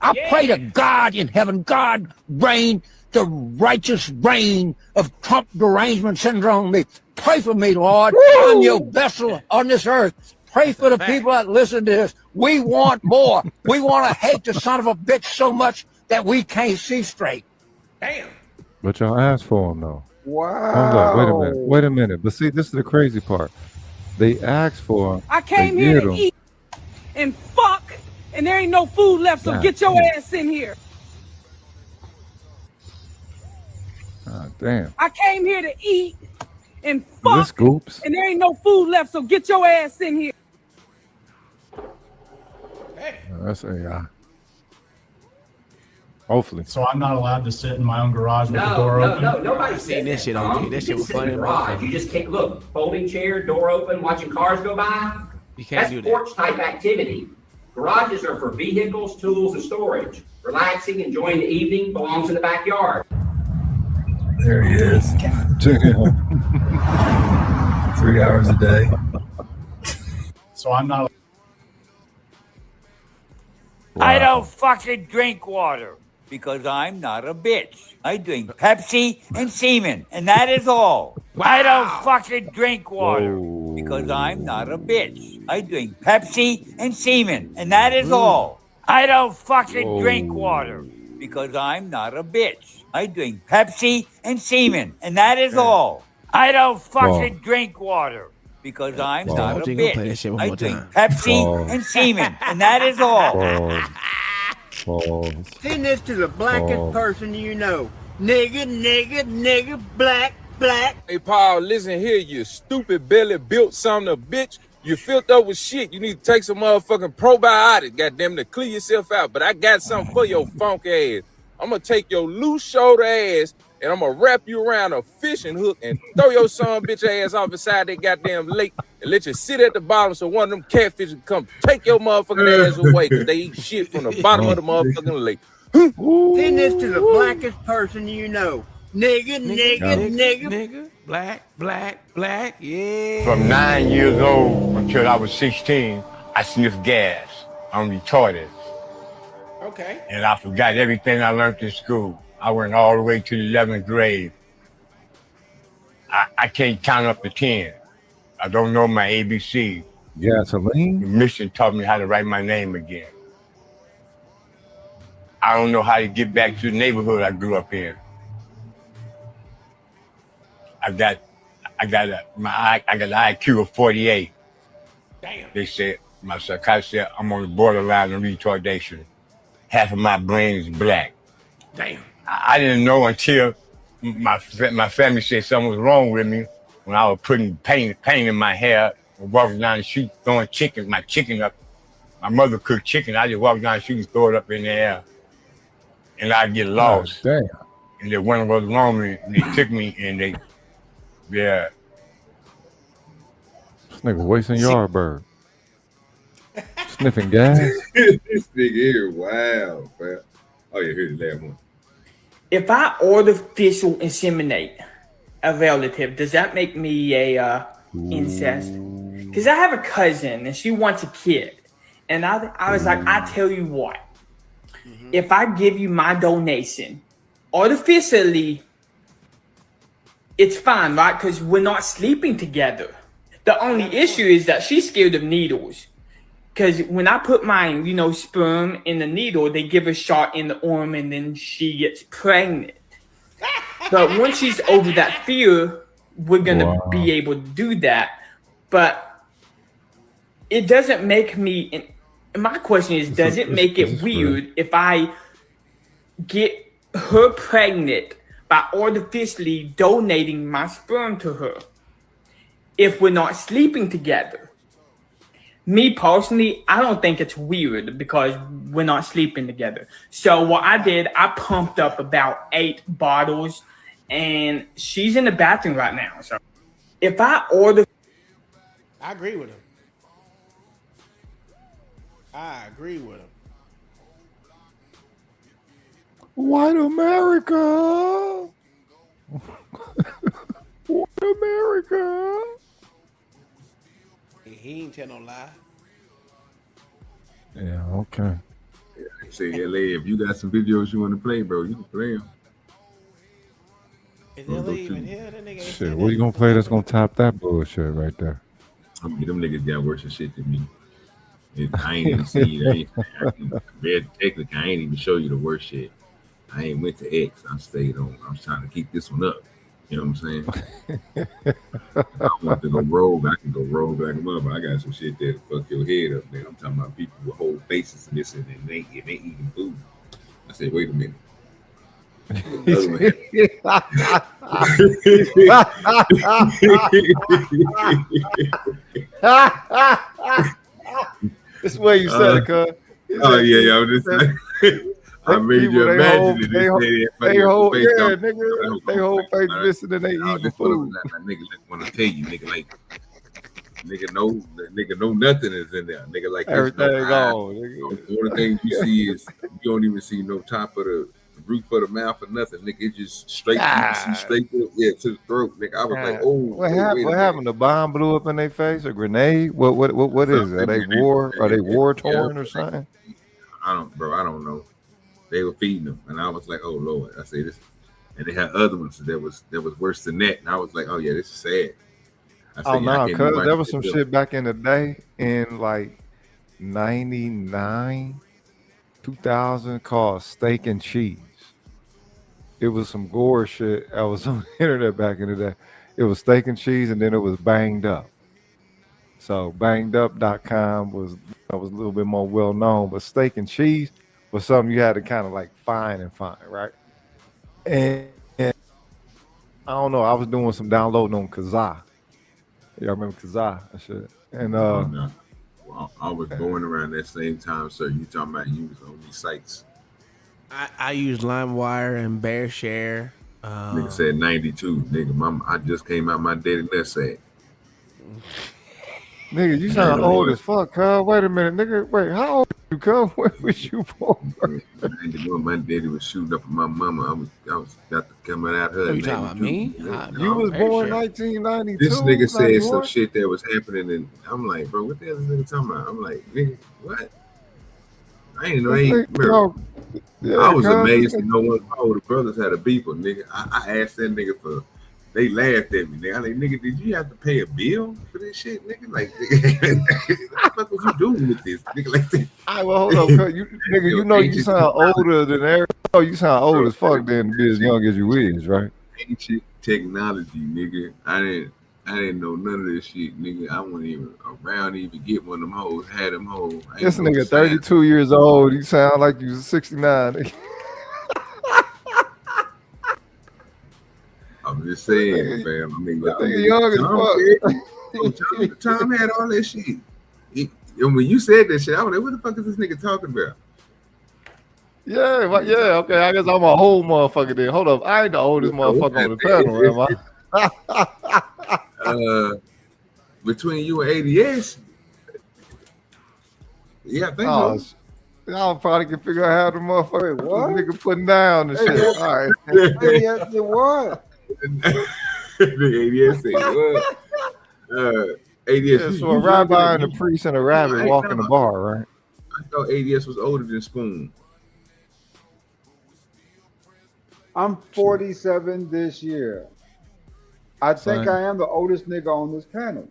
I pray to God in heaven, God reign the righteous reign of Trump derangement syndrome. Pray for me, Lord. I'm your vessel on this earth. Pray for the people that listen to this. We want more. We want to hate the son of a bitch so much that we can't see straight. Damn. But y'all asked for him, though. Wow. Hold up, wait a minute. But see, this is the crazy part. They asked for him. I came here to eat and fuck, and there ain't no food left, so get your ass in here. God damn. I came here to eat and fuck, Scoops? and there ain't no food left, so get your ass in here. That's AI. Hopefully. So I'm not allowed to sit in my own garage with the door open? No, nobody's seen this shit on G. That shit was funny. You just can't look. Folding chair, door open, watching cars go by. You can't do that. That's porch type activity. Garages are for vehicles, tools, and storage. Relaxing, enjoying the evening belongs in the backyard. There he is. 3 hours a day. So I'm not. I don't fucking drink water. because I'm not a bitch. I drink Pepsi and semen, and that is all. I don't fucking drink water because I'm not a bitch. I drink Pepsi and semen, and that is all. I don't fucking drink water because I'm not a bitch. I drink Pepsi and semen, and that is all. I don't fucking drink water because I'm not a bitch. I drink Pepsi and semen, and that is all. Send this to the blackest person you know. Nigga, black. Hey, Paul, listen here, you stupid belly built son of a bitch. You filled up with shit. You need to take some motherfucking probiotic, goddamn, to clear yourself out. But I got something for your funk ass. I'm gonna take your loose shoulder ass and I'm gonna wrap you around a fishing hook and throw your son bitch ass off beside that goddamn lake and let you sit at the bottom so one of them catfish can come take your motherfucking ass away because they eat shit from the bottom of the motherfucking lake. Send this to the blackest person you know. Nigga. Black, yeah. From 9 years old until I was 16, I sniffed gas. I'm retarded. Okay. And I forgot everything I learned in school. I went all the way to the 11th grade. I can't count up to 10. I don't know my ABC. Gasoline? The mission taught me how to write my name again. I don't know how to get back to the neighborhood I grew up in. I got an IQ of 48. Damn. They said, my psychiatrist said, I'm on the borderline of retardation. Half of my brain is black. Damn. I didn't know until my family said something was wrong with me when I was putting paint in my hair and walking down the street throwing my chicken up. My mother cooked chicken. I just walk down the street and throw it up in the air. And I'd get lost. Oh, damn. And then one was wrong with me and they took me and they, yeah. This nigga wasting Yardbird. Sniffing gas. This nigga here, wow, man. Oh yeah, here's the last one. If I artificial inseminate a relative, does that make me a incest? Because I have a cousin and she wants a kid. And I was like, I tell you what, if I give you my donation, artificially, it's fine, right? Because we're not sleeping together. The only issue is that she's scared of needles. Because when I put my, sperm in the needle, they give a shot in the arm and then she gets pregnant. But once she's over that fear, we're going to be able to do that. But it doesn't make me... My question is, does it make it weird if I get her pregnant by artificially donating my sperm to her if we're not sleeping together? Me personally, I don't think it's weird because we're not sleeping together. So what I did, I pumped up about 8 bottles and she's in the bathroom right now. So if I order... I agree with him. I agree with him. White America. White America. He ain't tell no lie. Yeah, okay. Yeah, say LA, if you got some videos you want to play, bro, you can play them. Is LA even here? That nigga ain't Shit, what you gonna play that's gonna top that bullshit right there? I mean, them niggas got worse shit than me. I ain't even see it. Technically, I ain't even show you the worst shit. I ain't went to X. I stayed on. I was trying to keep this one up. You know what I'm saying? I want to go rogue. I can go rogue like a mother. I got some shit that'll fuck your head up, man. I'm talking about people with whole faces missing and they eating food. I said, wait a minute. This way you said it, cuz. Oh yeah, I was just saying. I made you imagine it. They whole face missing and they eating food. Nigga want to tell you, nigga know nothing is in there. Nigga like everything gone. The only thing you see is you don't even see no top of the roof of the mouth or nothing. Nigga, it's just straight straight to the throat. Nigga, I was like, oh, what happened? The bomb blew up in their face? A grenade? What is it? Are they war torn or something? I don't know. They were feeding them, and I was like, "Oh Lord!" I say this, and they had other ones that was worse than that, and I was like, "Oh yeah, this is sad." I said, Oh "Yeah, I no, can't cuz watch there was this some film." shit back in the day in like 99, 2000 called Steak and Cheese. It was some gore shit. I was on the internet back in the day. It was Steak and Cheese, and then it was Banged Up. So bangedup.com was a little bit more well known, but Steak and Cheese was something you had to kind of like find, right? And I don't know, I was doing some downloading on Kazaa. Yeah, I remember Kazaa and shit. And Oh no, well, I was born around that same time, sir. You talking about you was on these sites? I use LimeWire and BearShare. Nigga said 92. Nigga, I just came out my daddy nutsack. nigga, you sound old as fuck, cuz. Wait a minute, nigga. Wait, how old are you, cuz? Where was you born? 91, my daddy was shooting up at my mama. I was about to come out her. What you talking about, me? You was born 1992. This nigga said 91? some shit that was happening, and I'm like, bro, what the hell is this nigga talking about? I'm like, nigga, what? I ain't know. I was amazed to know one of my older brothers had a beeper, nigga. I asked that nigga for. They laughed at me, nigga. I like, nigga, did you have to pay a bill for this shit, nigga? Like, nigga, what the fuck was you doing with this, nigga? Like, this? All right, well, hold up, cuz. Nigga, you know you sound older than every. Oh, you sound old as fuck than be as young as you is, right? Ancient technology, nigga. I didn't know none of this shit, nigga. I wasn't even around to even get one of them hoes. Had them hoes. This nigga 32 years old. You sound like you was 69. Nigga. I'm just saying, fam. I mean, nigga young as fuck. Tom had all that shit. And when you said that shit, I was like, what the fuck is this nigga talking about? Yeah, okay. I guess I'm a whole motherfucker then. Hold up. I ain't the oldest motherfucker on the panel, am I? Between you and ADS, yeah, I think so. Y'all probably can figure out how the motherfucker nigga putting down and shit. All right. ADS did what? The ADS said what? ADS. So a rabbi and a priest and a rabbit walk in the bar, right? I thought ADS was older than Spoon. I'm 47 this year. I think I am the oldest nigga on this panel.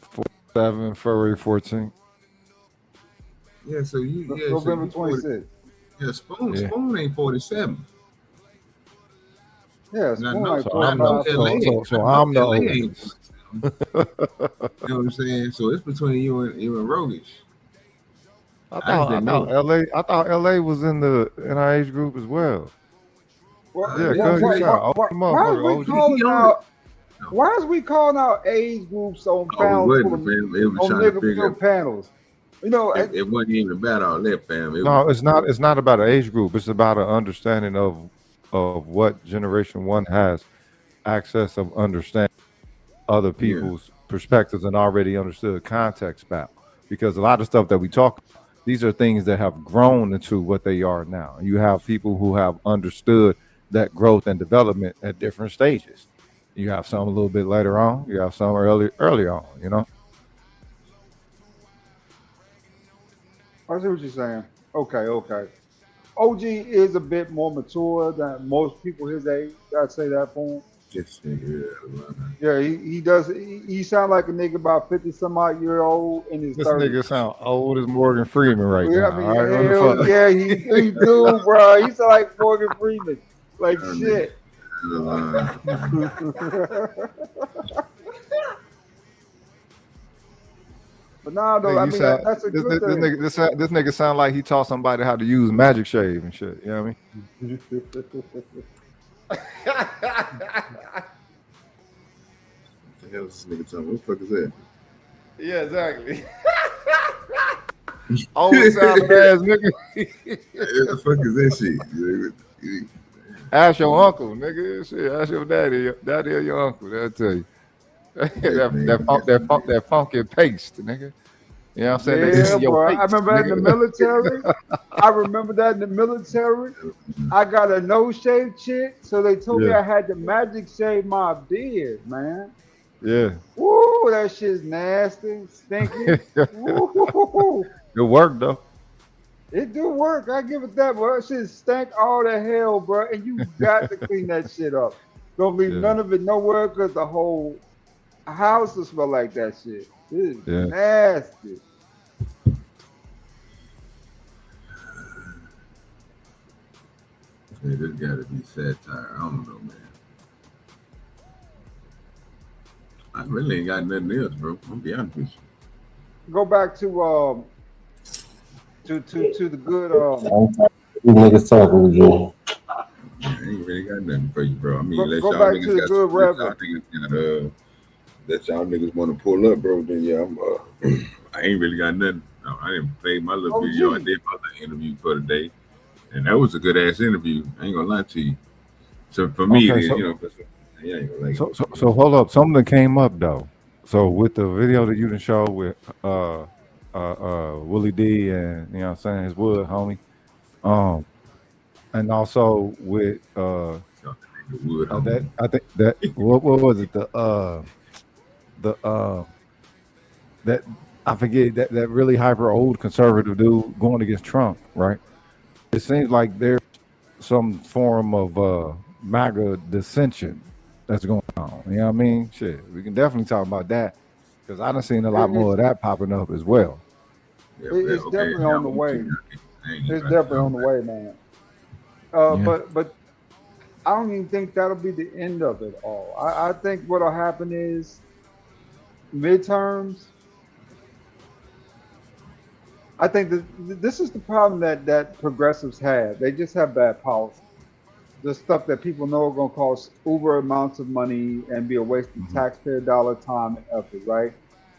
47, February 14th. Yeah, so November 26th. Yeah, Spoon ain't 47. Yeah, Spoon no, like so I'm the oldest. You know what I'm saying? So it's between you and Rogish. I thought LA was in our age group as well. Why is we calling out age groups on panels? You know, it wasn't even about all that, fam. It's not. It's not about an age group. It's about an understanding of what Generation 1 has access of understanding other people's perspectives and already understood context about. Because a lot of stuff that we talk about, these are things that have grown into what they are now. You have people who have understood that growth and development at different stages. You have some a little bit later on. You have some early on. You know. I see what you're saying. Okay. OG is a bit more mature than most people his age. I'd say that for him. Yeah, he does. He sound like a nigga about 50 some odd year old in his 30s. This nigga sound old as Morgan Freeman right now. I mean, yeah, he do, bro. He sound like Morgan Freeman. Like shit. But nah, though, I mean, that's a good thing. This nigga sound like he taught somebody how to use Magic Shave and shit. You know what I mean? What the hell is this nigga talking? What the fuck is that? Yeah, exactly. Always sound ass nigga. What the fuck is that shit? Ask your uncle, nigga. Shit, ask your daddy or your uncle. They'll tell you. that funky paste, nigga. You know what I'm saying? Yeah, bro. I remember that in the military. I got a nose shave chick, so they told me I had to magic shave my beard, man. Yeah. Woo, that shit's nasty, stinky. Good work though. It do work. I give it that, bro. That shit stank all the hell, bro. And you got to clean that shit up. Don't leave none of it nowhere because the whole house will smell like that shit. It is nasty. Hey, this gotta be satire. I don't know, man. I really ain't got nothing else, bro. I'm gonna be honest with you. Go back to the good You niggas talking to you. I ain't really got nothing for you, bro. I mean, go back to the good reverend. That y'all niggas want to pull up, bro. Then yeah, I ain't really got nothing. No, I didn't play my little video. I did my little interview for the day, and that was a good ass interview. I ain't gonna lie to you. So for me, Okay, you know, yeah, ain't gonna like it. So hold up, something came up though. So with the video that you done show with Willie D and you know what I'm saying, his wood homie, and also with that I think that what was it that I forget that really hyper old conservative dude going against Trump, right? It seems like there's some form of MAGA dissension that's going on. You know what I mean? Shit, we can definitely talk about that because I done seen a lot more of that popping up as well. It's definitely on the way. It's definitely on the way, man. But I don't even think that'll be the end of it all. I think what'll happen is midterms. I think that this is the problem that progressives have. They just have bad policy. The stuff that people know are going to cost uber amounts of money and be a waste of taxpayer dollar, time, and effort, right?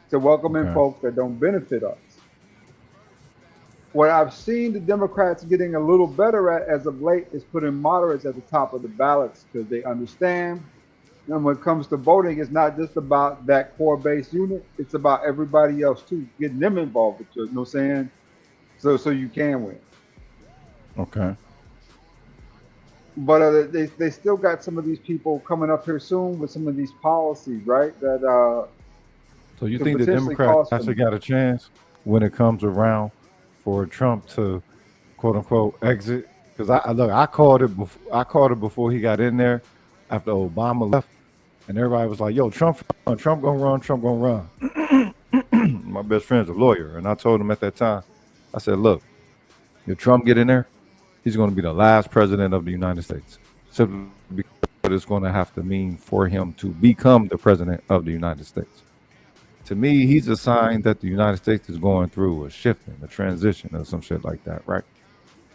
To welcome in folks that don't benefit us. What I've seen the Democrats getting a little better at as of late is putting moderates at the top of the ballots because they understand. And when it comes to voting, it's not just about that core base unit. It's about everybody else too, getting them involved with you know what I'm saying? So you can win. Okay. But they still got some of these people coming up here soon with some of these policies, right? That So you think the Democrats actually got a chance when it comes around for Trump to quote unquote exit? Because I called it before he got in there after Obama left, and everybody was like, "Yo, Trump gonna run." My best friend's a lawyer, and I told him at that time, I said, "Look, if Trump get in there, he's going to be the last president of the United States. Simply because what it's going to have to mean for him to become the president of the United States. To me, he's a sign that the United States is going through a shifting, a transition, or some shit like that, right?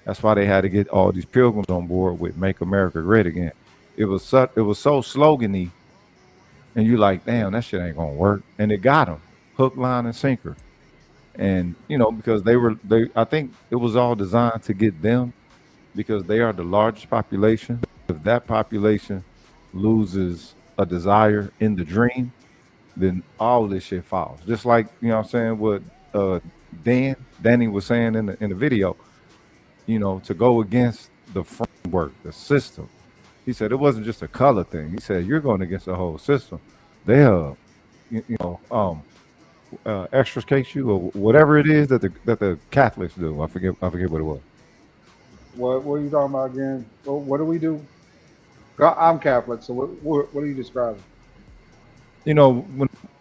That's why they had to get all these pilgrims on board with "Make America Great Again." It was so slogany, and you like, damn, that shit ain't gonna work, and it got them hook, line, and sinker. And you know, because I think it was all designed to get them, because they are the largest population. If that population loses a desire in the dream, then all this shit falls. Just like, you know what I'm saying, what Danny was saying in the video, you know, to go against the framework, the system. He said it wasn't just a color thing. He said you're going against the whole system. They'll, extricate you or whatever it is that the Catholics do. I forget what it was. What are you talking about again? What do we do? I'm Catholic, so what are you describing? You know,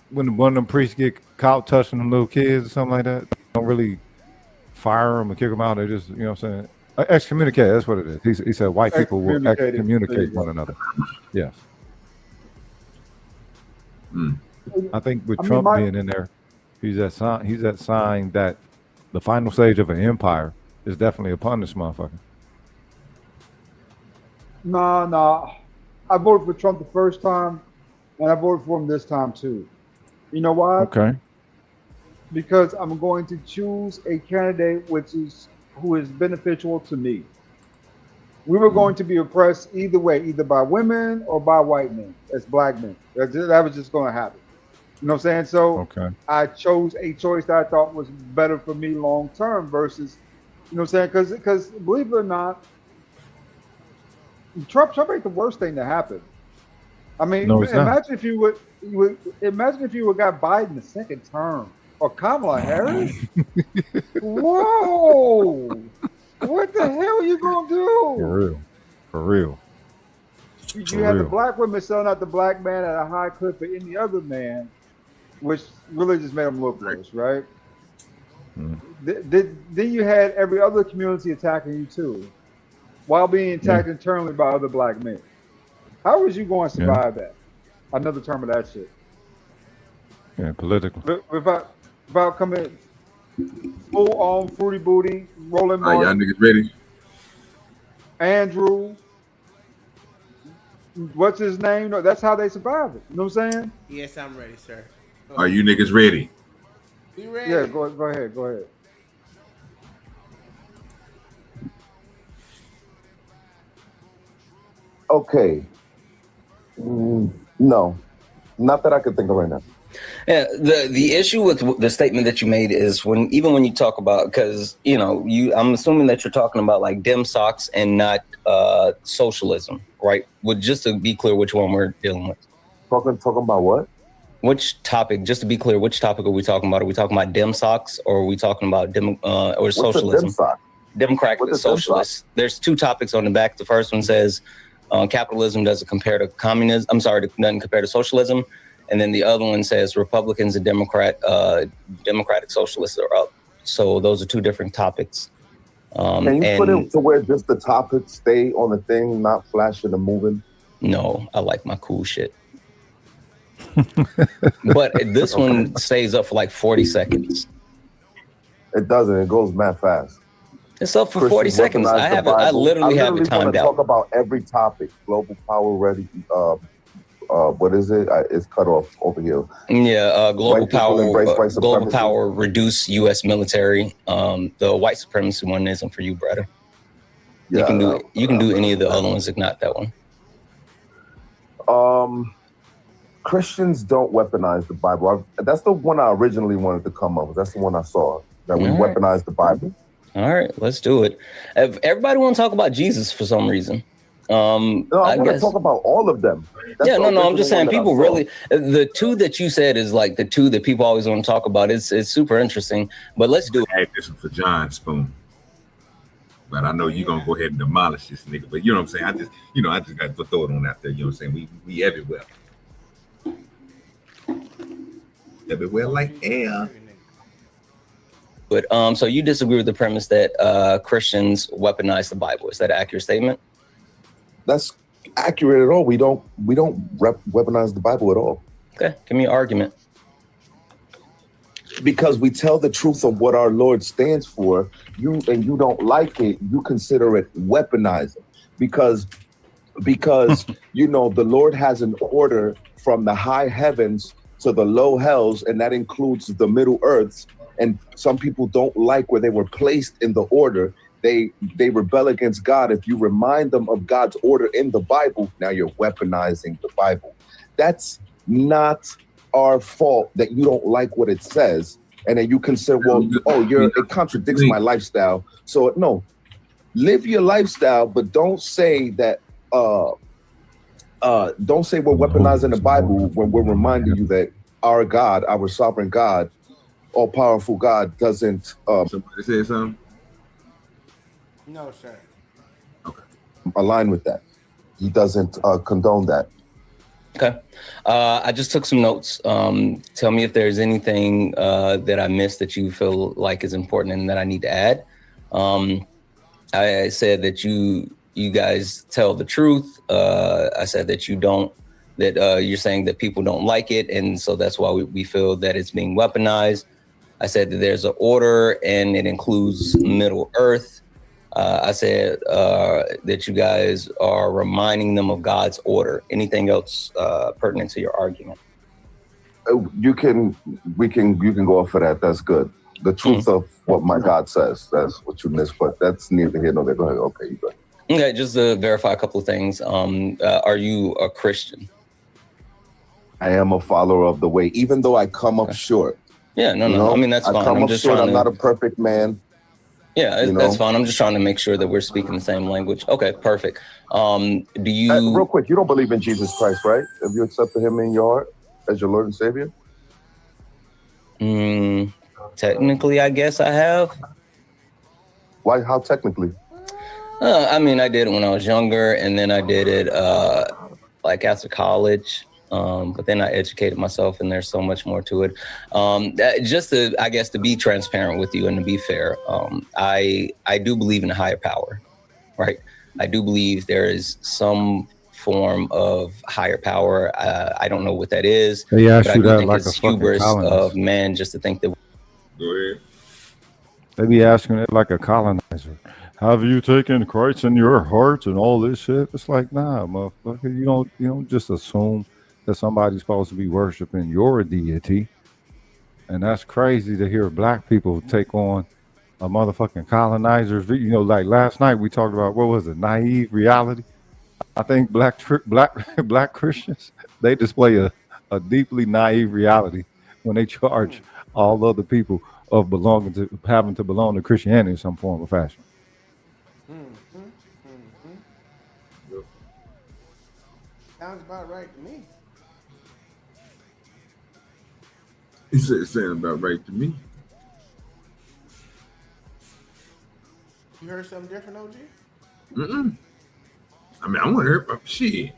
when one of them priests get caught touching them little kids or something like that, they don't really fire them or kick them out. They just, you know what I'm saying, excommunicate. That's what it is. He said white people will excommunicate one another. Yes. I think with Trump being in there, he's that sign that the final stage of an empire is definitely upon this motherfucker. No. I voted for Trump the first time, and I voted for him this time too. You know why? Okay. Because I'm going to choose a candidate who is beneficial to me. We were going to be oppressed either way, either by women or by white men, as black men. That was just going to happen. You know what I'm saying? So I chose a choice that I thought was better for me long term versus, you know what I'm saying? Because believe it or not, Trump ain't the worst thing to happen. I mean, imagine if you would got Biden the second term. Or Kamala Harris? Whoa! What the hell are you gonna do? For real. You had the black women selling out the black man at a high clip for any other man, which really just made him look worse, right? Then you had every other community attacking you too, while being attacked internally by other black men. How was you going to survive that? Another term of that shit. Yeah, political. Without coming full on fruity booty, rolling. All right, y'all niggas ready? Andrew. What's his name? No, that's how they survive it. You know what I'm saying? Yes, I'm ready, sir. Are you niggas ready? You ready? Yeah, go ahead. Okay. No, not that I could think of right now. Yeah, the issue with the statement that you made is when you talk about, because I'm assuming that you're talking about like dim socks and not socialism, right? Just to be clear, which one we're dealing with? Talking about what? Which topic? Just to be clear, which topic are we talking about? Are we talking about dim socks, or are we talking about or socialism? Democratic socialists. There's two topics on the back. The first one says capitalism doesn't compare to communism. I'm sorry, doesn't compare to socialism. And then the other one says Republicans and Democratic socialists are up. So those are two different topics. Can you put it to where just the topics stay on the thing, not flashing and moving? No, I like my cool shit. But this one stays up for like 40 seconds. It doesn't. It goes mad fast. It's up for 40 seconds. I literally have it timed out. Talk about every topic. Global power ready. What is it? It's cut off over here. Yeah, global power, reduce U.S. military. The white supremacy one isn't for you, brother. You can do any of the other ones, if not that one. Christians don't weaponize the Bible. That's the one I originally wanted to come up with. That's the one I saw, that we weaponize the Bible. All right, let's do it. Everybody want to talk about Jesus for some reason. No, I want to talk about all of them. I'm just saying people really, the two that you said is like the two that people always want to talk about. It's super interesting, but let's do it. I had this one for John Spoon. But I know you're going to go ahead and demolish this nigga. But you know what I'm saying? I just got to throw it on out there. You know what I'm saying? We everywhere. Everywhere like air. But so you disagree with the premise that Christians weaponize the Bible? Is that an accurate statement? That's accurate at all. We don't weaponize the Bible at all. Okay, give me an argument. Because we tell the truth of what our Lord stands for. You don't like it, you consider it weaponizing. Because the Lord has an order from the high heavens to the low hells, and that includes the middle earths. And some people don't like where they were placed in the order. They rebel against God. If you remind them of God's order in the Bible, now you're weaponizing the Bible. That's not our fault that you don't like what it says. And then you consider, it contradicts my lifestyle. So no, live your lifestyle, but don't say that, don't say we're weaponizing the Bible when we're reminding you that our God, our sovereign God, all powerful God doesn't, somebody say something? No, sir. Okay. Align with that. He doesn't condone that. Okay. I just took some notes. Tell me if there's anything that I missed that you feel like is important and that I need to add. I said that you guys tell the truth. I said that you're saying that people don't like it, and so that's why we feel that it's being weaponized. I said that there's an order and it includes Middle Earth. I said that you guys are reminding them of God's order. Anything else pertinent to your argument? You can go off for that. That's good. The truth of what my God says. That's what you missed, but that's neither here nor there. Go ahead. Okay, you go ahead. Okay, just to verify a couple of things. Are you a Christian? I am a follower of the way, even though I come up short. Yeah, no. I mean, that's fine. I'm just short. I'm not a perfect man. Yeah, that's fine. I'm just trying to make sure that we're speaking the same language. Okay, perfect. Do you... real quick, you don't believe in Jesus Christ, right? Have you accepted him in your heart as your Lord and Savior? Technically, I guess I have. Why? How technically? I mean, I did it when I was younger, and then I did it like after college. But then I educated myself, and there's so much more to it. Just to, I guess, to be transparent with you and to be fair, I do believe in a higher power, right? I do believe there is some form of higher power. I don't know what that is, They ask but I you do that think like it's a fucking hubris colonist. of man just to think that. Go ahead. They be asking it like a colonizer. Have you taken Christ in your heart and all this shit? It's like, nah, motherfucker. You don't just assume that somebody's supposed to be worshiping your deity. And that's crazy to hear black people take on a motherfucking colonizer's. You know, like last night we talked about, what was it, naive reality? I think black Christians, they display a deeply naive reality when they charge all other people of having to belong to Christianity in some form or fashion. Sounds about right to me. He said it sounds about right to me. You heard something different, OG? Mm-mm. I mean, I want to hear about shit.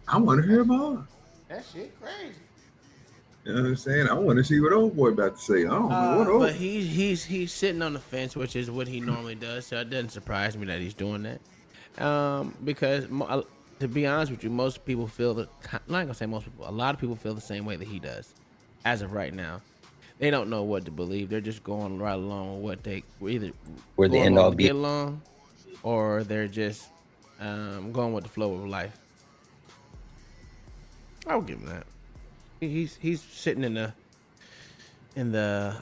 I want to hear about That shit crazy. You know what I'm saying? I want to see what old boy about to say. I don't know what old. But he's sitting on the fence, which is what he normally does. So it doesn't surprise me that he's doing that. Because to be honest with you, most people feel I'm not gonna say most people. A lot of people feel the same way that he does, as of right now. They don't know what to believe. They're just going right along with what they either Where the end all be. get along, or they're just going with the flow of life. I'll give him that. He's sitting in the I ain't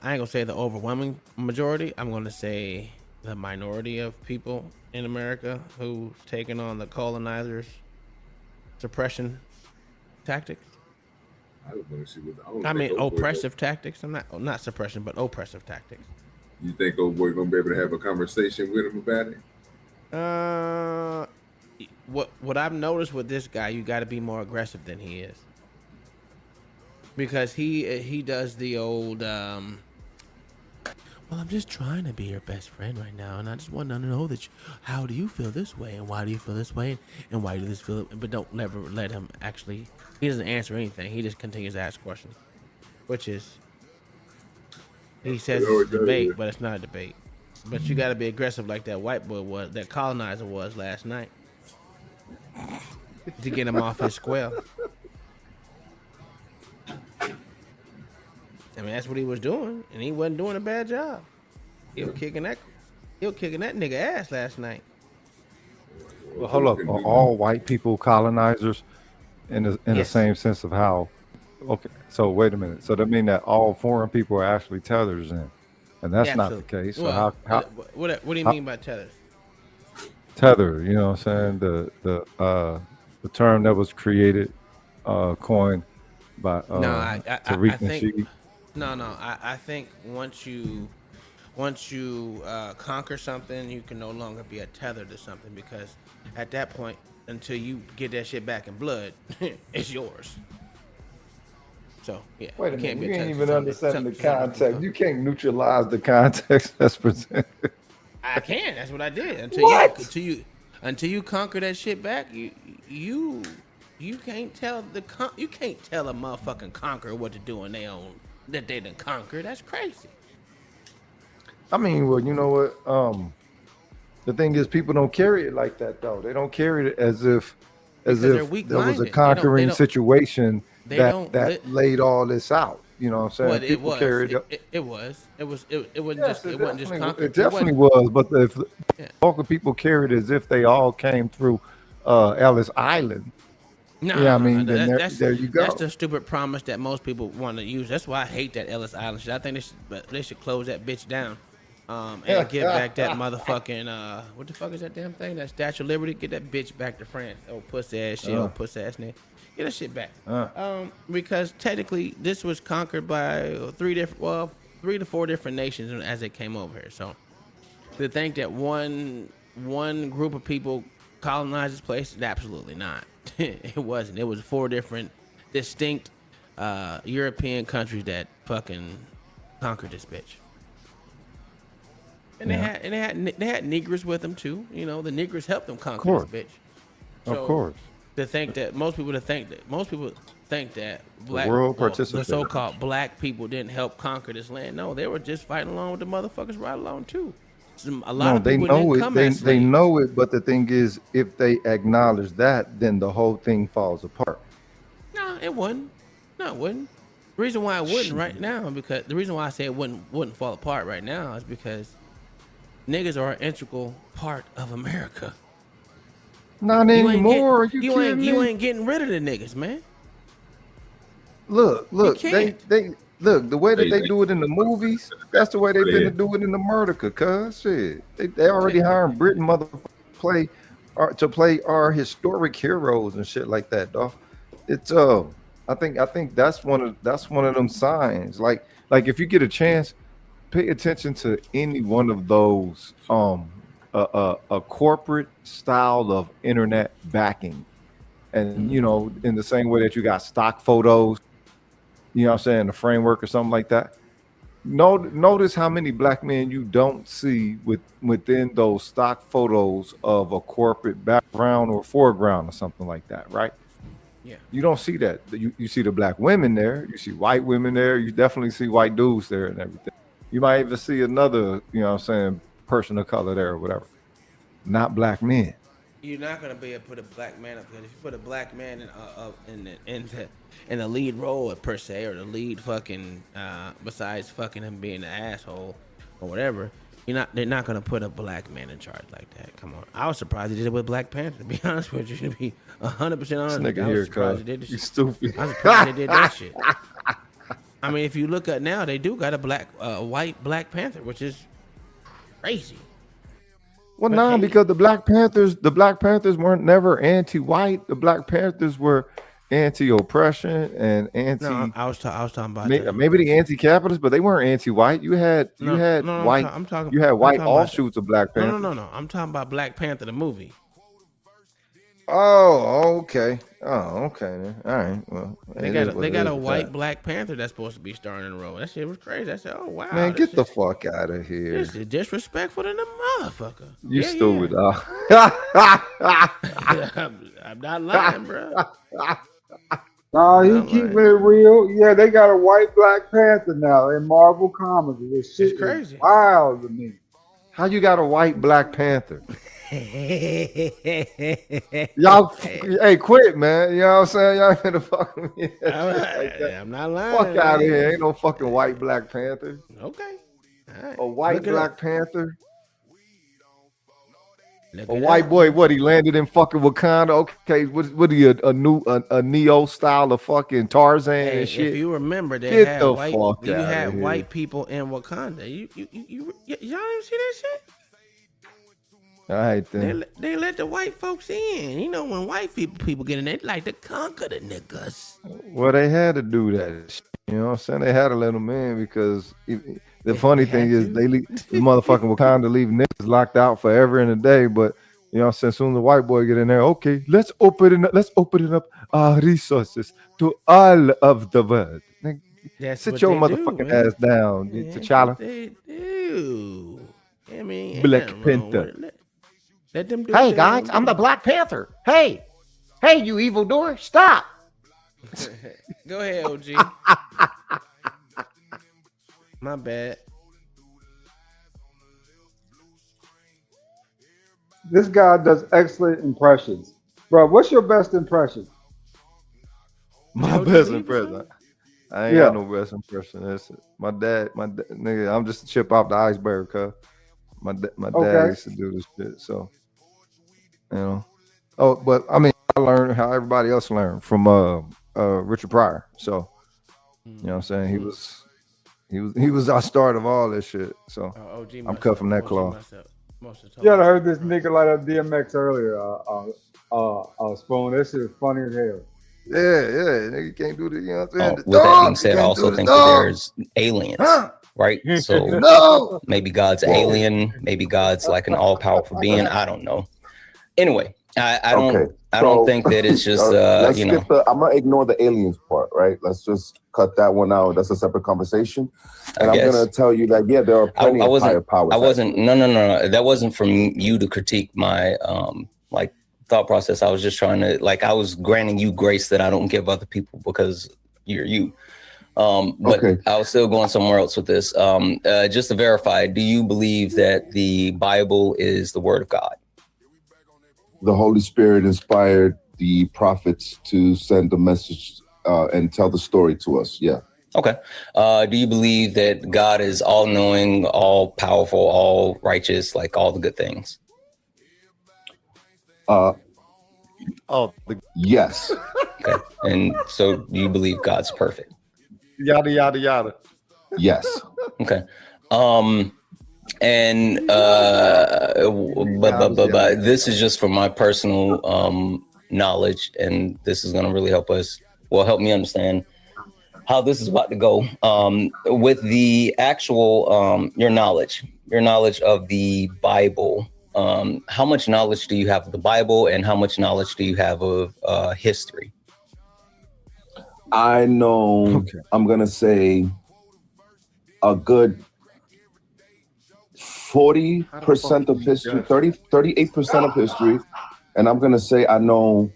gonna say the overwhelming majority. I'm gonna say the minority of people in America who've taken on the colonizers' suppression tactics. I just want to see what. I mean, oppressive tactics. I'm not suppression, but oppressive tactics. You think old boy gonna be able to have a conversation with him about it? What I've noticed with this guy, you got to be more aggressive than he is, because he does the old. Well, I'm just trying to be your best friend right now, and I just want to know that how do you feel this way, and why do you feel this way, and why do this feel? But don't never let him actually. He doesn't answer anything. He just continues to ask questions, which is. He says it's a debate, but it's not a debate. But you got to be aggressive like that white boy was, that colonizer was last night, to get him off his square. I mean, that's what he was doing, and he wasn't doing a bad job. He was kicking that nigga ass last night. Well, hold up. Are all white people colonizers in the same sense of how? Okay, so wait a minute. So that mean that all foreign people are actually tethers in, and that's not the case. So well, how what do you mean by tethers? Tether? You know what I'm saying? The term that was created, coined by Tariq Nasheed. I think once you conquer something, you can no longer be a tether to something, because at that point, until you get that shit back in blood, it's yours. So yeah, Wait a minute, you ain't even understanding the context. You can't neutralize the context that's presented. I can. That's what I did. Until you conquer that shit back, you can't tell a motherfucking conqueror what to do on their own that they done conquer. That's crazy. I mean, well, you know what? The thing is, people don't carry it like that, though. They don't carry it as if there was a conquering situation that laid all this out. You know what I'm saying? Well, people carried it. It wasn't just conquered. It definitely was, but if local people carried it as if they all came through Ellis Island. There you go. That's the stupid promise that most people want to use. That's why I hate that Ellis Island shit. I think they should close that bitch down, and give back that motherfucking what the fuck is that damn thing? That Statue of Liberty. Get that bitch back to France. Oh, pussy ass shit. Oh, pussy ass nigga. Get that shit back. Because technically this was conquered by 3 to 4 different nations as it came over here. So to think that one group of people colonized this place, absolutely not. It wasn't. It was 4 different distinct European countries that fucking conquered this bitch. And they had niggers with them too. You know, the niggers helped them conquer this bitch. So, of course. To think that most people think that black, world the participated. so-called black people didn't help conquer this land. No, they were just fighting along with the motherfuckers right along too. A lot of people didn't come as They slaves. know it, but the thing is, if they acknowledge that, then the whole thing falls apart. No, it wouldn't. No, it wouldn't. The reason why it wouldn't right now, because the reason why I say it wouldn't fall apart right now is because niggas are an integral part of America. Not anymore. You ain't getting rid of the niggas, man. Look, can't. they look the way that they do it in the movies. That's the way they finna do it in America. Cause shit, they already hiring Britain motherfuckers to play our historic heroes and shit like that, dog. It's I think that's one of them signs. Like if you get a chance, pay attention to any one of those a corporate style of internet backing, and you know, in the same way that you got stock photos, you know what I'm saying, the framework or something like that. Notice how many black men you don't see within those stock photos of a corporate background or foreground or something like that, right? Yeah. You don't see that. You see the black women there, you see white women there, you definitely see white dudes there and everything. You might even see another, you know what I'm saying, person of color there or whatever. Not black men. You're not gonna be able to put a black man up there. If you put a black man in the lead role per se, or the lead fucking besides fucking him being an asshole or whatever, they're not gonna put a black man in charge like that. Come on. I was surprised they did it with Black Panther, to be honest with you. To be 100% honest. This nigga I here, was surprised cuz. they did this You shit. stupid. I was surprised they did that shit. I mean, if you look at now, they do got a white Black Panther, which is crazy. Well, no, because the Black Panthers weren't never anti-white. The Black Panthers were anti-oppression and anti. No, I was talking about maybe the anti-capitalist, but they weren't anti-white. You had white. You had white offshoots of Black Panther. No. I'm talking about Black Panther, the movie. Oh, okay. Oh, okay. Then. All right. Well, They got a white Black Panther that's supposed to be starring in the role. That shit was crazy. I said, oh wow. Man, get the fuck out of here. This is disrespectful to the motherfucker. You stupid, dog. I'm not lying, bro. Nah, he keeping it real. Yeah, they got a white Black Panther now in Marvel Comics. This shit It's crazy. is wild to me. How you got a white Black Panther? Y'all, hey, quit, man. You know what I'm saying? Y'all finna fuck with me. I'm not lying. Fuck out of here. Ain't no fucking white Black Panther. Okay. All right. A white Look it Black up. Panther. Look A it white up. boy, what, he landed in fucking Wakanda? Okay, what are you, a Neo style of fucking Tarzan Hey, and shit? if you remember, they Get had the white. fuck You outta had here. white people in Wakanda. Y'all didn't see that shit? All right, then. They let the white folks in. You know, when white people get in, they like to conquer the niggas. Well, they had to do that. You know what I'm saying? They had to let them in because the funny thing is the motherfucking Wakanda leave niggas locked out forever and a day. But you know what I'm saying? As soon as the white boy get in there, okay, let's open it up our resources to all of the world. That's Sit what your they motherfucking do, man. ass down, That's T'Challa. what they do. I mean, ain't Black nothing wrong with Panther. it. Let them do Hey what guys, they I'm the gonna Black Panther. Hey, you evildoer, stop. do. Go ahead, OG. My bad. This guy does excellent impressions. Bro, what's your best impression? My best impression. I ain't Yeah. got no best impression. That's it. My dad, nigga, I'm just a chip off the iceberg, cuz. My dad Okay. used to do this shit, so you know. Oh, but I mean, I learned how everybody else learned from Richard Pryor. So you know what I'm saying? He was our start of all this shit. So OG I'm cut from that cloth. Yeah, I heard this nigga light up DMX earlier. Spoon. This shit is funny as hell. Yeah, nigga, you can't do the, you know what I'm saying? The With that dog, being said, you I can't also do the think that dog. there's aliens, Huh? right? So No. maybe God's Whoa. alien, maybe God's like an all-powerful being. I don't know. Anyway, I Okay, don't think that it's just let's you know. skip the. I'm gonna ignore the aliens part, right? Let's just cut that one out. That's a separate conversation. And I'm gonna tell you that there are plenty of higher powers. I wasn't. No. That wasn't from you to critique my like thought process. I was just trying to I was granting you grace that I don't give other people because you're you. But Okay. I was still going somewhere else with this. Just to verify, do you believe that the Bible is the Word of God? The Holy Spirit inspired the prophets to send the message and tell the story to us. Yeah. Okay. Do you believe that God is all-knowing, all-powerful, all righteous, like all the good things? Yes. Okay. And so do you believe God's perfect? Yada yada yada. Yes. Okay. And but this is just from my personal knowledge, and this is going to really help me understand how this is about to go. With the actual your knowledge of the Bible, how much knowledge do you have of the Bible, and how much knowledge do you have of history? I know. I'm gonna say a good 40% of history, 38% of history, and I'm gonna say I know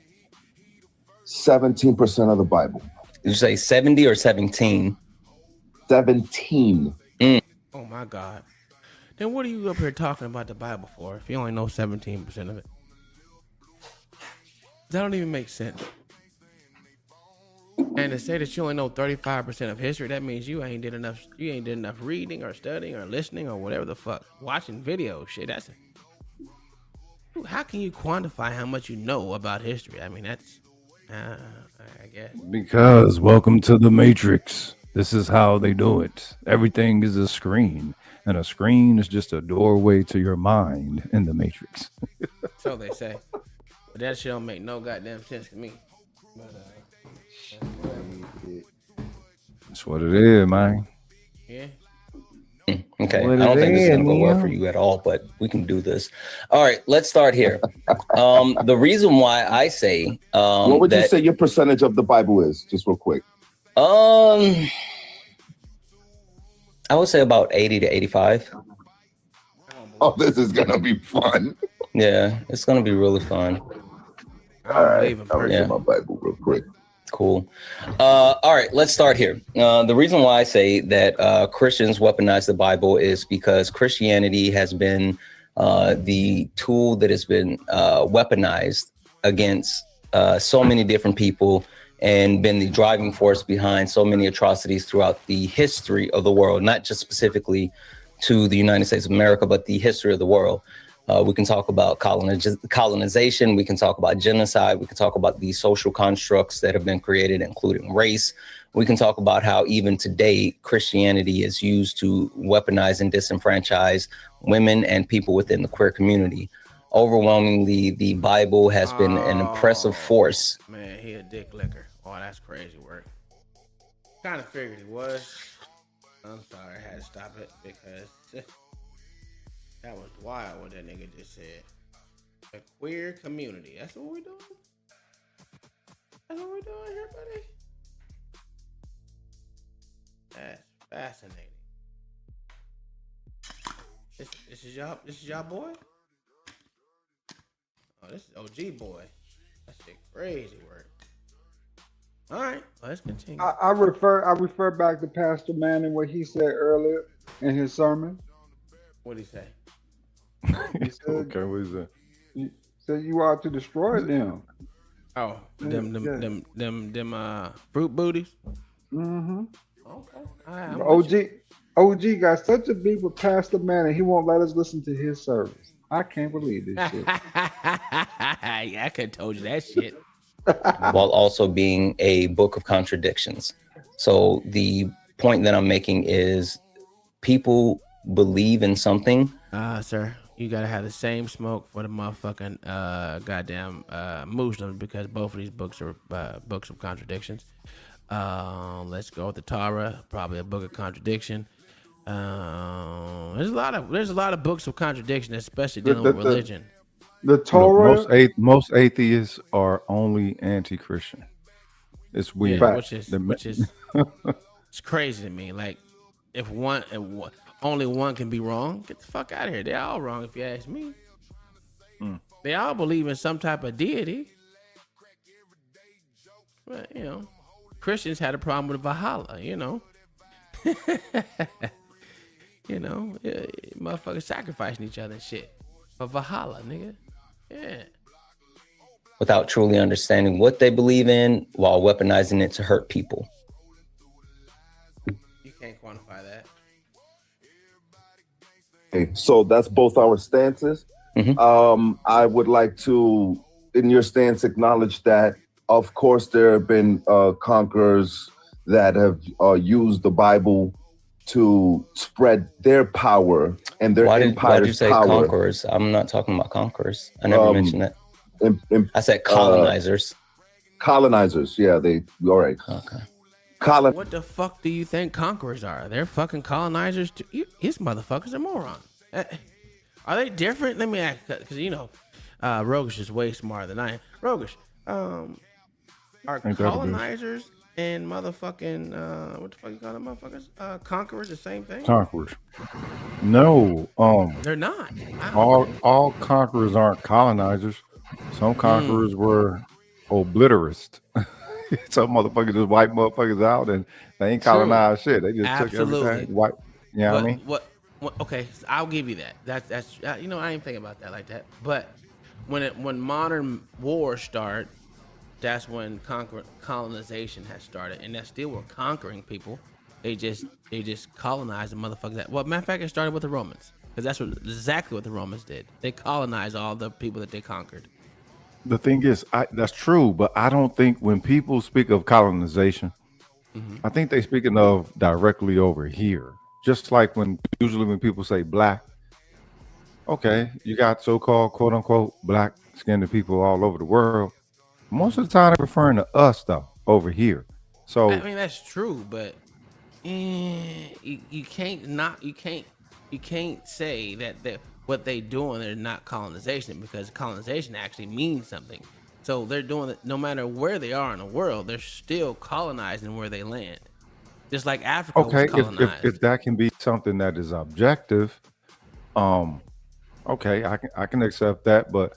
17% of the Bible. Did you say 70 or 17? 17. Oh my God. Then what are you up here talking about the Bible for if you only know 17% of it? That don't even make sense. And to say that you only know 35% of history, that means you ain't did enough reading or studying or listening or whatever the fuck. Watching videos, shit, how can you quantify how much you know about history? I mean, that's I guess. Because welcome to the Matrix. This is how they do it. Everything is a screen, and a screen is just a doorway to your mind in the Matrix. So they say. But that shit don't make no goddamn sense to me. That's what it is, man. Yeah. Okay, I don't think this is gonna go well for you at all, but we can do this. All right, let's start here. The reason why I say what would you say your percentage of the Bible is, just real quick? I would say about 80 to 85. Oh, this is gonna be fun. Yeah, it's gonna be really fun. All right, I'll read my Bible real quick. Cool. All right, let's start here. The reason why I say that Christians weaponize the Bible is because Christianity has been the tool that has been weaponized against so many different people and been the driving force behind so many atrocities throughout the history of the world, not just specifically to the United States of America, but the history of the world. We can talk about colonization. We can talk about genocide. We can talk about the social constructs that have been created, including race. We can talk about how even today Christianity is used to weaponize and disenfranchise women and people within the queer community. Overwhelmingly, the Bible has been an impressive force. Man, he a dick licker. Oh, that's crazy work. Kind of figured he was. I'm sorry, I had to stop it because that was wild what that nigga just said. The queer community. That's what we're doing? That's what we're doing here, buddy? That's fascinating. This is y'all boy? Oh, this is OG boy. That shit crazy work. All right, let's continue. I refer back to Pastor Manning what he said earlier in his sermon. What'd he say? He said, Okay, what is that? He said you are to destroy them. Oh, them fruit booties. Mm-hmm. Okay. OG got such a beef with Pastor Manning, he won't let us listen to his service. I can't believe this shit. Yeah, I could have told you that shit. While also being a book of contradictions. So the point that I'm making is people believe in something. Sir, you gotta have the same smoke for the motherfucking goddamn Muslims, because both of these books are books of contradictions. Let's go with the Torah, probably a book of contradiction. There's a lot of books of contradiction, especially dealing with religion. The Torah. Most atheists are only anti-Christian. It's weird. Yeah, which is it's crazy to me. Like, if only one can be wrong, get the fuck out of here. They're all wrong if you ask me. They all believe in some type of deity. But, you know, Christians had a problem with Valhalla, you know. You know, motherfuckers sacrificing each other and shit. But Valhalla, nigga. Yeah. Without truly understanding what they believe in while weaponizing it to hurt people. You can't quantify that. Okay, so that's both our stances. I would like to, in your stance, acknowledge that, of course, there have been conquerors that have used the Bible to spread their power and their empire's power. Why did you say conquerors? I'm not talking about conquerors. I never mentioned that. I said colonizers. Colonizers, yeah, all right. Okay. What the fuck do you think conquerors are? They're fucking colonizers too. His motherfuckers are morons. Are they different? Let me ask, because you know, Rogish is way smarter than I am. Rogish, are colonizers and motherfucking what the fuck you call them motherfuckers? Conquerors the same thing? Conquerors. No. They're not. All conquerors aren't colonizers. Some conquerors were obliterist. Some motherfuckers just wipe motherfuckers out and they ain't colonized shit. They just took everything. Wipe. You know what I mean? What? Okay, I'll give you that. That's you know, I ain't thinking about that like that. But when modern wars start, that's when colonization has started, and that's still we're conquering people. They just colonized the motherfuckers. Well, matter of fact, it started with the Romans, because that's exactly what the Romans did. They colonized all the people that they conquered. The thing is, that's true, but I don't think when people speak of colonization, I think they speaking of directly over here. Just like usually when people say black, okay, you got so-called quote unquote black skinned people all over the world. Most of the time they're referring to us though, over here. So I mean that's true, but you can't say that what they doing they're not colonization, because colonization actually means something. So they're doing it no matter where they are in the world, they're still colonizing where they land. Just like Africa was colonized. if that can be something that is objective, okay, I can accept that, but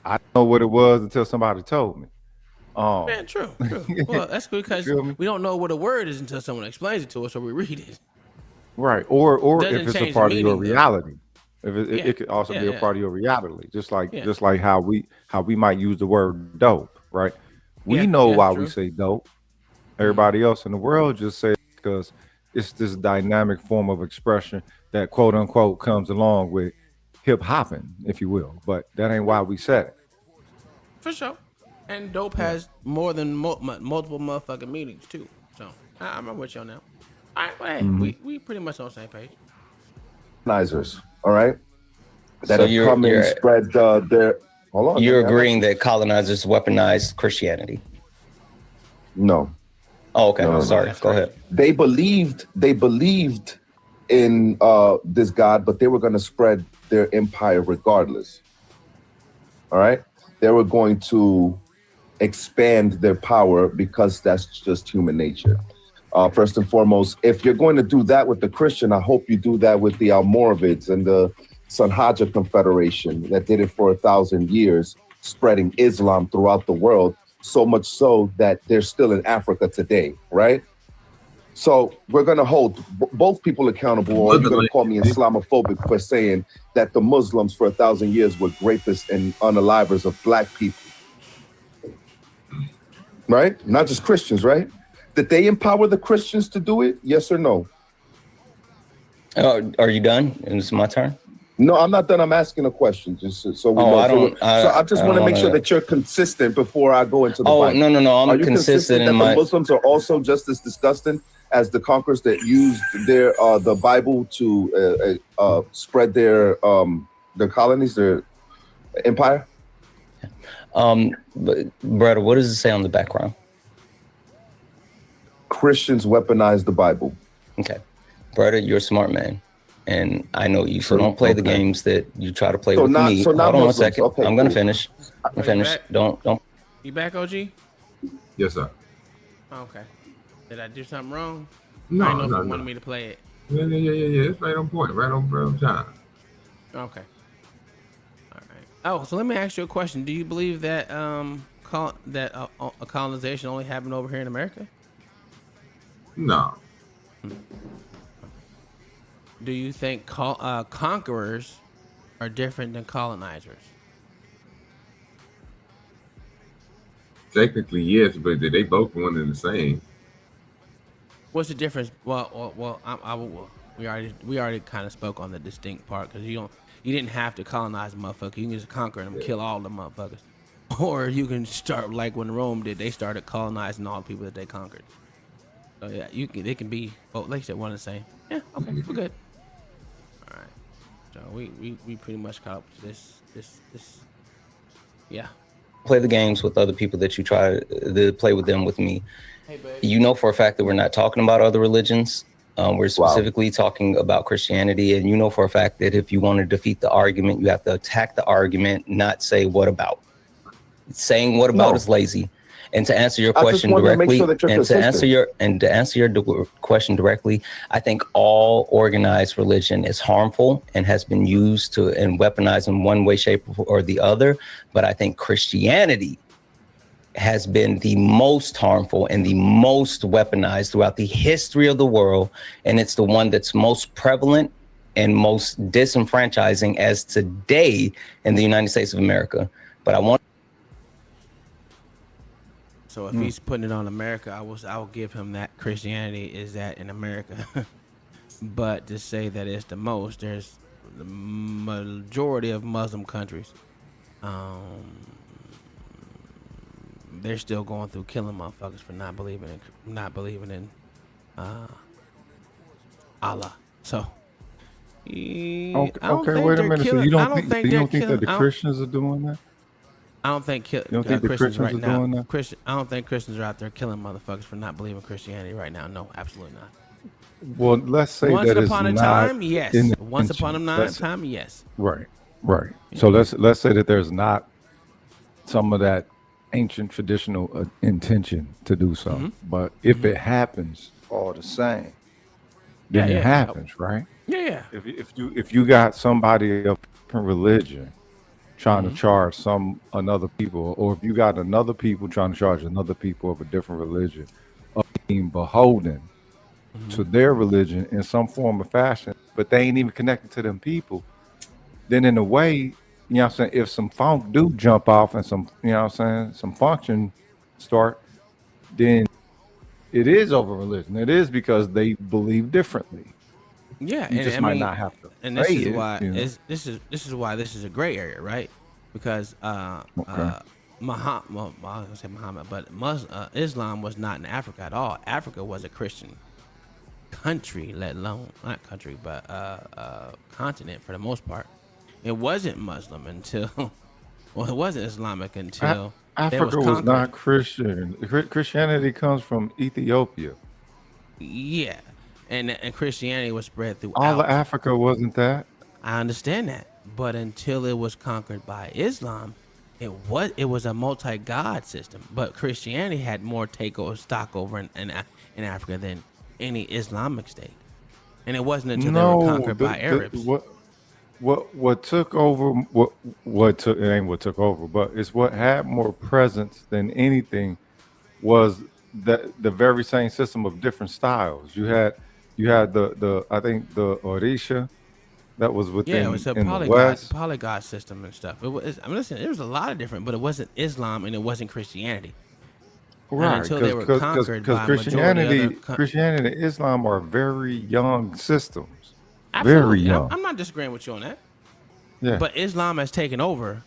I don't know what it was until somebody told me. Man, true. Well, that's because we don't know what a word is until someone explains it to us or we read it. Right, or if it's a part of your meaning, reality. If it could also be a part of your reality, just like how we might use the word dope, right? We know why we say dope. Everybody else in the world just say it because it's this dynamic form of expression that quote unquote comes along with hip hopping, if you will. But that ain't why we said it. For sure. And dope has more than multiple motherfucking meanings too. So I'm with you on that. All right, well, hey, we pretty much on the same page. Colonizers, all right? That have come and spread their. Hold on. You're agreeing that colonizers weaponized Christianity? No. Oh, okay. No, sorry. Go ahead. They believed in this God, but they were going to spread their empire regardless. All right? They were going to expand their power because that's just human nature. First and foremost, if you're going to do that with the Christian, I hope you do that with the Almoravids and the Sanhaja Confederation that did it for 1,000 years, spreading Islam throughout the world, so much so that they're still in Africa today, right? So we're going to hold both people accountable, or you're going to call me Islamophobic for saying that the Muslims for 1,000 years were rapists and unalivers of black people, right? Not just Christians, right? Did they empower the Christians to do it? Yes or no? Are you done? It's my turn? No, I'm not done. I'm asking a question, just so we know. I just want to make sure that you're consistent before I go into the Bible. No. I'm consistent consistent that in the Muslims are also just as disgusting as the conquerors that used their the Bible to spread their colonies, their empire? But brother, what does it say on the background? Christians weaponize the Bible. Okay. Brother, you're a smart man. and I know you. So don't play the games that you try to play So with not- me. so not Hold on one Muslims. second. Okay, I'm gonna cool. finish. I'm you finished. back? Don't. You back, OG? Yes, sir. Okay. Did I do something wrong? No, I didn't know no, if you no. wanted me to play it. Yeah. It's right on point, right on time. Okay. All right. Oh, so let me ask you a question. Do you believe that a colonization only happened over here in America? No. Do you think conquerors are different than colonizers? Technically, yes, but they both one and the same. What's the difference? Well, we already kind of spoke on the distinct part because you didn't have to colonize a motherfucker. You can just conquer them, kill all the motherfuckers, or you can start like when Rome did. They started colonizing all the people that they conquered. So yeah, it can be both. Like you said, one and the same. Yeah, okay, we're good. All right, so we pretty much caught up to this. Yeah. Play the games with other people that you try to play with them with me. You know for a fact that we're not talking about other religions. We're specifically talking about Christianity, and you know for a fact that if you want to defeat the argument, you have to attack the argument, not say what about. Saying what about is lazy. And to answer your question directly, question directly, I think all organized religion is harmful and has been used to and weaponized in one way, shape, or the other. But I think Christianity has been the most harmful and the most weaponized throughout the history of the world. And it's the one that's most prevalent and most disenfranchising as today in the United States of America. But I want. So if he's putting it on America, I will give him that Christianity is that in America. But to say that it's the most, there's the majority of Muslim countries. They're still going through killing motherfuckers for not believing in Allah. So Okay, wait a minute. So you don't think that the Christians are doing that? I don't think Christians right now. I don't think Christians are out there killing motherfuckers for not believing Christianity right now. No, absolutely not. Well, let's say Once that it's upon a not time, yes. in the Once upon a intention. time, yes. Right. So let's say that there's not some of that ancient traditional intention to do so, but if it happens all the same, then it happens, right? Yeah. If you got somebody of different religion trying to charge another people, or if you got another people trying to charge another people of a different religion of being beholden to their religion in some form or fashion, but they ain't even connected to them people, then in a way, you know what I'm saying, if some funk do jump off and some, you know what I'm saying, some function start, then it is over religion. It is because they believe differently. Yeah, you just might not have to. And this is it, why you know? this is why this is a gray area, right? Because Muhammad, but Islam was not in Africa at all. Africa was a Christian country, let alone not country, but continent for the most part. It wasn't Muslim until, well, it wasn't Islamic until Africa was not Christian. Christianity comes from Ethiopia. Yeah, and Christianity was spread throughout. All of Africa wasn't that. I understand that, but until it was conquered by Islam, it was a multi-god system. But Christianity had more stock over in Africa than any Islamic state, and it wasn't until they were conquered by Arabs. What took over? It ain't what took over, but it's what had more presence than anything was the very same system of different styles. You had the I think the Orisha that was within it was a polyglot system and stuff. It was, I mean, listen, it was a lot of different, but it wasn't Islam and it wasn't Christianity. Right, until they were conquered by Christianity and Islam are very young systems. Absolutely. Very young. I'm not disagreeing with you on that. Yeah. But Islam has taken over.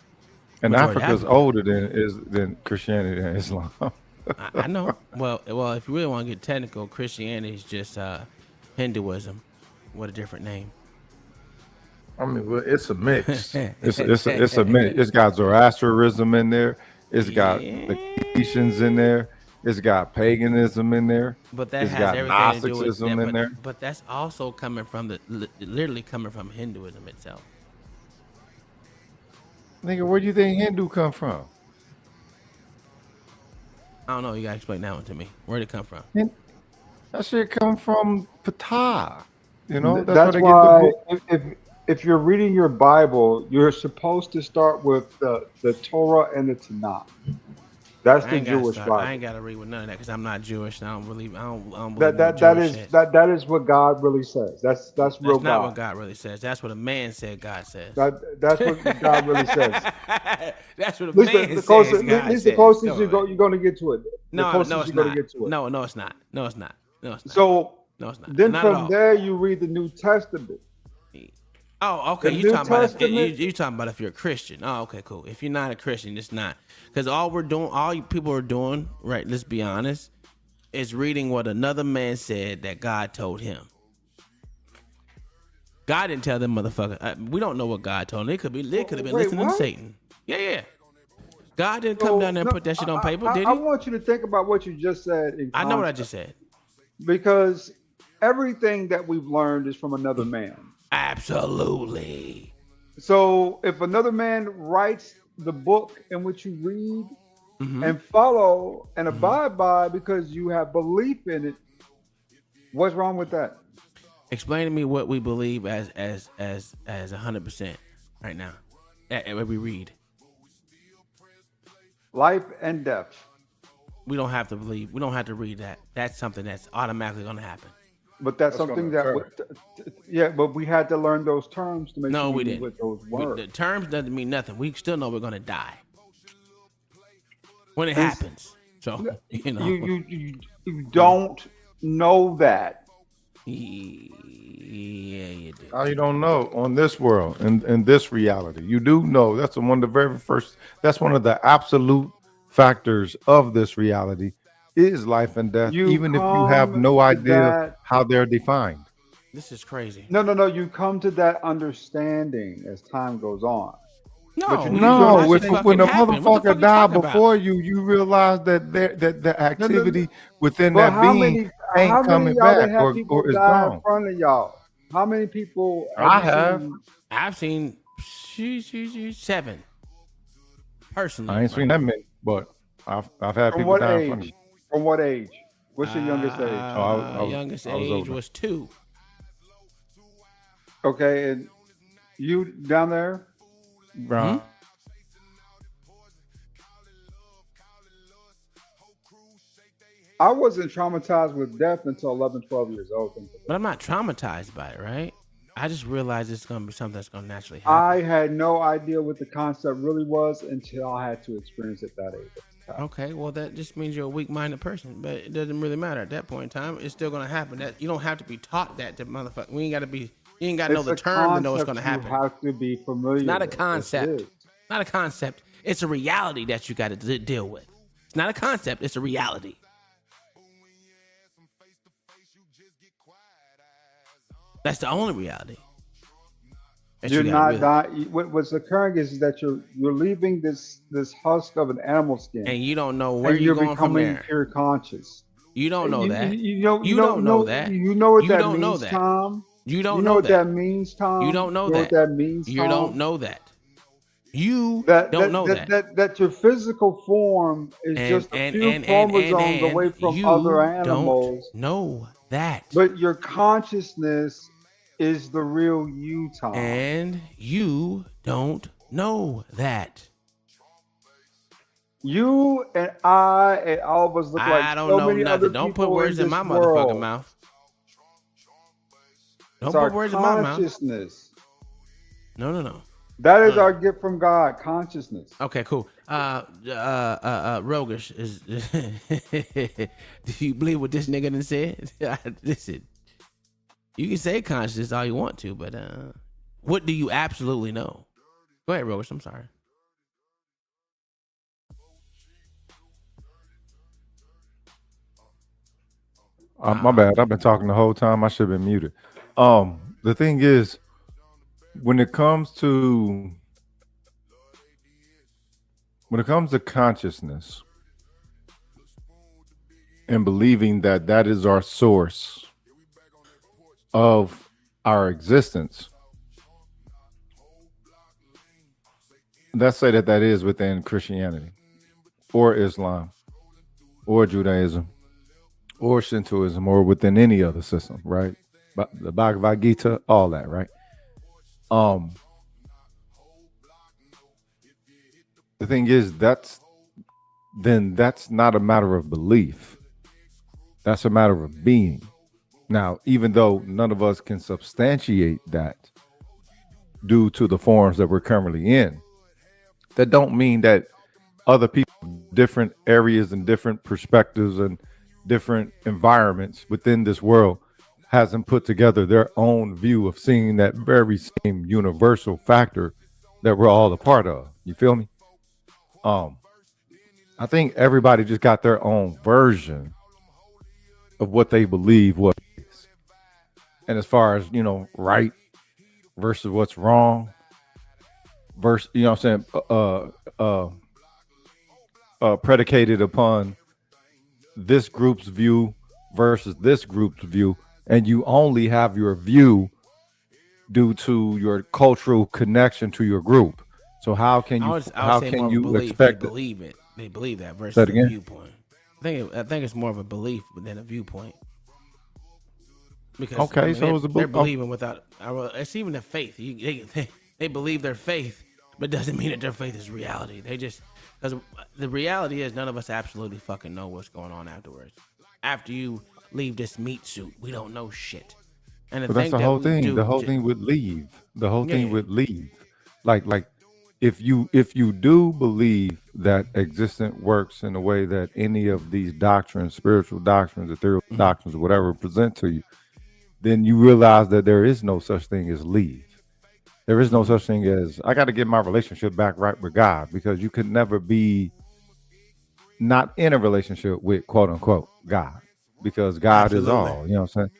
And Africa's older than Christianity and Islam. I know. Well, if you really want to get technical, Christianity is just Hinduism with a different name. I mean, well, it's a mix. it's a mix. It's got Zoroastrianism in there. It's got the Christians in there. It's got paganism in there. But that It's has got everything to do with Gnosticism in there. but that's also coming from literally coming from Hinduism itself. Nigga, where do you think Hindu come from? I don't know. You gotta explain that one to me. Where'd it come from? That shit come from Ptah. You know, That's where they why get the book. if you're reading your Bible, you're supposed to start with the Torah and the Tanakh. That's the Jewish Bible. I ain't gotta read with none of that because I'm not Jewish. And I don't believe that is what God really says. That's real That's not God. what God really says. That's what a man said God says. That's what God really says. That's what a At least man the says closest, God at least says. the closest Come you're on. going to get to it. The No, closest no, it's you're going not. to get to it. No, it's not. No, it's not. No, it's not. So no, it's not. then Not at from all. there you read the New Testament. Oh, okay. The You New talking about Testament- you talking about if you're a Christian? Oh, okay, cool. If you're not a Christian, it's not because all you people are doing, right? Let's be honest, is reading what another man said that God told him. God didn't tell them motherfucker. We don't know what God told them. They could have been Wait, listening what? to Satan. Yeah. God didn't come down there and put that shit on paper, did I he? want you to think about what you just said. I know what I just said. Because everything that we've learned is from another man. Absolutely. So if another man writes the book in which you read Mm-hmm. and follow and abide by because you have belief in it, what's wrong with that? Explain to me what we believe as 100% right now. What we read. Life and death. We don't have to believe. We don't have to read that. That's something that's automatically going to happen. But that's something that but we had to learn those terms to make No, sure we knew didn't. what those words. The terms doesn't mean nothing. We still know we're going to die when it It's- happens. So you know, you don't know that. Yeah, you do. Oh, you don't know on this world, in this reality. You do know. That's one of the very first. That's one of the absolute factors of this reality is life and death. You even if you have come no to idea that- how they're defined. This is crazy. No. You come to that understanding as time goes on. No, But you No, don't think- when the happen. What the fuck motherfucker you died talking about? before you, you realize that the activity within But that how being many ain't coming of y'all back have or people is die in gone. front of y'all? How many people I you have. seen? I've seen 7 personally. I ain't seen that many, but I've had From people what die in front of age? me. From what age? What's your youngest age? Youngest I was age older. was 2. Okay, and you down there? Right. I wasn't traumatized with death until 11, 12 years old. But I'm not traumatized by it, right? I just realized it's going to be something that's going to naturally happen. I had no idea what the concept really was until I had to experience it that age. Okay, well that just means you're a weak-minded person, but it doesn't really matter at that point in time. It's still gonna happen. That you don't have to be taught that to motherfucker. You ain't got to know the term to know it's gonna happen. You have to be familiar. It's not a with. concept. It is. Not a concept. It's a reality that you got to deal with. It's not a concept. It's a reality. That's the only reality. that You're you gotta not really- dying. What's occurring is that you're leaving this husk of an animal skin, and you don't know where and you're you're going from becoming there. pure conscious. You don't know that. You don't know that. You know what You that don't means, know that. Tom. You don't You know know what that. that means, Tom. You don't know You that. what that means, You Tom? don't know that. You That don't know that. That your physical form is just a few chromosomes away from you other don't animals. know that. But your consciousness is the real you, Tom. And you don't know that. You and I and all of us look like I don't so know many other nothing. Don't put people words in this my world. motherfucking mouth. Don't It's put our words in my mouth. consciousness. No. That is our gift from God, consciousness. Okay, cool. Rogish is. Do you believe what this nigga done said? Listen, you can say conscious all you want to, but what do you absolutely know? Go ahead, Rogish. I'm sorry. My bad. I've been talking the whole time. I should have been muted. The thing is, when it comes to consciousness, and believing that that is our source of our existence. Let's say that that is within Christianity or Islam or Judaism or Shintoism or within any other system, right? But the Bhagavad Gita, all that, right? The thing is, that's not a matter of belief. That's a matter of being. Now, even though none of us can substantiate that due to the forms that we're currently in, that don't mean that other people, different areas and different perspectives and different environments within this world hasn't put together their own view of seeing that very same universal factor that we're all a part of. You feel me? I think everybody just got their own version of what they believe what is. And as far as, right versus what's wrong, versus, what I'm saying, predicated upon this group's view versus this group's view, and you only have your view due to your cultural connection to your group. So how can you expect they believe that versus that a viewpoint? I think it's more of a belief than a viewpoint. Because they're believing without. It's even a faith. They believe their faith, but doesn't mean that their faith is reality. They just, because the reality is none of us absolutely fucking know what's going on afterwards. After you leave this meat suit, we don't know shit. And that's the whole thing. The whole thing would leave. The whole thing would leave. Like if you do believe that existence works in a way that any of these doctrines, spiritual doctrines, ethereal doctrines, or whatever present to you, then you realize that there is no such thing as leave. There is no such thing as I got to get my relationship back right with God, because you could never be not in a relationship with quote unquote God, because God is all. You know what I'm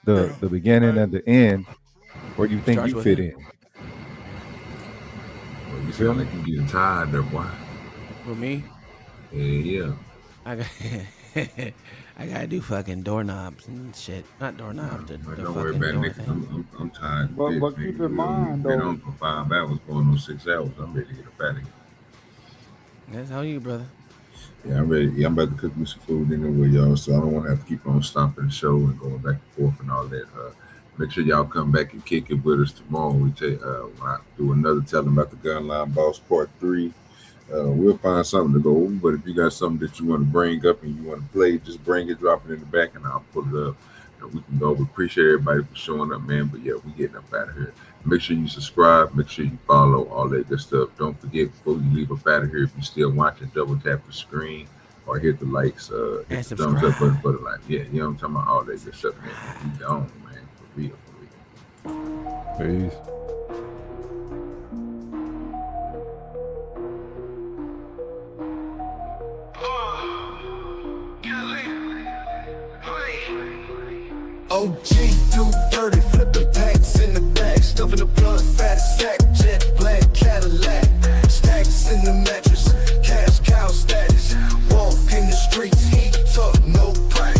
saying? The beginning and the end, where you think you fit in. Well, you feel like you getting tired there, boy. With me? Yeah. I gotta do fucking doorknobs and shit. Not doorknobs. Don't worry about it, nigga. I'm tired. But keep in mind, been though. on for 5 hours, going on 6 hours. I'm ready to get up out of here. That's how you, brother. Yeah, I'm ready. Yeah, I'm about to cook me some food anyway, y'all. So I don't want to have to keep on stopping the show and going back and forth and all that. Make sure y'all come back and kick it with us tomorrow. We take I do another telling about the Gunline Boss Part 3. We'll find something to go over, but if you got something that you want to bring up and you want to play, just bring it, drop it in the back, and I'll pull it up. And we can go. We appreciate everybody for showing up, man. But yeah, we getting up out of here. Make sure you subscribe. Make sure you follow, all that good stuff. Don't forget, before you leave up out of here, if you're still watching, double tap the screen or hit the likes, hit the thumbs up button for the like. Yeah, you know what I'm talking about? All that good stuff, man. You gone, man. For real, for real. Peace. OG do dirty, flipping packs in the bag, stuffing the blunt, fat sack, jet black Cadillac, stacks in the mattress, cash cow status, walk in the streets, heat up, no crack,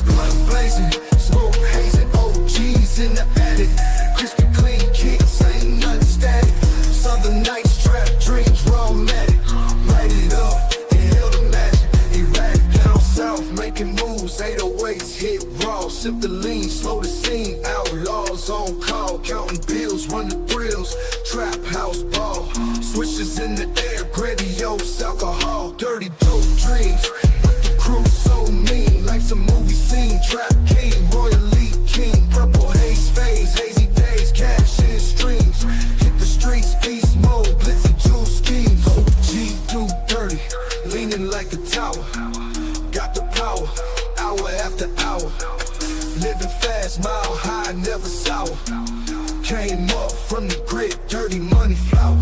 blunt blazing, smoke hazing, OGs in the attic, crispy clean kicks, ain't nothing static, southern nights, trap dreams, raw matic, light it up, inhale the magic, erratic, down south, making moves, 808s, hit raw, sip the lean, slow the scene, outlaws on call, counting bills, run the thrills, trap house ball, switches in the air, grandiose alcohol, dirty dope dreams, but the crew so mean, like some movie scene, trap king, royally king, purple haze phase, hazy days, cash in streams, hit the streets, beast mode, blitzy jewel schemes, OG do dirty, leaning like a tower, got the power, hour after hour, living fast, mile high, never sour. Came up from the grid, dirty money flower.